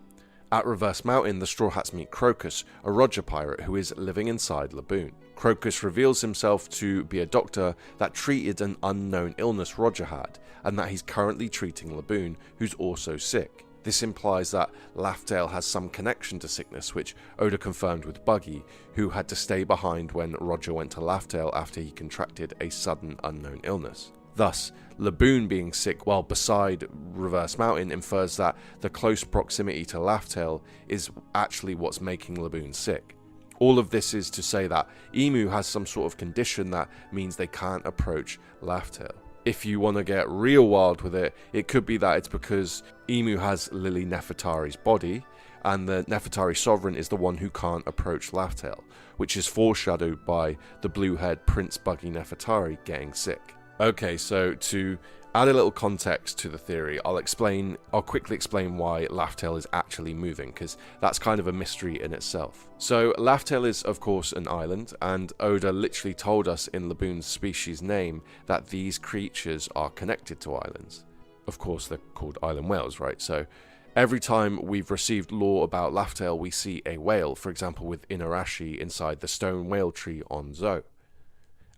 At Reverse Mountain, the Straw Hats meet Crocus, a Roger pirate who is living inside Laboon. Crocus reveals himself to be a doctor that treated an unknown illness Roger had, and that he's currently treating Laboon, who's also sick. This implies that Laugh-Tale has some connection to sickness, which Oda confirmed with Buggy, who had to stay behind when Roger went to Laugh-Tale after he contracted a sudden unknown illness. Thus, Laboon being sick while beside Reverse Mountain infers that the close proximity to Laugh-Tale is actually what's making Laboon sick. All of this is to say that Emu has some sort of condition that means they can't approach Laugh-Tale. If you want to get real wild with it, it could be that it's because Emu has Lily Nefertari's body, and the Nefertari Sovereign is the one who can't approach Laugh-Tale, which is foreshadowed by the blue-haired Prince Buggy Nefertari getting sick. Okay, so to add a little context to the theory, I'll quickly explain why Laugh-Tale is actually moving, because that's kind of a mystery in itself. So Laugh-Tale is of course an island, and Oda literally told us in Laboon's species name that these creatures are connected to islands. Of course they're called island whales, right? So every time we've received lore about Laugh-Tale, we see a whale, for example with Inarashi inside the stone whale tree on Zou.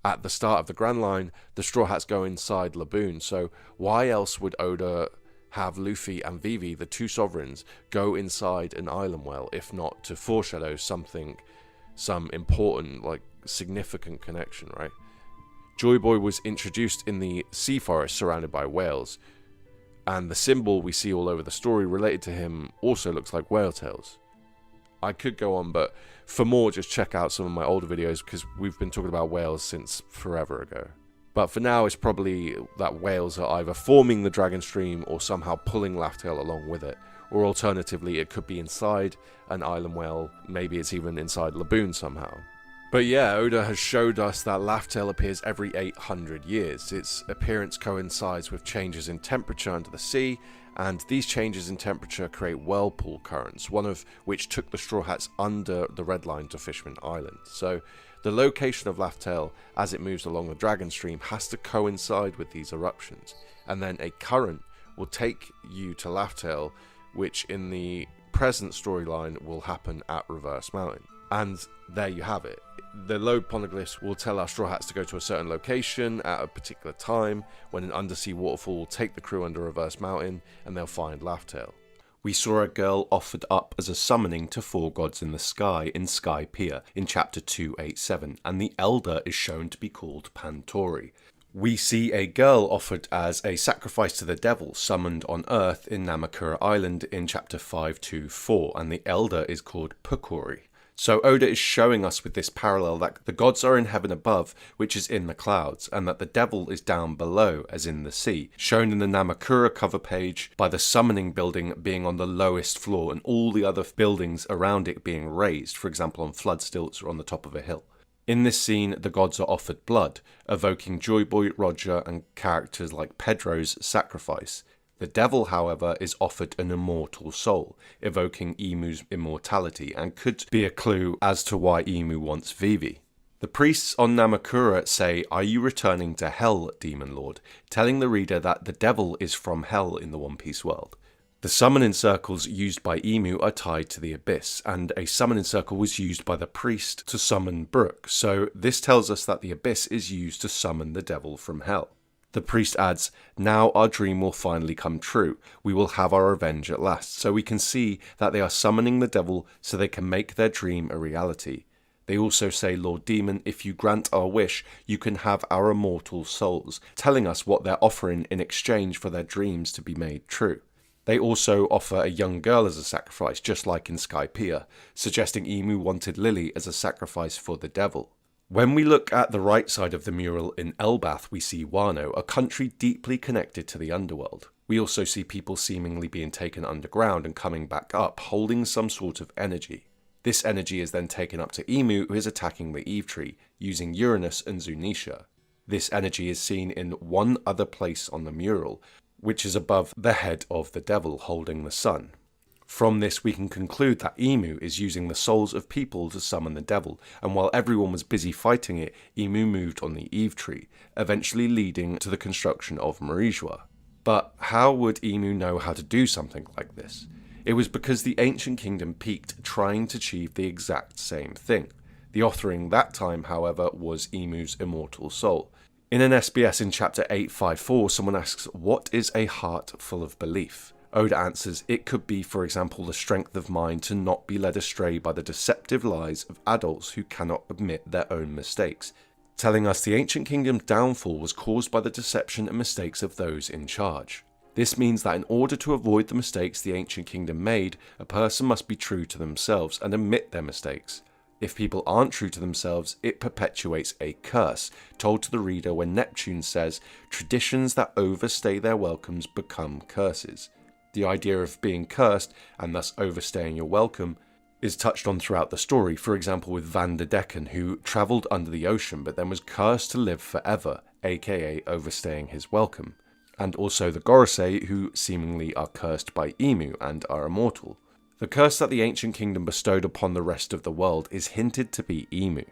At the start of the Grand Line, the Straw Hats go inside Laboon, so why else would Oda have Luffy and Vivi, the two sovereigns, go inside an island whale, if not to foreshadow some important, significant connection, right? Joy Boy was introduced in the sea forest surrounded by whales, and the symbol we see all over the story related to him also looks like whale tails. I could go on, but for more, just check out some of my older videos, because we've been talking about whales since forever ago. But for now, it's probably that whales are either forming the dragon stream or somehow pulling Laugh-Tale along with it. Or alternatively, it could be inside an island whale, maybe it's even inside Laboon somehow. But yeah, Oda has showed us that Laugh-Tale appears every 800 years. Its appearance coincides with changes in temperature under the sea, and these changes in temperature create whirlpool currents, one of which took the Straw Hats under the Red Line to Fishman Island. So the location of Laugh-Tale as it moves along the dragon stream has to coincide with these eruptions, and then a current will take you to Laugh-Tale, which in the present storyline will happen at Reverse Mountain. And there you have it. The load poneglyphs will tell our Straw Hats to go to a certain location at a particular time, when an undersea waterfall will take the crew under Reverse Mountain, and they'll find Laugh-Tale. We saw a girl offered up as a summoning to four gods in the sky in Sky Pier in chapter 287, and the elder is shown to be called Pantori. We see a girl offered as a sacrifice to the devil summoned on Earth in Namakura Island in chapter 524, and the elder is called Pukori. So Oda is showing us with this parallel that the gods are in heaven above, which is in the clouds, and that the devil is down below, as in the sea, shown in the Namakura cover page by the summoning building being on the lowest floor and all the other buildings around it being raised, for example on flood stilts or on the top of a hill. In this scene, the gods are offered blood, evoking Joy Boy, Roger, and characters like Pedro's sacrifice. The devil, however, is offered an immortal soul, evoking Emu's immortality, and could be a clue as to why Emu wants Vivi. The priests on Namakura say, "Are you returning to hell, Demon Lord?" telling the reader that the devil is from hell in the One Piece world. The summoning circles used by Emu are tied to the abyss, and a summoning circle was used by the priest to summon Brook, so this tells us that the abyss is used to summon the devil from hell. The priest adds, "Now our dream will finally come true. We will have our revenge at last." So we can see that they are summoning the devil so they can make their dream a reality. They also say, "Lord Demon, if you grant our wish, you can have our immortal souls," telling us what they're offering in exchange for their dreams to be made true. They also offer a young girl as a sacrifice, just like in Sky Pier, suggesting Emu wanted Lily as a sacrifice for the devil. When we look at the right side of the mural in Elbath, we see Wano, a country deeply connected to the underworld. We also see people seemingly being taken underground and coming back up, holding some sort of energy. This energy is then taken up to Emu, who is attacking the Eve Tree, using Uranus and Zunisha. This energy is seen in one other place on the mural, which is above the head of the devil holding the sun. From this, we can conclude that Imu is using the souls of people to summon the devil, and while everyone was busy fighting it, Imu moved on the Eve Tree, eventually leading to the construction of Marijua. But how would Imu know how to do something like this? It was because the ancient kingdom peaked trying to achieve the exact same thing. The offering that time, however, was Imu's immortal soul. In an SBS in chapter 854, someone asks, what is a heart full of belief? Oda answers, it could be, for example, the strength of mind to not be led astray by the deceptive lies of adults who cannot admit their own mistakes, telling us the ancient kingdom's downfall was caused by the deception and mistakes of those in charge. This means that in order to avoid the mistakes the ancient kingdom made, a person must be true to themselves and admit their mistakes. If people aren't true to themselves, it perpetuates a curse, told to the reader when Neptune says, traditions that overstay their welcomes become curses. The idea of being cursed, and thus overstaying your welcome, is touched on throughout the story, for example with Van der Decken, who travelled under the ocean but then was cursed to live forever, aka overstaying his welcome, and also the Gorosei, who seemingly are cursed by Imu and are immortal. The curse that the ancient kingdom bestowed upon the rest of the world is hinted to be Imu.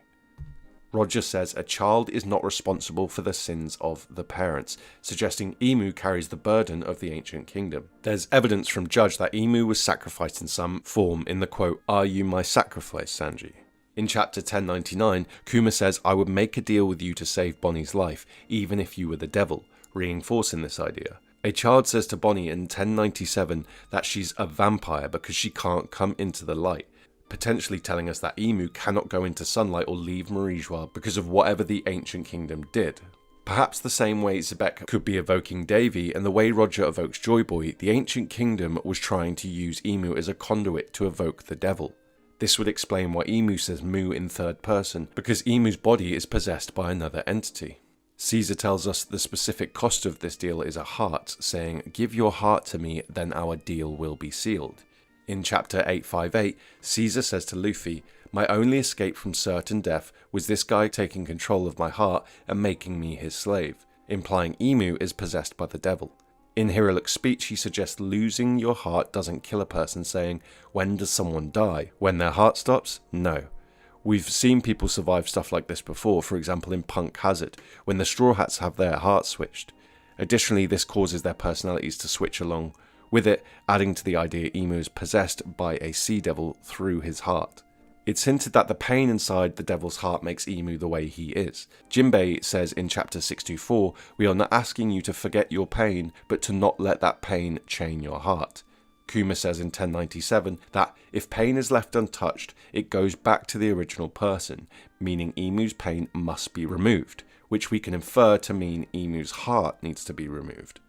Roger says a child is not responsible for the sins of the parents, suggesting Imu carries the burden of the ancient kingdom. There's evidence from Judge that Imu was sacrificed in some form in the quote, "Are you my sacrifice, Sanji?" In chapter 1099, Kuma says, I would make a deal with you to save Bonnie's life, even if you were the devil, reinforcing this idea. A child says to Bonnie in 1097 that she's a vampire because she can't come into the light, potentially telling us that Imu cannot go into sunlight or leave Marijua because of whatever the ancient kingdom did. Perhaps the same way Zebek could be evoking Davy, and the way Roger evokes Joy Boy, the ancient kingdom was trying to use Imu as a conduit to evoke the devil. This would explain why Imu says Mu in third person, because Imu's body is possessed by another entity. Caesar tells us the specific cost of this deal is a heart, saying, give your heart to me, then our deal will be sealed. In chapter 858, Caesar says to Luffy, my only escape from certain death was this guy taking control of my heart and making me his slave, implying Imu is possessed by the devil. In Hiriluk's speech, he suggests losing your heart doesn't kill a person, saying, when does someone die? When their heart stops? No. We've seen people survive stuff like this before, for example in Punk Hazard, when the Straw Hats have their hearts switched. Additionally, this causes their personalities to switch along with it, adding to the idea Imu is possessed by a sea devil through his heart. It's hinted that the pain inside the devil's heart makes Imu the way he is. Jinbei says in chapter 624, we are not asking you to forget your pain, but to not let that pain chain your heart. Kuma says in 1097 that if pain is left untouched, it goes back to the original person, meaning Imu's pain must be removed, which we can infer to mean Imu's heart needs to be removed.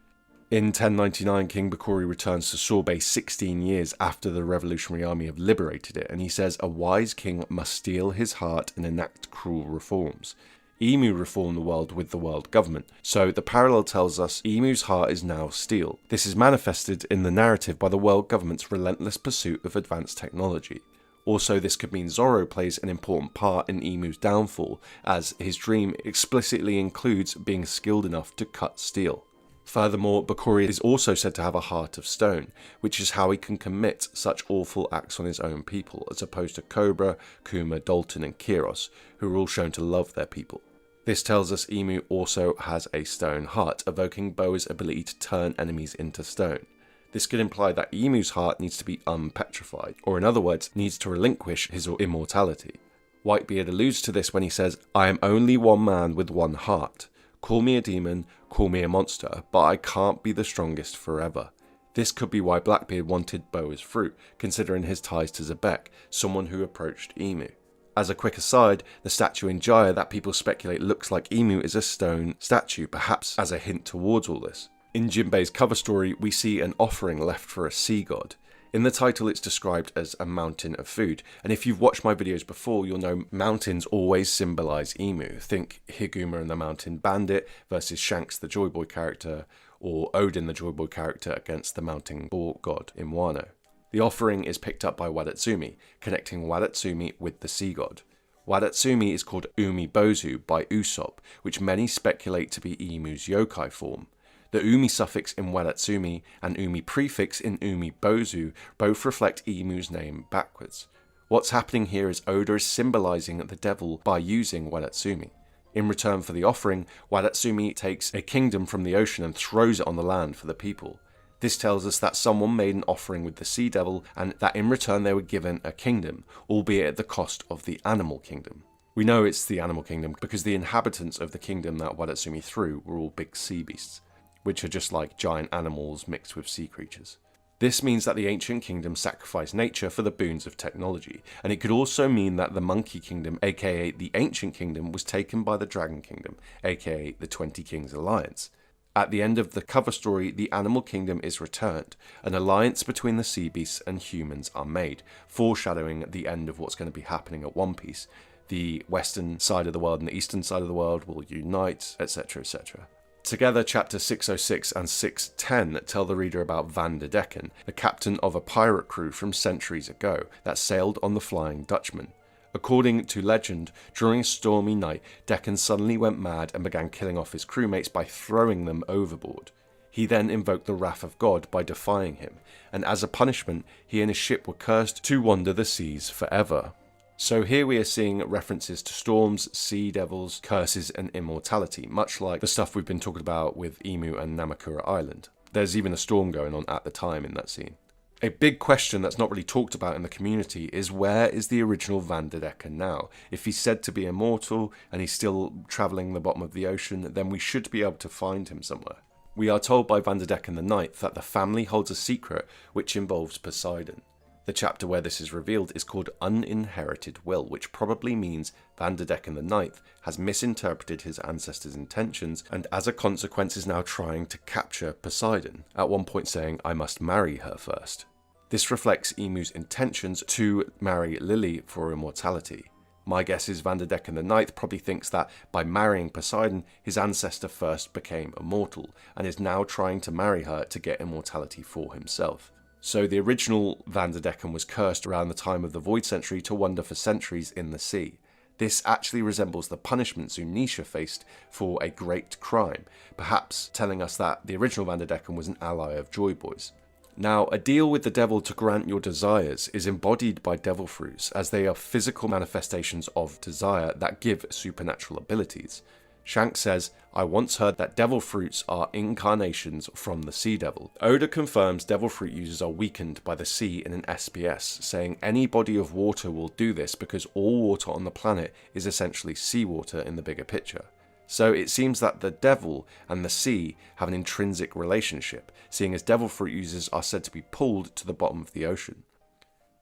In 1099, King Bakuri returns to Sorbet 16 years after the Revolutionary Army have liberated it, and he says a wise king must steel his heart and enact cruel reforms. Imu reformed the world with the world government, so the parallel tells us Imu's heart is now steel. This is manifested in the narrative by the world government's relentless pursuit of advanced technology. Also, this could mean Zoro plays an important part in Imu's downfall, as his dream explicitly includes being skilled enough to cut steel. Furthermore, Bakuri is also said to have a heart of stone, which is how he can commit such awful acts on his own people, as opposed to Cobra, Kuma, Dalton and Kiros, who are all shown to love their people. This tells us Imu also has a stone heart, evoking Boa's ability to turn enemies into stone. This could imply that Imu's heart needs to be unpetrified, or in other words, needs to relinquish his immortality. Whitebeard alludes to this when he says, I am only one man with one heart. Call me a demon, call me a monster, but I can't be the strongest forever. This could be why Blackbeard wanted Boa's fruit, considering his ties to Zebek, someone who approached Imu. As a quick aside, the statue in Jaya that people speculate looks like Imu is a stone statue, perhaps as a hint towards all this. In Jinbei's cover story, we see an offering left for a sea god. In the title, it's described as a mountain of food, and if you've watched my videos before, you'll know mountains always symbolise Imu. Think Higuma and the Mountain Bandit versus Shanks the Joy Boy character, or Odin the Joy Boy character against the mountain boar god in Wano. The offering is picked up by Wadatsumi, connecting Wadatsumi with the sea god. Wadatsumi is called Umi Bozu by Usopp, which many speculate to be Imu's yokai form. The umi suffix in Wadatsumi and umi prefix in umi bozu both reflect Imu's name backwards. What's happening here is Oda is symbolizing the devil by using Wadatsumi. In return for the offering, Wadatsumi takes a kingdom from the ocean and throws it on the land for the people. This tells us that someone made an offering with the sea devil and that in return they were given a kingdom, albeit at the cost of the animal kingdom. We know it's the animal kingdom because the inhabitants of the kingdom that Wadatsumi threw were all big sea beasts, which are just like giant animals mixed with sea creatures. This means that the ancient kingdom sacrificed nature for the boons of technology, and it could also mean that the monkey kingdom, aka the ancient kingdom, was taken by the dragon kingdom, aka the 20 Kings Alliance. At the end of the cover story, the animal kingdom is returned. An alliance between the sea beasts and humans are made, foreshadowing the end of what's going to be happening at One Piece. The western side of the world and the eastern side of the world will unite, etc., etc. Together, chapter 606 and 610 tell the reader about Vanderdecken, the captain of a pirate crew from centuries ago that sailed on the Flying Dutchman. According to legend, during a stormy night, Decken suddenly went mad and began killing off his crewmates by throwing them overboard. He then invoked the wrath of God by defying him, and as a punishment, he and his ship were cursed to wander the seas forever. So here we are seeing references to storms, sea devils, curses and immortality, much like the stuff we've been talking about with Emu and Namakura Island. There's even a storm going on at the time in that scene. A big question that's not really talked about in the community is where is the original Vanderdecken now? If he's said to be immortal and he's still travelling the bottom of the ocean, then we should be able to find him somewhere. We are told by Vanderdecken the Ninth that the family holds a secret which involves Poseidon. The chapter where this is revealed is called Uninherited Will, which probably means Vanderdecken the Ninth has misinterpreted his ancestors' intentions and as a consequence is now trying to capture Poseidon, at one point saying, "I must marry her first." This reflects Emu's intentions to marry Lily for immortality. My guess is Vanderdecken the Ninth probably thinks that by marrying Poseidon, his ancestor first became immortal and is now trying to marry her to get immortality for himself. So the original Vanderdecken was cursed around the time of the Void Century to wander for centuries in the sea. This actually resembles the punishment Zunisha faced for a great crime, perhaps telling us that the original Vanderdecken was an ally of Joy Boy's. Now, a deal with the devil to grant your desires is embodied by devil fruits, as they are physical manifestations of desire that give supernatural abilities. Shanks says, "I once heard that devil fruits are incarnations from the sea devil." Oda confirms devil fruit users are weakened by the sea in an SPS, saying any body of water will do this because all water on the planet is essentially seawater in the bigger picture. So it seems that the devil and the sea have an intrinsic relationship, seeing as devil fruit users are said to be pulled to the bottom of the ocean.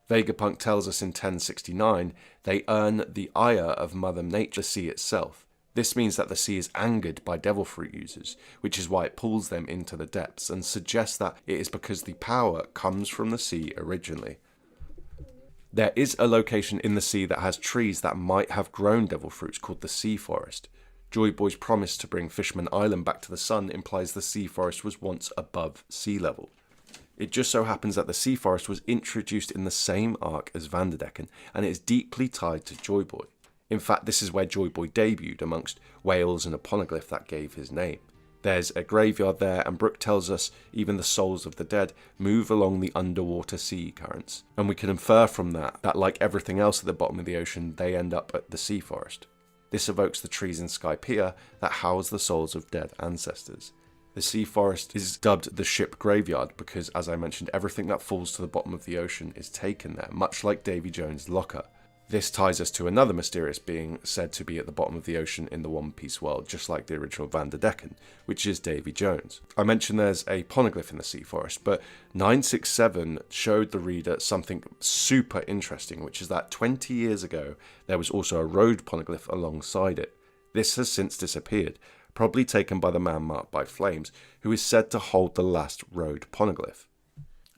Vegapunk tells us in 1069 they earn the ire of Mother Nature, the sea itself. This means that the sea is angered by devil fruit users, which is why it pulls them into the depths, and suggests that it is because the power comes from the sea originally. There is a location in the sea that has trees that might have grown devil fruits called the Sea Forest. Joy Boy's promise to bring Fishman Island back to the sun implies the sea forest was once above sea level. It just so happens that the sea forest was introduced in the same arc as Vanderdecken, and it is deeply tied to Joy Boy. In fact, this is where Joy Boy debuted, amongst whales and a poneglyph that gave his name. There's a graveyard there, and Brook tells us even the souls of the dead move along the underwater sea currents. And we can infer from that like everything else at the bottom of the ocean, they end up at the sea forest. This evokes the trees in Skypiea that house the souls of dead ancestors. The sea forest is dubbed the ship graveyard because, as I mentioned, everything that falls to the bottom of the ocean is taken there, much like Davy Jones' locker. This ties us to another mysterious being said to be at the bottom of the ocean in the One Piece world, just like the original Vanderdecken, which is Davy Jones. I mentioned there's a poneglyph in the sea forest, but 967 showed the reader something super interesting, which is that 20 years ago, there was also a road poneglyph alongside it. This has since disappeared, probably taken by the man marked by flames, who is said to hold the last road poneglyph.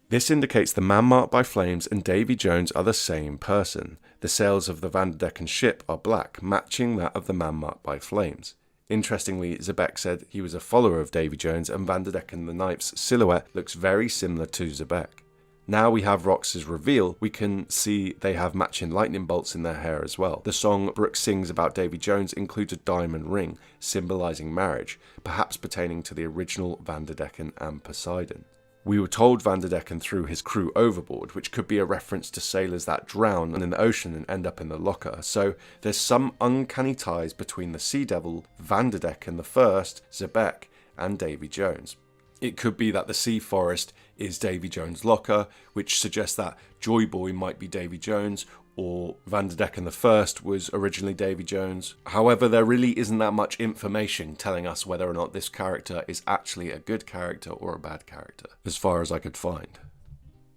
This indicates the man marked by flames and Davy Jones are the same person. The sails of the Vanderdecken ship are black, matching that of the man marked by flames. Interestingly, Zebek said he was a follower of Davy Jones, and Vanderdecken the Ninth's silhouette looks very similar to Zebek. Now we have Rox's reveal, we can see they have matching lightning bolts in their hair as well. The song Brooke sings about Davy Jones includes a diamond ring, symbolising marriage, perhaps pertaining to the original Vanderdecken and Poseidon. We were told Vanderdecken threw his crew overboard, which could be a reference to sailors that drown in the ocean and end up in the locker, so there's some uncanny ties between the Sea Devil, Vanderdecken the First, Zebek, and Davy Jones. It could be that the Sea Forest is Davy Jones' locker, which suggests that Joy Boy might be Davy Jones, or Vanderdecken the First was originally Davy Jones. However, there really isn't that much information telling us whether or not this character is actually a good character or a bad character, as far as I could find.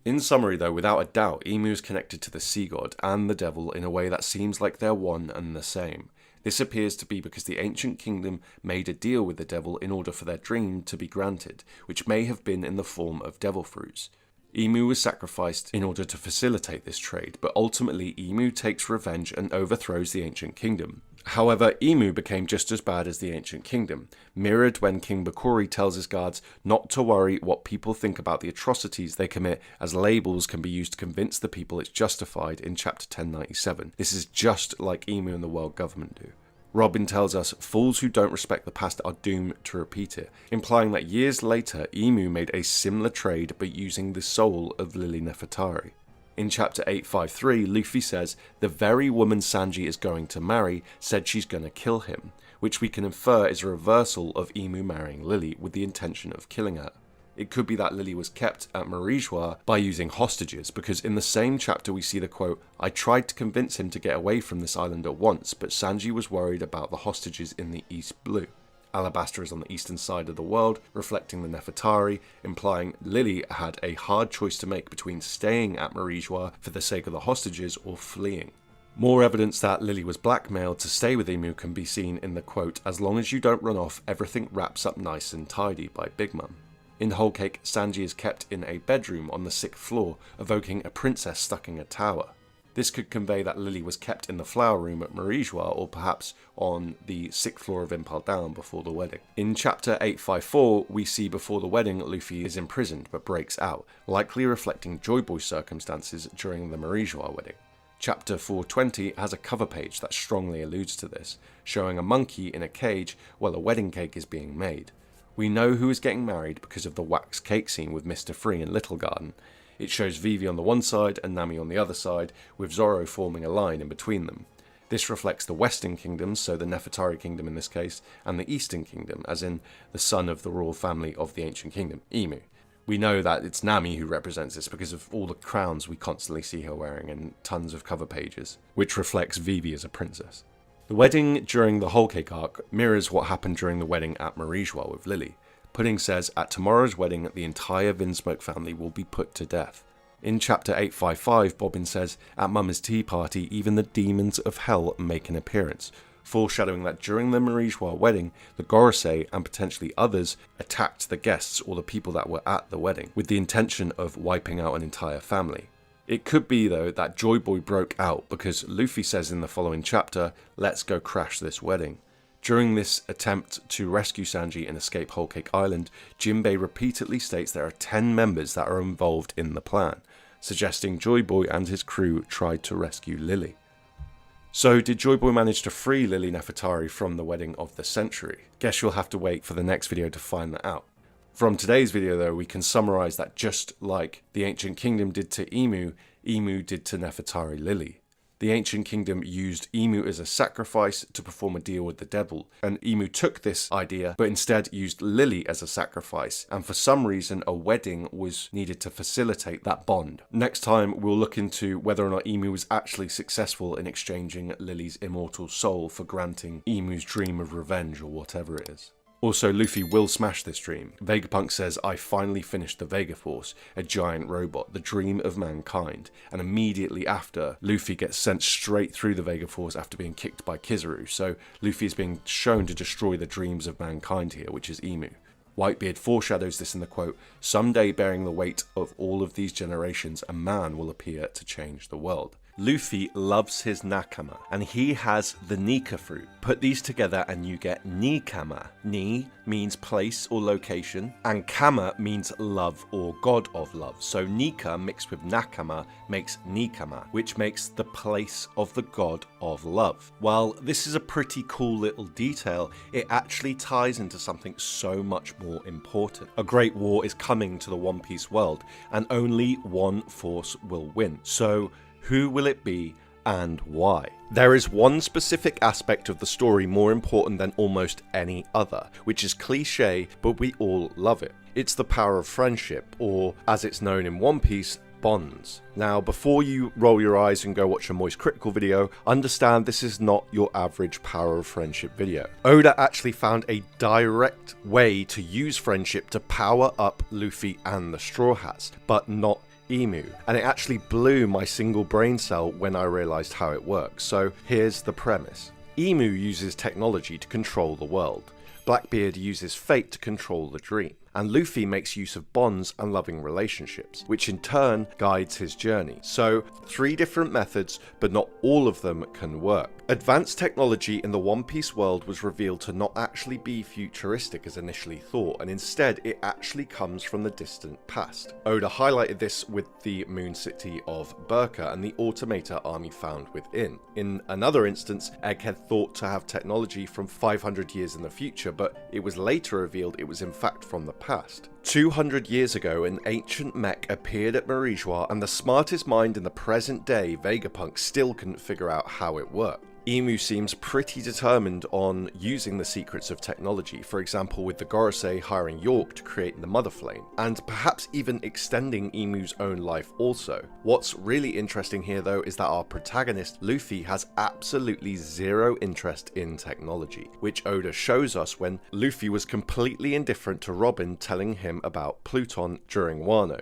In summary though, without a doubt, Emu is connected to the Sea God and the Devil in a way that seems like they're one and the same. This appears to be because the ancient kingdom made a deal with the devil in order for their dream to be granted, which may have been in the form of devil fruits. Emu was sacrificed in order to facilitate this trade, but ultimately Emu takes revenge and overthrows the ancient kingdom. However, Emu became just as bad as the ancient kingdom, mirrored when King Bakuri tells his guards not to worry what people think about the atrocities they commit, as labels can be used to convince the people it's justified in chapter 1097. This is just like Emu and the world government do. Robin tells us fools who don't respect the past are doomed to repeat it, implying that years later Emu made a similar trade but using the soul of Lily Nefertari. In chapter 853, Luffy says, the very woman Sanji is going to marry said she's going to kill him, which we can infer is a reversal of Emu marrying Lily with the intention of killing her. It could be that Lily was kept at Marijois by using hostages, because in the same chapter we see the quote, I tried to convince him to get away from this island at once, but Sanji was worried about the hostages in the East Blue. Alabasta is on the eastern side of the world, reflecting the Nefertari, implying Lily had a hard choice to make between staying at Marijois for the sake of the hostages or fleeing. More evidence that Lily was blackmailed to stay with Emu can be seen in the quote, as long as you don't run off, everything wraps up nice and tidy by Big Mum. In Whole Cake, Sanji is kept in a bedroom on the 6th floor, evoking a princess stuck in a tower. This could convey that Lily was kept in the flower room at Marijois, or perhaps on the 6th floor of Impel Down before the wedding. In chapter 854, we see before the wedding Luffy is imprisoned but breaks out, likely reflecting Joy Boy's circumstances during the Marijois wedding. Chapter 420 has a cover page that strongly alludes to this, showing a monkey in a cage while a wedding cake is being made. We know who is getting married because of the wax cake scene with Mr. Free in Little Garden. It shows Vivi on the one side and Nami on the other side, with Zoro forming a line in between them. This reflects the Western Kingdoms, so the Nefertari Kingdom in this case, and the Eastern Kingdom, as in the son of the royal family of the Ancient Kingdom, Emu. We know that it's Nami who represents this because of all the crowns we constantly see her wearing and tons of cover pages, which reflects Vivi as a princess. The wedding during the Whole Cake arc mirrors what happened during the wedding at Marijois with Lily. Pudding says, at tomorrow's wedding, the entire Vinsmoke family will be put to death. In chapter 855, Bobbin says, at Mum's tea party, even the demons of hell make an appearance, foreshadowing that during the Marijois wedding, the Gorosei and potentially others attacked the guests or the people that were at the wedding, with the intention of wiping out an entire family. It could be, though, that Joy Boy broke out because Luffy says in the following chapter, let's go crash this wedding. During this attempt to rescue Sanji and escape Whole Cake Island, Jinbei repeatedly states there are 10 members that are involved in the plan, suggesting Joy Boy and his crew tried to rescue Lily. So did Joy Boy manage to free Lily Nefertari from the wedding of the century? Guess you'll have to wait for the next video to find that out. From today's video though, we can summarize that just like the Ancient Kingdom did to Emu, Emu did to Nefertari Lily. The Ancient Kingdom used Emu as a sacrifice to perform a deal with the devil, and Emu took this idea but instead used Lily as a sacrifice, and for some reason a wedding was needed to facilitate that bond. Next time we'll look into whether or not Emu was actually successful in exchanging Lily's immortal soul for granting Emu's dream of revenge or whatever it is. Also, Luffy will smash this dream. Vegapunk says, I finally finished the Vega Force, a giant robot, the dream of mankind. And immediately after, Luffy gets sent straight through the Vega Force after being kicked by Kizaru. So Luffy is being shown to destroy the dreams of mankind here, which is Emu. Whitebeard foreshadows this in the quote, someday bearing the weight of all of these generations, a man will appear to change the world. Luffy loves his nakama, and he has the Nika fruit. Put these together and you get Nikama. Ni means place or location, and Kama means love or god of love. So Nika mixed with Nakama makes Nikama, which makes the place of the god of love. While this is a pretty cool little detail, it actually ties into something so much more important. A great war is coming to the One Piece world, and only one force will win. So who will it be and why? There is one specific aspect of the story more important than almost any other, which is cliche, but we all love it. It's the power of friendship, or as it's known in One Piece, bonds. Now, before you roll your eyes and go watch a Moist Critical video, understand this is not your average power of friendship video. Oda actually found a direct way to use friendship to power up Luffy and the Straw Hats, but not Emu, and it actually blew my single brain cell when I realized how it works. So here's the premise. Emu uses technology to control the world. Blackbeard uses fate to control the dream. And Luffy makes use of bonds and loving relationships, which in turn guides his journey. So, 3 different methods, but not all of them can work. Advanced technology in the One Piece world was revealed to not actually be futuristic as initially thought, and instead it actually comes from the distant past. Oda highlighted this with the moon city of Burka and the Automator army found within. In another instance, Egghead thought to have technology from 500 years in the future, but it was later revealed it was in fact from the past. 200 years ago, an ancient mech appeared at Merijois, and the smartest mind in the present day, Vegapunk, still couldn't figure out how it worked. Emu seems pretty determined on using the secrets of technology, for example with the Gorosei hiring York to create the Mother Flame, and perhaps even extending Emu's own life also. What's really interesting here though is that our protagonist, Luffy, has absolutely zero interest in technology, which Oda shows us when Luffy was completely indifferent to Robin telling him about Pluton during Wano.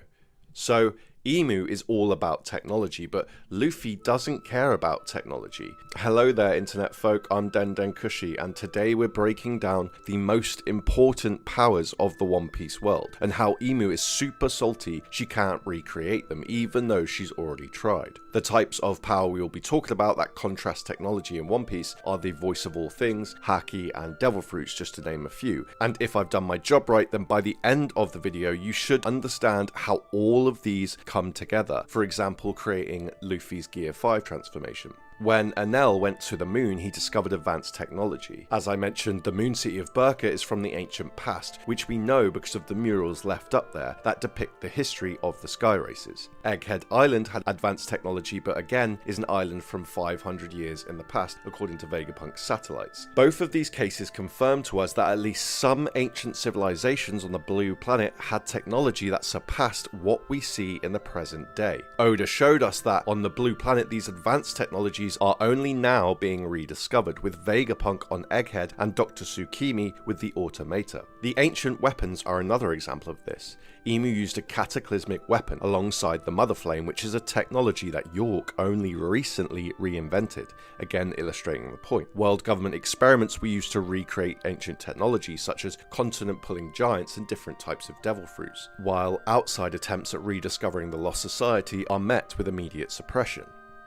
So Emu is all about technology, but Luffy doesn't care about technology. Hello there internet folk, I'm Den Kushi, and today we're breaking down the most important powers of the One Piece world, and how Emu is super salty she can't recreate them, even though she's already tried. The types of power we will be talking about that contrast technology in One Piece are the voice of all things, Haki, and devil fruits, just to name a few. And if I've done my job right, then by the end of the video you should understand how all of these come together, for example creating Luffy's Gear 5 transformation. When Enel went to the moon, he discovered advanced technology. As I mentioned, the moon city of Burka is from the ancient past, which we know because of the murals left up there that depict the history of the Sky Races. Egghead Island had advanced technology, but again is an island from 500 years in the past, according to Vegapunk's satellites. Both of these cases confirm to us that at least some ancient civilizations on the blue planet had technology that surpassed what we see in the present day. Oda showed us that on the blue planet these advanced technologies are only now being rediscovered, with Vegapunk on Egghead and Dr. Tsukimi with the Automator. The ancient weapons are another example of this. Emu used a cataclysmic weapon alongside the Mother Flame, which is a technology that York only recently reinvented, again illustrating the point. World government experiments were used to recreate ancient technology such as continent-pulling giants and different types of devil fruits, while outside attempts at rediscovering the lost society are met with immediate suppression.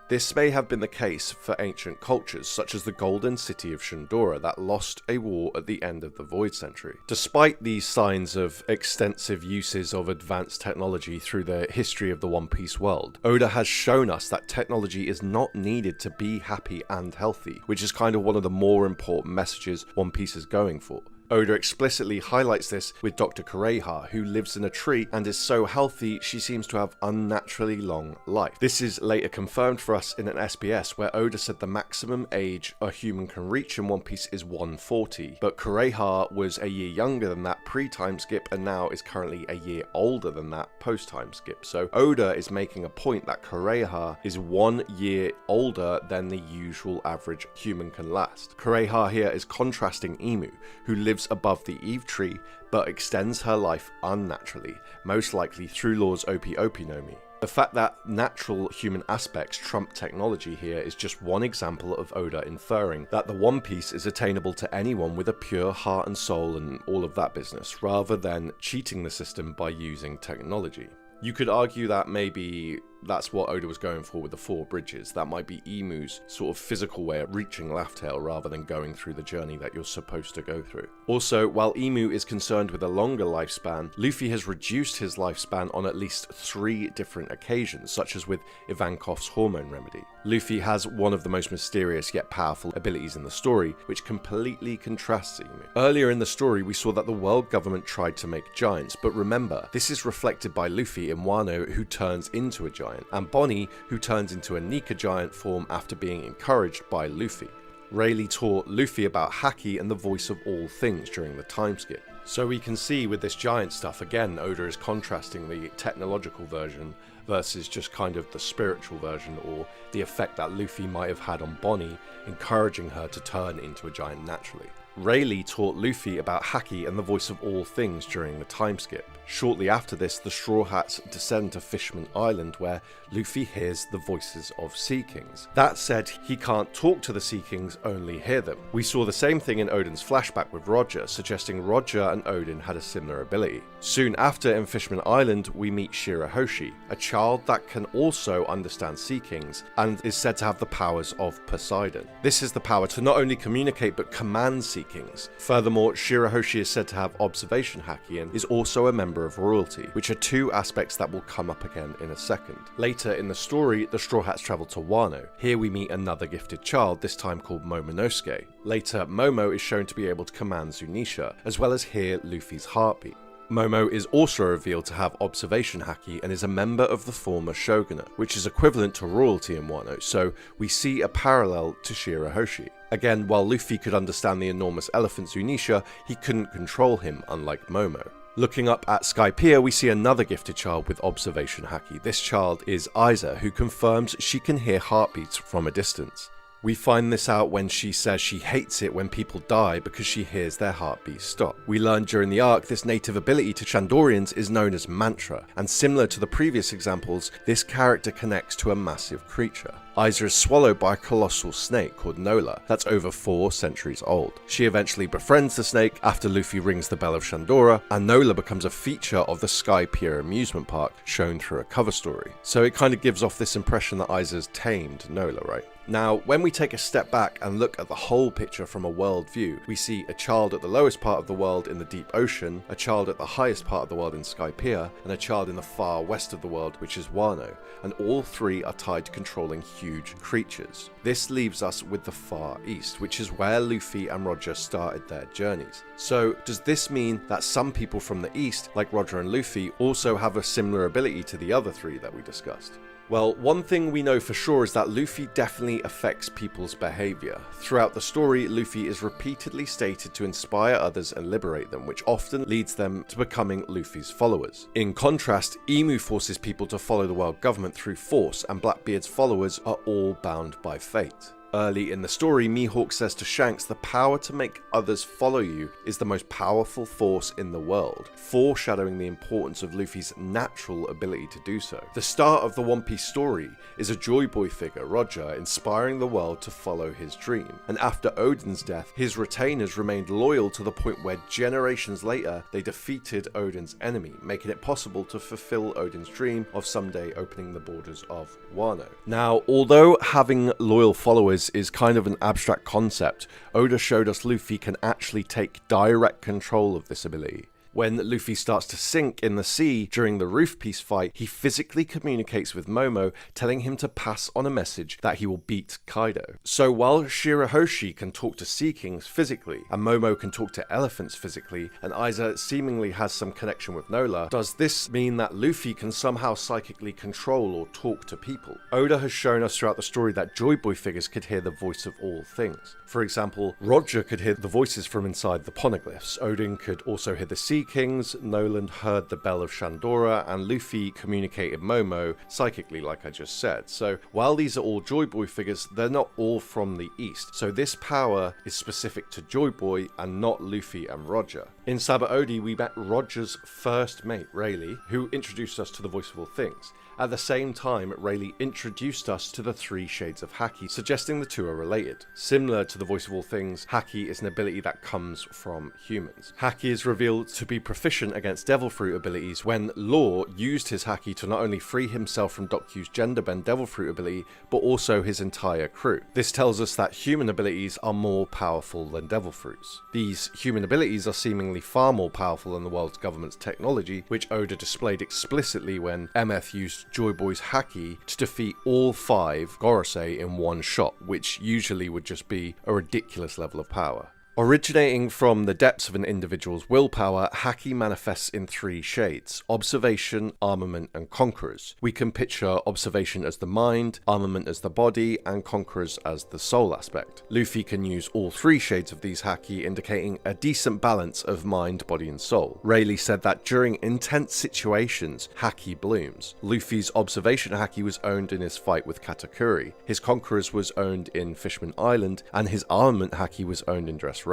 This may have been the case for ancient cultures, such as the Golden City of Shundora that lost a war at the end of the Void Century. Despite these signs of extensive uses of advanced technology through the history of the One Piece world, Oda has shown us that technology is not needed to be happy and healthy, which is kind of one of the more important messages One Piece is going for. Oda explicitly highlights this with Dr. Kureha, who lives in a tree and is so healthy she seems to have unnaturally long life. This is later confirmed for us in an SBS where Oda said the maximum age a human can reach in One Piece is 140, but Kureha was a year younger than that pre-time skip and now is currently a year older than that post-time skip. So Oda is making a point that Kureha is 1 year older than the usual average human can last. Kureha here is contrasting Emu, who lives above the Eve tree but extends her life unnaturally, most likely through Lord's Opi Opi no Mi. The fact that natural human aspects trump technology here is just one example of Oda inferring that the One Piece is attainable to anyone with a pure heart and soul and all of that business, rather than cheating the system by using technology. You could argue that maybe that's what Oda was going for with the 4 bridges. That might be Imu's sort of physical way of reaching Laugh Tale rather than going through the journey that you're supposed to go through. Also, while Imu is concerned with a longer lifespan, Luffy has reduced his lifespan on at least 3 different occasions, such as with Ivankov's hormone remedy. Luffy has one of the most mysterious yet powerful abilities in the story, which completely contrasts Imu. Earlier in the story, we saw that the world government tried to make giants, but remember, this is reflected by Luffy in Wano, who turns into a giant, and Bonnie, who turns into a Nika giant form after being encouraged by Luffy. Rayleigh taught Luffy about Haki and the voice of all things during the time skip. So we can see with this giant stuff, again, Oda is contrasting the technological version versus just kind of the spiritual version, or the effect that Luffy might have had on Bonnie, encouraging her to turn into a giant naturally. Rayleigh taught Luffy about Haki and the voice of all things during the time skip. Shortly after this, the Straw Hats descend to Fishman Island, where Luffy hears the voices of Sea Kings. That said, he can't talk to the Sea Kings, only hear them. We saw the same thing in Odin's flashback with Roger, suggesting Roger and Odin had a similar ability. Soon after, in Fishman Island, we meet Shirahoshi, a child that can also understand Sea Kings, and is said to have the powers of Poseidon. This is the power to not only communicate but command Sea Kings. Furthermore, Shirahoshi is said to have observation haki and is also a member of royalty, which are 2 aspects that will come up again in a second. Later in the story, the Straw Hats travel to Wano. Here we meet another gifted child, this time called Momonosuke. Later, Momo is shown to be able to command Zunisha, as well as hear Luffy's heartbeat. Momo is also revealed to have observation haki and is a member of the former shogunate, which is equivalent to royalty in Wano, so we see a parallel to Shirahoshi. Again, while Luffy could understand the enormous elephant Zunisha, he couldn't control him, unlike Momo. Looking up at Skypiea, we see another gifted child with observation haki. This child is Aiza, who confirms she can hear heartbeats from a distance. We find this out when she says she hates it when people die because she hears their heartbeats stop. We learn during the arc this native ability to Chandorians is known as Mantra, and similar to the previous examples, this character connects to a massive creature. Aiza is swallowed by a colossal snake called Nola that's over 4 centuries old. She eventually befriends the snake after Luffy rings the bell of Shandora, and Nola becomes a feature of the Skypiea amusement park shown through a cover story. So it kind of gives off this impression that Aiza's tamed Nola, right? Now, when we take a step back and look at the whole picture from a world view, we see a child at the lowest part of the world in the deep ocean, a child at the highest part of the world in Skypiea, and a child in the far west of the world, which is Wano, and all 3 are tied to controlling huge creatures. This leaves us with the far east, which is where Luffy and Roger started their journeys. So, does this mean that some people from the east, like Roger and Luffy, also have a similar ability to the other 3 that we discussed? Well, one thing we know for sure is that Luffy definitely affects people's behaviour. Throughout the story, Luffy is repeatedly stated to inspire others and liberate them, which often leads them to becoming Luffy's followers. In contrast, Imu forces people to follow the world government through force, and Blackbeard's followers are all bound by fate. Early in the story, Mihawk says to Shanks, the power to make others follow you is the most powerful force in the world, foreshadowing the importance of Luffy's natural ability to do so. The start of the One Piece story is a Joy Boy figure, Roger, inspiring the world to follow his dream. And after Odin's death, his retainers remained loyal to the point where generations later, they defeated Odin's enemy, making it possible to fulfill Odin's dream of someday opening the borders of Wano. Now, although having loyal followers is kind of an abstract concept, Oda showed us Luffy can actually take direct control of this ability. When Luffy starts to sink in the sea during the Roof Piece fight, he physically communicates with Momo, telling him to pass on a message that he will beat Kaido. So while Shirahoshi can talk to Sea Kings physically, and Momo can talk to elephants physically, and Aiza seemingly has some connection with Nola, does this mean that Luffy can somehow psychically control or talk to people? Oda has shown us throughout the story that Joy Boy figures could hear the voice of all things. For example, Roger could hear the voices from inside the poneglyphs, Odin could also hear the Sea Kings, Nolan heard the bell of Shandora, and Luffy communicated Momo psychically, like I just said. So while these are all Joy Boy figures, they're not all from the east, so this power is specific to Joy Boy and not Luffy and Roger. In Sabaody, we met Roger's first mate, Rayleigh, who introduced us to the voice of all things. At the same time, Rayleigh introduced us to the 3 shades of Haki, suggesting the two are related. Similar to the voice of all things, Haki is an ability that comes from humans. Haki is revealed to be proficient against Devil Fruit abilities when Law used his Haki to not only free himself from Doku's gender bend Devil Fruit ability, but also his entire crew. This tells us that human abilities are more powerful than Devil Fruits. These human abilities are seemingly far more powerful than the world's government's technology, which Oda displayed explicitly when MF used Joy Boy's Haki to defeat all 5 Gorosei in one shot, which usually would just be a ridiculous level of power. Originating from the depths of an individual's willpower, Haki manifests in 3 shades: observation, armament, and conquerors. We can picture observation as the mind, armament as the body, and conquerors as the soul aspect. Luffy can use all 3 shades of these Haki, indicating a decent balance of mind, body, and soul. Rayleigh said that during intense situations, Haki blooms. Luffy's observation Haki was owned in his fight with Katakuri, his conquerors was owned in Fishman Island, and his armament Haki was owned in Dressrosa.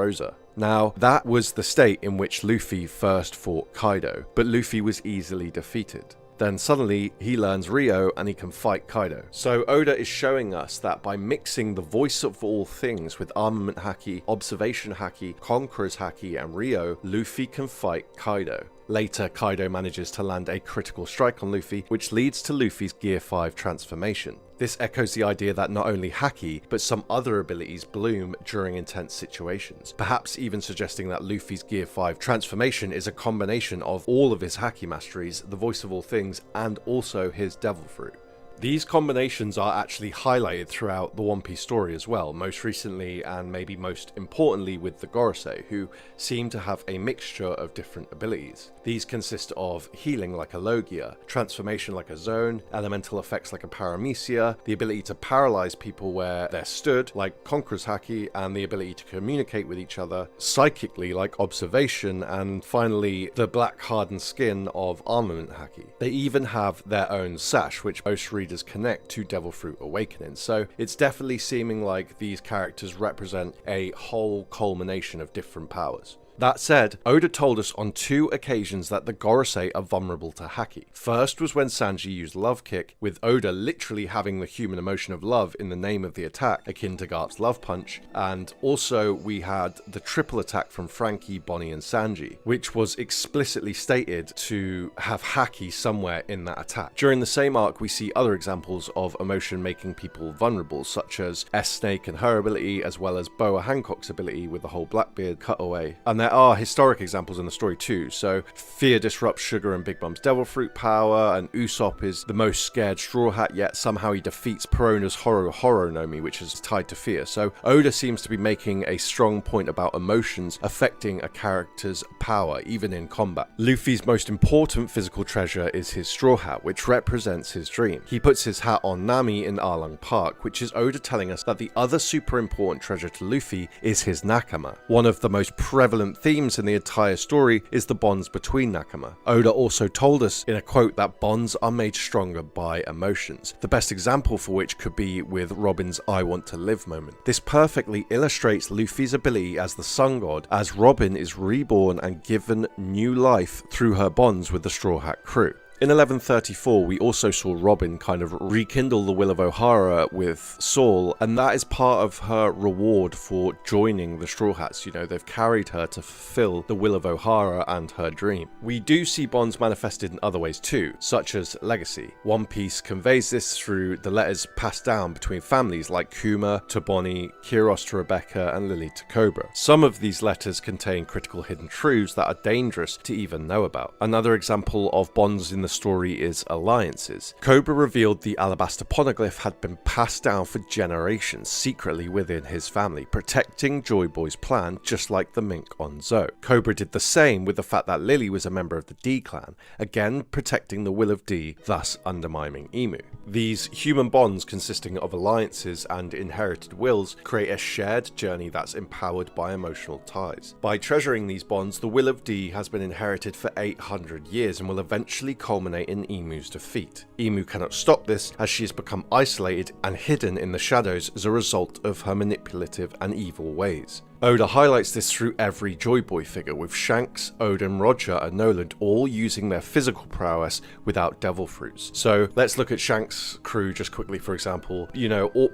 Now, that was the state in which Luffy first fought Kaido, but Luffy was easily defeated. Then suddenly, he learns Rio and he can fight Kaido. So Oda is showing us that by mixing the voice of all things with armament Haki, observation Haki, conquerors Haki, and Rio, Luffy can fight Kaido. Later, Kaido manages to land a critical strike on Luffy, which leads to Luffy's Gear 5 transformation. This echoes the idea that not only Haki, but some other abilities bloom during intense situations, perhaps even suggesting that Luffy's Gear 5 transformation is a combination of all of his Haki masteries, the voice of all things, and also his Devil Fruit. These combinations are actually highlighted throughout the One Piece story as well, most recently and maybe most importantly with the Gorosei, who seem to have a mixture of different abilities. These consist of healing like a Logia, transformation like a Zone, elemental effects like a Paramecia, the ability to paralyze people where they're stood like Conqueror's Haki, and the ability to communicate with each other psychically like Observation, and finally the black hardened skin of Armament Haki. They even have their own sash, which most readers connect to Devil Fruit Awakening, so it's definitely seeming like these characters represent a whole culmination of different powers. That said, Oda told us on 2 occasions that the Gorosei are vulnerable to Haki. First was when Sanji used Love Kick, with Oda literally having the human emotion of love in the name of the attack, akin to Garp's Love Punch, and also we had the triple attack from Frankie, Bonnie, and Sanji, which was explicitly stated to have Haki somewhere in that attack. During the same arc, we see other examples of emotion making people vulnerable, such as S-Snake and her ability, as well as Boa Hancock's ability with the whole Blackbeard cutaway. And there are historic examples in the story too, so Fear disrupts Sugar and Big Mom's Devil Fruit power, and Usopp is the most scared Straw Hat, yet somehow he defeats Perona's Horonomi, which is tied to fear. So Oda seems to be making a strong point about emotions affecting a character's power, even in combat. Luffy's most important physical treasure is his Straw Hat, which represents his dream. He puts his hat on Nami in Arlong Park, which is Oda telling us that the other super important treasure to Luffy is his Nakama. One of the most prevalent themes in the entire story is the bonds between Nakama. Oda also told us in a quote that bonds are made stronger by emotions, the best example for which could be with Robin's I want to live moment. This perfectly illustrates Luffy's ability as the sun god, as Robin is reborn and given new life through her bonds with the Straw Hat crew. In 1134, we also saw Robin kind of rekindle the Will of Ohara with Saul, and that is part of her reward for joining the Straw Hats. You know, they've carried her to fulfill the Will of Ohara and her dream. We do see bonds manifested in other ways too, such as legacy. One Piece conveys this through the letters passed down between families like Kuma to Bonnie, Kiros to Rebecca, and Lily to Cobra. Some of these letters contain critical hidden truths that are dangerous to even know about. Another example of bonds in the story is alliances. Cobra revealed the Alabaster Poneglyph had been passed down for generations secretly within his family, protecting Joy Boy's plan just like the mink on Zoe. Cobra did the same with the fact that Lily was a member of the D clan, again protecting the will of D, thus undermining Emu. These human bonds consisting of alliances and inherited wills create a shared journey that's empowered by emotional ties. By treasuring these bonds, the will of D has been inherited for 800 years and will eventually culminate in Emu's defeat. Emu cannot stop this, as she has become isolated and hidden in the shadows as a result of her manipulative and evil ways. Oda highlights this through every Joy Boy figure, with Shanks, Odin, Roger and Noland all using their physical prowess without devil fruits. So let's look at Shanks' crew just quickly, for example.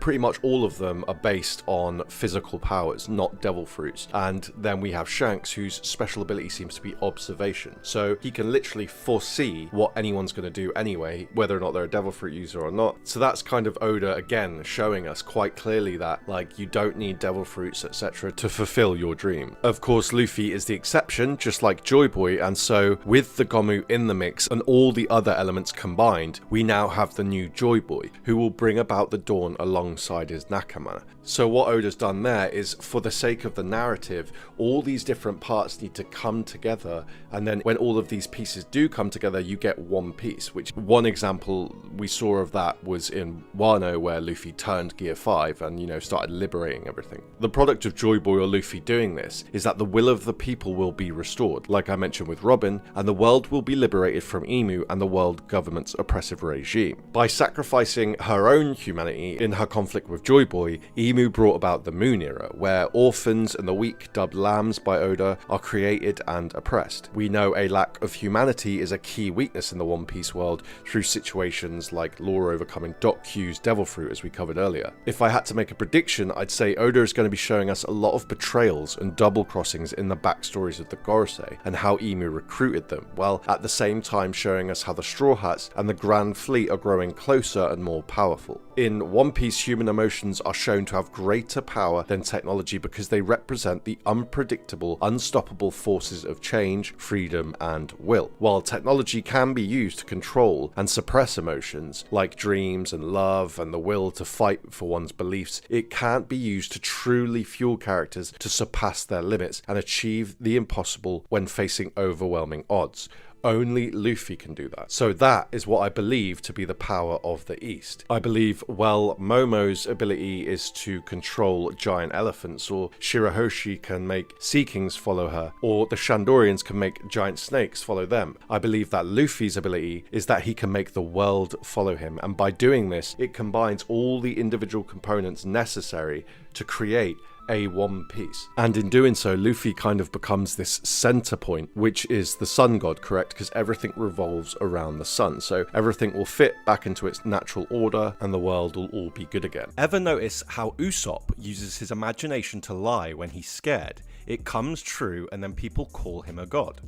Pretty much all of them are based on physical powers, not devil fruits. And then we have Shanks, whose special ability seems to be observation. So he can literally foresee what anyone's going to do anyway, whether or not they're a devil fruit user or not. So that's kind of Oda, again, showing us quite clearly that, you don't need devil fruits, etc. to fulfill your dream. Of course, Luffy is the exception, just like Joy Boy, and so with the Gomu in the mix and all the other elements combined, we now have the new Joy Boy, who will bring about the dawn alongside his Nakama. So what Oda's done there is, for the sake of the narrative, all these different parts need to come together, and then when all of these pieces do come together, you get one piece, which one example we saw of that was in Wano, where Luffy turned Gear 5 and, started liberating everything. The product of Joy Boy or Luffy doing this is that the will of the people will be restored, like I mentioned with Robin, and the world will be liberated from Imu and the world government's oppressive regime. By sacrificing her own humanity in her conflict with Joy Boy, Imu brought about the Moon Era, where orphans and the weak, dubbed lambs by Oda, are created and oppressed. We know a lack of humanity is a key weakness in the One Piece world through situations like Law overcoming Doc Q's devil fruit, as we covered earlier. If I had to make a prediction, I'd say Oda is going to be showing us a lot of betrayals and double crossings in the backstories of the Gorosei and how Imu recruited them, while at the same time showing us how the Straw Hats and the Grand Fleet are growing closer and more powerful. In One Piece, human emotions are shown to have greater power than technology because they represent the unpredictable, unstoppable forces of change, freedom, and will. While technology can be used to control and suppress emotions, like dreams and love and the will to fight for one's beliefs, it can't be used to truly fuel characters to surpass their limits and achieve the impossible when facing overwhelming odds. Only Luffy can do that. So that is what I believe to be the power of the East. I believe, Momo's ability is to control giant elephants, or Shirahoshi can make Sea Kings follow her, or the Shandorians can make giant snakes follow them. I believe that Luffy's ability is that he can make the world follow him, and by doing this, it combines all the individual components necessary to create a One Piece. And in doing so, Luffy kind of becomes this center point, which is the sun god, correct? Because everything revolves around the sun. So everything will fit back into its natural order and the world will all be good again. Ever notice how Usopp uses his imagination to lie when he's scared? It comes true and then people call him a god.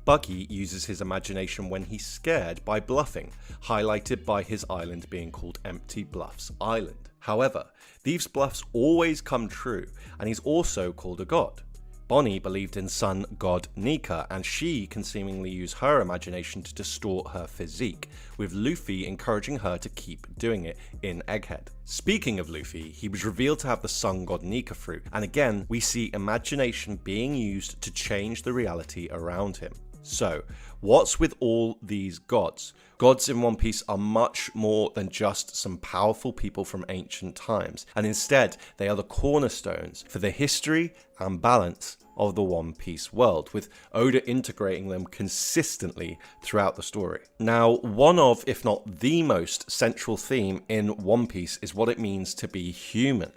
Buggy uses his imagination when he's scared by bluffing, highlighted by his island being called Empty Bluffs Island. However, these bluffs always come true, and he's also called a god. Bonnie believed in sun god Nika, and she can seemingly use her imagination to distort her physique, with Luffy encouraging her to keep doing it in Egghead. Speaking of Luffy, he was revealed to have the sun god Nika fruit, and again we see imagination being used to change the reality around him. So, what's with all these gods? Gods in One Piece are much more than just some powerful people from ancient times, and instead they are the cornerstones for the history and balance of the One Piece world, with Oda integrating them consistently throughout the story. Now, one of, if not the most central theme in One Piece is what it means to be human.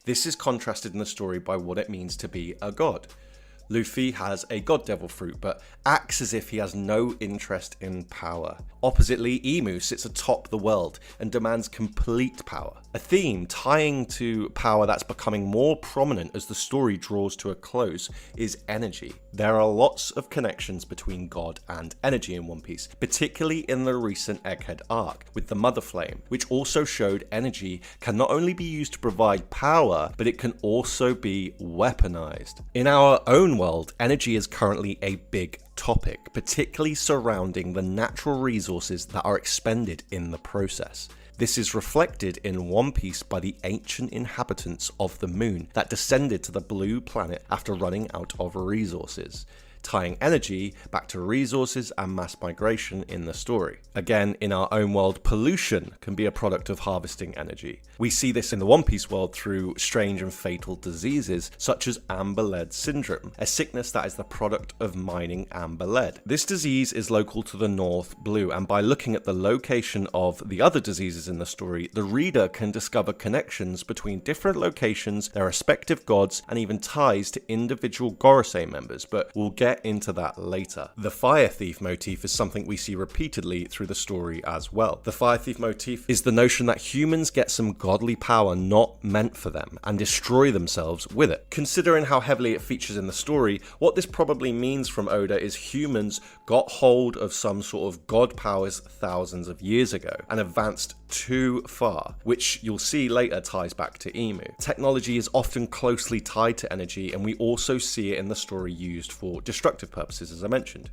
This is contrasted in the story by what it means to be a god. Luffy has a god devil fruit, but acts as if he has no interest in power. Oppositely, Imu sits atop the world and demands complete power. A theme tying to power that's becoming more prominent as the story draws to a close is energy. There are lots of connections between God and energy in One Piece, particularly in the recent Egghead arc, with the Mother Flame, which also showed energy can not only be used to provide power, but it can also be weaponized. In our own world, energy is currently a big topic, particularly surrounding the natural resources that are expended in the process. This is reflected in One Piece by the ancient inhabitants of the moon that descended to the blue planet after running out of resources. tying energy back to resources and mass migration in the story. Again, in our own world, pollution can be a product of harvesting energy. We see this in the One Piece world through strange and fatal diseases such as amber lead syndrome, a sickness that is the product of mining amber lead. This disease is local to the North Blue, and by looking at the location of the other diseases in the story, the reader can discover connections between different locations, their respective gods, and even ties to individual Gorosei members, but we'll get into that later. The fire thief motif is something we see repeatedly through the story as well. The fire thief motif is the notion that humans get some godly power not meant for them and destroy themselves with it. Considering how heavily it features in the story, what this probably means from Oda is humans got hold of some sort of god powers thousands of years ago and advanced too far, which you'll see later ties back to Emu. Technology is often closely tied to energy, and we also see it in the story used for destructive purposes, as I mentioned.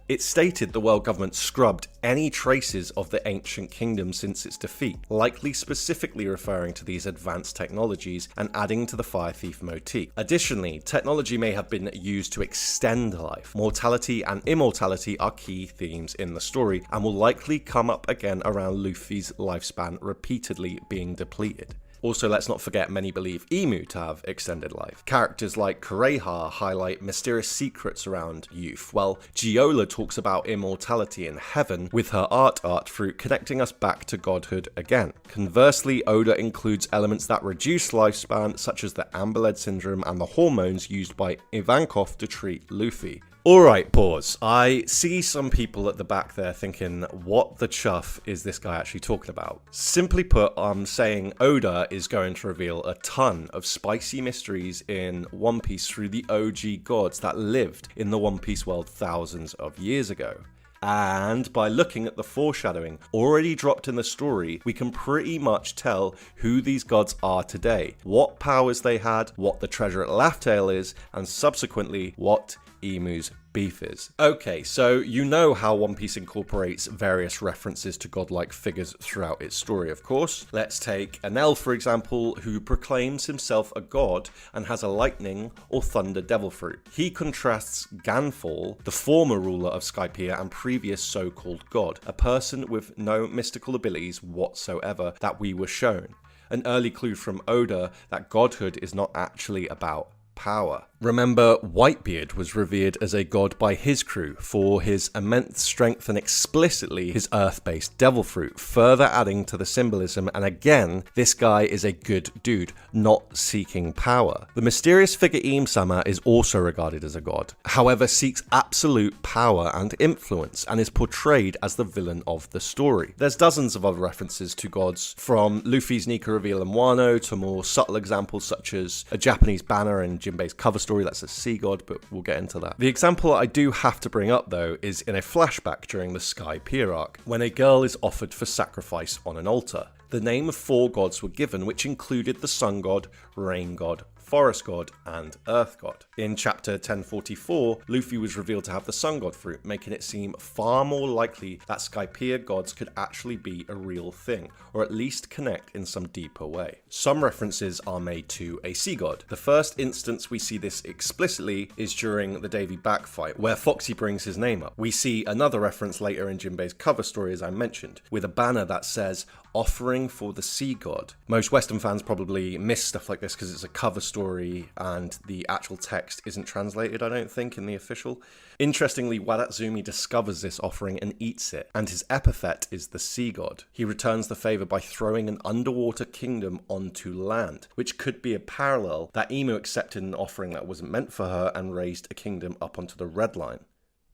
It's stated the world government scrubbed any traces of the ancient kingdom since its defeat, likely specifically referring to these advanced technologies and adding to the fire thief motif. Additionally, technology may have been used to extend life. Mortality and immortality are key themes in the story and will likely come up again around Luffy's lifespan repeatedly being depleted. Also, let's not forget many believe Emu to have extended life. Characters like Kureha highlight mysterious secrets around youth, while Giola talks about immortality in heaven with her art fruit connecting us back to godhood again. Conversely, Oda includes elements that reduce lifespan, such as the amber lead syndrome and the hormones used by Ivankov to treat Luffy. Alright, pause. I see some people at the back there thinking, what the chuff is this guy actually talking about? Simply put, I'm saying Oda is going to reveal a ton of spicy mysteries in One Piece through the OG gods that lived in the One Piece world thousands of years ago. And by looking at the foreshadowing already dropped in the story, we can pretty much tell who these gods are today, what powers they had, what the treasure at Laugh Tale is, and subsequently what Emu's beef is. Okay, so you know how One Piece incorporates various references to godlike figures throughout its story, of course. Let's take Enel, for example, who proclaims himself a god and has a lightning or thunder devil fruit. He contrasts Ganfall, the former ruler of Skypiea and previous so-called god, a person with no mystical abilities whatsoever that we were shown. An early clue from Oda that godhood is not actually about power. Remember, Whitebeard was revered as a god by his crew for his immense strength and explicitly his earth-based devil fruit, further adding to the symbolism, and again, this guy is a good dude, not seeking power. The mysterious figure Im-sama is also regarded as a god, however seeks absolute power and influence, and is portrayed as the villain of the story. There's dozens of other references to gods, from Luffy's Nika reveal in Wano to more subtle examples such as a Japanese banner in Jinbei's cover story that's a sea god, but we'll get into that. The example I do have to bring up though is in a flashback during the Skypiea arc, when a girl is offered for sacrifice on an altar. The name of 4 gods were given, which included the sun god, rain god, forest god, and earth god. In chapter 1044, Luffy was revealed to have the sun god fruit, making it seem far more likely that Skypiea gods could actually be a real thing, or at least connect in some deeper way. Some references are made to a sea god. The first instance we see this explicitly is during the Davy back fight, where Foxy brings his name up. We see another reference later in Jinbei's cover story, as I mentioned, with a banner that says, "Offering for the sea god." Most Western fans probably miss stuff like this because it's a cover story and the actual text isn't translated, I don't think, in the official. Interestingly, Wadatsumi discovers this offering and eats it, and his epithet is the sea god. He returns the favor by throwing an underwater kingdom onto land, which could be a parallel that Emu accepted an offering that wasn't meant for her and raised a kingdom up onto the red line.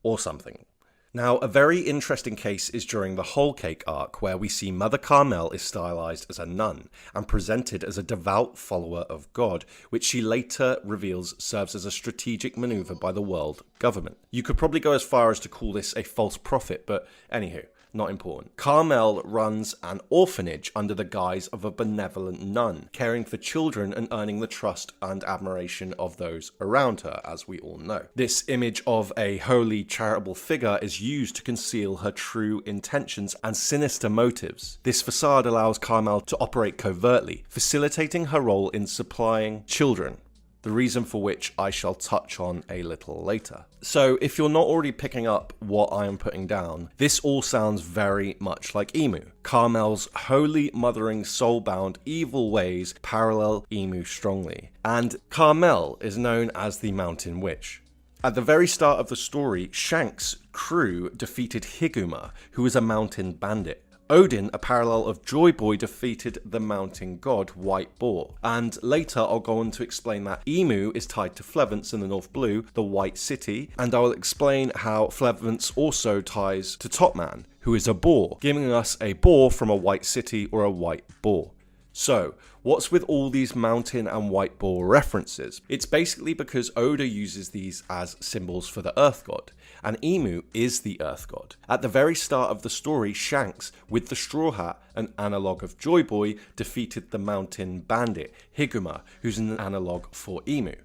Or something. Now, a very interesting case is during the Whole Cake arc, where we see Mother Carmel is stylized as a nun and presented as a devout follower of God, which she later reveals serves as a strategic maneuver by the world government. You could probably go as far as to call this a false prophet, but anywho, not important. Carmel runs an orphanage under the guise of a benevolent nun, caring for children and earning the trust and admiration of those around her, as we all know. This image of a holy charitable figure is used to conceal her true intentions and sinister motives. This facade allows Carmel to operate covertly, facilitating her role in supplying children. the reason for which I shall touch on a little later. So if you're not already picking up what I am putting down, this all sounds very much like Emu. Carmel's holy mothering soul-bound evil ways parallel Emu strongly, and Carmel is known as the Mountain Witch. At the very start of the story, Shank's crew defeated Higuma, who was a mountain bandit. Odin, a parallel of Joy Boy, defeated the mountain god White Boar. And later I'll go on to explain that Emu is tied to Flevance in the North Blue, the White City, and I will explain how Flevance also ties to Topman, who is a boar, giving us a boar from a white city or a white boar. So, what's with all these mountain and white boar references? It's basically because Oda uses these as symbols for the Earth God, and Emu is the Earth God. At the very start of the story, Shanks, with the Straw Hat, an analogue of Joy Boy, defeated the mountain bandit, Higuma, who's an analogue for Emu,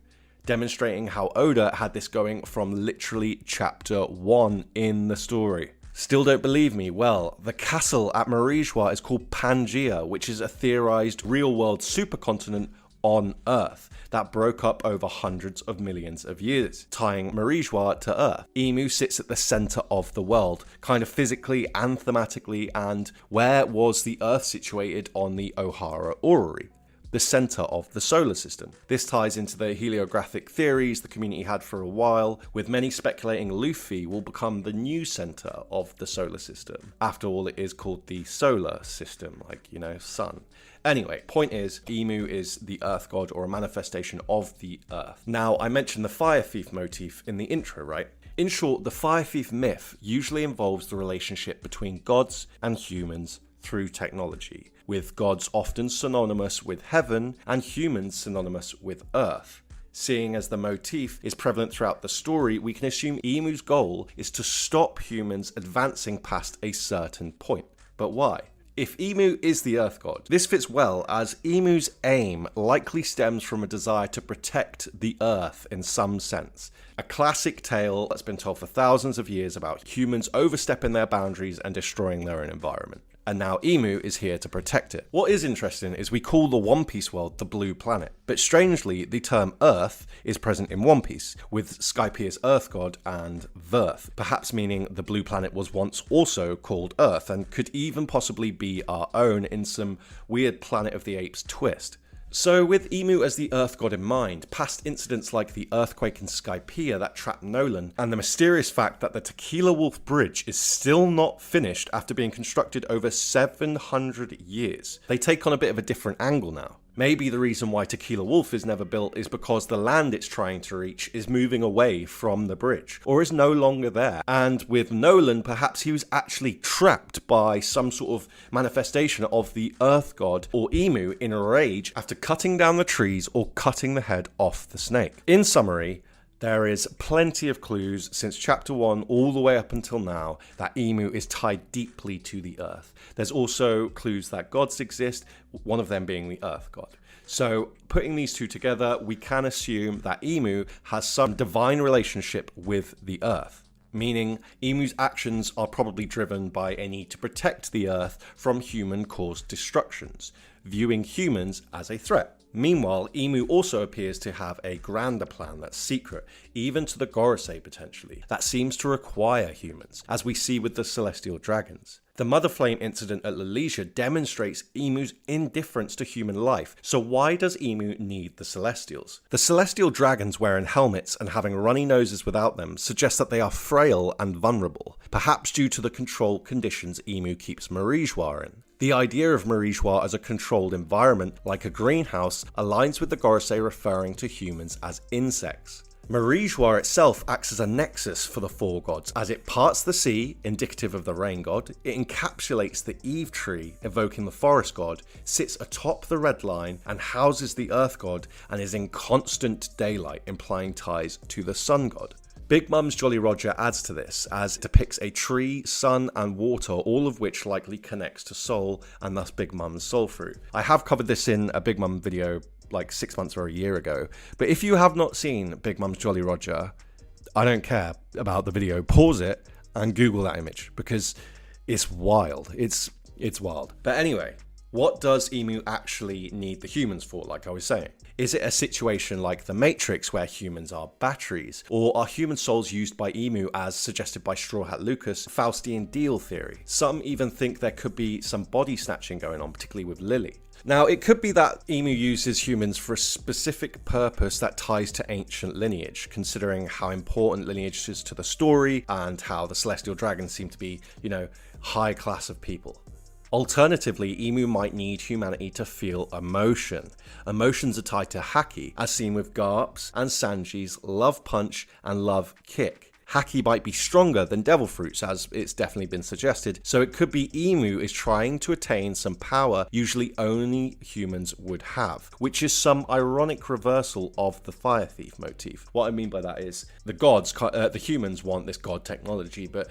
demonstrating how Oda had this going from literally chapter 1 in the story. Still don't believe me? Well, the castle at Marijua is called Pangaea, which is a theorized real-world supercontinent on Earth that broke up over hundreds of millions of years, tying Marijua to Earth. Emu sits at the center of the world, kind of physically and thematically, and where was the Earth situated on the O'Hara Orrery? The center of the solar system. This ties into the heliographic theories the community had for a while, with many speculating Luffy will become the new center of the solar system. After all, it is called the solar system, like, you know, sun. Anyway, point is, Emu is the Earth God or a manifestation of the Earth. Now, I mentioned the Fire Thief motif in the intro, right? In short, the Fire Thief myth usually involves the relationship between gods and humans through technology, with gods often synonymous with heaven and humans synonymous with earth. Seeing as the motif is prevalent throughout the story, we can assume Emu's goal is to stop humans advancing past a certain point. But why? If Emu is the Earth God, this fits well as Emu's aim likely stems from a desire to protect the Earth in some sense. A classic tale that's been told for thousands of years about humans overstepping their boundaries and destroying their own environment. And now Emu is here to protect it. What is interesting is we call the One Piece world the Blue Planet, but strangely the term Earth is present in One Piece, with Skypia's Earth God and Verth, perhaps meaning the Blue Planet was once also called Earth and could even possibly be our own in some weird Planet of the Apes twist. So with Emu as the Earth God in mind, past incidents like the earthquake in Skypea that trapped Nolan, and the mysterious fact that the Tequila Wolf Bridge is still not finished after being constructed over 700 years, they take on a bit of a different angle now. Maybe the reason why Tequila Wolf is never built is because the land it's trying to reach is moving away from the bridge, or is no longer there. And with Nolan, perhaps he was actually trapped by some sort of manifestation of the Earth God or Emu in a rage after cutting down the trees or cutting the head off the snake. In summary, there is plenty of clues since chapter 1 all the way up until now that Emu is tied deeply to the earth. There's also clues that gods exist, one of them being the Earth God. So putting these two together, we can assume that Emu has some divine relationship with the earth, meaning Emu's actions are probably driven by a need to protect the earth from human-caused destructions, viewing humans as a threat. Meanwhile, Emu also appears to have a grander plan that's secret, even to the Gorosei potentially, that seems to require humans, as we see with the Celestial Dragons. The Mother Flame incident at Lalesia demonstrates Emu's indifference to human life, so why does Emu need the Celestials? The Celestial Dragons wearing helmets and having runny noses without them suggests that they are frail and vulnerable, perhaps due to the controlled conditions Emu keeps Marijua in. The idea of Marijua as a controlled environment, like a greenhouse, aligns with the Gorosei referring to humans as insects. Marijua itself acts as a nexus for the four gods, as it parts the sea, indicative of the rain god, it encapsulates the Eve tree, evoking the forest god, sits atop the red line, and houses the earth god, and is in constant daylight, implying ties to the sun god. Big Mum's Jolly Roger adds to this, as it depicts a tree, sun, and water, all of which likely connects to soul, and thus Big Mum's soul fruit. I have covered this in a Big Mum video like 6 months or a year ago, but if you have not seen Big Mum's Jolly Roger, I don't care about the video. Pause it and Google that image, because it's wild. It's wild. But anyway, What does Emu actually need the humans for, like I was saying? Is it a situation like the Matrix where humans are batteries? Or are human souls used by Emu as suggested by Straw Hat Lucas' Faustian deal theory? Some even think there could be some body snatching going on, particularly with Lily. Now, it could be that Emu uses humans for a specific purpose that ties to ancient lineage, considering how important lineage is to the story and how the Celestial Dragons seem to be, high class of people. Alternatively, Emu might need humanity to feel emotion. Emotions are tied to Haki, as seen with Garp's and Sanji's love punch and love kick. Haki might be stronger than devil fruits, as it's definitely been suggested, so it could be Emu is trying to attain some power usually only humans would have, which is some ironic reversal of the Fire Thief motif. What I mean by that is the humans want this god technology, but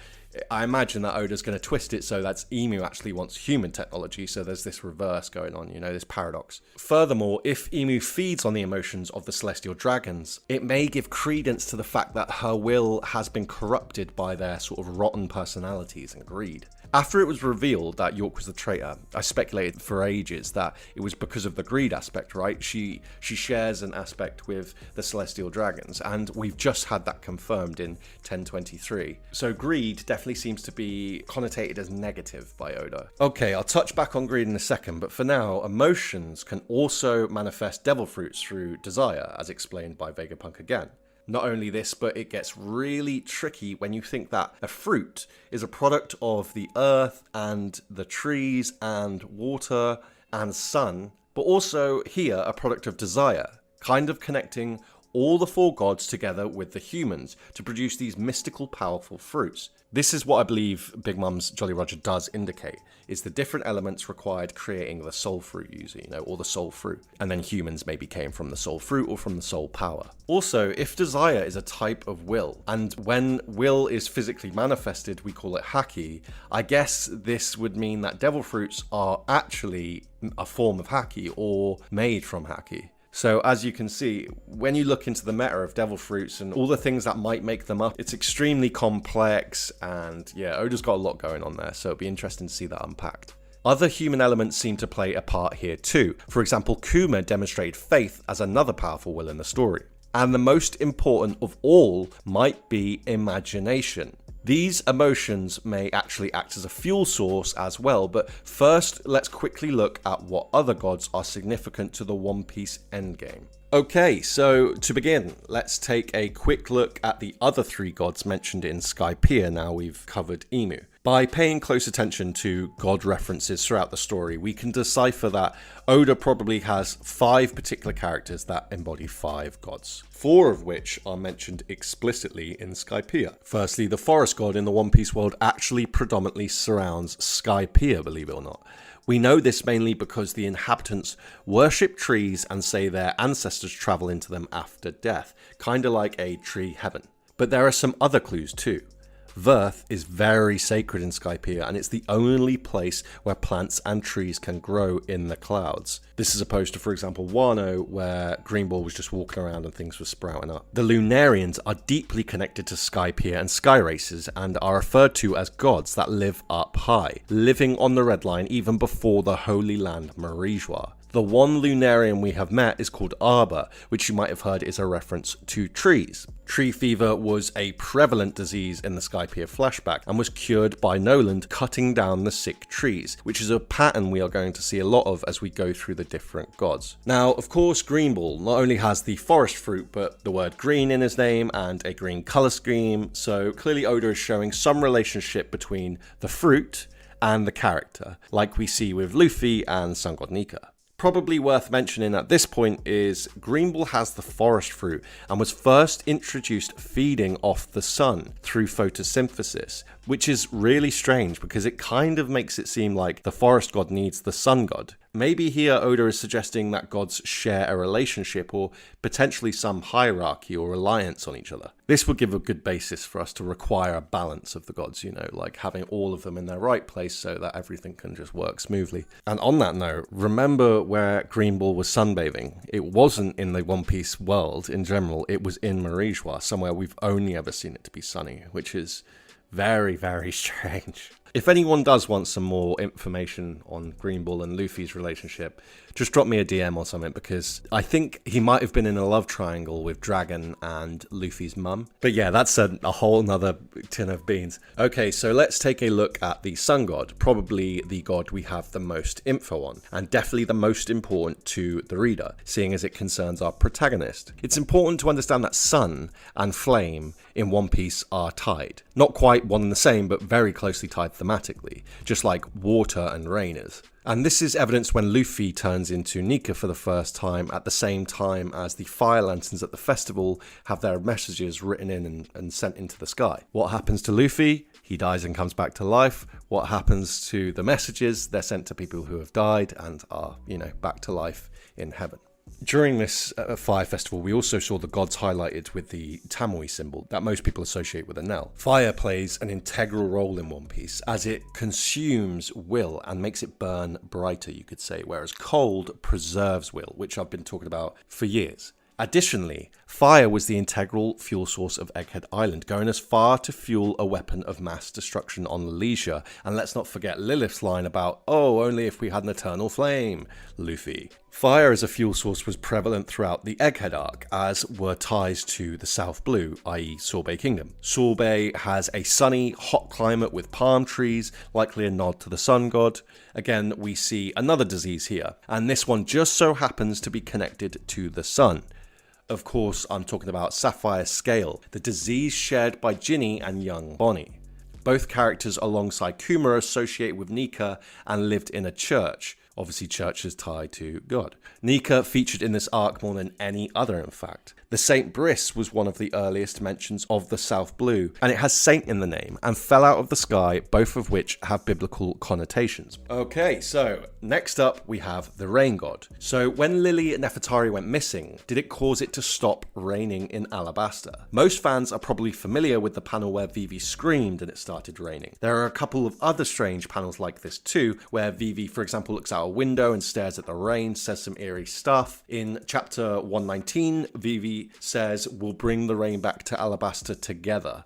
I imagine that Oda's going to twist it so that Emu actually wants human technology, so there's this reverse going on, this paradox. Furthermore, if Emu feeds on the emotions of the Celestial Dragons, it may give credence to the fact that her will has been corrupted by their sort of rotten personalities and greed. After it was revealed that York was the traitor, I speculated for ages that it was because of the greed aspect, right? She shares an aspect with the Celestial Dragons, and we've just had that confirmed in 1023. So greed definitely seems to be connotated as negative by Oda. Okay, I'll touch back on greed in a second, but for now, emotions can also manifest devil fruits through desire, as explained by Vegapunk again. Not only this, but it gets really tricky when you think that a fruit is a product of the earth and the trees and water and sun, but also here a product of desire, kind of connecting all the four gods together with the humans to produce these mystical, powerful fruits. This is what I believe Big Mum's Jolly Roger does indicate, is the different elements required creating the soul fruit user, or the soul fruit. And then humans maybe came from the soul fruit or from the soul power. Also, if desire is a type of will, and when will is physically manifested, we call it Haki, I guess this would mean that devil fruits are actually a form of Haki or made from Haki. So as you can see, when you look into the meta of devil fruits and all the things that might make them up, it's extremely complex, and Oda's got a lot going on there, so it'll be interesting to see that unpacked. Other human elements seem to play a part here too. For example, Kuma demonstrated faith as another powerful will in the story. And the most important of all might be imagination. These emotions may actually act as a fuel source as well, but first let's quickly look at what other gods are significant to the One Piece endgame. Okay, so to begin, let's take a quick look at the other three gods mentioned in Skypiea now we've covered Emu. By paying close attention to god references throughout the story, we can decipher that Oda probably has 5 particular characters that embody 5 gods, 4 of which are mentioned explicitly in Skypiea. Firstly, the forest god in the One Piece world actually predominantly surrounds Skypiea, believe it or not. We know this mainly because the inhabitants worship trees and say their ancestors travel into them after death, kinda like a tree heaven. But there are some other clues too. Verth is very sacred in Skypiea, and it's the only place where plants and trees can grow in the clouds. This is opposed to, for example, Wano, where Greenball was just walking around and things were sprouting up. The Lunarians are deeply connected to Skypiea and Sky Racers, and are referred to as gods that live up high, living on the Red Line even before the Holy Land Marijois. The one Lunarian we have met is called Arbor, which you might have heard is a reference to trees. Tree fever was a prevalent disease in the Skypiea flashback and was cured by Noland cutting down the sick trees, which is a pattern we are going to see a lot of as we go through the different gods. Now, of course, Greenball not only has the forest fruit, but the word green in his name and a green color scheme, so clearly Oda is showing some relationship between the fruit and the character, like we see with Luffy and Sun God Nika. Probably worth mentioning at this point is Greenball has the forest fruit and was first introduced feeding off the sun through photosynthesis, which is really strange because it kind of makes it seem like the forest god needs the sun god. Maybe here Oda is suggesting that gods share a relationship or potentially some hierarchy or reliance on each other. This would give a good basis for us to require a balance of the gods, like having all of them in their right place so that everything can just work smoothly. And on that note, remember where Greenball was sunbathing? It wasn't in the One Piece world in general, it was in Marijois, somewhere we've only ever seen it to be sunny, which is very, very strange. If anyone does want some more information on Green Ball and Luffy's relationship, just drop me a DM or something, because I think he might have been in a love triangle with Dragon and Luffy's mum. But yeah, that's a whole nother tin of beans. Okay, so let's take a look at the Sun God, probably the god we have the most info on, and definitely the most important to the reader, seeing as it concerns our protagonist. It's important to understand that sun and flame in One Piece are tied. Not quite one and the same, but very closely tied thematically, just like water and rain is. And this is evidenced when Luffy turns into Nika for the first time, at the same time as the fire lanterns at the festival have their messages written in and sent into the sky. What happens to Luffy? He dies and comes back to life. What happens to the messages? They're sent to people who have died and are, back to life in heaven. During this fire festival, we also saw the gods highlighted with the Tamui symbol that most people associate with a knell. Fire plays an integral role in One Piece, as it consumes will and makes it burn brighter, you could say, whereas cold preserves will, which I've been talking about for years. Additionally, fire was the integral fuel source of Egghead Island, going as far to fuel a weapon of mass destruction on Leisure. And let's not forget Lilith's line about, oh, only if we had an eternal flame, Luffy. Fire as a fuel source was prevalent throughout the Egghead arc, as were ties to the South Blue, i.e. Sorbet Kingdom. Sorbet has a sunny, hot climate with palm trees, likely a nod to the sun god. Again, we see another disease here, and this one just so happens to be connected to the sun. Of course, I'm talking about Sapphire Scale, the disease shared by Ginny and young Bonnie. Both characters alongside Kuma are associated with Nika and lived in a church. Obviously, church is tied to God. Nika featured in this arc more than any other, in fact. The Saint Briss was one of the earliest mentions of the South Blue, and it has Saint in the name, and fell out of the sky, both of which have biblical connotations. Okay, so next up we have the Rain God. So when Lily Nefertari went missing, did it cause it to stop raining in Alabasta? Most fans are probably familiar with the panel where Vivi screamed and it started raining. There are a couple of other strange panels like this too, where Vivi, for example, looks out a window and stares at the rain, says some eerie stuff. In chapter 119, Vivi says, we'll bring the rain back to Alabasta together.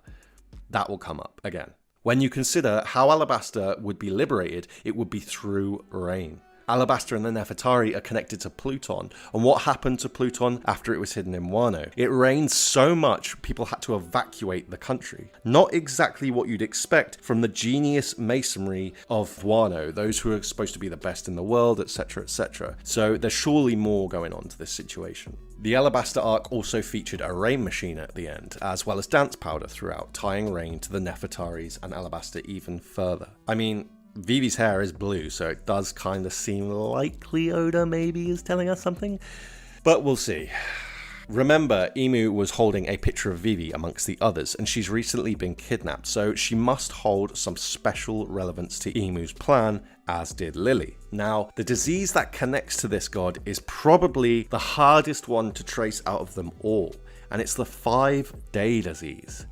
That will come up again. When you consider how Alabasta would be liberated, it would be through rain. Alabasta and the Nefertari are connected to Pluton, and what happened to Pluton after it was hidden in Wano? It rained so much, people had to evacuate the country. Not exactly what you'd expect from the genius masonry of Wano, those who are supposed to be the best in the world, etc, etc. So there's surely more going on to this situation. The Alabasta arc also featured a rain machine at the end, as well as dance powder throughout, tying rain to the Nefertaris and Alabasta even further. I mean, Vivi's hair is blue, so it does kind of seem likely Oda maybe is telling us something, but we'll see. Remember, Emu was holding a picture of Vivi amongst the others, and she's recently been kidnapped, so she must hold some special relevance to Emu's plan, as did Lily. Now, the disease that connects to this god is probably the hardest one to trace out of them all, and it's the 5-day disease.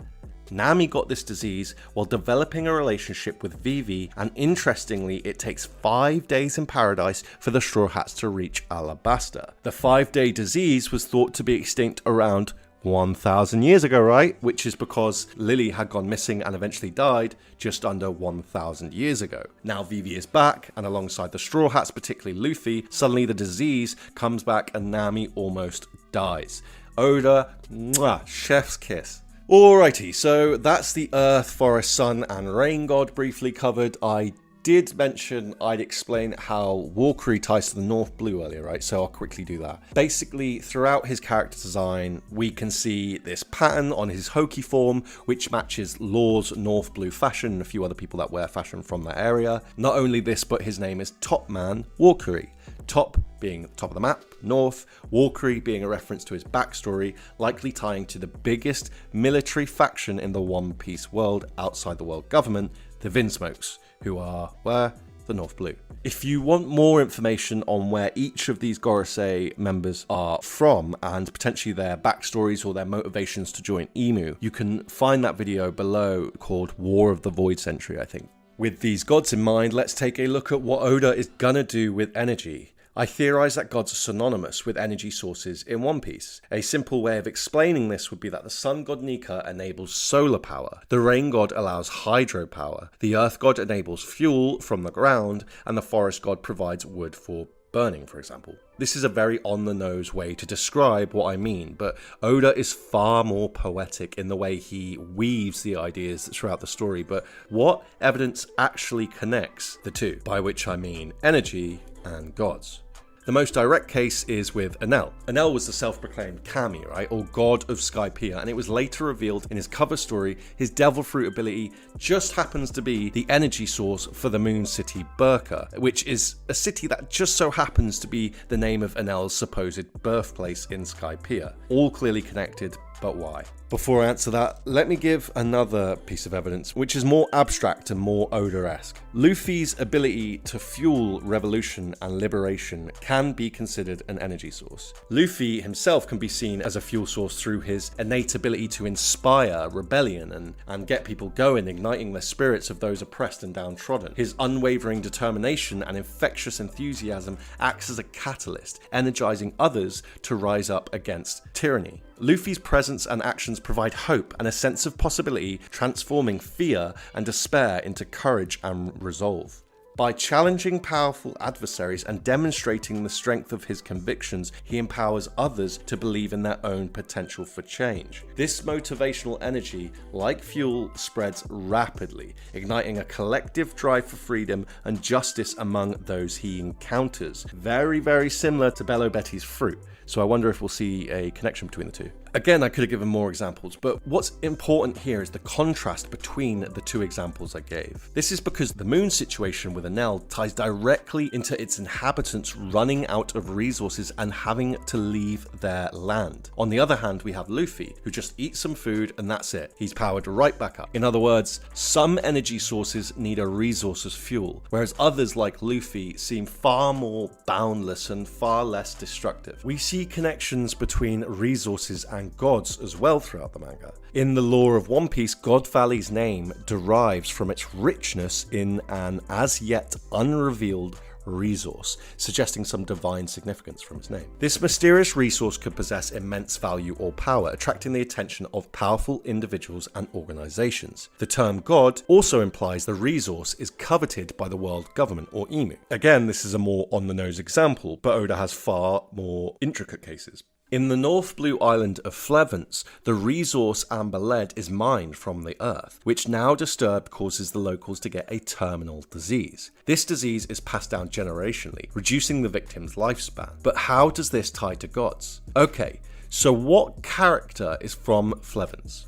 Nami got this disease while developing a relationship with Vivi, and interestingly, it takes 5 days in paradise for the Straw Hats to reach Alabasta. The 5-day disease was thought to be extinct around 1,000 years ago, right? Which is because Lily had gone missing and eventually died just under 1,000 years ago. Now Vivi is back, and alongside the Straw Hats, particularly Luffy, suddenly the disease comes back and Nami almost dies. Oda, mwah, chef's kiss. Alrighty, so that's the Earth, Forest, Sun, and Rain God briefly covered. I did mention I'd explain how Walkery ties to the North Blue earlier, right? So I'll quickly do that. Basically, throughout his character design, we can see this pattern on his Haki form, which matches Law's North Blue fashion and a few other people that wear fashion from that area. Not only this, but his name is Top Man Walkery. Top being top of the map, North, Walkery being a reference to his backstory, likely tying to the biggest military faction in the One Piece world outside the world government, the Vinsmokes, who are, where? The North Blue. If you want more information on where each of these Gorosei members are from, and potentially their backstories or their motivations to join Emu, you can find that video below called War of the Void Century, I think. With these gods in mind, let's take a look at what Oda is gonna do with energy. I theorize that gods are synonymous with energy sources in One Piece. A simple way of explaining this would be that the sun god Nika enables solar power, the rain god allows hydropower, the earth god enables fuel from the ground, and the forest god provides wood for burning, for example. This is a very on-the-nose way to describe what I mean, but Oda is far more poetic in the way he weaves the ideas throughout the story. But what evidence actually connects the two? By which I mean energy and gods. The most direct case is with Enel. Enel was the self-proclaimed Kami, right, or god of Skypiea, and it was later revealed in his cover story his devil fruit ability just happens to be the energy source for the moon city Burka, which is a city that just so happens to be the name of Enel's supposed birthplace in Skypiea. All clearly connected, but why? Before I answer that, let me give another piece of evidence, which is more abstract and more Oda-esque. Luffy's ability to fuel revolution and liberation can be considered an energy source. Luffy himself can be seen as a fuel source through his innate ability to inspire rebellion and get people going, igniting the spirits of those oppressed and downtrodden. His unwavering determination and infectious enthusiasm acts as a catalyst, energizing others to rise up against tyranny. Luffy's presence and actions provide hope and a sense of possibility, transforming fear and despair into courage and resolve. By challenging powerful adversaries and demonstrating the strength of his convictions, he empowers others to believe in their own potential for change. This motivational energy, like fuel, spreads rapidly, igniting a collective drive for freedom and justice among those he encounters. Very, very similar to Bello Betty's fruit. So I wonder if we'll see a connection between the two. Again, I could have given more examples, but what's important here is the contrast between the two examples I gave. This is because the moon situation with Enel ties directly into its inhabitants running out of resources and having to leave their land. On the other hand, we have Luffy, who just eats some food and that's it. He's powered right back up. In other words, some energy sources need a resource as fuel, whereas others like Luffy seem far more boundless and far less destructive. We see connections between resources and gods as well throughout the manga. In the lore of One Piece, God Valley's name derives from its richness in an as yet unrevealed resource, suggesting some divine significance from its name. This mysterious resource could possess immense value or power, attracting the attention of powerful individuals and organizations. The term God also implies the resource is coveted by the world government or Imu. Again, this is a more on-the-nose example, but Oda has far more intricate cases. In the North Blue Island of Flevance, the resource amber lead is mined from the earth, which now disturbed causes the locals to get a terminal disease. This disease is passed down generationally, reducing the victim's lifespan. But how does this tie to gods? Okay, so what character is from Flevance?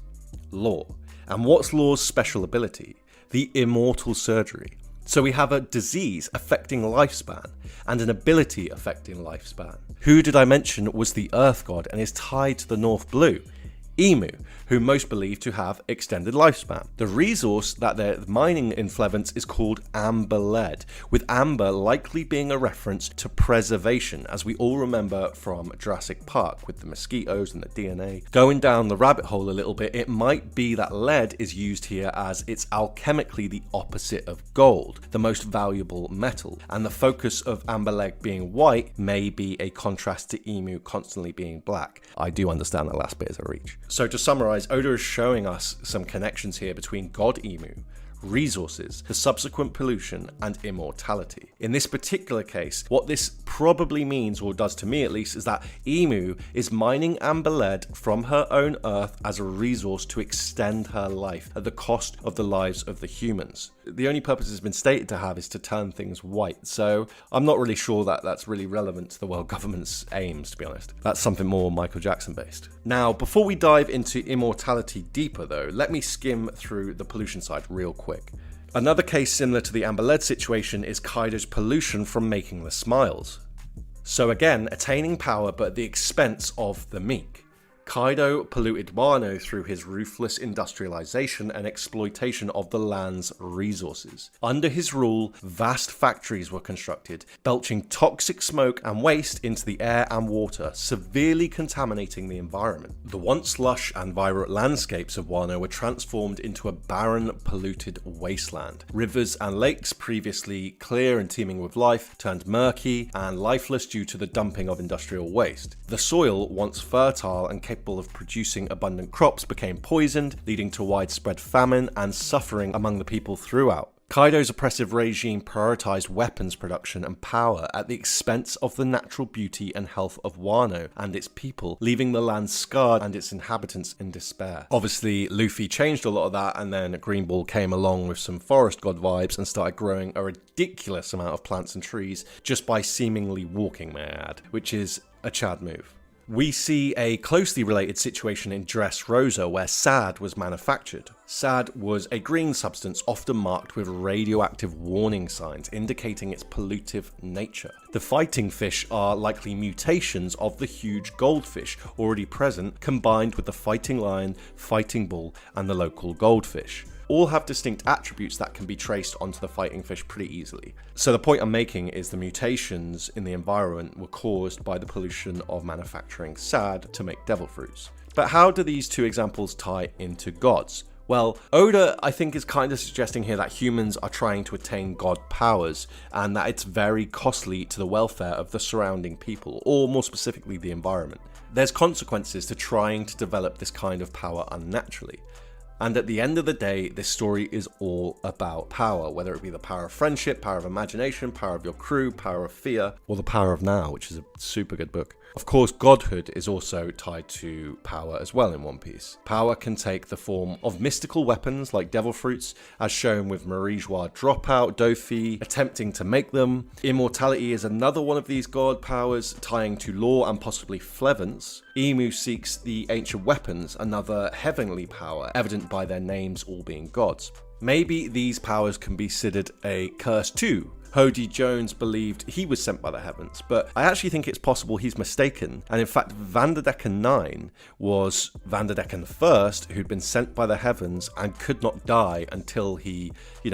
Law. And what's Law's special ability? The immortal surgery. So we have a disease affecting lifespan and an ability affecting lifespan. Who did I mention was the Earth God and is tied to the North Blue? Imu, who most believe to have extended lifespan. The resource that they're mining in Flevance is called amber lead, with amber likely being a reference to preservation, as we all remember from Jurassic Park with the mosquitoes and the DNA. Going down the rabbit hole a little bit, it might be that lead is used here as it's alchemically the opposite of gold, the most valuable metal, and the focus of amber lead being white may be a contrast to Imu constantly being black. I do understand that last bit is a reach. So to summarize, Oda is showing us some connections here between God Imu, resources, the subsequent pollution, and immortality. In this particular case, what this probably means, or does to me at least, is that Imu is mining amber lead from her own earth as a resource to extend her life at the cost of the lives of the humans. The only purpose it's been stated to have is to turn things white, so I'm not really sure that that's really relevant to the world government's aims, to be honest. That's something more Michael Jackson based. Now, before we dive into immortality deeper though, let me skim through the pollution side real quick. Another case similar to the amber lead situation is Kaido's pollution from making the smiles. So again, attaining power but at the expense of the meek. Kaido polluted Wano through his ruthless industrialization and exploitation of the land's resources. Under his rule, vast factories were constructed, belching toxic smoke and waste into the air and water, severely contaminating the environment. The once lush and vibrant landscapes of Wano were transformed into a barren, polluted wasteland. Rivers and lakes, previously clear and teeming with life, turned murky and lifeless due to the dumping of industrial waste. The soil, once fertile and capable of producing abundant crops, became poisoned, leading to widespread famine and suffering among the people throughout. Kaido's oppressive regime prioritized weapons production and power at the expense of the natural beauty and health of Wano and its people, leaving the land scarred and its inhabitants in despair. Obviously, Luffy changed a lot of that, and then Green Ball came along with some forest god vibes and started growing a ridiculous amount of plants and trees just by seemingly walking, may I add, which is a Chad move. We see a closely related situation in Dressrosa where SAD was manufactured. SAD was a green substance often marked with radioactive warning signs indicating its pollutive nature. The fighting fish are likely mutations of the huge goldfish already present, combined with the fighting lion, fighting bull, and the local goldfish. All have distinct attributes that can be traced onto the fighting fish pretty easily. So the point I'm making is the mutations in the environment were caused by the pollution of manufacturing SAD to make devil fruits. But how do these two examples tie into gods? Well, Oda, I think, is kind of suggesting here that humans are trying to attain god powers and that it's very costly to the welfare of the surrounding people, or more specifically the environment. There's consequences to trying to develop this kind of power unnaturally. And at the end of the day, this story is all about power, whether it be the power of friendship, power of imagination, power of your crew, power of fear, or the power of now, which is a super good book. Of course, godhood is also tied to power as well in One Piece. Power can take the form of mystical weapons like devil fruits, as shown with Marijois Dropout, Dofi attempting to make them. Immortality is another one of these god powers, tying to law and possibly Flevance. Imu seeks the ancient weapons, another heavenly power, evident by their names all being gods. Maybe these powers can be considered a curse too. Davy Jones believed he was sent by the heavens, but I actually think it's possible he's mistaken, and in fact Vanderdecken 9 was Vanderdecken I, who'd been sent by the heavens and could not die until he,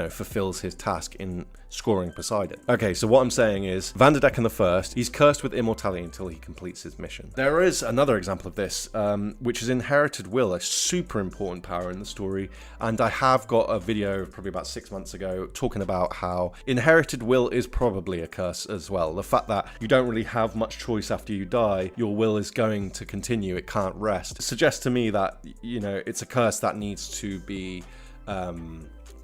fulfills his task in scoring Poseidon. Okay, so what I'm saying is, Vanderdecken I, he's cursed with immortality until he completes his mission. There is another example of this, which is Inherited Will, a super important power in the story, and I have got a video probably about 6 months ago talking about how Inherited Will is probably a curse as well. The fact that you don't really have much choice after you die, your will is going to continue, it can't rest, suggests to me that, it's a curse that needs to be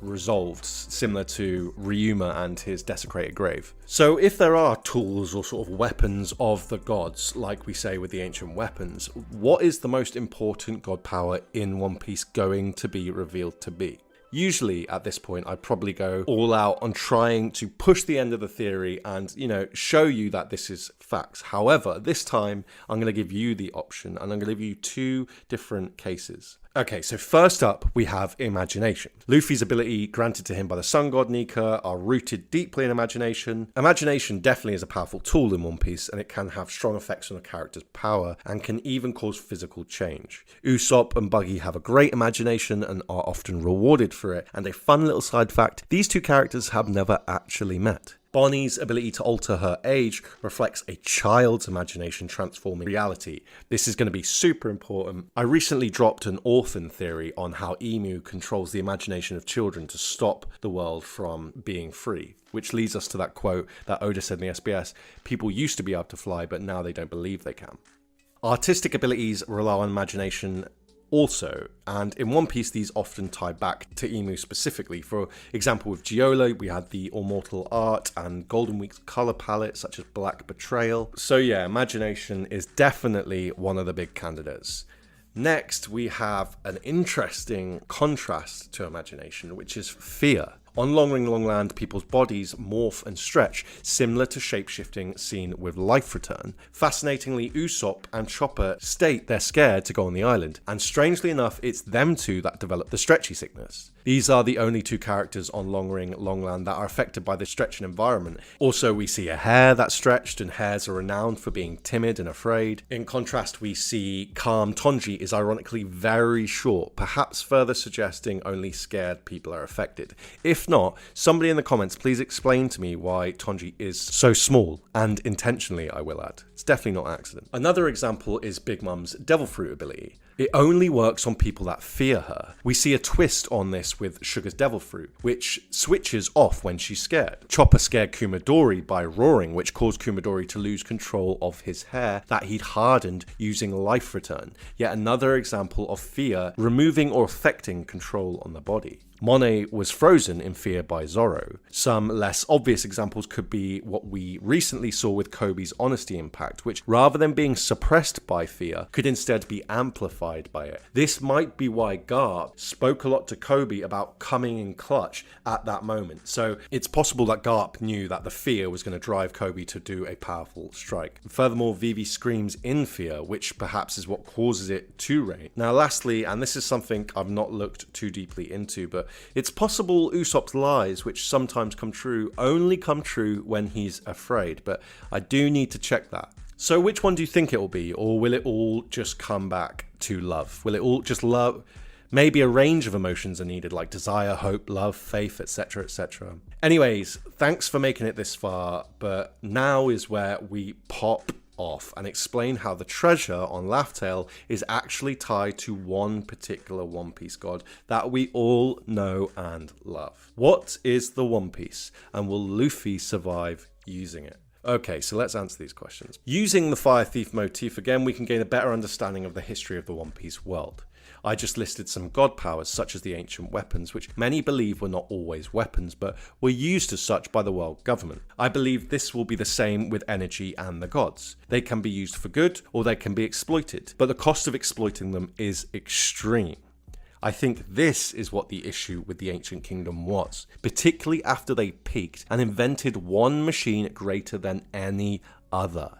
resolved, similar to Ryuma and his desecrated grave. So if there are tools or sort of weapons of the gods, like we say with the ancient weapons, what is the most important god power in One Piece going to be revealed to be? Usually at this point, I'd probably go all out on trying to push the end of the theory and, show you that this is facts. However, this time I'm going to give you the option and I'm going to give you two different cases. Okay, so first up, we have imagination. Luffy's ability granted to him by the sun god Nika are rooted deeply in imagination. Imagination definitely is a powerful tool in One Piece, and it can have strong effects on a character's power and can even cause physical change. Usopp and Buggy have a great imagination and are often rewarded for it, and a fun little side fact, these two characters have never actually met. Bonnie's ability to alter her age reflects a child's imagination transforming reality. This is going to be super important. I recently dropped an orphan theory on how Emu controls the imagination of children to stop the world from being free, which leads us to that quote that Oda said in the SBS, people used to be able to fly, but now they don't believe they can. Artistic abilities rely on imagination also, and in One Piece these often tie back to Emu specifically. For example, with Giola we had the Immortal Art and Golden Week's colour palette such as Black Betrayal. So yeah, imagination is definitely one of the big candidates. Next we have an interesting contrast to imagination, which is fear. On Long Ring Long Land, people's bodies morph and stretch, similar to shapeshifting seen with Life Return. Fascinatingly, Usopp and Chopper state they're scared to go on the island, and strangely enough, it's them two that develop the stretchy sickness. These are the only two characters on Longring Longland that are affected by the stretching environment. Also, we see a hare that's stretched, and hares are renowned for being timid and afraid. In contrast, we see calm Tonji is ironically very short, perhaps further suggesting only scared people are affected. If not, somebody in the comments please explain to me why Tonji is so small, and intentionally, I will add. It's definitely not accident. Another example is Big Mum's Devil Fruit ability. It only works on people that fear her. We see a twist on this with Sugar's Devil Fruit, which switches off when she's scared. Chopper scared Kumadori by roaring, which caused Kumadori to lose control of his hair that he'd hardened using Life Return. Yet another example of fear removing or affecting control on the body. Monet was frozen in fear by Zorro. Some less obvious examples could be what we recently saw with Kobe's Honesty Impact, which rather than being suppressed by fear, could instead be amplified by it. This might be why Garp spoke a lot to Kobe about coming in clutch at that moment. So it's possible that Garp knew that the fear was going to drive Kobe to do a powerful strike. Furthermore, Vivi screams in fear, which perhaps is what causes it to rain. Now lastly, and this is something I've not looked too deeply into, but it's possible Usopp's lies, which sometimes come true, only come true when he's afraid, but I do need to check that. So which one do you think it will be, or will it all just come back to love? Will it all just love? Maybe a range of emotions are needed, like desire, hope, love, faith, etc, etc. Anyways, thanks for making it this far, but now is where we pop off and explain how the treasure on Laugh-Tale is actually tied to one particular One Piece god that we all know and love. What is the One Piece, and will Luffy survive using it? Okay, so let's answer these questions. Using the Fire Thief motif again, we can gain a better understanding of the history of the One Piece world. I just listed some god powers, such as the ancient weapons, which many believe were not always weapons, but were used as such by the world government. I believe this will be the same with energy and the gods. They can be used for good, or they can be exploited, but the cost of exploiting them is extreme. I think this is what the issue with the Ancient Kingdom was, particularly after they peaked and invented one machine greater than any other.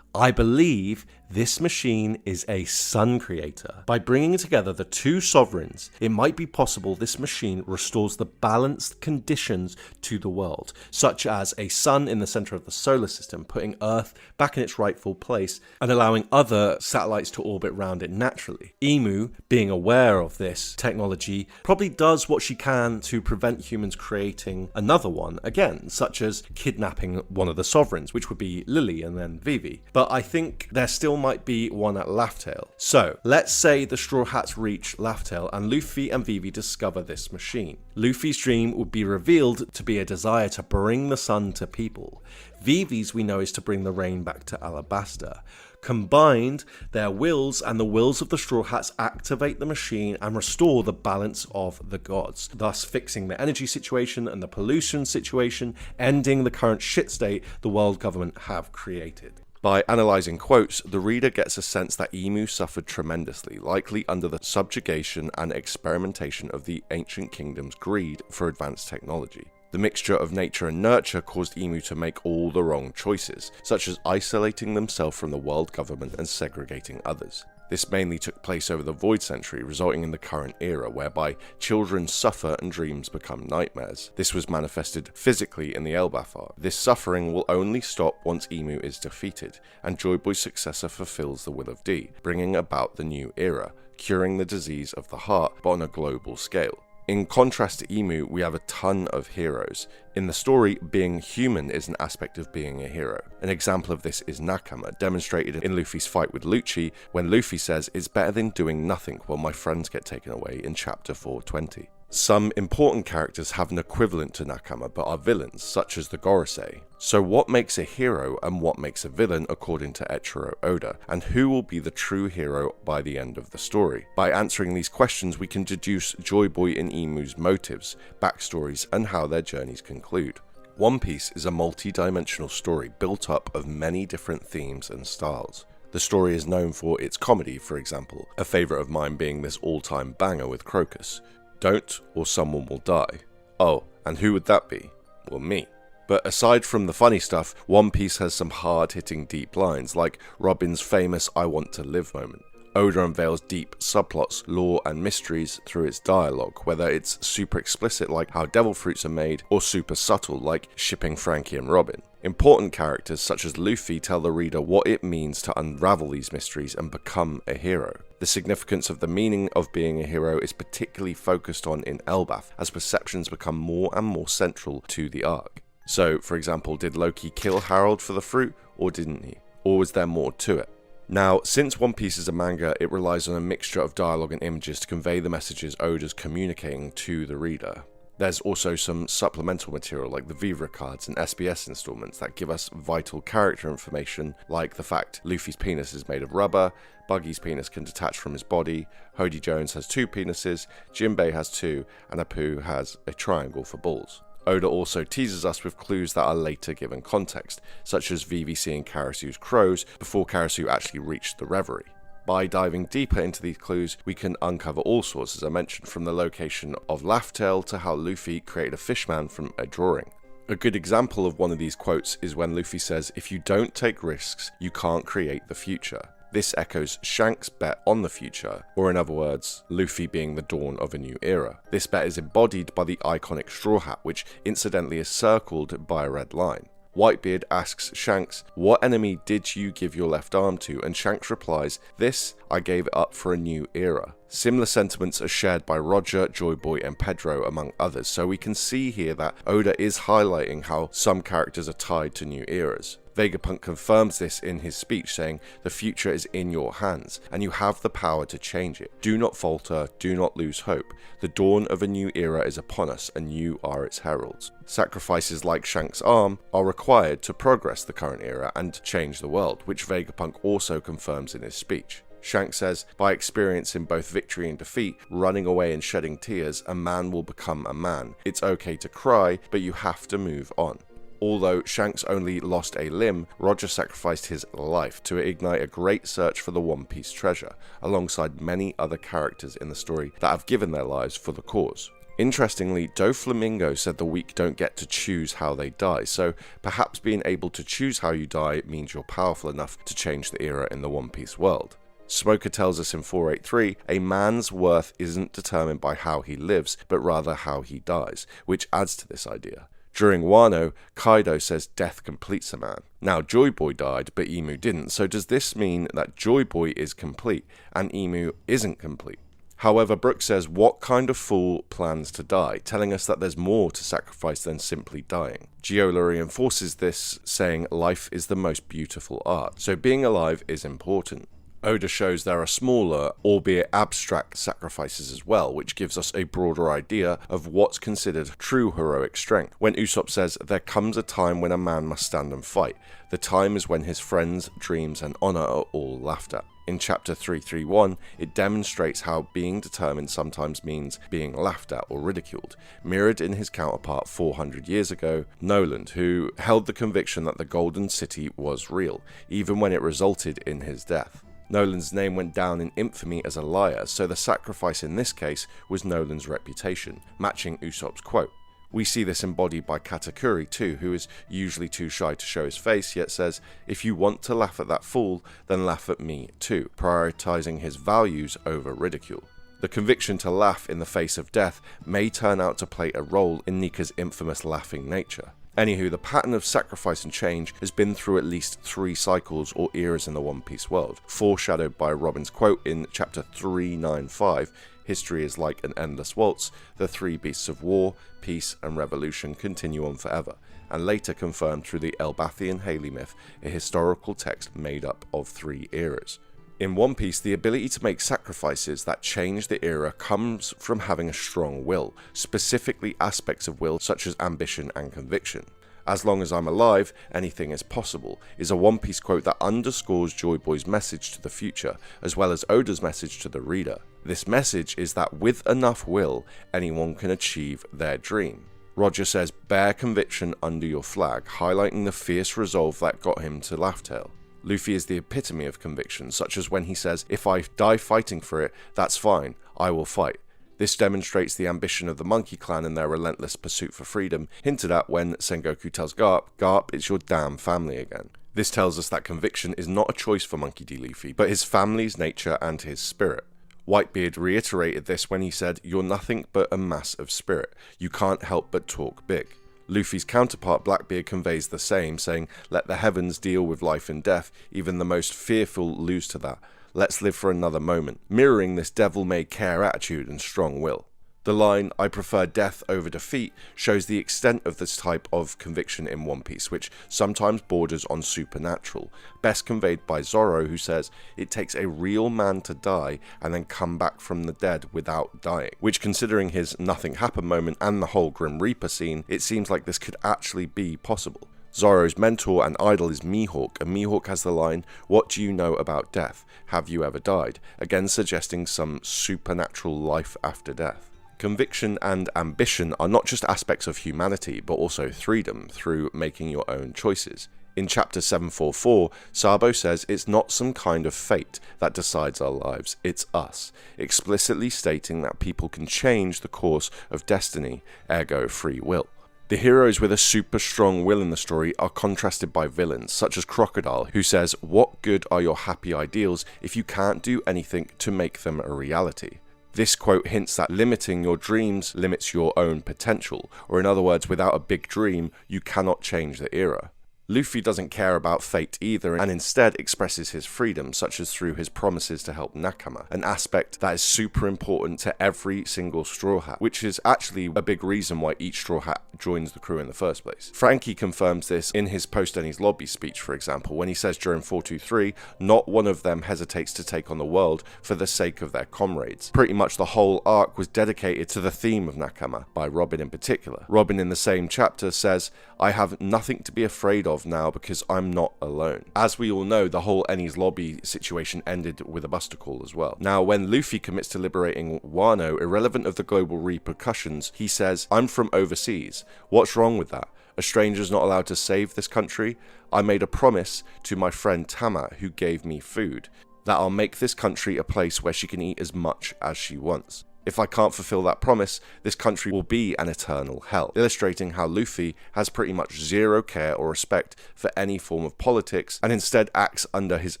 I believe this machine is a sun creator. By bringing together the two sovereigns, it might be possible this machine restores the balanced conditions to the world, such as a sun in the center of the solar system, putting Earth back in its rightful place and allowing other satellites to orbit around it naturally. Imu, being aware of this technology, probably does what she can to prevent humans creating another one again, such as kidnapping one of the sovereigns, which would be Lily and then Vivi. But I think there still might be one at Laugh-Tale. So, let's say the Straw Hats reach Laugh-Tale and Luffy and Vivi discover this machine. Luffy's dream would be revealed to be a desire to bring the sun to people. Vivi's, we know, is to bring the rain back to Alabasta. Combined, their wills and the wills of the Straw Hats activate the machine and restore the balance of the gods, thus fixing the energy situation and the pollution situation, ending the current shit state the world government have created. By analysing quotes, the reader gets a sense that Imu suffered tremendously, likely under the subjugation and experimentation of the Ancient Kingdom's greed for advanced technology. The mixture of nature and nurture caused Imu to make all the wrong choices, such as isolating themselves from the world government and segregating others. This mainly took place over the Void Century, resulting in the current era, whereby children suffer and dreams become nightmares. This was manifested physically in the Elbaf arc. This suffering will only stop once Imu is defeated, and Joy Boy's successor fulfills the will of D, bringing about the new era, curing the disease of the heart, but on a global scale. In contrast to Imu, we have a ton of heroes. In the story, being human is an aspect of being a hero. An example of this is Nakama, demonstrated in Luffy's fight with Lucci, when Luffy says, "It's better than doing nothing while my friends get taken away," in chapter 420. Some important characters have an equivalent to Nakama but are villains, such as the Gorosei. So what makes a hero and what makes a villain according to Eiichiro Oda, and who will be the true hero by the end of the story? By answering these questions, we can deduce Joy Boy and Imu's motives, backstories, and how their journeys conclude. One Piece is a multi-dimensional story built up of many different themes and styles. The story is known for its comedy, for example, a favourite of mine being this all-time banger with Crocus. Don't, or someone will die. Oh, and who would that be? Well, me. But aside from the funny stuff, One Piece has some hard-hitting deep lines, like Robin's famous "I want to live" moment. Oda unveils deep subplots, lore, and mysteries through its dialogue, whether it's super explicit like how devil fruits are made, or super subtle like shipping Frankie and Robin. Important characters such as Luffy tell the reader what it means to unravel these mysteries and become a hero. The significance of the meaning of being a hero is particularly focused on in Elbaf, as perceptions become more and more central to the arc. So, for example, did Loki kill Harold for the fruit, or didn't he? Or was there more to it? Now, since One Piece is a manga, it relies on a mixture of dialogue and images to convey the messages Oda's communicating to the reader. There's also some supplemental material like the Vivre cards and SBS installments that give us vital character information, like the fact Luffy's penis is made of rubber, Buggy's penis can detach from his body, Davy Jones has 2 penises, Jinbei has 2, and Apu has a triangle for balls. Oda also teases us with clues that are later given context, such as Vivi seeing Karasu's crows before Karasu actually reached the reverie. By diving deeper into these clues, we can uncover all sorts, as I mentioned, from the location of Laugh-Tale to how Luffy created a fishman from a drawing. A good example of one of these quotes is when Luffy says, "If you don't take risks, you can't create the future." This echoes Shanks' bet on the future, or in other words, Luffy being the dawn of a new era. This bet is embodied by the iconic straw hat, which incidentally is circled by a red line. Whitebeard asks Shanks, "What enemy did you give your left arm to?" And Shanks replies, "This, I gave it up for a new era." Similar sentiments are shared by Roger, Joy Boy, and Pedro, among others, so we can see here that Oda is highlighting how some characters are tied to new eras. Vegapunk confirms this in his speech, saying, "The future is in your hands, and you have the power to change it. Do not falter, do not lose hope. The dawn of a new era is upon us, and you are its heralds." Sacrifices like Shanks' arm are required to progress the current era and change the world, which Vegapunk also confirms in his speech. Shanks says, "By experiencing both victory and defeat, running away and shedding tears, a man will become a man. It's okay to cry, but you have to move on." Although Shanks only lost a limb, Roger sacrificed his life to ignite a great search for the One Piece treasure, alongside many other characters in the story that have given their lives for the cause. Interestingly, Doflamingo said the weak don't get to choose how they die, so perhaps being able to choose how you die means you're powerful enough to change the era in the One Piece world. Smoker tells us in 483, a man's worth isn't determined by how he lives, but rather how he dies, which adds to this idea. During Wano, Kaido says death completes a man. Now Joy Boy died, but Emu didn't, so does this mean that Joy Boy is complete, and Emu isn't complete? However, Brooks says, "What kind of fool plans to die?" telling us that there's more to sacrifice than simply dying. Giola reinforces this, saying life is the most beautiful art, so being alive is important. Oda shows there are smaller, albeit abstract, sacrifices as well, which gives us a broader idea of what's considered true heroic strength. When Usopp says, "There comes a time when a man must stand and fight. The time is when his friends, dreams, and honor are all laughed at." In chapter 331, it demonstrates how being determined sometimes means being laughed at or ridiculed, mirrored in his counterpart 400 years ago, Noland, who held the conviction that the Golden City was real, even when it resulted in his death. Nolan's name went down in infamy as a liar, so the sacrifice in this case was Nolan's reputation, matching Usopp's quote. We see this embodied by Katakuri too, who is usually too shy to show his face, yet says, "If you want to laugh at that fool, then laugh at me too," prioritizing his values over ridicule. The conviction to laugh in the face of death may turn out to play a role in Nika's infamous laughing nature. Anywho, the pattern of sacrifice and change has been through at least 3 cycles or eras in the One Piece world, foreshadowed by Robin's quote in chapter 395, "History is like an endless waltz, the 3 beasts of war, peace, and revolution continue on forever," and later confirmed through the Elbathian Haley myth, a historical text made up of 3 eras. In One Piece, the ability to make sacrifices that change the era comes from having a strong will, specifically aspects of will such as ambition and conviction. "As long as I'm alive, anything is possible," is a One Piece quote that underscores Joy Boy's message to the future, as well as Oda's message to the reader. This message is that with enough will, anyone can achieve their dream. Roger says, "Bear conviction under your flag," highlighting the fierce resolve that got him to Laugh-Tale. Luffy is the epitome of conviction, such as when he says, "If I die fighting for it, that's fine, I will fight." This demonstrates the ambition of the Monkey Clan and their relentless pursuit for freedom, hinted at when Sengoku tells Garp, "Garp, it's your damn family again." This tells us that conviction is not a choice for Monkey D. Luffy, but his family's nature and his spirit. Whitebeard reiterated this when he said, "You're nothing but a mass of spirit. You can't help but talk big." Luffy's counterpart Blackbeard conveys the same, saying, "Let the heavens deal with life and death, even the most fearful lose to that. Let's live for another moment," mirroring this devil-may-care attitude and strong will. The line, "I prefer death over defeat," shows the extent of this type of conviction in One Piece, which sometimes borders on supernatural, best conveyed by Zoro, who says, "It takes a real man to die and then come back from the dead without dying," which, considering his nothing happened moment and the whole Grim Reaper scene, it seems like this could actually be possible. Zoro's mentor and idol is Mihawk, and Mihawk has the line, "What do you know about death? Have you ever died?" again suggesting some supernatural life after death. Conviction and ambition are not just aspects of humanity, but also freedom through making your own choices. In chapter 744, Sabo says it's not some kind of fate that decides our lives, it's us, explicitly stating that people can change the course of destiny, ergo free will. The heroes with a super strong will in the story are contrasted by villains, such as Crocodile, who says, "What good are your happy ideals if you can't do anything to make them a reality?" This quote hints that limiting your dreams limits your own potential, or in other words, without a big dream, you cannot change the era. Luffy doesn't care about fate either, and instead expresses his freedom, such as through his promises to help Nakama, an aspect that is super important to every single Straw Hat, which is actually a big reason why each Straw Hat joins the crew in the first place. Frankie confirms this in his post-Enies lobby speech, for example, when he says during 423, "Not one of them hesitates to take on the world for the sake of their comrades." Pretty much the whole arc was dedicated to the theme of Nakama, by Robin in particular. Robin in the same chapter says, "I have nothing to be afraid of now because I'm not alone." As we all know, the whole Enies lobby situation ended with a Buster Call as well. Now, when Luffy commits to liberating Wano, irrelevant of the global repercussions, he says, "I'm from overseas. What's wrong with that? A stranger's not allowed to save this country? I made a promise to my friend Tama, who gave me food, that I'll make this country a place where she can eat as much as she wants. If I can't fulfill that promise, this country will be an eternal hell," illustrating how Luffy has pretty much zero care or respect for any form of politics and instead acts under his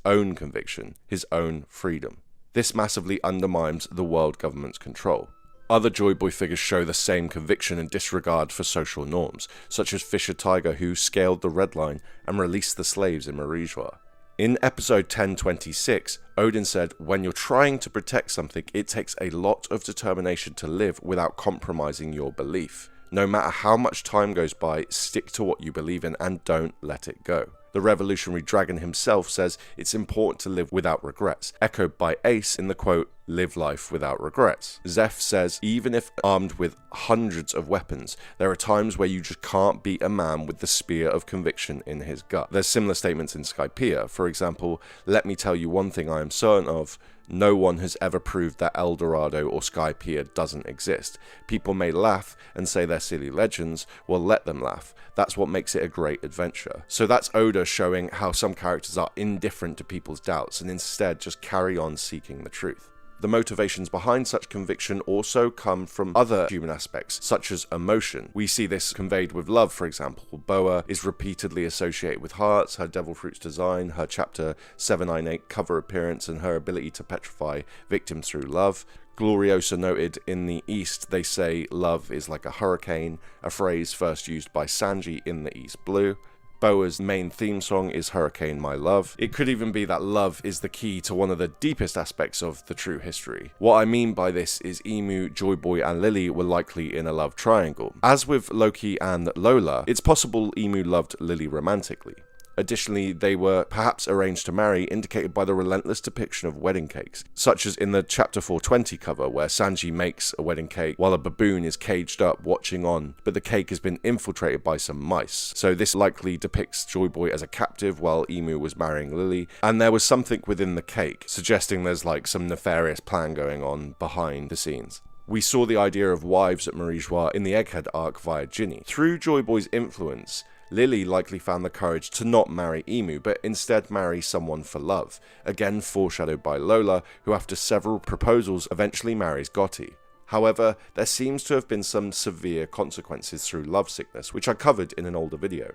own conviction, his own freedom. This massively undermines the world government's control. Other Joy Boy figures show the same conviction and disregard for social norms, such as Fisher Tiger, who scaled the Red Line and released the slaves in Marijois. In episode 1026, Odin said, "When you're trying to protect something, it takes a lot of determination to live without compromising your belief. No matter how much time goes by, stick to what you believe in and don't let it go." The Revolutionary Dragon himself says it's important to live without regrets, echoed by Ace in the quote, "Live life without regrets." Zeph says, even if armed with hundreds of weapons, there are times where you just can't beat a man with the spear of conviction in his gut. There's similar statements in Skypiea. For example, "Let me tell you one thing I am certain of. No one has ever proved that El Dorado or Skypiea doesn't exist. People may laugh and say they're silly legends. Well, let them laugh. That's what makes it a great adventure." So that's Oda showing how some characters are indifferent to people's doubts and instead just carry on seeking the truth. The motivations behind such conviction also come from other human aspects, such as emotion. We see this conveyed with love, for example. Boa is repeatedly associated with hearts, her devil fruits design, her chapter 798 cover appearance, and her ability to petrify victims through love. Gloriosa noted, "In the East, they say love is like a hurricane, a phrase first used by Sanji in the East Blue. Boa's main theme song is Hurricane My Love." It could even be that love is the key to one of the deepest aspects of the true history. What I mean by this is Emu, Joy Boy and Lily were likely in a love triangle. As with Loki and Lola, it's possible Emu loved Lily romantically. Additionally, they were perhaps arranged to marry, indicated by the relentless depiction of wedding cakes, such as in the chapter 420 cover, where Sanji makes a wedding cake while a baboon is caged up watching on, but the cake has been infiltrated by some mice. So this likely depicts Joy Boy as a captive while Emu was marrying Lily, and there was something within the cake, suggesting there's like some nefarious plan going on behind the scenes. We saw the idea of wives at Marijois in the Egghead arc via Ginny. Through Joy Boy's influence, Lily likely found the courage to not marry Emu, but instead marry someone for love, again foreshadowed by Lola, who after several proposals eventually marries Gotti. However, there seems to have been some severe consequences through lovesickness, which I covered in an older video.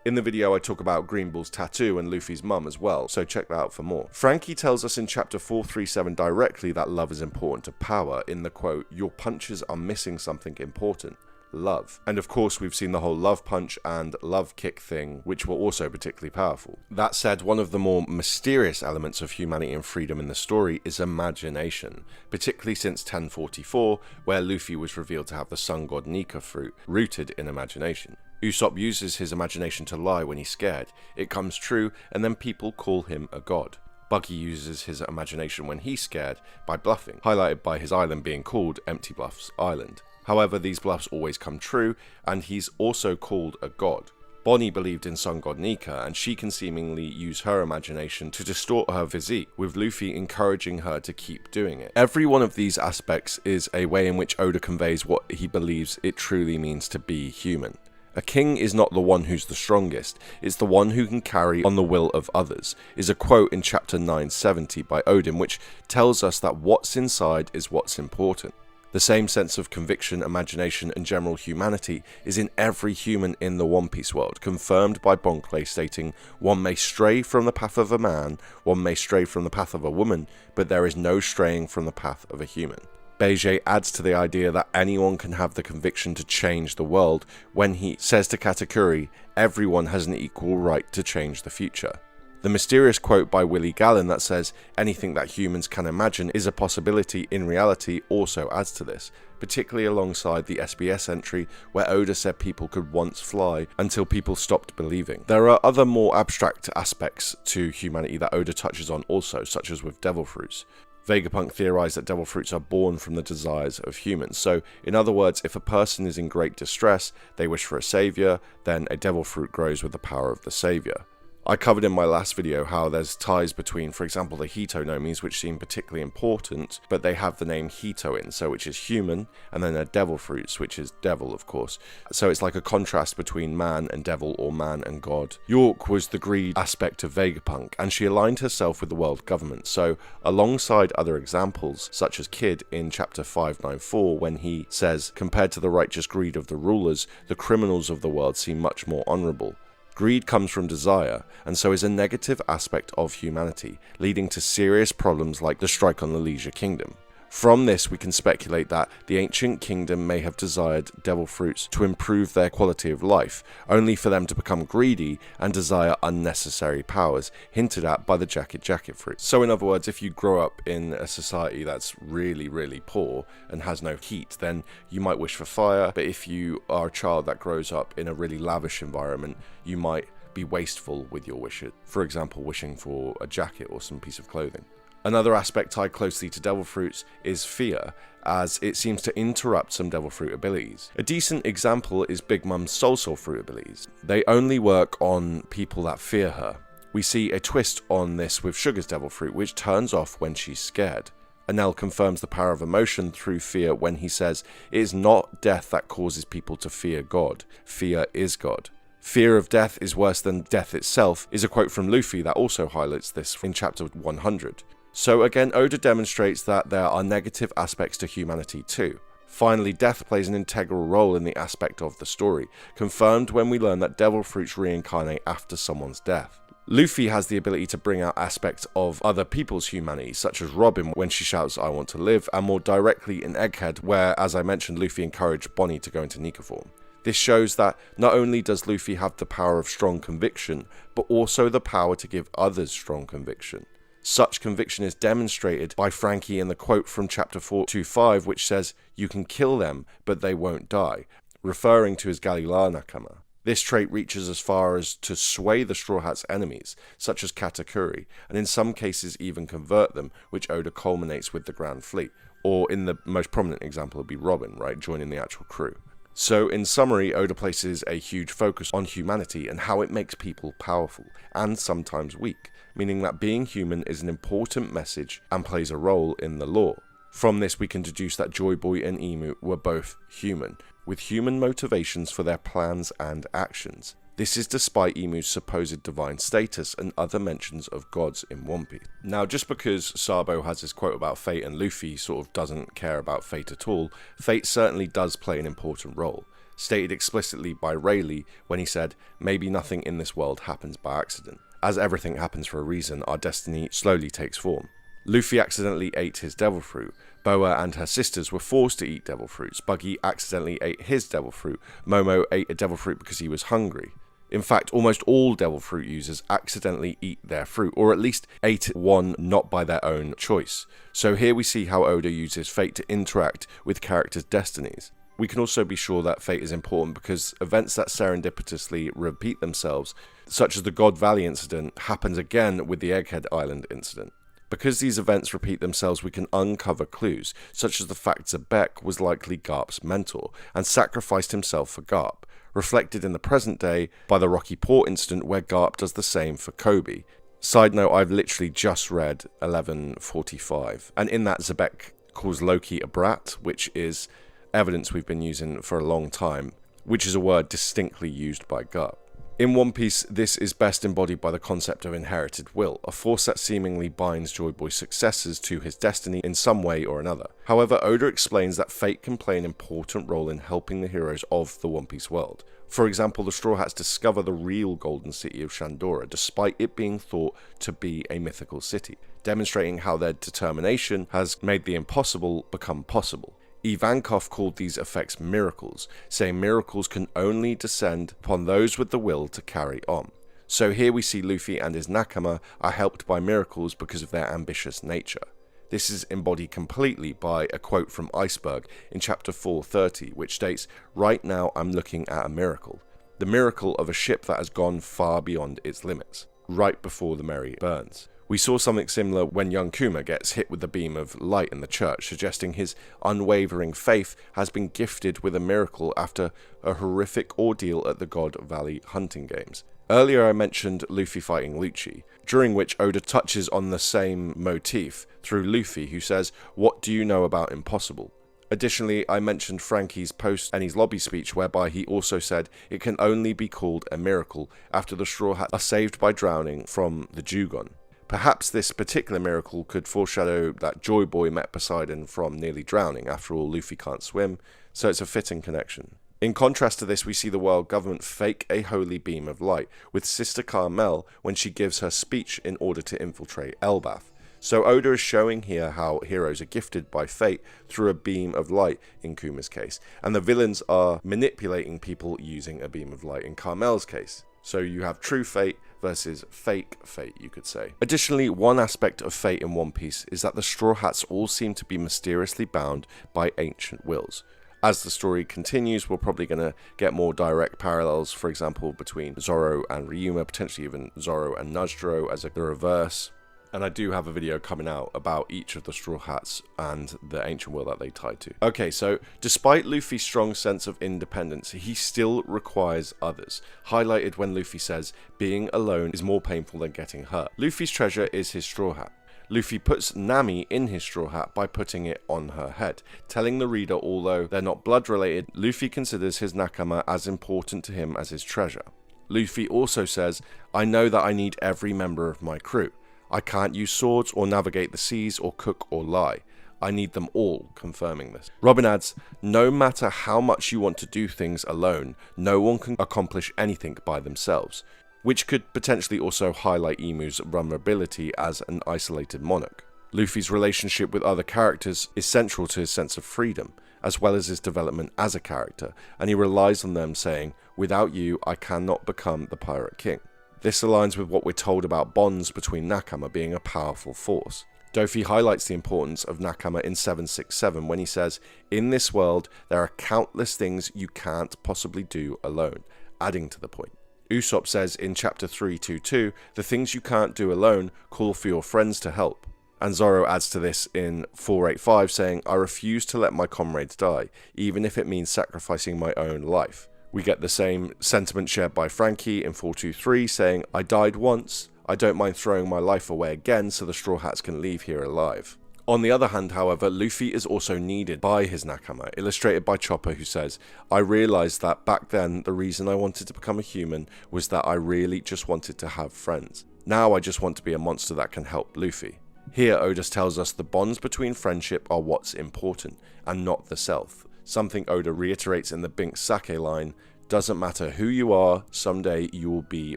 In the video I talk about Green Bull's tattoo and Luffy's mum as well, so check that out for more. Frankie tells us in chapter 437 directly that love is important to power in the quote, "Your punches are missing something important. Love." And of course we've seen the whole love punch and love kick thing, which were also particularly powerful. That said, one of the more mysterious elements of humanity and freedom in the story is imagination, particularly since 1044, where Luffy was revealed to have the sun god Nika fruit, rooted in imagination. Usopp uses his imagination to lie when he's scared. It comes true, and then people call him a god. Buggy uses his imagination when he's scared by bluffing, highlighted by his island being called Empty Bluffs Island. However, these bluffs always come true, and he's also called a god. Bonnie believed in Sun God Nika, and she can seemingly use her imagination to distort her physique, with Luffy encouraging her to keep doing it. Every one of these aspects is a way in which Oda conveys what he believes it truly means to be human. A king is not the one who's the strongest, it's the one who can carry on the will of others, is a quote in chapter 970 by Odin, which tells us that what's inside is what's important. The same sense of conviction, imagination, and general humanity is in every human in the One Piece world, confirmed by Bonclay stating, "One may stray from the path of a man, one may stray from the path of a woman, but there is no straying from the path of a human." Beige adds to the idea that anyone can have the conviction to change the world when he says to Katakuri, "Everyone has an equal right to change the future." The mysterious quote by Willie Gallen that says, "Anything that humans can imagine is a possibility in reality," also adds to this, particularly alongside the SBS entry where Oda said people could once fly until people stopped believing. There are other more abstract aspects to humanity that Oda touches on also, such as with devil fruits. Vegapunk theorized that devil fruits are born from the desires of humans. So, in other words, if a person is in great distress, they wish for a savior, then a devil fruit grows with the power of the savior. I covered in my last video how there's ties between, for example, the Hito nomes, which seem particularly important, but they have the name Hito in, so which is human, and then they're devil fruits, which is devil, of course. So it's like a contrast between man and devil, or man and god. York was the greed aspect of Vegapunk, and she aligned herself with the world government, so alongside other examples, such as Kid in chapter 594, when he says, "Compared to the righteous greed of the rulers, the criminals of the world seem much more honourable." Greed comes from desire, and so is a negative aspect of humanity, leading to serious problems like the strike on the Leisure Kingdom. From this, we can speculate that the ancient kingdom may have desired devil fruits to improve their quality of life, only for them to become greedy and desire unnecessary powers, hinted at by the jacket fruit. So in other words, if you grow up in a society that's really, really poor and has no heat, then you might wish for fire, but if you are a child that grows up in a really lavish environment, you might be wasteful with your wishes. For example, wishing for a jacket or some piece of clothing. Another aspect tied closely to devil fruits is fear, as it seems to interrupt some devil fruit abilities. A decent example is Big Mum's soul fruit abilities. They only work on people that fear her. We see a twist on this with Sugar's devil fruit, which turns off when she's scared. Enel confirms the power of emotion through fear when he says, "It is not death that causes people to fear God. Fear is God." "Fear of death is worse than death itself" is a quote from Luffy that also highlights this in chapter 100. So again, Oda demonstrates that there are negative aspects to humanity too. Finally, death plays an integral role in the aspect of the story, confirmed when we learn that devil fruits reincarnate after someone's death. Luffy has the ability to bring out aspects of other people's humanity, such as Robin when she shouts, "I want to live," and more directly in Egghead, where, as I mentioned, Luffy encouraged Bonnie to go into Nika form. This shows that not only does Luffy have the power of strong conviction, but also the power to give others strong conviction. Such conviction is demonstrated by Frankie in the quote from chapter 425, which says, "You can kill them, but they won't die," referring to his Galila Nakama. This trait reaches as far as to sway the Straw Hat's enemies, such as Katakuri, and in some cases even convert them, which Oda culminates with the Grand Fleet. Or in the most prominent example would be Robin, right, joining the actual crew. So in summary, Oda places a huge focus on humanity and how it makes people powerful, and sometimes weak, meaning that being human is an important message and plays a role in the lore. From this we can deduce that Joy Boy and Emu were both human, with human motivations for their plans and actions. This is despite Emu's supposed divine status and other mentions of gods in One Piece. Now, just because Sabo has his quote about fate and Luffy sort of doesn't care about fate at all, fate certainly does play an important role. stated explicitly by Rayleigh when he said, "Maybe nothing in this world happens by accident. As everything happens for a reason, our destiny slowly takes form." Luffy accidentally ate his devil fruit. Boa and her sisters were forced to eat devil fruits. Buggy accidentally ate his devil fruit. Momo ate a devil fruit because he was hungry. In fact, almost all devil fruit users accidentally eat their fruit, or at least ate one not by their own choice. So here we see how Oda uses fate to interact with characters' destinies. We can also be sure that fate is important because events that serendipitously repeat themselves, such as the God Valley incident, happens again with the Egghead Island incident. Because these events repeat themselves, we can uncover clues, such as the fact Zebek was likely Garp's mentor, and sacrificed himself for Garp, reflected in the present day by the Rocky Port incident where Garp does the same for Kobe. Side note, I've literally just read 1145, and in that Zebek calls Loki a brat, which is evidence we've been using for a long time, which is a word distinctly used by Garp. In One Piece, this is best embodied by the concept of inherited will, a force that seemingly binds Joy Boy's successors to his destiny in some way or another. However, Oda explains that fate can play an important role in helping the heroes of the One Piece world. For example, the Straw Hats discover the real golden city of Shandora, despite it being thought to be a mythical city, demonstrating how their determination has made the impossible become possible. Ivankov called these effects miracles, saying miracles can only descend upon those with the will to carry on. So here we see Luffy and his nakama are helped by miracles because of their ambitious nature. This is embodied completely by a quote from Iceberg in chapter 430, which states, "Right now I'm looking at a miracle. The miracle of a ship that has gone far beyond its limits, right before the merry burns." We saw something similar when young Kuma gets hit with the beam of light in the church, suggesting his unwavering faith has been gifted with a miracle after a horrific ordeal at the God Valley hunting games. Earlier I mentioned Luffy fighting Lucci, during which Oda touches on the same motif through Luffy, who says, "What do you know about impossible?" Additionally, I mentioned Frankie's post-Enies Lobby speech, whereby he also said it can only be called a miracle after the Straw Hats are saved by drowning from the Jugon. Perhaps this particular miracle could foreshadow that Joy Boy met Poseidon from nearly drowning. After all, Luffy can't swim, so it's a fitting connection. In contrast to this, we see the world government fake a holy beam of light with Sister Carmel when she gives her speech in order to infiltrate Elbath. So Oda is showing here how heroes are gifted by fate through a beam of light in Kuma's case, and the villains are manipulating people using a beam of light in Carmel's case. So you have true fate versus fake fate, you could say. Additionally, one aspect of fate in One Piece is that the Straw Hats all seem to be mysteriously bound by ancient wills. As the story continues, we're probably going to get more direct parallels, for example, between Zoro and Ryuma, potentially even Zoro and Najiro as the reverse. And I do have a video coming out about each of the Straw Hats and the ancient will that they tied to. Okay, so despite Luffy's strong sense of independence, he still requires others, highlighted when Luffy says, "Being alone is more painful than getting hurt." Luffy's treasure is his Straw Hat. Luffy puts Nami in his Straw Hat by putting it on her head, telling the reader although they're not blood related, Luffy considers his nakama as important to him as his treasure. Luffy also says, "I know that I need every member of my crew. I can't use swords or navigate the seas or cook or lie. I need them all," confirming this. Robin adds, "No matter how much you want to do things alone, no one can accomplish anything by themselves," which could potentially also highlight Imu's vulnerability as an isolated monarch. Luffy's relationship with other characters is central to his sense of freedom, as well as his development as a character, and he relies on them saying, "Without you, I cannot become the Pirate King." This aligns with what we're told about bonds between nakama being a powerful force. Dofi highlights the importance of nakama in 767 when he says, "In this world, there are countless things you can't possibly do alone," adding to the point. Usopp says in chapter 322, "The things you can't do alone, call for your friends to help." And Zoro adds to this in 485 saying, "I refuse to let my comrades die, even if it means sacrificing my own life." We get the same sentiment shared by Frankie in 423 saying, "I died once, I don't mind throwing my life away again so the Straw Hats can leave here alive." On the other hand, however, Luffy is also needed by his nakama, illustrated by Chopper, who says, "I realized that back then the reason I wanted to become a human was that I really just wanted to have friends. Now I just want to be a monster that can help Luffy." Here Oda tells us the bonds between friendship are what's important, and not the self, something Oda reiterates in the Binks Sake line, "Doesn't matter who you are, someday you will be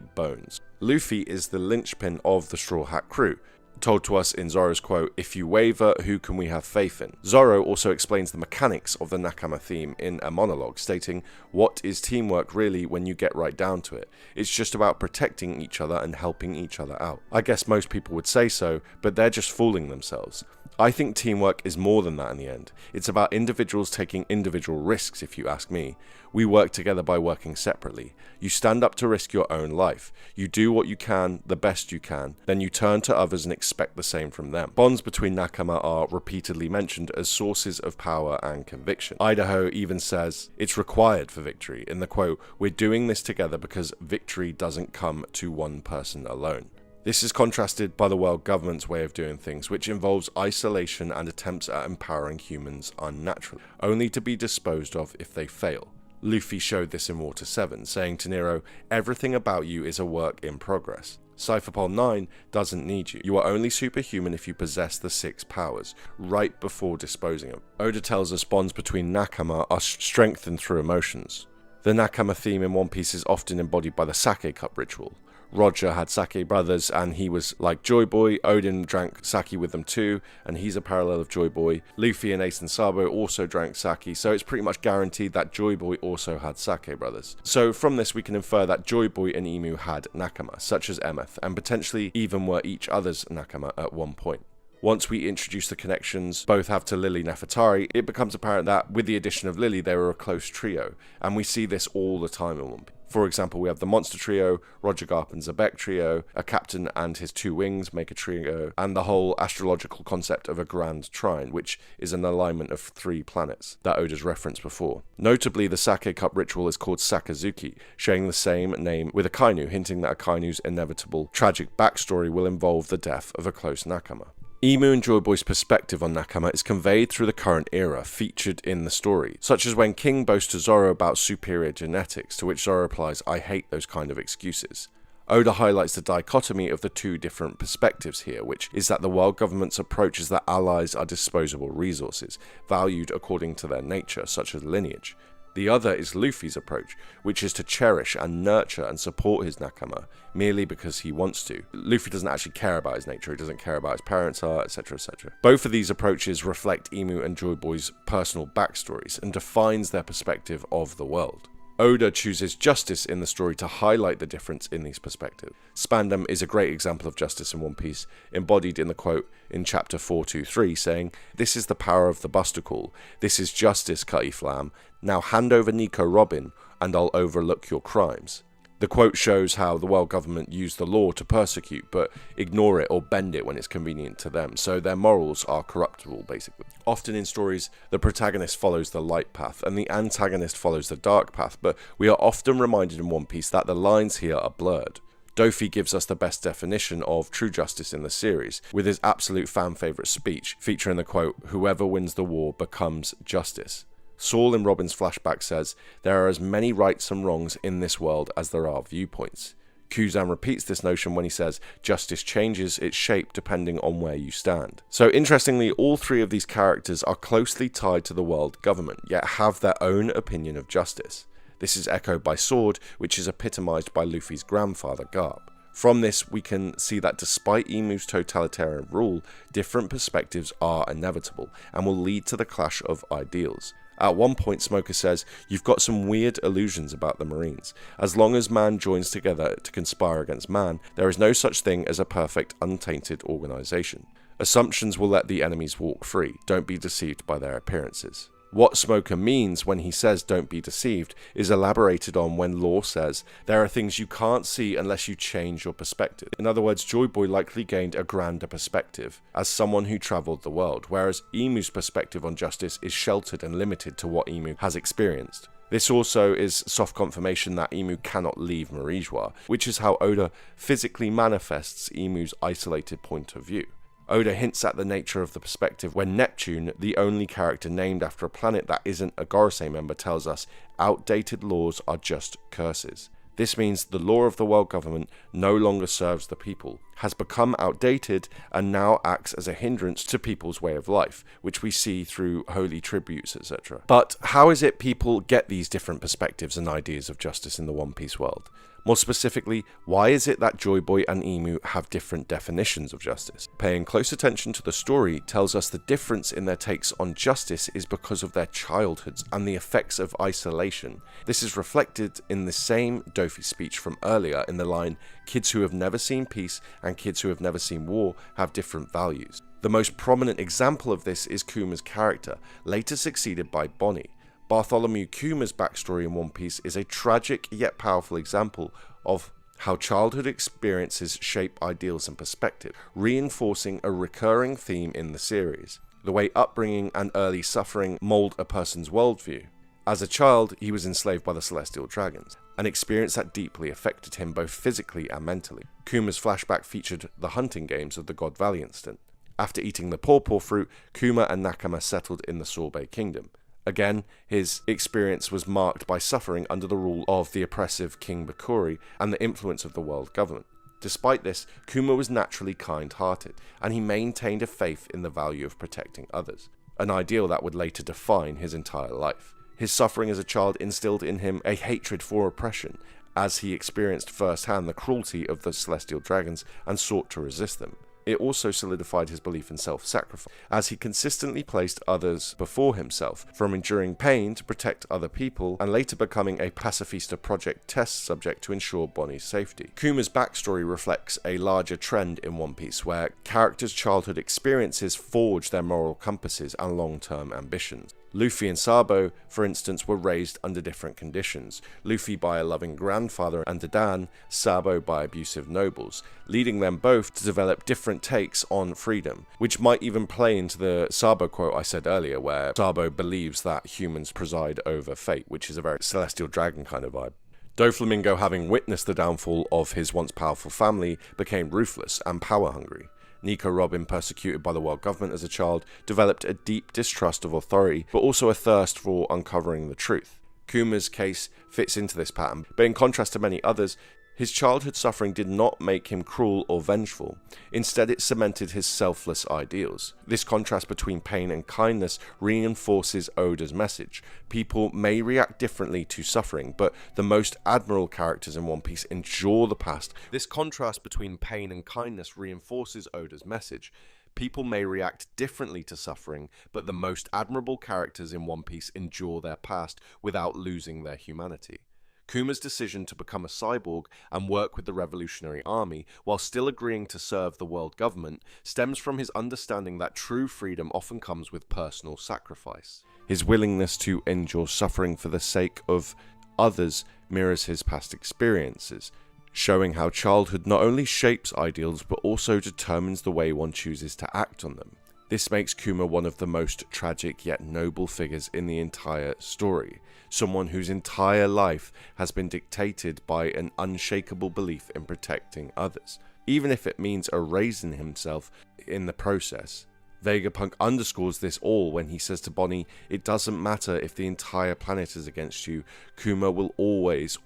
bones." Luffy is the linchpin of the Straw Hat crew, told to us in Zoro's quote, "If you waver, who can we have faith in?" Zoro also explains the mechanics of the Nakama theme in a monologue, stating, "What is teamwork really when you get right down to it? It's just about protecting each other and helping each other out." I guess most people would say so, but they're just fooling themselves. I think teamwork is more than that in the end. It's about individuals taking individual risks, if you ask me. We work together by working separately. You stand up to risk your own life. You do what you can, the best you can, then you turn to others and expect the same from them. Bonds between Nakama are repeatedly mentioned as sources of power and conviction. Idaho even says, "It's required for victory," in the quote, "We're doing this together because victory doesn't come to one person alone." This is contrasted by the world government's way of doing things, which involves isolation and attempts at empowering humans unnaturally, only to be disposed of if they fail. Luffy showed this in Water 7, saying to Nero, "Everything about you is a work in progress." Cypherpol 9 doesn't need you. You are only superhuman if you possess the 6 powers, right before disposing of them. Oda tells us bonds between Nakama are strengthened through emotions. The Nakama theme in One Piece is often embodied by the sake cup ritual. Roger had sake brothers and he was like Joy Boy. Odin drank sake with them too, and he's a parallel of Joy Boy. Luffy and Ace and Sabo also drank sake, so it's pretty much guaranteed that Joy Boy also had sake brothers. So from this we can infer that Joy Boy and Emu had Nakama, such as Emeth, and potentially even were each other's Nakama at one point. Once we introduce the connections both have to Lily Nefertari, it becomes apparent that with the addition of Lily they were a close trio, and we see this all the time in One Piece. For example, we have the Monster Trio, Roger Garp and Zebek Trio, a captain and his 2 wings make a trio, and the whole astrological concept of a grand trine, which is an alignment of 3 planets that Oda's referenced before. Notably, the Sake Cup ritual is called Sakazuki, sharing the same name with Akainu, hinting that Akainu's inevitable tragic backstory will involve the death of a close Nakama. Emu and Joy Boy's perspective on Nakama is conveyed through the current era featured in the story, such as when King boasts to Zoro about superior genetics, to which Zoro replies, "I hate those kind of excuses." Oda highlights the dichotomy of the 2 different perspectives here, which is that the world government's approach is that allies are disposable resources, valued according to their nature, such as lineage. The other is Luffy's approach, which is to cherish and nurture and support his Nakama, merely because he wants to. Luffy doesn't actually care about his nature, he doesn't care about his parents are, etc, etc. Both of these approaches reflect Emu and Joy Boy's personal backstories and defines their perspective of the world. Oda chooses justice in the story to highlight the difference in these perspectives. Spandam is a great example of justice in One Piece, embodied in the quote in chapter 423, saying, "This is the power of the Buster Call. This is justice, Cutty Flam. Now hand over Nico Robin, and I'll overlook your crimes." The quote shows how the world government use the law to persecute, but ignore it or bend it when it's convenient to them, so their morals are corruptible, basically. Often in stories, the protagonist follows the light path, and the antagonist follows the dark path, but we are often reminded in One Piece that the lines here are blurred. Dofi gives us the best definition of true justice in the series, with his absolute fan-favourite speech, featuring the quote, "Whoever wins the war becomes justice." Saul in Robin's flashback says, "There are as many rights and wrongs in this world as there are viewpoints." Kuzan repeats this notion when he says, "Justice changes its shape depending on where you stand." So interestingly, all 3 of these characters are closely tied to the world government, yet have their own opinion of justice. This is echoed by Sword, which is epitomized by Luffy's grandfather, Garp. From this, we can see that despite Emu's totalitarian rule, different perspectives are inevitable and will lead to the clash of ideals. At one point, Smoker says, "You've got some weird illusions about the Marines. As long as man joins together to conspire against man, there is no such thing as a perfect, untainted organization. Assumptions will let the enemies walk free. Don't be deceived by their appearances." What Smoker means when he says "don't be deceived" is elaborated on when Law says, "There are things you can't see unless you change your perspective." In other words, Joy Boy likely gained a grander perspective as someone who travelled the world, whereas Emu's perspective on justice is sheltered and limited to what Emu has experienced. This also is soft confirmation that Emu cannot leave Marijois, which is how Oda physically manifests Emu's isolated point of view. Oda hints at the nature of the perspective when Neptune, the only character named after a planet that isn't a Gorosei member, tells us outdated laws are just curses. This means the law of the world government no longer serves the people, has become outdated, and now acts as a hindrance to people's way of life, which we see through holy tributes, etc. But how is it people get these different perspectives and ideas of justice in the One Piece world? More specifically, why is it that Joy Boy and Emu have different definitions of justice? Paying close attention to the story tells us the difference in their takes on justice is because of their childhoods and the effects of isolation. This is reflected in the same Dofi speech from earlier in the line, "Kids who have never seen peace and kids who have never seen war have different values." The most prominent example of this is Kuma's character, later succeeded by Bonnie. Bartholomew Kuma's backstory in One Piece is a tragic yet powerful example of how childhood experiences shape ideals and perspective, reinforcing a recurring theme in the series. The way upbringing and early suffering mold a person's worldview. As a child, he was enslaved by the Celestial Dragons, an experience that deeply affected him both physically and mentally. Kuma's flashback featured the hunting games of the god Valianston. After eating the pawpaw fruit, Kuma and Nakama settled in the Sorbet Kingdom. Again, his experience was marked by suffering under the rule of the oppressive King Bakuri and the influence of the world government. Despite this, Kuma was naturally kind-hearted, and he maintained a faith in the value of protecting others, an ideal that would later define his entire life. His suffering as a child instilled in him a hatred for oppression, as he experienced firsthand the cruelty of the Celestial Dragons and sought to resist them. It also solidified his belief in self-sacrifice, as he consistently placed others before himself, from enduring pain to protect other people, and later becoming a Pacifista Project test subject to ensure Bonnie's safety. Kuma's backstory reflects a larger trend in One Piece, where characters' childhood experiences forge their moral compasses and long-term ambitions. Luffy and Sabo, for instance, were raised under different conditions. Luffy by a loving grandfather under Dan, Sabo by abusive nobles, leading them both to develop different takes on freedom, which might even play into the Sabo quote I said earlier, where Sabo believes that humans preside over fate, which is a very Celestial Dragon kind of vibe. Doflamingo, having witnessed the downfall of his once powerful family, became ruthless and power-hungry. Nico Robin, persecuted by the world government as a child, developed a deep distrust of authority, but also a thirst for uncovering the truth. Kuma's case fits into this pattern, but in contrast to many others, his childhood suffering did not make him cruel or vengeful. Instead, it cemented his selfless ideals. This contrast between pain and kindness reinforces Oda's message. People may react differently to suffering, but the most admirable characters in One Piece endure the past. This contrast between pain and kindness reinforces Oda's message. People may react differently to suffering, but the most admirable characters in One Piece endure their past without losing their humanity. Kuma's decision to become a cyborg and work with the Revolutionary Army, while still agreeing to serve the world government, stems from his understanding that true freedom often comes with personal sacrifice. His willingness to endure suffering for the sake of others mirrors his past experiences, showing how childhood not only shapes ideals but also determines the way one chooses to act on them. This makes Kuma one of the most tragic yet noble figures in the entire story, someone whose entire life has been dictated by an unshakable belief in protecting others, even if it means erasing himself in the process. Vegapunk underscores this all when he says to Bonnie, "It doesn't matter if the entire planet is against you, Kuma will always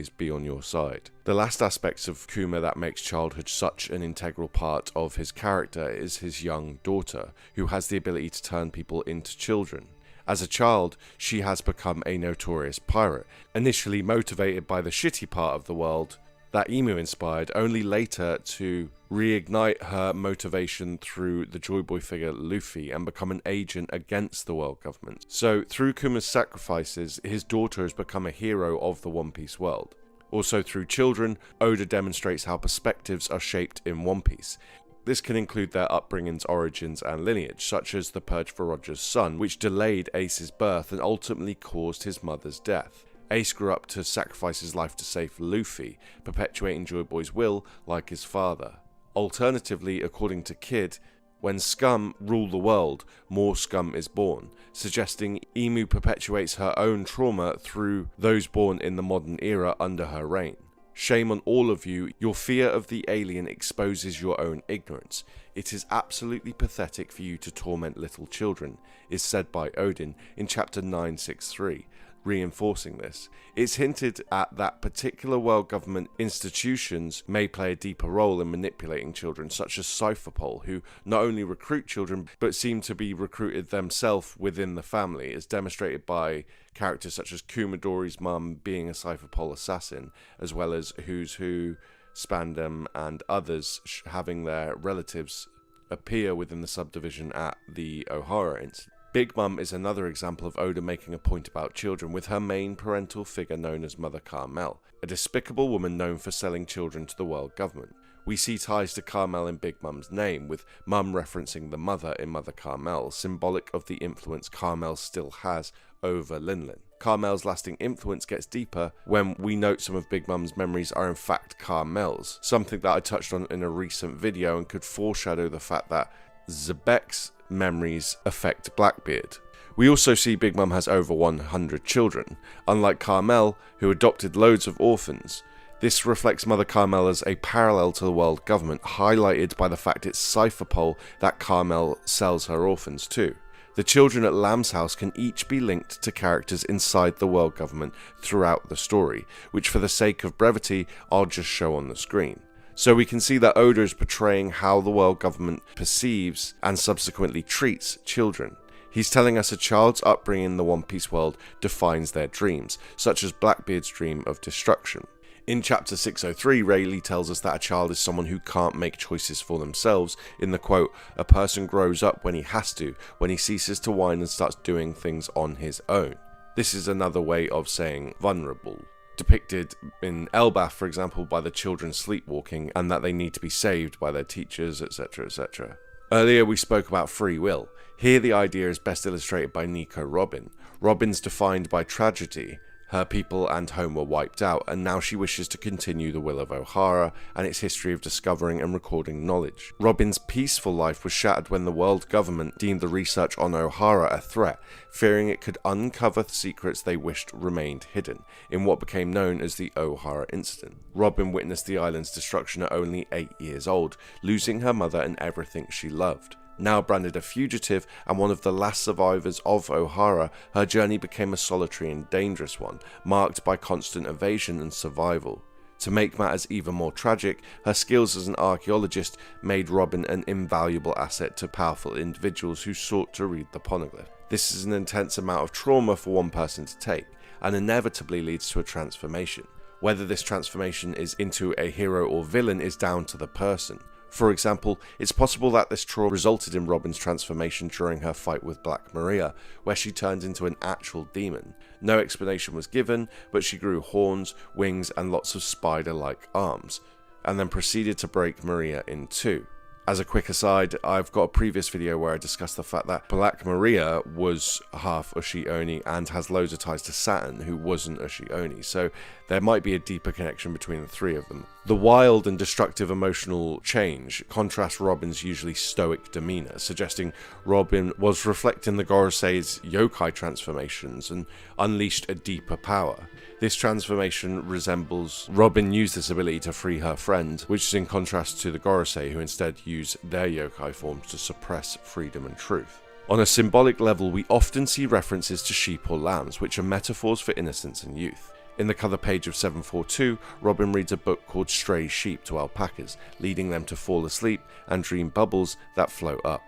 be on your side." The last aspects of Kuma that makes childhood such an integral part of his character is his young daughter, who has the ability to turn people into children. As a child, she has become a notorious pirate, initially motivated by the shitty part of the world that Emu inspired, only later to reignite her motivation through the Joy Boy figure Luffy and become an agent against the world government. So through Kuma's sacrifices, his daughter has become a hero of the One Piece world. Also through children, Oda demonstrates how perspectives are shaped in One Piece. This can include their upbringings, origins, and lineage, such as the purge for Roger's son, which delayed Ace's birth and ultimately caused his mother's death. Ace grew up to sacrifice his life to save Luffy, perpetuating Joy Boy's will like his father. Alternatively, according to Kid, when scum rule the world, more scum is born, suggesting Emu perpetuates her own trauma through those born in the modern era under her reign. Shame on all of you, your fear of the alien exposes your own ignorance. It is absolutely pathetic for you to torment little children, is said by Odin in chapter 963. reinforcing this. It's hinted at that particular world government institutions may play a deeper role in manipulating children, such as Cypherpol, who not only recruit children, but seem to be recruited themselves within the family, as demonstrated by characters such as Kumadori's mum being a Cypherpol assassin, as well as Who's Who, Spandam, and others having their relatives appear within the subdivision at the Ohara incident. Big Mum is another example of Oda making a point about children, with her main parental figure known as Mother Carmel, a despicable woman known for selling children to the world government. We see ties to Carmel in Big Mum's name, with Mum referencing the mother in Mother Carmel, symbolic of the influence Carmel still has over Linlin. Carmel's lasting influence gets deeper when we note some of Big Mum's memories are in fact Carmel's, something that I touched on in a recent video and could foreshadow the fact that Zebek's memories affect Blackbeard. We also see Big Mum has over 100 children, unlike Carmel, who adopted loads of orphans. This reflects Mother Carmel as a parallel to the world government, highlighted by the fact it's Cypherpol that Carmel sells her orphans to. The children at Lamb's house can each be linked to characters inside the world government throughout the story, which for the sake of brevity I'll just show on the screen. So we can see that Oda is portraying how the world government perceives and subsequently treats children. He's telling us a child's upbringing in the One Piece world defines their dreams, such as Blackbeard's dream of destruction. In chapter 603, Rayleigh tells us that a child is someone who can't make choices for themselves in the quote, "A person grows up when he has to, when he ceases to whine and starts doing things on his own." This is another way of saying vulnerable, depicted in Elbaf, for example, by the children sleepwalking and that they need to be saved by their teachers, etc, etc. Earlier we spoke about free will. Here the idea is best illustrated by Nico Robin. Robin's defined by tragedy. Her people and home were wiped out, and now she wishes to continue the will of Ohara and its history of discovering and recording knowledge. Robin's peaceful life was shattered when the world government deemed the research on Ohara a threat, fearing it could uncover secrets they wished remained hidden, in what became known as the Ohara incident. Robin witnessed the island's destruction at only 8 years old, losing her mother and everything she loved. Now branded a fugitive and one of the last survivors of Ohara, her journey became a solitary and dangerous one, marked by constant evasion and survival. To make matters even more tragic, her skills as an archaeologist made Robin an invaluable asset to powerful individuals who sought to read the poneglyph. This is an intense amount of trauma for one person to take, and inevitably leads to a transformation. Whether this transformation is into a hero or villain is down to the person. For example, it's possible that this trauma resulted in Robin's transformation during her fight with Black Maria, where she turned into an actual demon. No explanation was given, but she grew horns, wings, and lots of spider-like arms, and then proceeded to break Maria in two. As a quick aside, I've got a previous video where I discussed the fact that Black Maria was half Ushi Oni and has loads of ties to Saturn, who wasn't Ushi Oni, so there might be a deeper connection between the three of them. The wild and destructive emotional change contrasts Robin's usually stoic demeanour, suggesting Robin was reflecting the Gorosei's yokai transformations and unleashed a deeper power. This transformation resembles Robin used this ability to free her friend, which is in contrast to the Gorosei, who instead use their yokai forms to suppress freedom and truth. On a symbolic level, we often see references to sheep or lambs, which are metaphors for innocence and youth. In the cover page of 742, Robin reads a book called Stray Sheep to alpacas, leading them to fall asleep and dream bubbles that float up.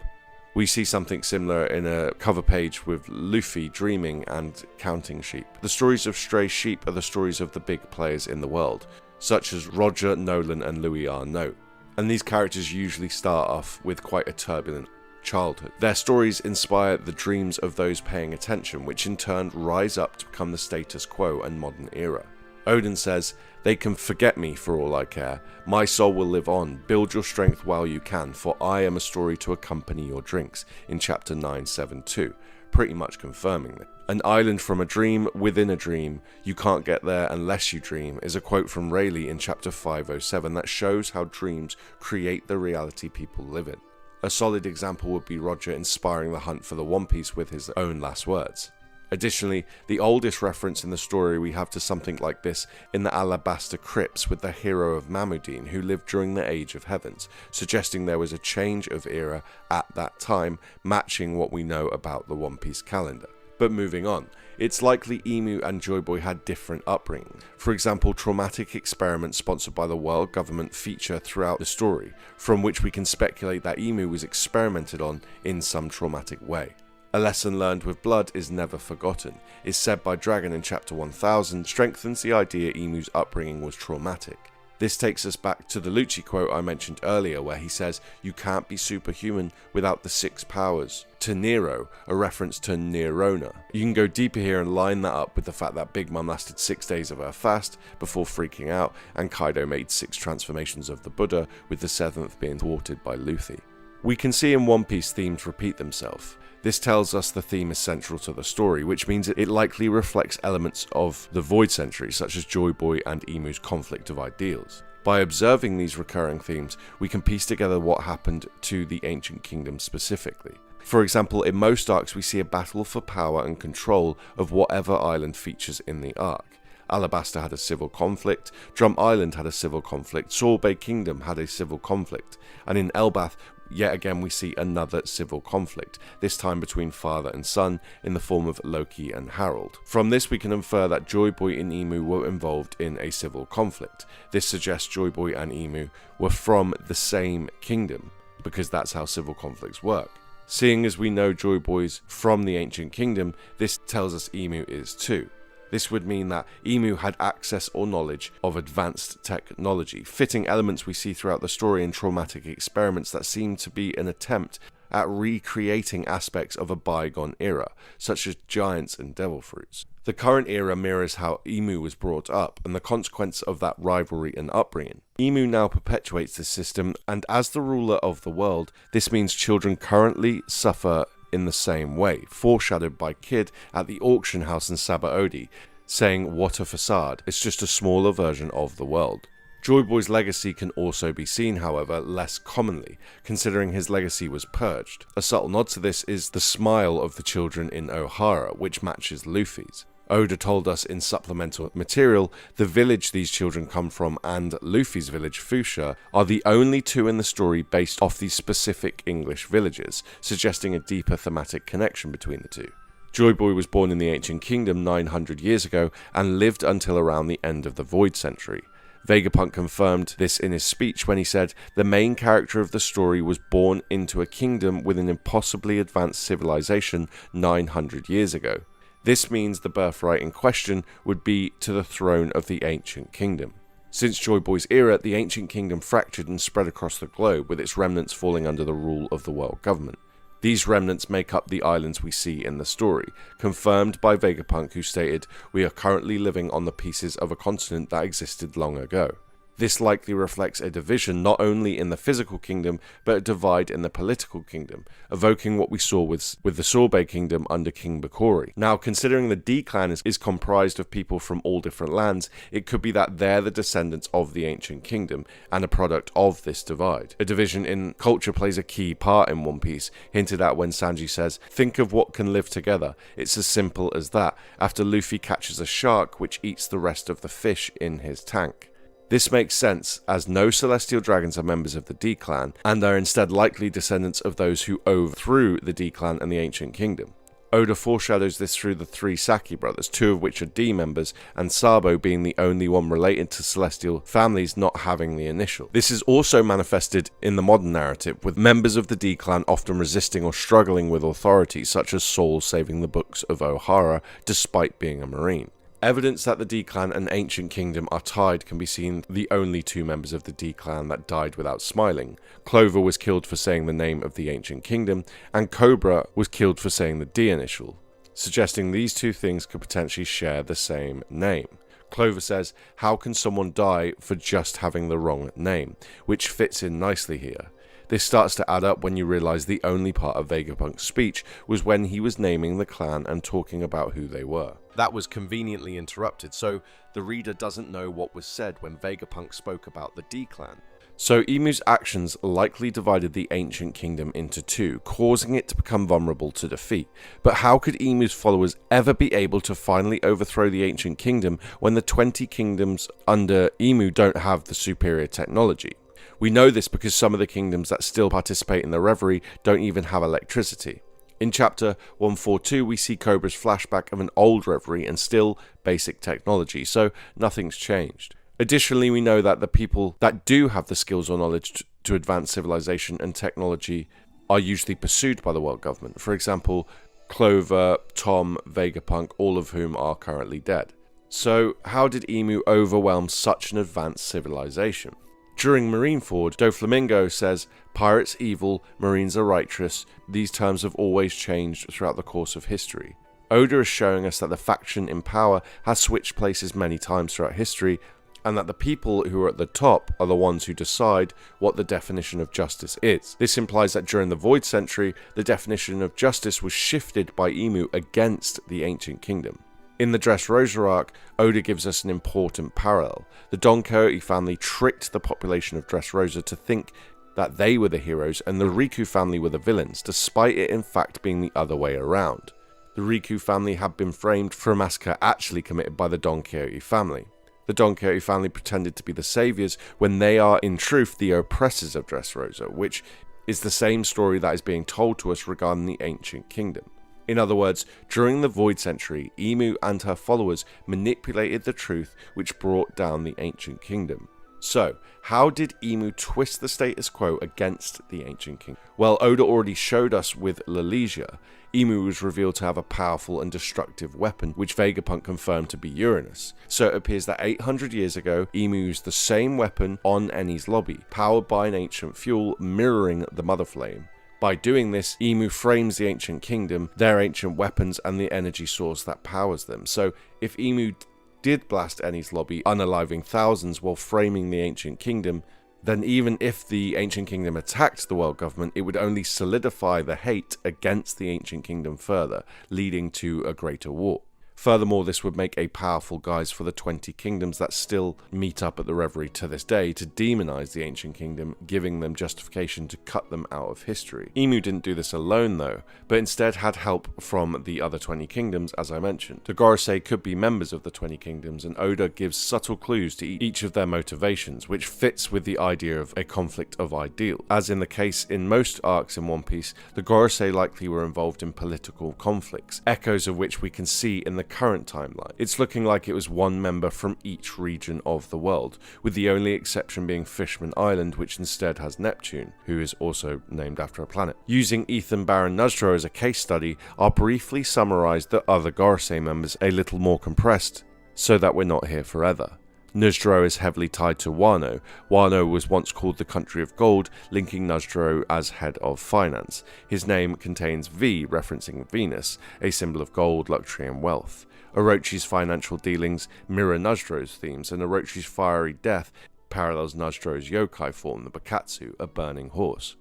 We see something similar in a cover page with Luffy dreaming and counting sheep. The stories of Stray Sheep are the stories of the big players in the world, such as Roger, Nolan, and Louis Arnault. And these characters usually start off with quite a turbulent childhood. Their stories inspire the dreams of those paying attention, which in turn rise up to become the status quo and modern era. Odin says, "They can forget me for all I care. My soul will live on. Build your strength while you can, for I am a story to accompany your drinks," in chapter 972, pretty much confirming that. "An island from a dream within a dream, you can't get there unless you dream," is a quote from Rayleigh in chapter 507 that shows how dreams create the reality people live in. A solid example would be Roger inspiring the hunt for the One Piece with his own last words. Additionally, the oldest reference in the story we have to something like this in the Alabaster Crypts with the hero of Mamudin, who lived during the Age of Heavens, suggesting there was a change of era at that time, matching what we know about the One Piece calendar. But moving on, it's likely Emu and Joy Boy had different upbringing. For example, traumatic experiments sponsored by the world government feature throughout the story, from which we can speculate that Emu was experimented on in some traumatic way. A lesson learned with blood is never forgotten, is said by Dragon in chapter 1000, strengthens the idea Emu's upbringing was traumatic. This takes us back to the Lucci quote I mentioned earlier, where he says, "You can't be superhuman without the 6 powers," to Nero, a reference to Nerona. You can go deeper here and line that up with the fact that Big Mom lasted 6 days of her fast before freaking out, and Kaido made 6 transformations of the Buddha, with the 7th being thwarted by Luffy. We can see in One Piece themes repeat themselves. This tells us the theme is central to the story, which means it likely reflects elements of the Void Century, such as Joy Boy and Emu's conflict of ideals. By observing these recurring themes, we can piece together what happened to the Ancient Kingdom specifically. For example, in most arcs we see a battle for power and control of whatever island features in the arc. Alabasta had a civil conflict, Drum Island had a civil conflict, Sorbet Kingdom had a civil conflict, and in Elbath, yet again we see another civil conflict, this time between father and son in the form of Loki and Harold. From this we can infer that Joy Boy and Emu were involved in a civil conflict. This suggests Joy Boy and Emu were from the same kingdom, because that's how civil conflicts work. Seeing as we know Joy Boy's from the Ancient Kingdom, this tells us Emu is too. This would mean that Emu had access or knowledge of advanced technology, fitting elements we see throughout the story in traumatic experiments that seem to be an attempt at recreating aspects of a bygone era, such as giants and devil fruits. The current era mirrors how Emu was brought up and the consequence of that rivalry and upbringing. Emu now perpetuates this system, and as the ruler of the world, this means children currently suffer in the same way, foreshadowed by Kid at the auction house in Sabaody, saying, "What a facade, it's just a smaller version of the world." Joy Boy's legacy can also be seen, however, less commonly, considering his legacy was purged. A subtle nod to this is the smile of the children in Ohara, which matches Luffy's. Oda told us in supplemental material, the village these children come from and Luffy's village, Fuchsia, are the only 2 in the story based off these specific English villages, suggesting a deeper thematic connection between the 2. Joy Boy was born in the Ancient Kingdom 900 years ago and lived until around the end of the Void Century. Vegapunk confirmed this in his speech when he said, "The main character of the story was born into a kingdom with an impossibly advanced civilization 900 years ago. This means the birthright in question would be to the throne of the Ancient Kingdom." Since Joy Boy's era, the Ancient Kingdom fractured and spread across the globe, with its remnants falling under the rule of the world government. These remnants make up the islands we see in the story, confirmed by Vegapunk, who stated, "We are currently living on the pieces of a continent that existed long ago." This likely reflects a division not only in the physical kingdom, but a divide in the political kingdom, evoking what we saw with the Sorbet Kingdom under King Bakori. Now, considering the D-Clan is comprised of people from all different lands, it could be that they're the descendants of the Ancient Kingdom, and a product of this divide. A division in culture plays a key part in One Piece, hinted at when Sanji says, "Think of what can live together. It's as simple as that," after Luffy catches a shark which eats the rest of the fish in his tank. This makes sense, as no celestial dragons are members of the D-Clan, and are instead likely descendants of those who overthrew the D-Clan and the Ancient Kingdom. Oda foreshadows this through the 3 Saki brothers, 2 of which are D members, and Sabo being the only one related to celestial families not having the initial. This is also manifested in the modern narrative, with members of the D-Clan often resisting or struggling with authority, such as Saul saving the books of Ohara despite being a Marine. Evidence that the D-Clan and Ancient Kingdom are tied can be seen the only 2 members of the D-Clan that died without smiling. Clover was killed for saying the name of the Ancient Kingdom, and Cobra was killed for saying the D initial, suggesting these 2 things could potentially share the same name. Clover says, "How can someone die for just having the wrong name?" which fits in nicely here. This starts to add up when you realise the only part of Vegapunk's speech was when he was naming the clan and talking about who they were. That was conveniently interrupted, so the reader doesn't know what was said when Vegapunk spoke about the D-Clan. So Emu's actions likely divided the Ancient Kingdom into 2, causing it to become vulnerable to defeat. But how could Emu's followers ever be able to finally overthrow the Ancient Kingdom when the 20 kingdoms under Emu don't have the superior technology? We know this because some of the kingdoms that still participate in the revelry don't even have electricity. In chapter 142, we see Cobra's flashback of an old reverie and still basic technology, so nothing's changed. Additionally, we know that the people that do have the skills or knowledge to advance civilization and technology are usually pursued by the world government. For example, Clover, Tom, Vegapunk, all of whom are currently dead. So, how did Emu overwhelm such an advanced civilization? During Marineford, Doflamingo says, "Pirates evil, Marines are righteous. These terms have always changed throughout the course of history." Oda is showing us that the faction in power has switched places many times throughout history, and that the people who are at the top are the ones who decide what the definition of justice is. This implies that during the Void Century, the definition of justice was shifted by Emu against the Ancient Kingdom. In the Dressrosa arc, Oda gives us an important parallel. The Don Quixote family tricked the population of Dressrosa to think that they were the heroes and the Riku family were the villains, despite it in fact being the other way around. The Riku family had been framed for a massacre actually committed by the Don Quixote family. The Don Quixote family pretended to be the saviors when they are in truth the oppressors of Dressrosa, which is the same story that is being told to us regarding the Ancient Kingdom. In other words, during the Void Century, Emu and her followers manipulated the truth which brought down the Ancient Kingdom. So, how did Emu twist the status quo against the Ancient Kingdom? Well, Oda already showed us with Lalesia. Emu was revealed to have a powerful and destructive weapon, which Vegapunk confirmed to be Uranus. So it appears that 800 years ago, Emu used the same weapon on Eni's lobby, powered by an ancient fuel mirroring the Mother Flame. By doing this, Emu frames the Ancient Kingdom, their ancient weapons, and the energy source that powers them. So if Emu did blast Eni's lobby, unaliving thousands while framing the Ancient Kingdom, then even if the Ancient Kingdom attacked the world government, it would only solidify the hate against the Ancient Kingdom further, leading to a greater war. Furthermore, this would make a powerful guise for the 20 kingdoms that still meet up at the Reverie to this day to demonize the Ancient Kingdom, giving them justification to cut them out of history. Emu didn't do this alone though, but instead had help from the other 20 kingdoms, as I mentioned. The Gorosei could be members of the 20 kingdoms, and Oda gives subtle clues to each of their motivations, which fits with the idea of a conflict of ideals. As in the case in most arcs in One Piece, the Gorosei likely were involved in political conflicts, echoes of which we can see in the current timeline. It's looking like it was one member from each region of the world, with the only exception being Fishman Island, which instead has Neptune, who is also named after a planet. Using Ethan, Baron, Nuzro as a case study, I'll briefly summarise the other Gorosei members a little more compressed, so that we're not here forever. Nuzro is heavily tied to Wano. Wano was once called the Country of Gold, linking Nuzro as head of finance. His name contains V, referencing Venus, a symbol of gold, luxury and wealth. Orochi's financial dealings mirror Nuzro's themes, and Orochi's fiery death parallels Nuzro's yokai form, the Bakatsu, a burning horse.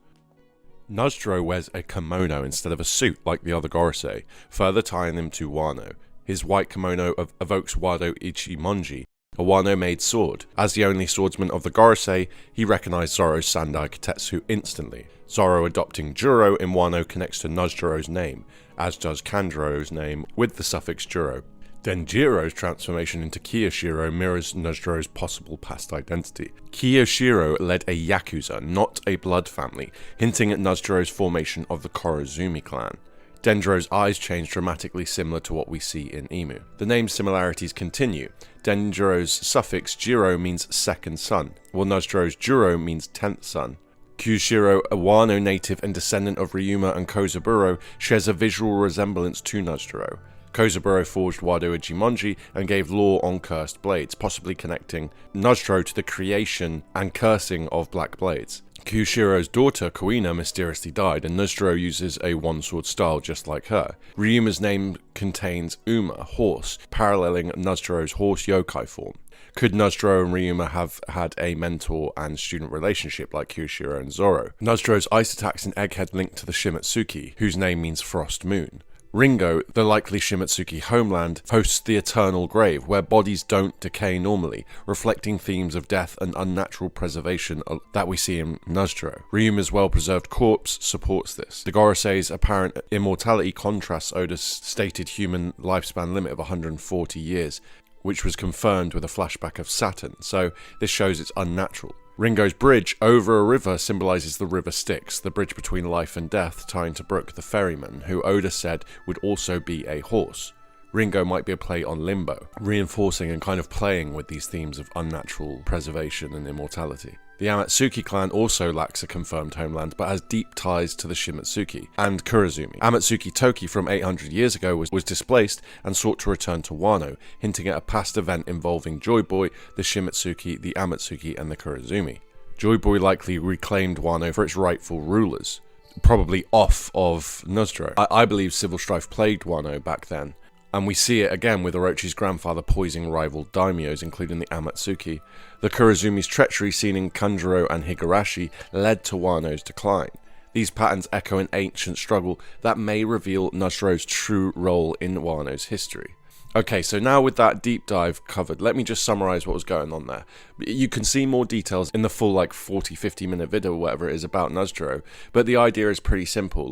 Nuzro wears a kimono instead of a suit like the other Gorosei, further tying him to Wano. His white kimono evokes Wado Ichimonji, a Wano-made sword. As the only swordsman of the Gorosei, he recognized Zoro's Sandai Kitetsu instantly. Zoro adopting Juro in Wano connects to Nuzro's name, as does Kanjuro's name with the suffix Juro. Denjiro's transformation into Kiyoshiro mirrors Nuzro's possible past identity. Kiyoshiro led a Yakuza, not a blood family, hinting at Nuzro's formation of the Korozumi clan. Dendro's eyes change dramatically similar to what we see in Emu. The name similarities continue. Dendro's suffix Jiro means second son, while Nuzro's Juro means 10th son. Kyushiro, a Wano native and descendant of Ryuma and Kozaburo, shares a visual resemblance to Nuzro. Kozaburo forged Wado Ichimonji and gave lore on cursed blades, possibly connecting Nuzro to the creation and cursing of black blades. Kyushiro's daughter, Kuina, mysteriously died, and Nuzro uses a one-sword style just like her. Ryuma's name contains Uma, horse, paralleling Nuzro's horse yokai form. Could Nuzro and Ryuma have had a mentor and student relationship like Kyushiro and Zoro? Nuzro's ice attacks and Egghead linked to the Shimatsuki, whose name means frost moon. Ringo, the likely Shimatsuki homeland, hosts the Eternal Grave, where bodies don't decay normally, reflecting themes of death and unnatural preservation that we see in Nuzro. Ryuma's well-preserved corpse supports this. The Gorosei's apparent immortality contrasts Oda's stated human lifespan limit of 140 years, which was confirmed with a flashback of Saturn, so this shows it's unnatural. Ringo's bridge over a river symbolises the river Styx, the bridge between life and death, tying to Brook the ferryman, who Oda said would also be a horse. Ringo might be a play on limbo, reinforcing and kind of playing with these themes of unnatural preservation and immortality. The Amatsuki clan also lacks a confirmed homeland, but has deep ties to the Shimatsuki and Kurazumi. Amatsuki Toki from 800 years ago was displaced and sought to return to Wano, hinting at a past event involving Joy Boy, the Shimatsuki, the Amatsuki, and the Kurazumi. Joy Boy likely reclaimed Wano for its rightful rulers, probably off of Nozdro. I believe civil strife plagued Wano back then, and we see it again with Orochi's grandfather poisoning rival daimyos, including the Amatsuki. The Kurazumi's treachery seen in Kanjuro and Higurashi led to Wano's decline. These patterns echo an ancient struggle that may reveal Nozdro's true role in Wano's history. Okay, so now with that deep dive covered, let me just summarize what was going on there. You can see more details in the full 40-50 minute video or whatever it is about Nozdro, but the idea is pretty simple.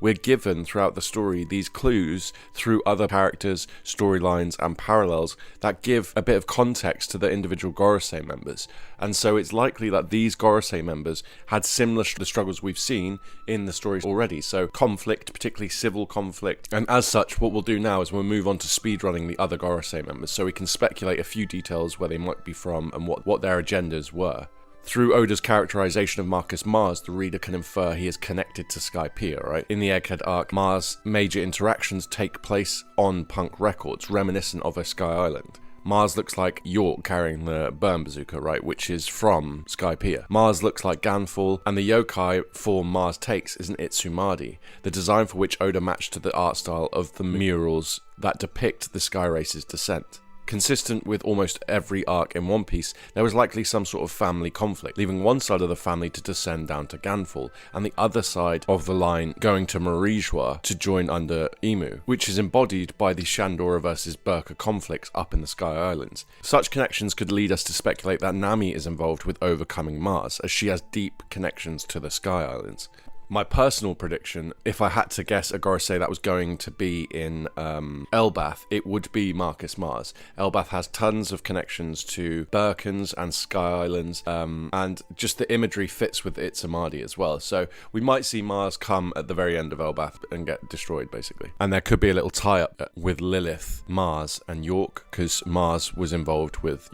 We're given throughout the story these clues through other characters, storylines, and parallels that give a bit of context to the individual Gorosei members. And so it's likely that these Gorosei members had similar the struggles we've seen in the stories already. So conflict, particularly civil conflict. And as such, what we'll do now is we'll move on to speedrunning the other Gorosei members, so we can speculate a few details where they might be from and what their agendas were. Through Oda's characterization of Marcus Mars, the reader can infer he is connected to Skypiea, right? In the Egghead arc, Mars' major interactions take place on punk records, reminiscent of a Sky Island. Mars looks like York carrying the burn bazooka, right, which is from Skypiea. Mars looks like Ganfall, and the yokai form Mars takes is an Itsumadi, the design for which Oda matched to the art style of the murals that depict the Sky Race's descent. Consistent with almost every arc in One Piece, there was likely some sort of family conflict, leaving one side of the family to descend down to Ganfall, and the other side of the line going to Marijua to join under Imu, which is embodied by the Shandora versus Burka conflicts up in the Sky Islands. Such connections could lead us to speculate that Nami is involved with overcoming Mars, as she has deep connections to the Sky Islands. My personal prediction, if I had to guess a Gorosei that was going to be in Elbath, it would be Marcus Mars. Elbath has tons of connections to Birkins and Sky Islands, and just the imagery fits with Itsumadi as well. So we might see Mars come at the very end of Elbath and get destroyed, basically. And there could be a little tie-up with Lilith, Mars, and York, because Mars was involved with,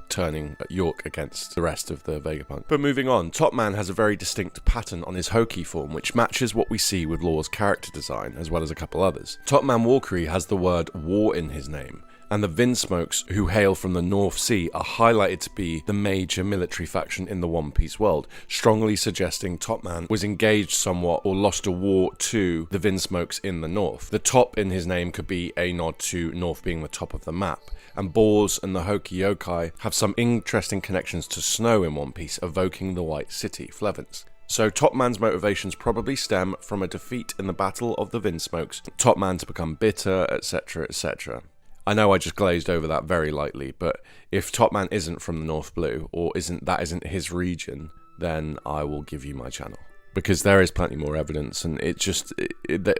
turning York against the rest of the Vegapunk. But moving on, Top Man has a very distinct pattern on his Haki form, which matches what we see with Law's character design, as well as a couple others. Topman Walkery has the word war in his name, and the Vinsmokes, who hail from the North Sea, are highlighted to be the major military faction in the One Piece world, strongly suggesting Topman was engaged somewhat or lost a war to the Vinsmokes in the North. The top in his name could be a nod to North being the top of the map, and Boars and the Hoki Yokai have some interesting connections to snow in One Piece, evoking the White City, Flevens. So Top Man's motivations probably stem from a defeat in the Battle of the Vinsmokes, Top Man to become bitter, etc, etc. I know I just glazed over that very lightly, but if Top Man isn't from the North Blue, or isn't his region, then I will give you my channel. Because there is plenty more evidence, and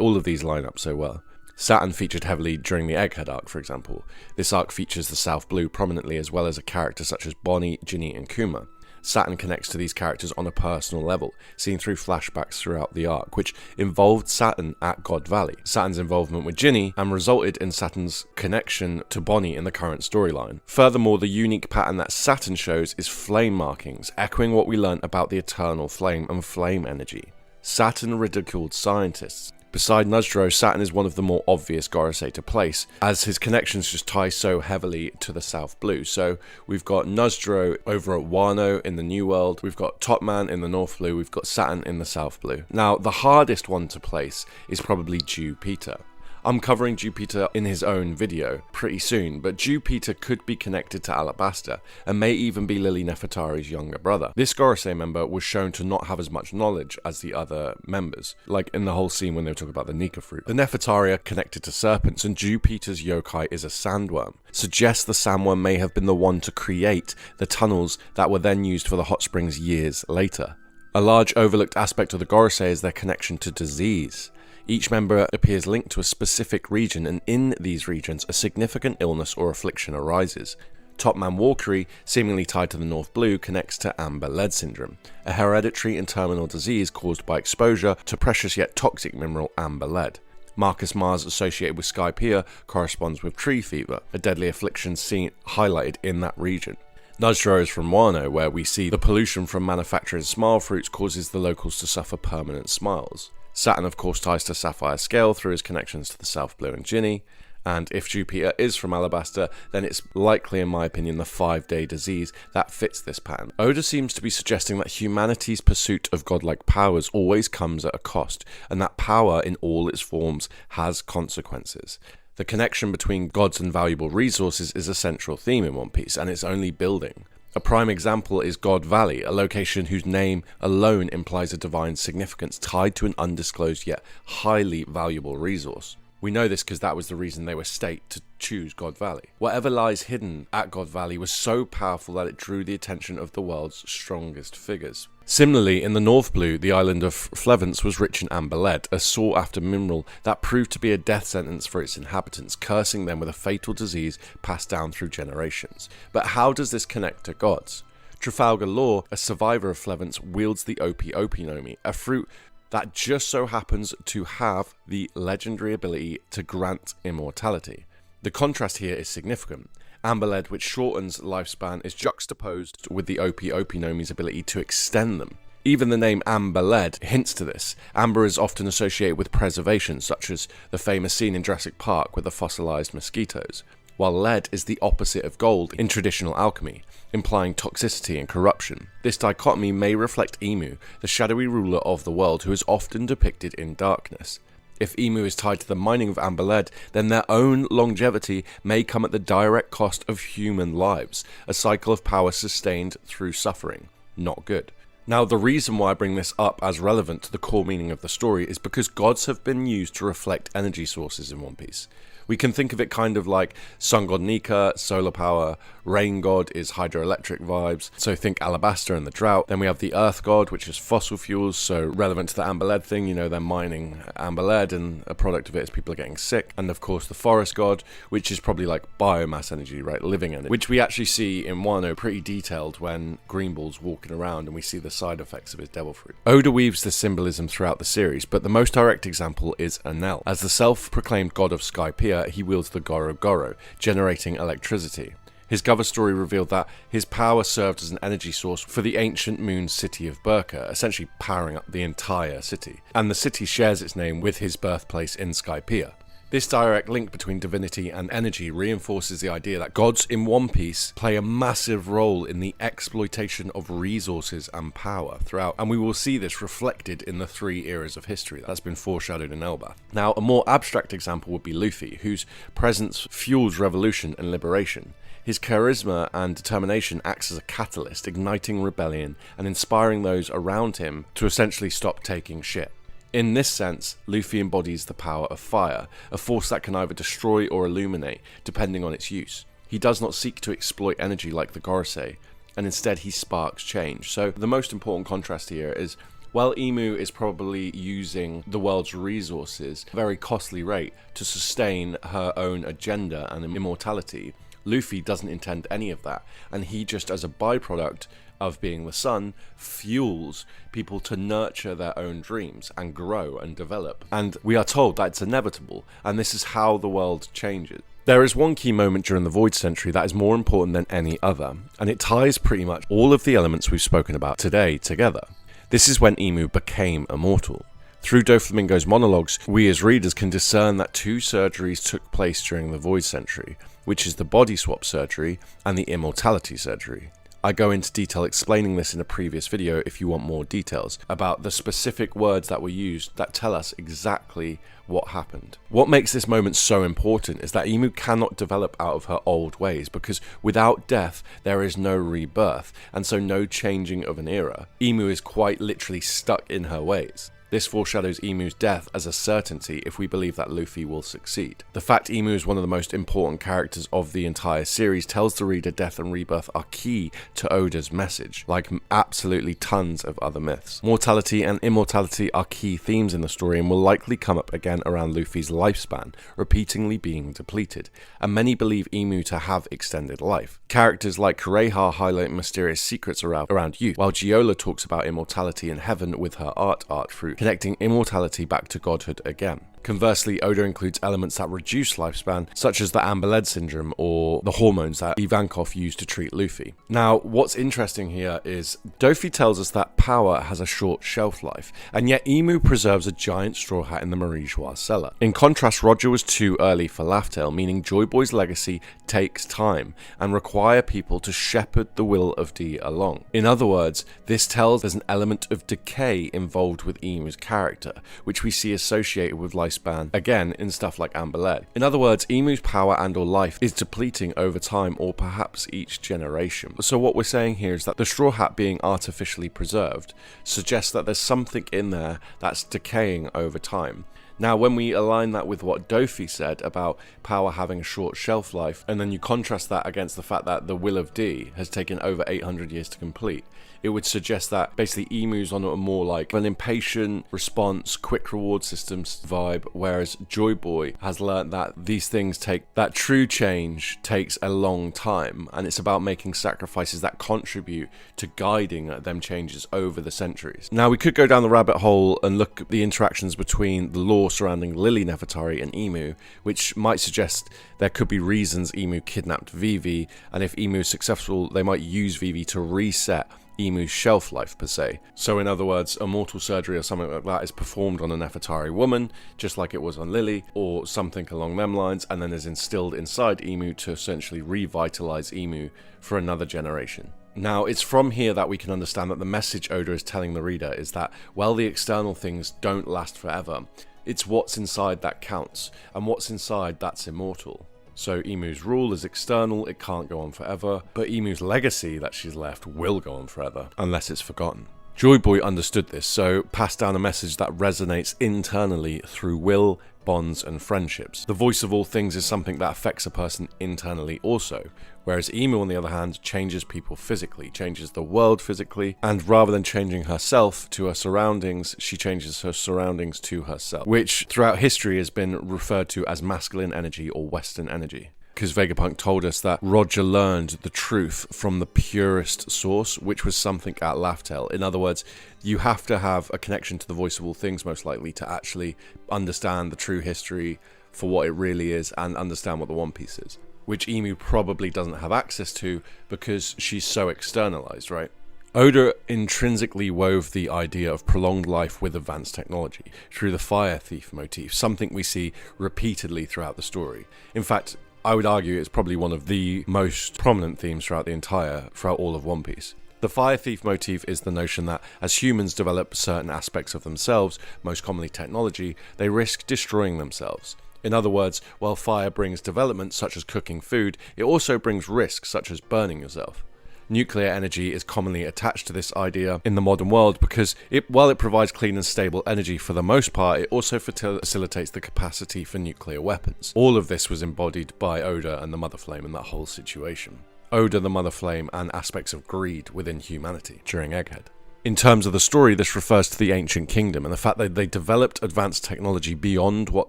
all of these line up so well. Saturn featured heavily during the Egghead arc, for example. This arc features the South Blue prominently, as well as a character such as Bonnie, Ginny, and Kuma. Saturn connects to these characters on a personal level, seen through flashbacks throughout the arc, which involved Saturn at God Valley. Saturn's involvement with Ginny and resulted in Saturn's connection to Bonnie in the current storyline. Furthermore, the unique pattern that Saturn shows is flame markings, echoing what we learnt about the eternal flame and flame energy. Saturn ridiculed scientists. Beside Nozdro, Saturn is one of the more obvious Gorosei to place, as his connections just tie so heavily to the South Blue. So we've got Nozdro over at Wano in the New World, we've got Top Man in the North Blue, we've got Saturn in the South Blue. Now, the hardest one to place is probably Jupiter. I'm covering Jupiter in his own video pretty soon, but Jupiter could be connected to Alabasta, and may even be Lily Nefertari's younger brother. This Gorosei member was shown to not have as much knowledge as the other members, like in the whole scene when they were talking about the Nika fruit. The Nefertari are connected to serpents, and Jupiter's yokai is a sandworm. Suggests the sandworm may have been the one to create the tunnels that were then used for the hot springs years later. A large overlooked aspect of the Gorosei is their connection to disease. Each member appears linked to a specific region, and in these regions, a significant illness or affliction arises. Topman Walkery, seemingly tied to the North Blue, connects to amber lead syndrome, a hereditary and terminal disease caused by exposure to precious yet toxic mineral amber lead. Marcus Mars, associated with Skypiea, corresponds with tree fever, a deadly affliction seen highlighted in that region. Najdro is from Wano, where we see the pollution from manufacturing smile fruits causes the locals to suffer permanent smiles. Saturn, of course, ties to Sapphire Scale through his connections to the South Blue and Ginny. And if Jupiter is from Alabaster, then it's likely, in my opinion, the 5-day disease that fits this pattern. Oda seems to be suggesting that humanity's pursuit of godlike powers always comes at a cost, and that power in all its forms has consequences. The connection between gods and valuable resources is a central theme in One Piece, and it's only building. A prime example is God Valley, a location whose name alone implies a divine significance tied to an undisclosed yet highly valuable resource. We know this because that was the reason they were staked to choose God Valley. Whatever lies hidden at God Valley was so powerful that it drew the attention of the world's strongest figures. Similarly, in the North Blue, the island of Flevence was rich in amber lead, a sought-after mineral that proved to be a death sentence for its inhabitants, cursing them with a fatal disease passed down through generations. But how does this connect to gods? Trafalgar Law, a survivor of Flevence, wields the Opi Opi Nomi, a fruit that just so happens to have the legendary ability to grant immortality. The contrast here is significant. Amber lead, which shortens lifespan, is juxtaposed with the Opi Opi Nomi's ability to extend them. Even the name amber lead hints to this. Amber is often associated with preservation, such as the famous scene in Jurassic Park with the fossilized mosquitoes, while lead is the opposite of gold in traditional alchemy, implying toxicity and corruption. This dichotomy may reflect Imu, the shadowy ruler of the world who is often depicted in darkness. If Imu is tied to the mining of amber lead, then their own longevity may come at the direct cost of human lives, a cycle of power sustained through suffering. Not good. Now, the reason why I bring this up as relevant to the core meaning of the story is because gods have been used to reflect energy sources in One Piece. We can think of it kind of like Sun God Nika, solar power, Rain God is hydroelectric vibes, so think Alabaster and the drought. Then we have the Earth God, which is fossil fuels, so relevant to the amber lead thing, you know, they're mining amber lead and a product of it is people are getting sick. And of course the Forest God, which is probably like biomass energy, right, living energy, which we actually see in Wano pretty detailed when Greenball's walking around and we see the side effects of his devil fruit. Oda weaves this symbolism throughout the series, but the most direct example is Enel. As the self-proclaimed god of Skypiea, he wields the Goro Goro, generating electricity. His cover story revealed that his power served as an energy source for the ancient moon city of Burka, essentially powering up the entire city. And the city shares its name with his birthplace in Skypiea. This direct link between divinity and energy reinforces the idea that gods in One Piece play a massive role in the exploitation of resources and power throughout, and we will see this reflected in the 3 eras of history that's been foreshadowed in Elbaf. Now, a more abstract example would be Luffy, whose presence fuels revolution and liberation. His charisma and determination acts as a catalyst, igniting rebellion and inspiring those around him to essentially stop taking shit. In this sense, Luffy embodies the power of fire, a force that can either destroy or illuminate, depending on its use. He does not seek to exploit energy like the Gorosei, and instead he sparks change. So the most important contrast here is, while Imu is probably using the world's resources at a very costly rate to sustain her own agenda and immortality, Luffy doesn't intend any of that, and he just, as a byproduct of being the sun, fuels people to nurture their own dreams and grow and develop. And we are told that it's inevitable, and this is how the world changes. There is one key moment during the Void Century that is more important than any other, and it ties pretty much all of the elements we've spoken about today together. This is when Imu became immortal. Through Doflamingo's monologues, we as readers can discern that 2 surgeries took place during the Void Century, which is the body swap surgery and the immortality surgery. I go into detail explaining this in a previous video if you want more details about the specific words that were used that tell us exactly what happened. What makes this moment so important is that Imu cannot develop out of her old ways, because without death there is no rebirth, and so no changing of an era. Imu is quite literally stuck in her ways. This foreshadows Imu's death as a certainty if we believe that Luffy will succeed. The fact Imu is one of the most important characters of the entire series tells the reader death and rebirth are key to Oda's message, like absolutely tons of other myths. Mortality and immortality are key themes in the story and will likely come up again around Luffy's lifespan, repeatedly being depleted, and many believe Imu to have extended life. Characters like Kureha highlight mysterious secrets around youth, while Giola talks about immortality in heaven with her art fruit, connecting immortality back to godhood again. Conversely, Oda includes elements that reduce lifespan, such as the Amber Lead syndrome or the hormones that Ivankov used to treat Luffy. Now, what's interesting here is Dofi tells us that power has a short shelf life, and yet Imu preserves a giant straw hat in the Marie Joie cellar. In contrast, Roger was too early for Laugh-Tale, meaning Joy Boy's legacy takes time and require people to shepherd the will of D along. In other words, this tells there's an element of decay involved with Imu's character, which we see associated with lifespan again in stuff like Amber Lead. In other words, Imu's power and or life is depleting over time or perhaps each generation. So what we're saying here is that the straw hat being artificially preserved suggests that there's something in there that's decaying over time. Now, when we align that with what Dofi said about power having a short shelf life, and then you contrast that against the fact that the Will of D has taken over 800 years to complete, it would suggest that basically Emu's on a more like an impatient response, quick reward systems vibe, whereas Joy Boy has learned that these things that true change takes a long time, and it's about making sacrifices that contribute to guiding them changes over the centuries. Now, we could go down the rabbit hole and look at the interactions between the lore surrounding Lily Nefertari and Emu, which might suggest there could be reasons Emu kidnapped Vivi, and if Emu is successful, they might use Vivi to reset Emu's shelf life per se. So in other words, a mortal surgery or something like that is performed on a Nefertari woman, just like it was on Lily, or something along them lines, and then is instilled inside Emu to essentially revitalize Emu for another generation. Now, it's from here that we can understand that the message Oda is telling the reader is that while the external things don't last forever, it's what's inside that counts, and what's inside that's immortal. So Emu's rule is external, it can't go on forever, but Emu's legacy that she's left will go on forever, unless it's forgotten. Joy Boy understood this, so passed down a message that resonates internally through will, bonds, and friendships. The voice of all things is something that affects a person internally also, whereas Emu, on the other hand, changes people physically, changes the world physically, and rather than changing herself to her surroundings, she changes her surroundings to herself, which throughout history has been referred to as masculine energy or Western energy. Because Vegapunk told us that Roger learned the truth from the purest source, which was something at Laugh-Tale. In other words, you have to have a connection to the voice of all things, most likely, to actually understand the true history for what it really is and understand what the One Piece is, which Emu probably doesn't have access to because she's so externalized, right? Oda intrinsically wove the idea of prolonged life with advanced technology through the fire thief motif, something we see repeatedly throughout the story. In fact, I would argue it's probably one of the most prominent themes throughout all of One Piece. The fire thief motif is the notion that as humans develop certain aspects of themselves, most commonly technology, they risk destroying themselves. In other words, while fire brings development such as cooking food, it also brings risks such as burning yourself. Nuclear energy is commonly attached to this idea in the modern world because while it provides clean and stable energy for the most part, it also facilitates the capacity for nuclear weapons. All of this was embodied by Oda and the Mother Flame in that whole situation. Oda, the Mother Flame, and aspects of greed within humanity during Egghead. In terms of the story, this refers to the Ancient Kingdom and the fact that they developed advanced technology beyond what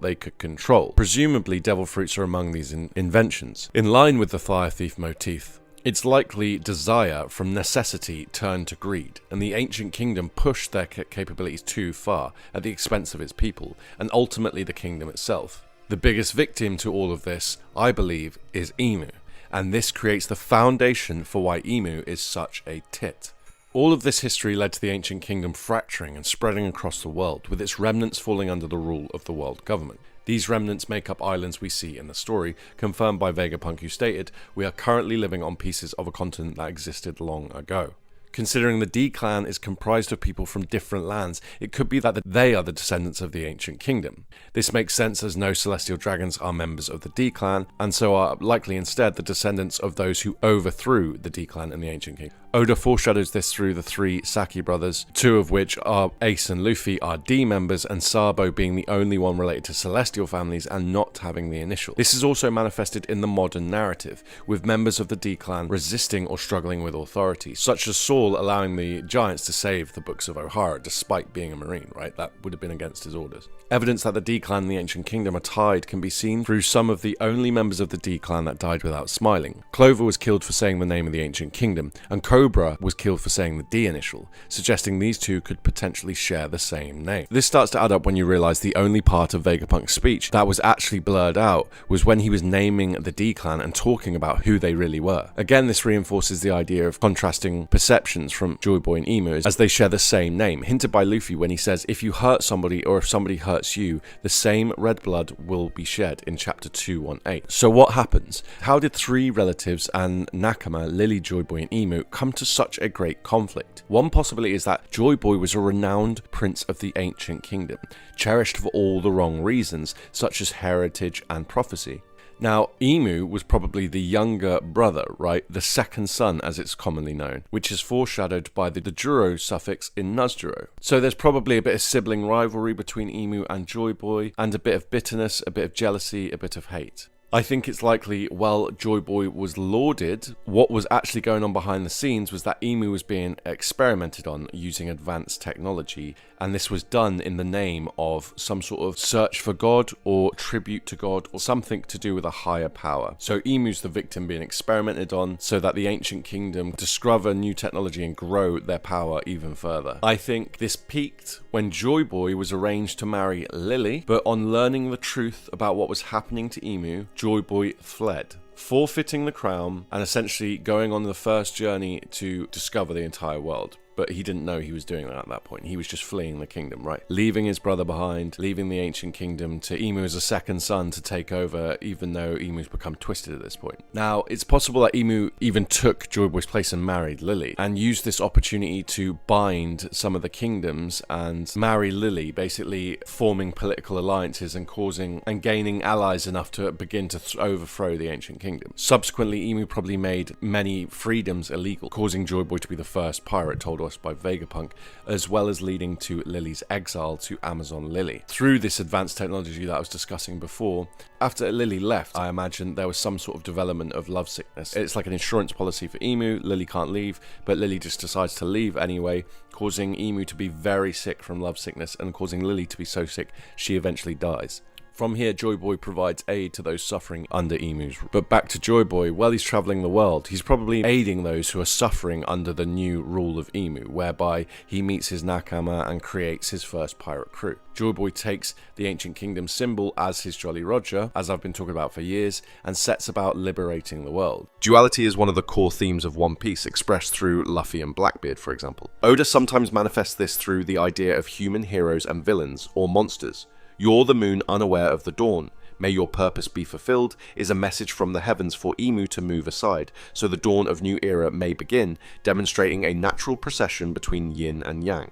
they could control. Presumably, devil fruits are among these inventions. In line with the fire thief motif, it's likely desire from necessity turned to greed, and the Ancient Kingdom pushed their capabilities too far at the expense of its people, and ultimately the kingdom itself. The biggest victim to all of this, I believe, is Emu, and this creates the foundation for why Emu is such a tit. All of this history led to the Ancient Kingdom fracturing and spreading across the world, with its remnants falling under the rule of the world government. These remnants make up islands we see in the story, confirmed by Vegapunk, who stated, "We are currently living on pieces of a continent that existed long ago." Considering the D-Clan is comprised of people from different lands, it could be that they are the descendants of the Ancient Kingdom. This makes sense as no celestial dragons are members of the D-Clan, and so are likely instead the descendants of those who overthrew the D-Clan in the Ancient Kingdom. Oda foreshadows this through the three Saki brothers, two of which are Ace and Luffy are D members, and Sabo being the only one related to celestial families and not having the initial. This is also manifested in the modern narrative, with members of the D clan resisting or struggling with authority, such as Saul allowing the giants to save the books of Ohara despite being a marine, right? That would have been against his orders. Evidence that the D clan and the Ancient Kingdom are tied can be seen through some of the only members of the D clan that died without smiling. Clover was killed for saying the name of the Ancient Kingdom, and Cobra was killed for saying the D initial, suggesting these two could potentially share the same name. This starts to add up when you realise the only part of Vegapunk's speech that was actually blurred out was when he was naming the D clan and talking about who they really were. Again, this reinforces the idea of contrasting perceptions from Joy Boy and Emu as they share the same name, hinted by Luffy when he says, if you hurt somebody or if somebody hurts you, the same red blood will be shed in chapter 218. So what happens? How did three relatives and Nakama, Lily, Joy Boy and Emu come to such a great conflict? One possibility is that Joy Boy was a renowned prince of the Ancient Kingdom, cherished for all the wrong reasons, such as heritage and prophecy. Now, Emu was probably the younger brother, right? The second son, as it's commonly known, which is foreshadowed by the Juro suffix in Nuzjuro. So there's probably a bit of sibling rivalry between Emu and Joy Boy, and a bit of bitterness, a bit of jealousy, a bit of hate. I think it's likely, while Joy Boy was lauded, what was actually going on behind the scenes was that Emu was being experimented on using advanced technology, and this was done in the name of some sort of search for God or tribute to God or something to do with a higher power. So Emu's the victim being experimented on so that the Ancient Kingdom discover new technology and grow their power even further. I think this peaked when Joy Boy was arranged to marry Lily, but on learning the truth about what was happening to Emu, Joy Boy fled, forfeiting the crown and essentially going on the first journey to discover the entire world. But he didn't know he was doing that at that point. He was just fleeing the kingdom, right? Leaving his brother behind, leaving the Ancient Kingdom to Emu as a second son to take over, even though Emu's become twisted at this point. Now, it's possible that Emu even took Joy Boy's place and married Lily, and used this opportunity to bind some of the kingdoms and marry Lily, basically forming political alliances and causing and gaining allies enough to begin to overthrow the Ancient Kingdom. Subsequently, Emu probably made many freedoms illegal, causing Joy Boy to be the first pirate told by Vegapunk, as well as leading to Lily's exile to Amazon Lily. Through this advanced technology that I was discussing before, after Lily left, I imagine there was some sort of development of lovesickness. It's like an insurance policy for Emu. Lily can't leave, but Lily just decides to leave anyway, causing Emu to be very sick from lovesickness and causing Lily to be so sick she eventually dies. From here, Joy Boy provides aid to those suffering under Emu's. But back to Joy Boy, while he's travelling the world, he's probably aiding those who are suffering under the new rule of Emu, whereby he meets his Nakama and creates his first pirate crew. Joy Boy takes the Ancient Kingdom symbol as his Jolly Roger, as I've been talking about for years, and sets about liberating the world. Duality is one of the core themes of One Piece, expressed through Luffy and Blackbeard, for example. Oda sometimes manifests this through the idea of human heroes and villains, or monsters. "You're the moon unaware of the dawn. May your purpose be fulfilled" is a message from the heavens for Emu to move aside, so the dawn of new era may begin, demonstrating a natural procession between yin and yang.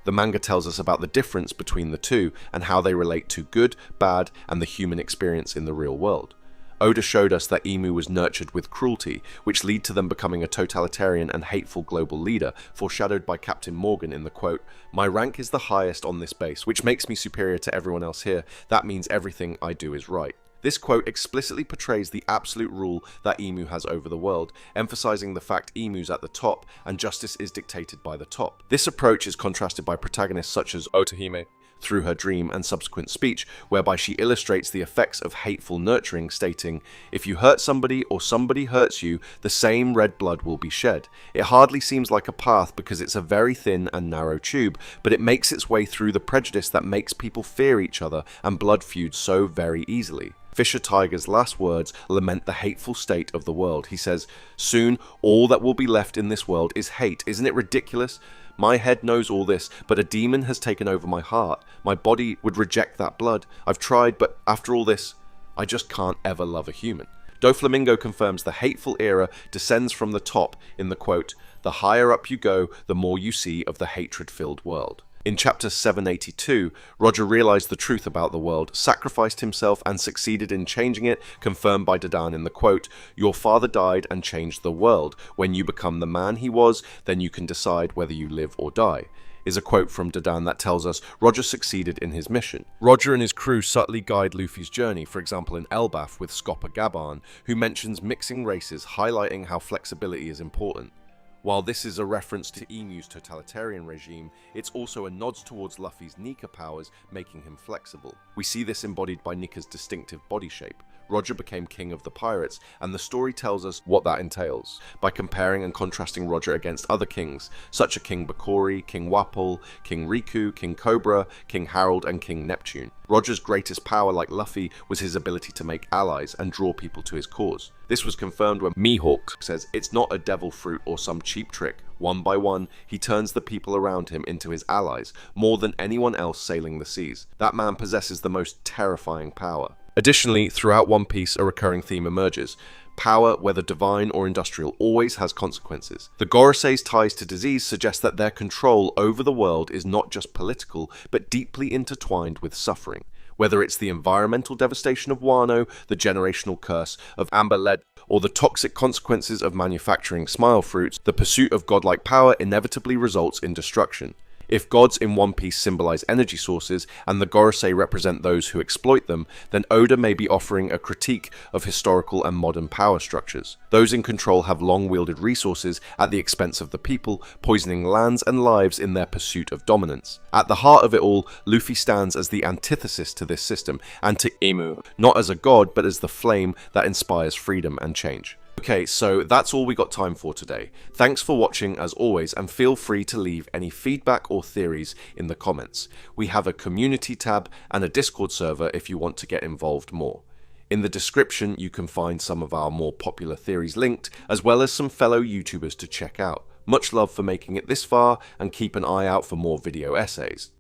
The manga tells us about the difference between the two and how they relate to good, bad, and the human experience in the real world. Oda showed us that Emu was nurtured with cruelty, which led to them becoming a totalitarian and hateful global leader, foreshadowed by Captain Morgan in the quote, "My rank is the highest on this base, which makes me superior to everyone else here. That means everything I do is right." This quote explicitly portrays the absolute rule that Emu has over the world, emphasizing the fact Emu's at the top and justice is dictated by the top. This approach is contrasted by protagonists such as Otohime, through her dream and subsequent speech, whereby she illustrates the effects of hateful nurturing, stating, "If you hurt somebody or somebody hurts you, the same red blood will be shed. It hardly seems like a path because it's a very thin and narrow tube, but it makes its way through the prejudice that makes people fear each other and blood feuds so very easily." Fisher Tiger's last words lament the hateful state of the world. He says, "Soon all that will be left in this world is hate. Isn't it ridiculous? My head knows all this, but a demon has taken over my heart. My body would reject that blood. I've tried, but after all this, I just can't ever love a human." Doflamingo confirms the hateful era descends from the top in the quote, "The higher up you go, the more you see of the hatred-filled world." In chapter 782, Roger realized the truth about the world, sacrificed himself, and succeeded in changing it, confirmed by Dadan in the quote, "Your father died and changed the world. When you become the man he was, then you can decide whether you live or die," is a quote from Dadan that tells us Roger succeeded in his mission. Roger and his crew subtly guide Luffy's journey, for example in Elbaf with Scopper Gaban, who mentions mixing races, highlighting how flexibility is important. While this is a reference to Emu's totalitarian regime, it's also a nod towards Luffy's Nika powers, making him flexible. We see this embodied by Nika's distinctive body shape. Roger became king of the pirates, and the story tells us what that entails, by comparing and contrasting Roger against other kings, such as King Bakori, King Wapol, King Riku, King Cobra, King Harold, and King Neptune. Roger's greatest power, like Luffy, was his ability to make allies and draw people to his cause. This was confirmed when Mihawk says it's not a devil fruit or some cheap trick. One by one, he turns the people around him into his allies, more than anyone else sailing the seas. That man possesses the most terrifying power. Additionally, throughout One Piece, a recurring theme emerges. Power, whether divine or industrial, always has consequences. The Gorosei's ties to disease suggest that their control over the world is not just political, but deeply intertwined with suffering. Whether it's the environmental devastation of Wano, the generational curse of Amber Lead, or the toxic consequences of manufacturing smile fruits, the pursuit of godlike power inevitably results in destruction. If gods in One Piece symbolize energy sources, and the Gorosei represent those who exploit them, then Oda may be offering a critique of historical and modern power structures. Those in control have long-wielded resources at the expense of the people, poisoning lands and lives in their pursuit of dominance. At the heart of it all, Luffy stands as the antithesis to this system, and to Emu, not as a god, but as the flame that inspires freedom and change. Okay, so that's all we got time for today. Thanks for watching as always, and feel free to leave any feedback or theories in the comments. We have a community tab and a Discord server if you want to get involved more. In the description you can find some of our more popular theories linked, as well as some fellow YouTubers to check out. Much love for making it this far, and keep an eye out for more video essays.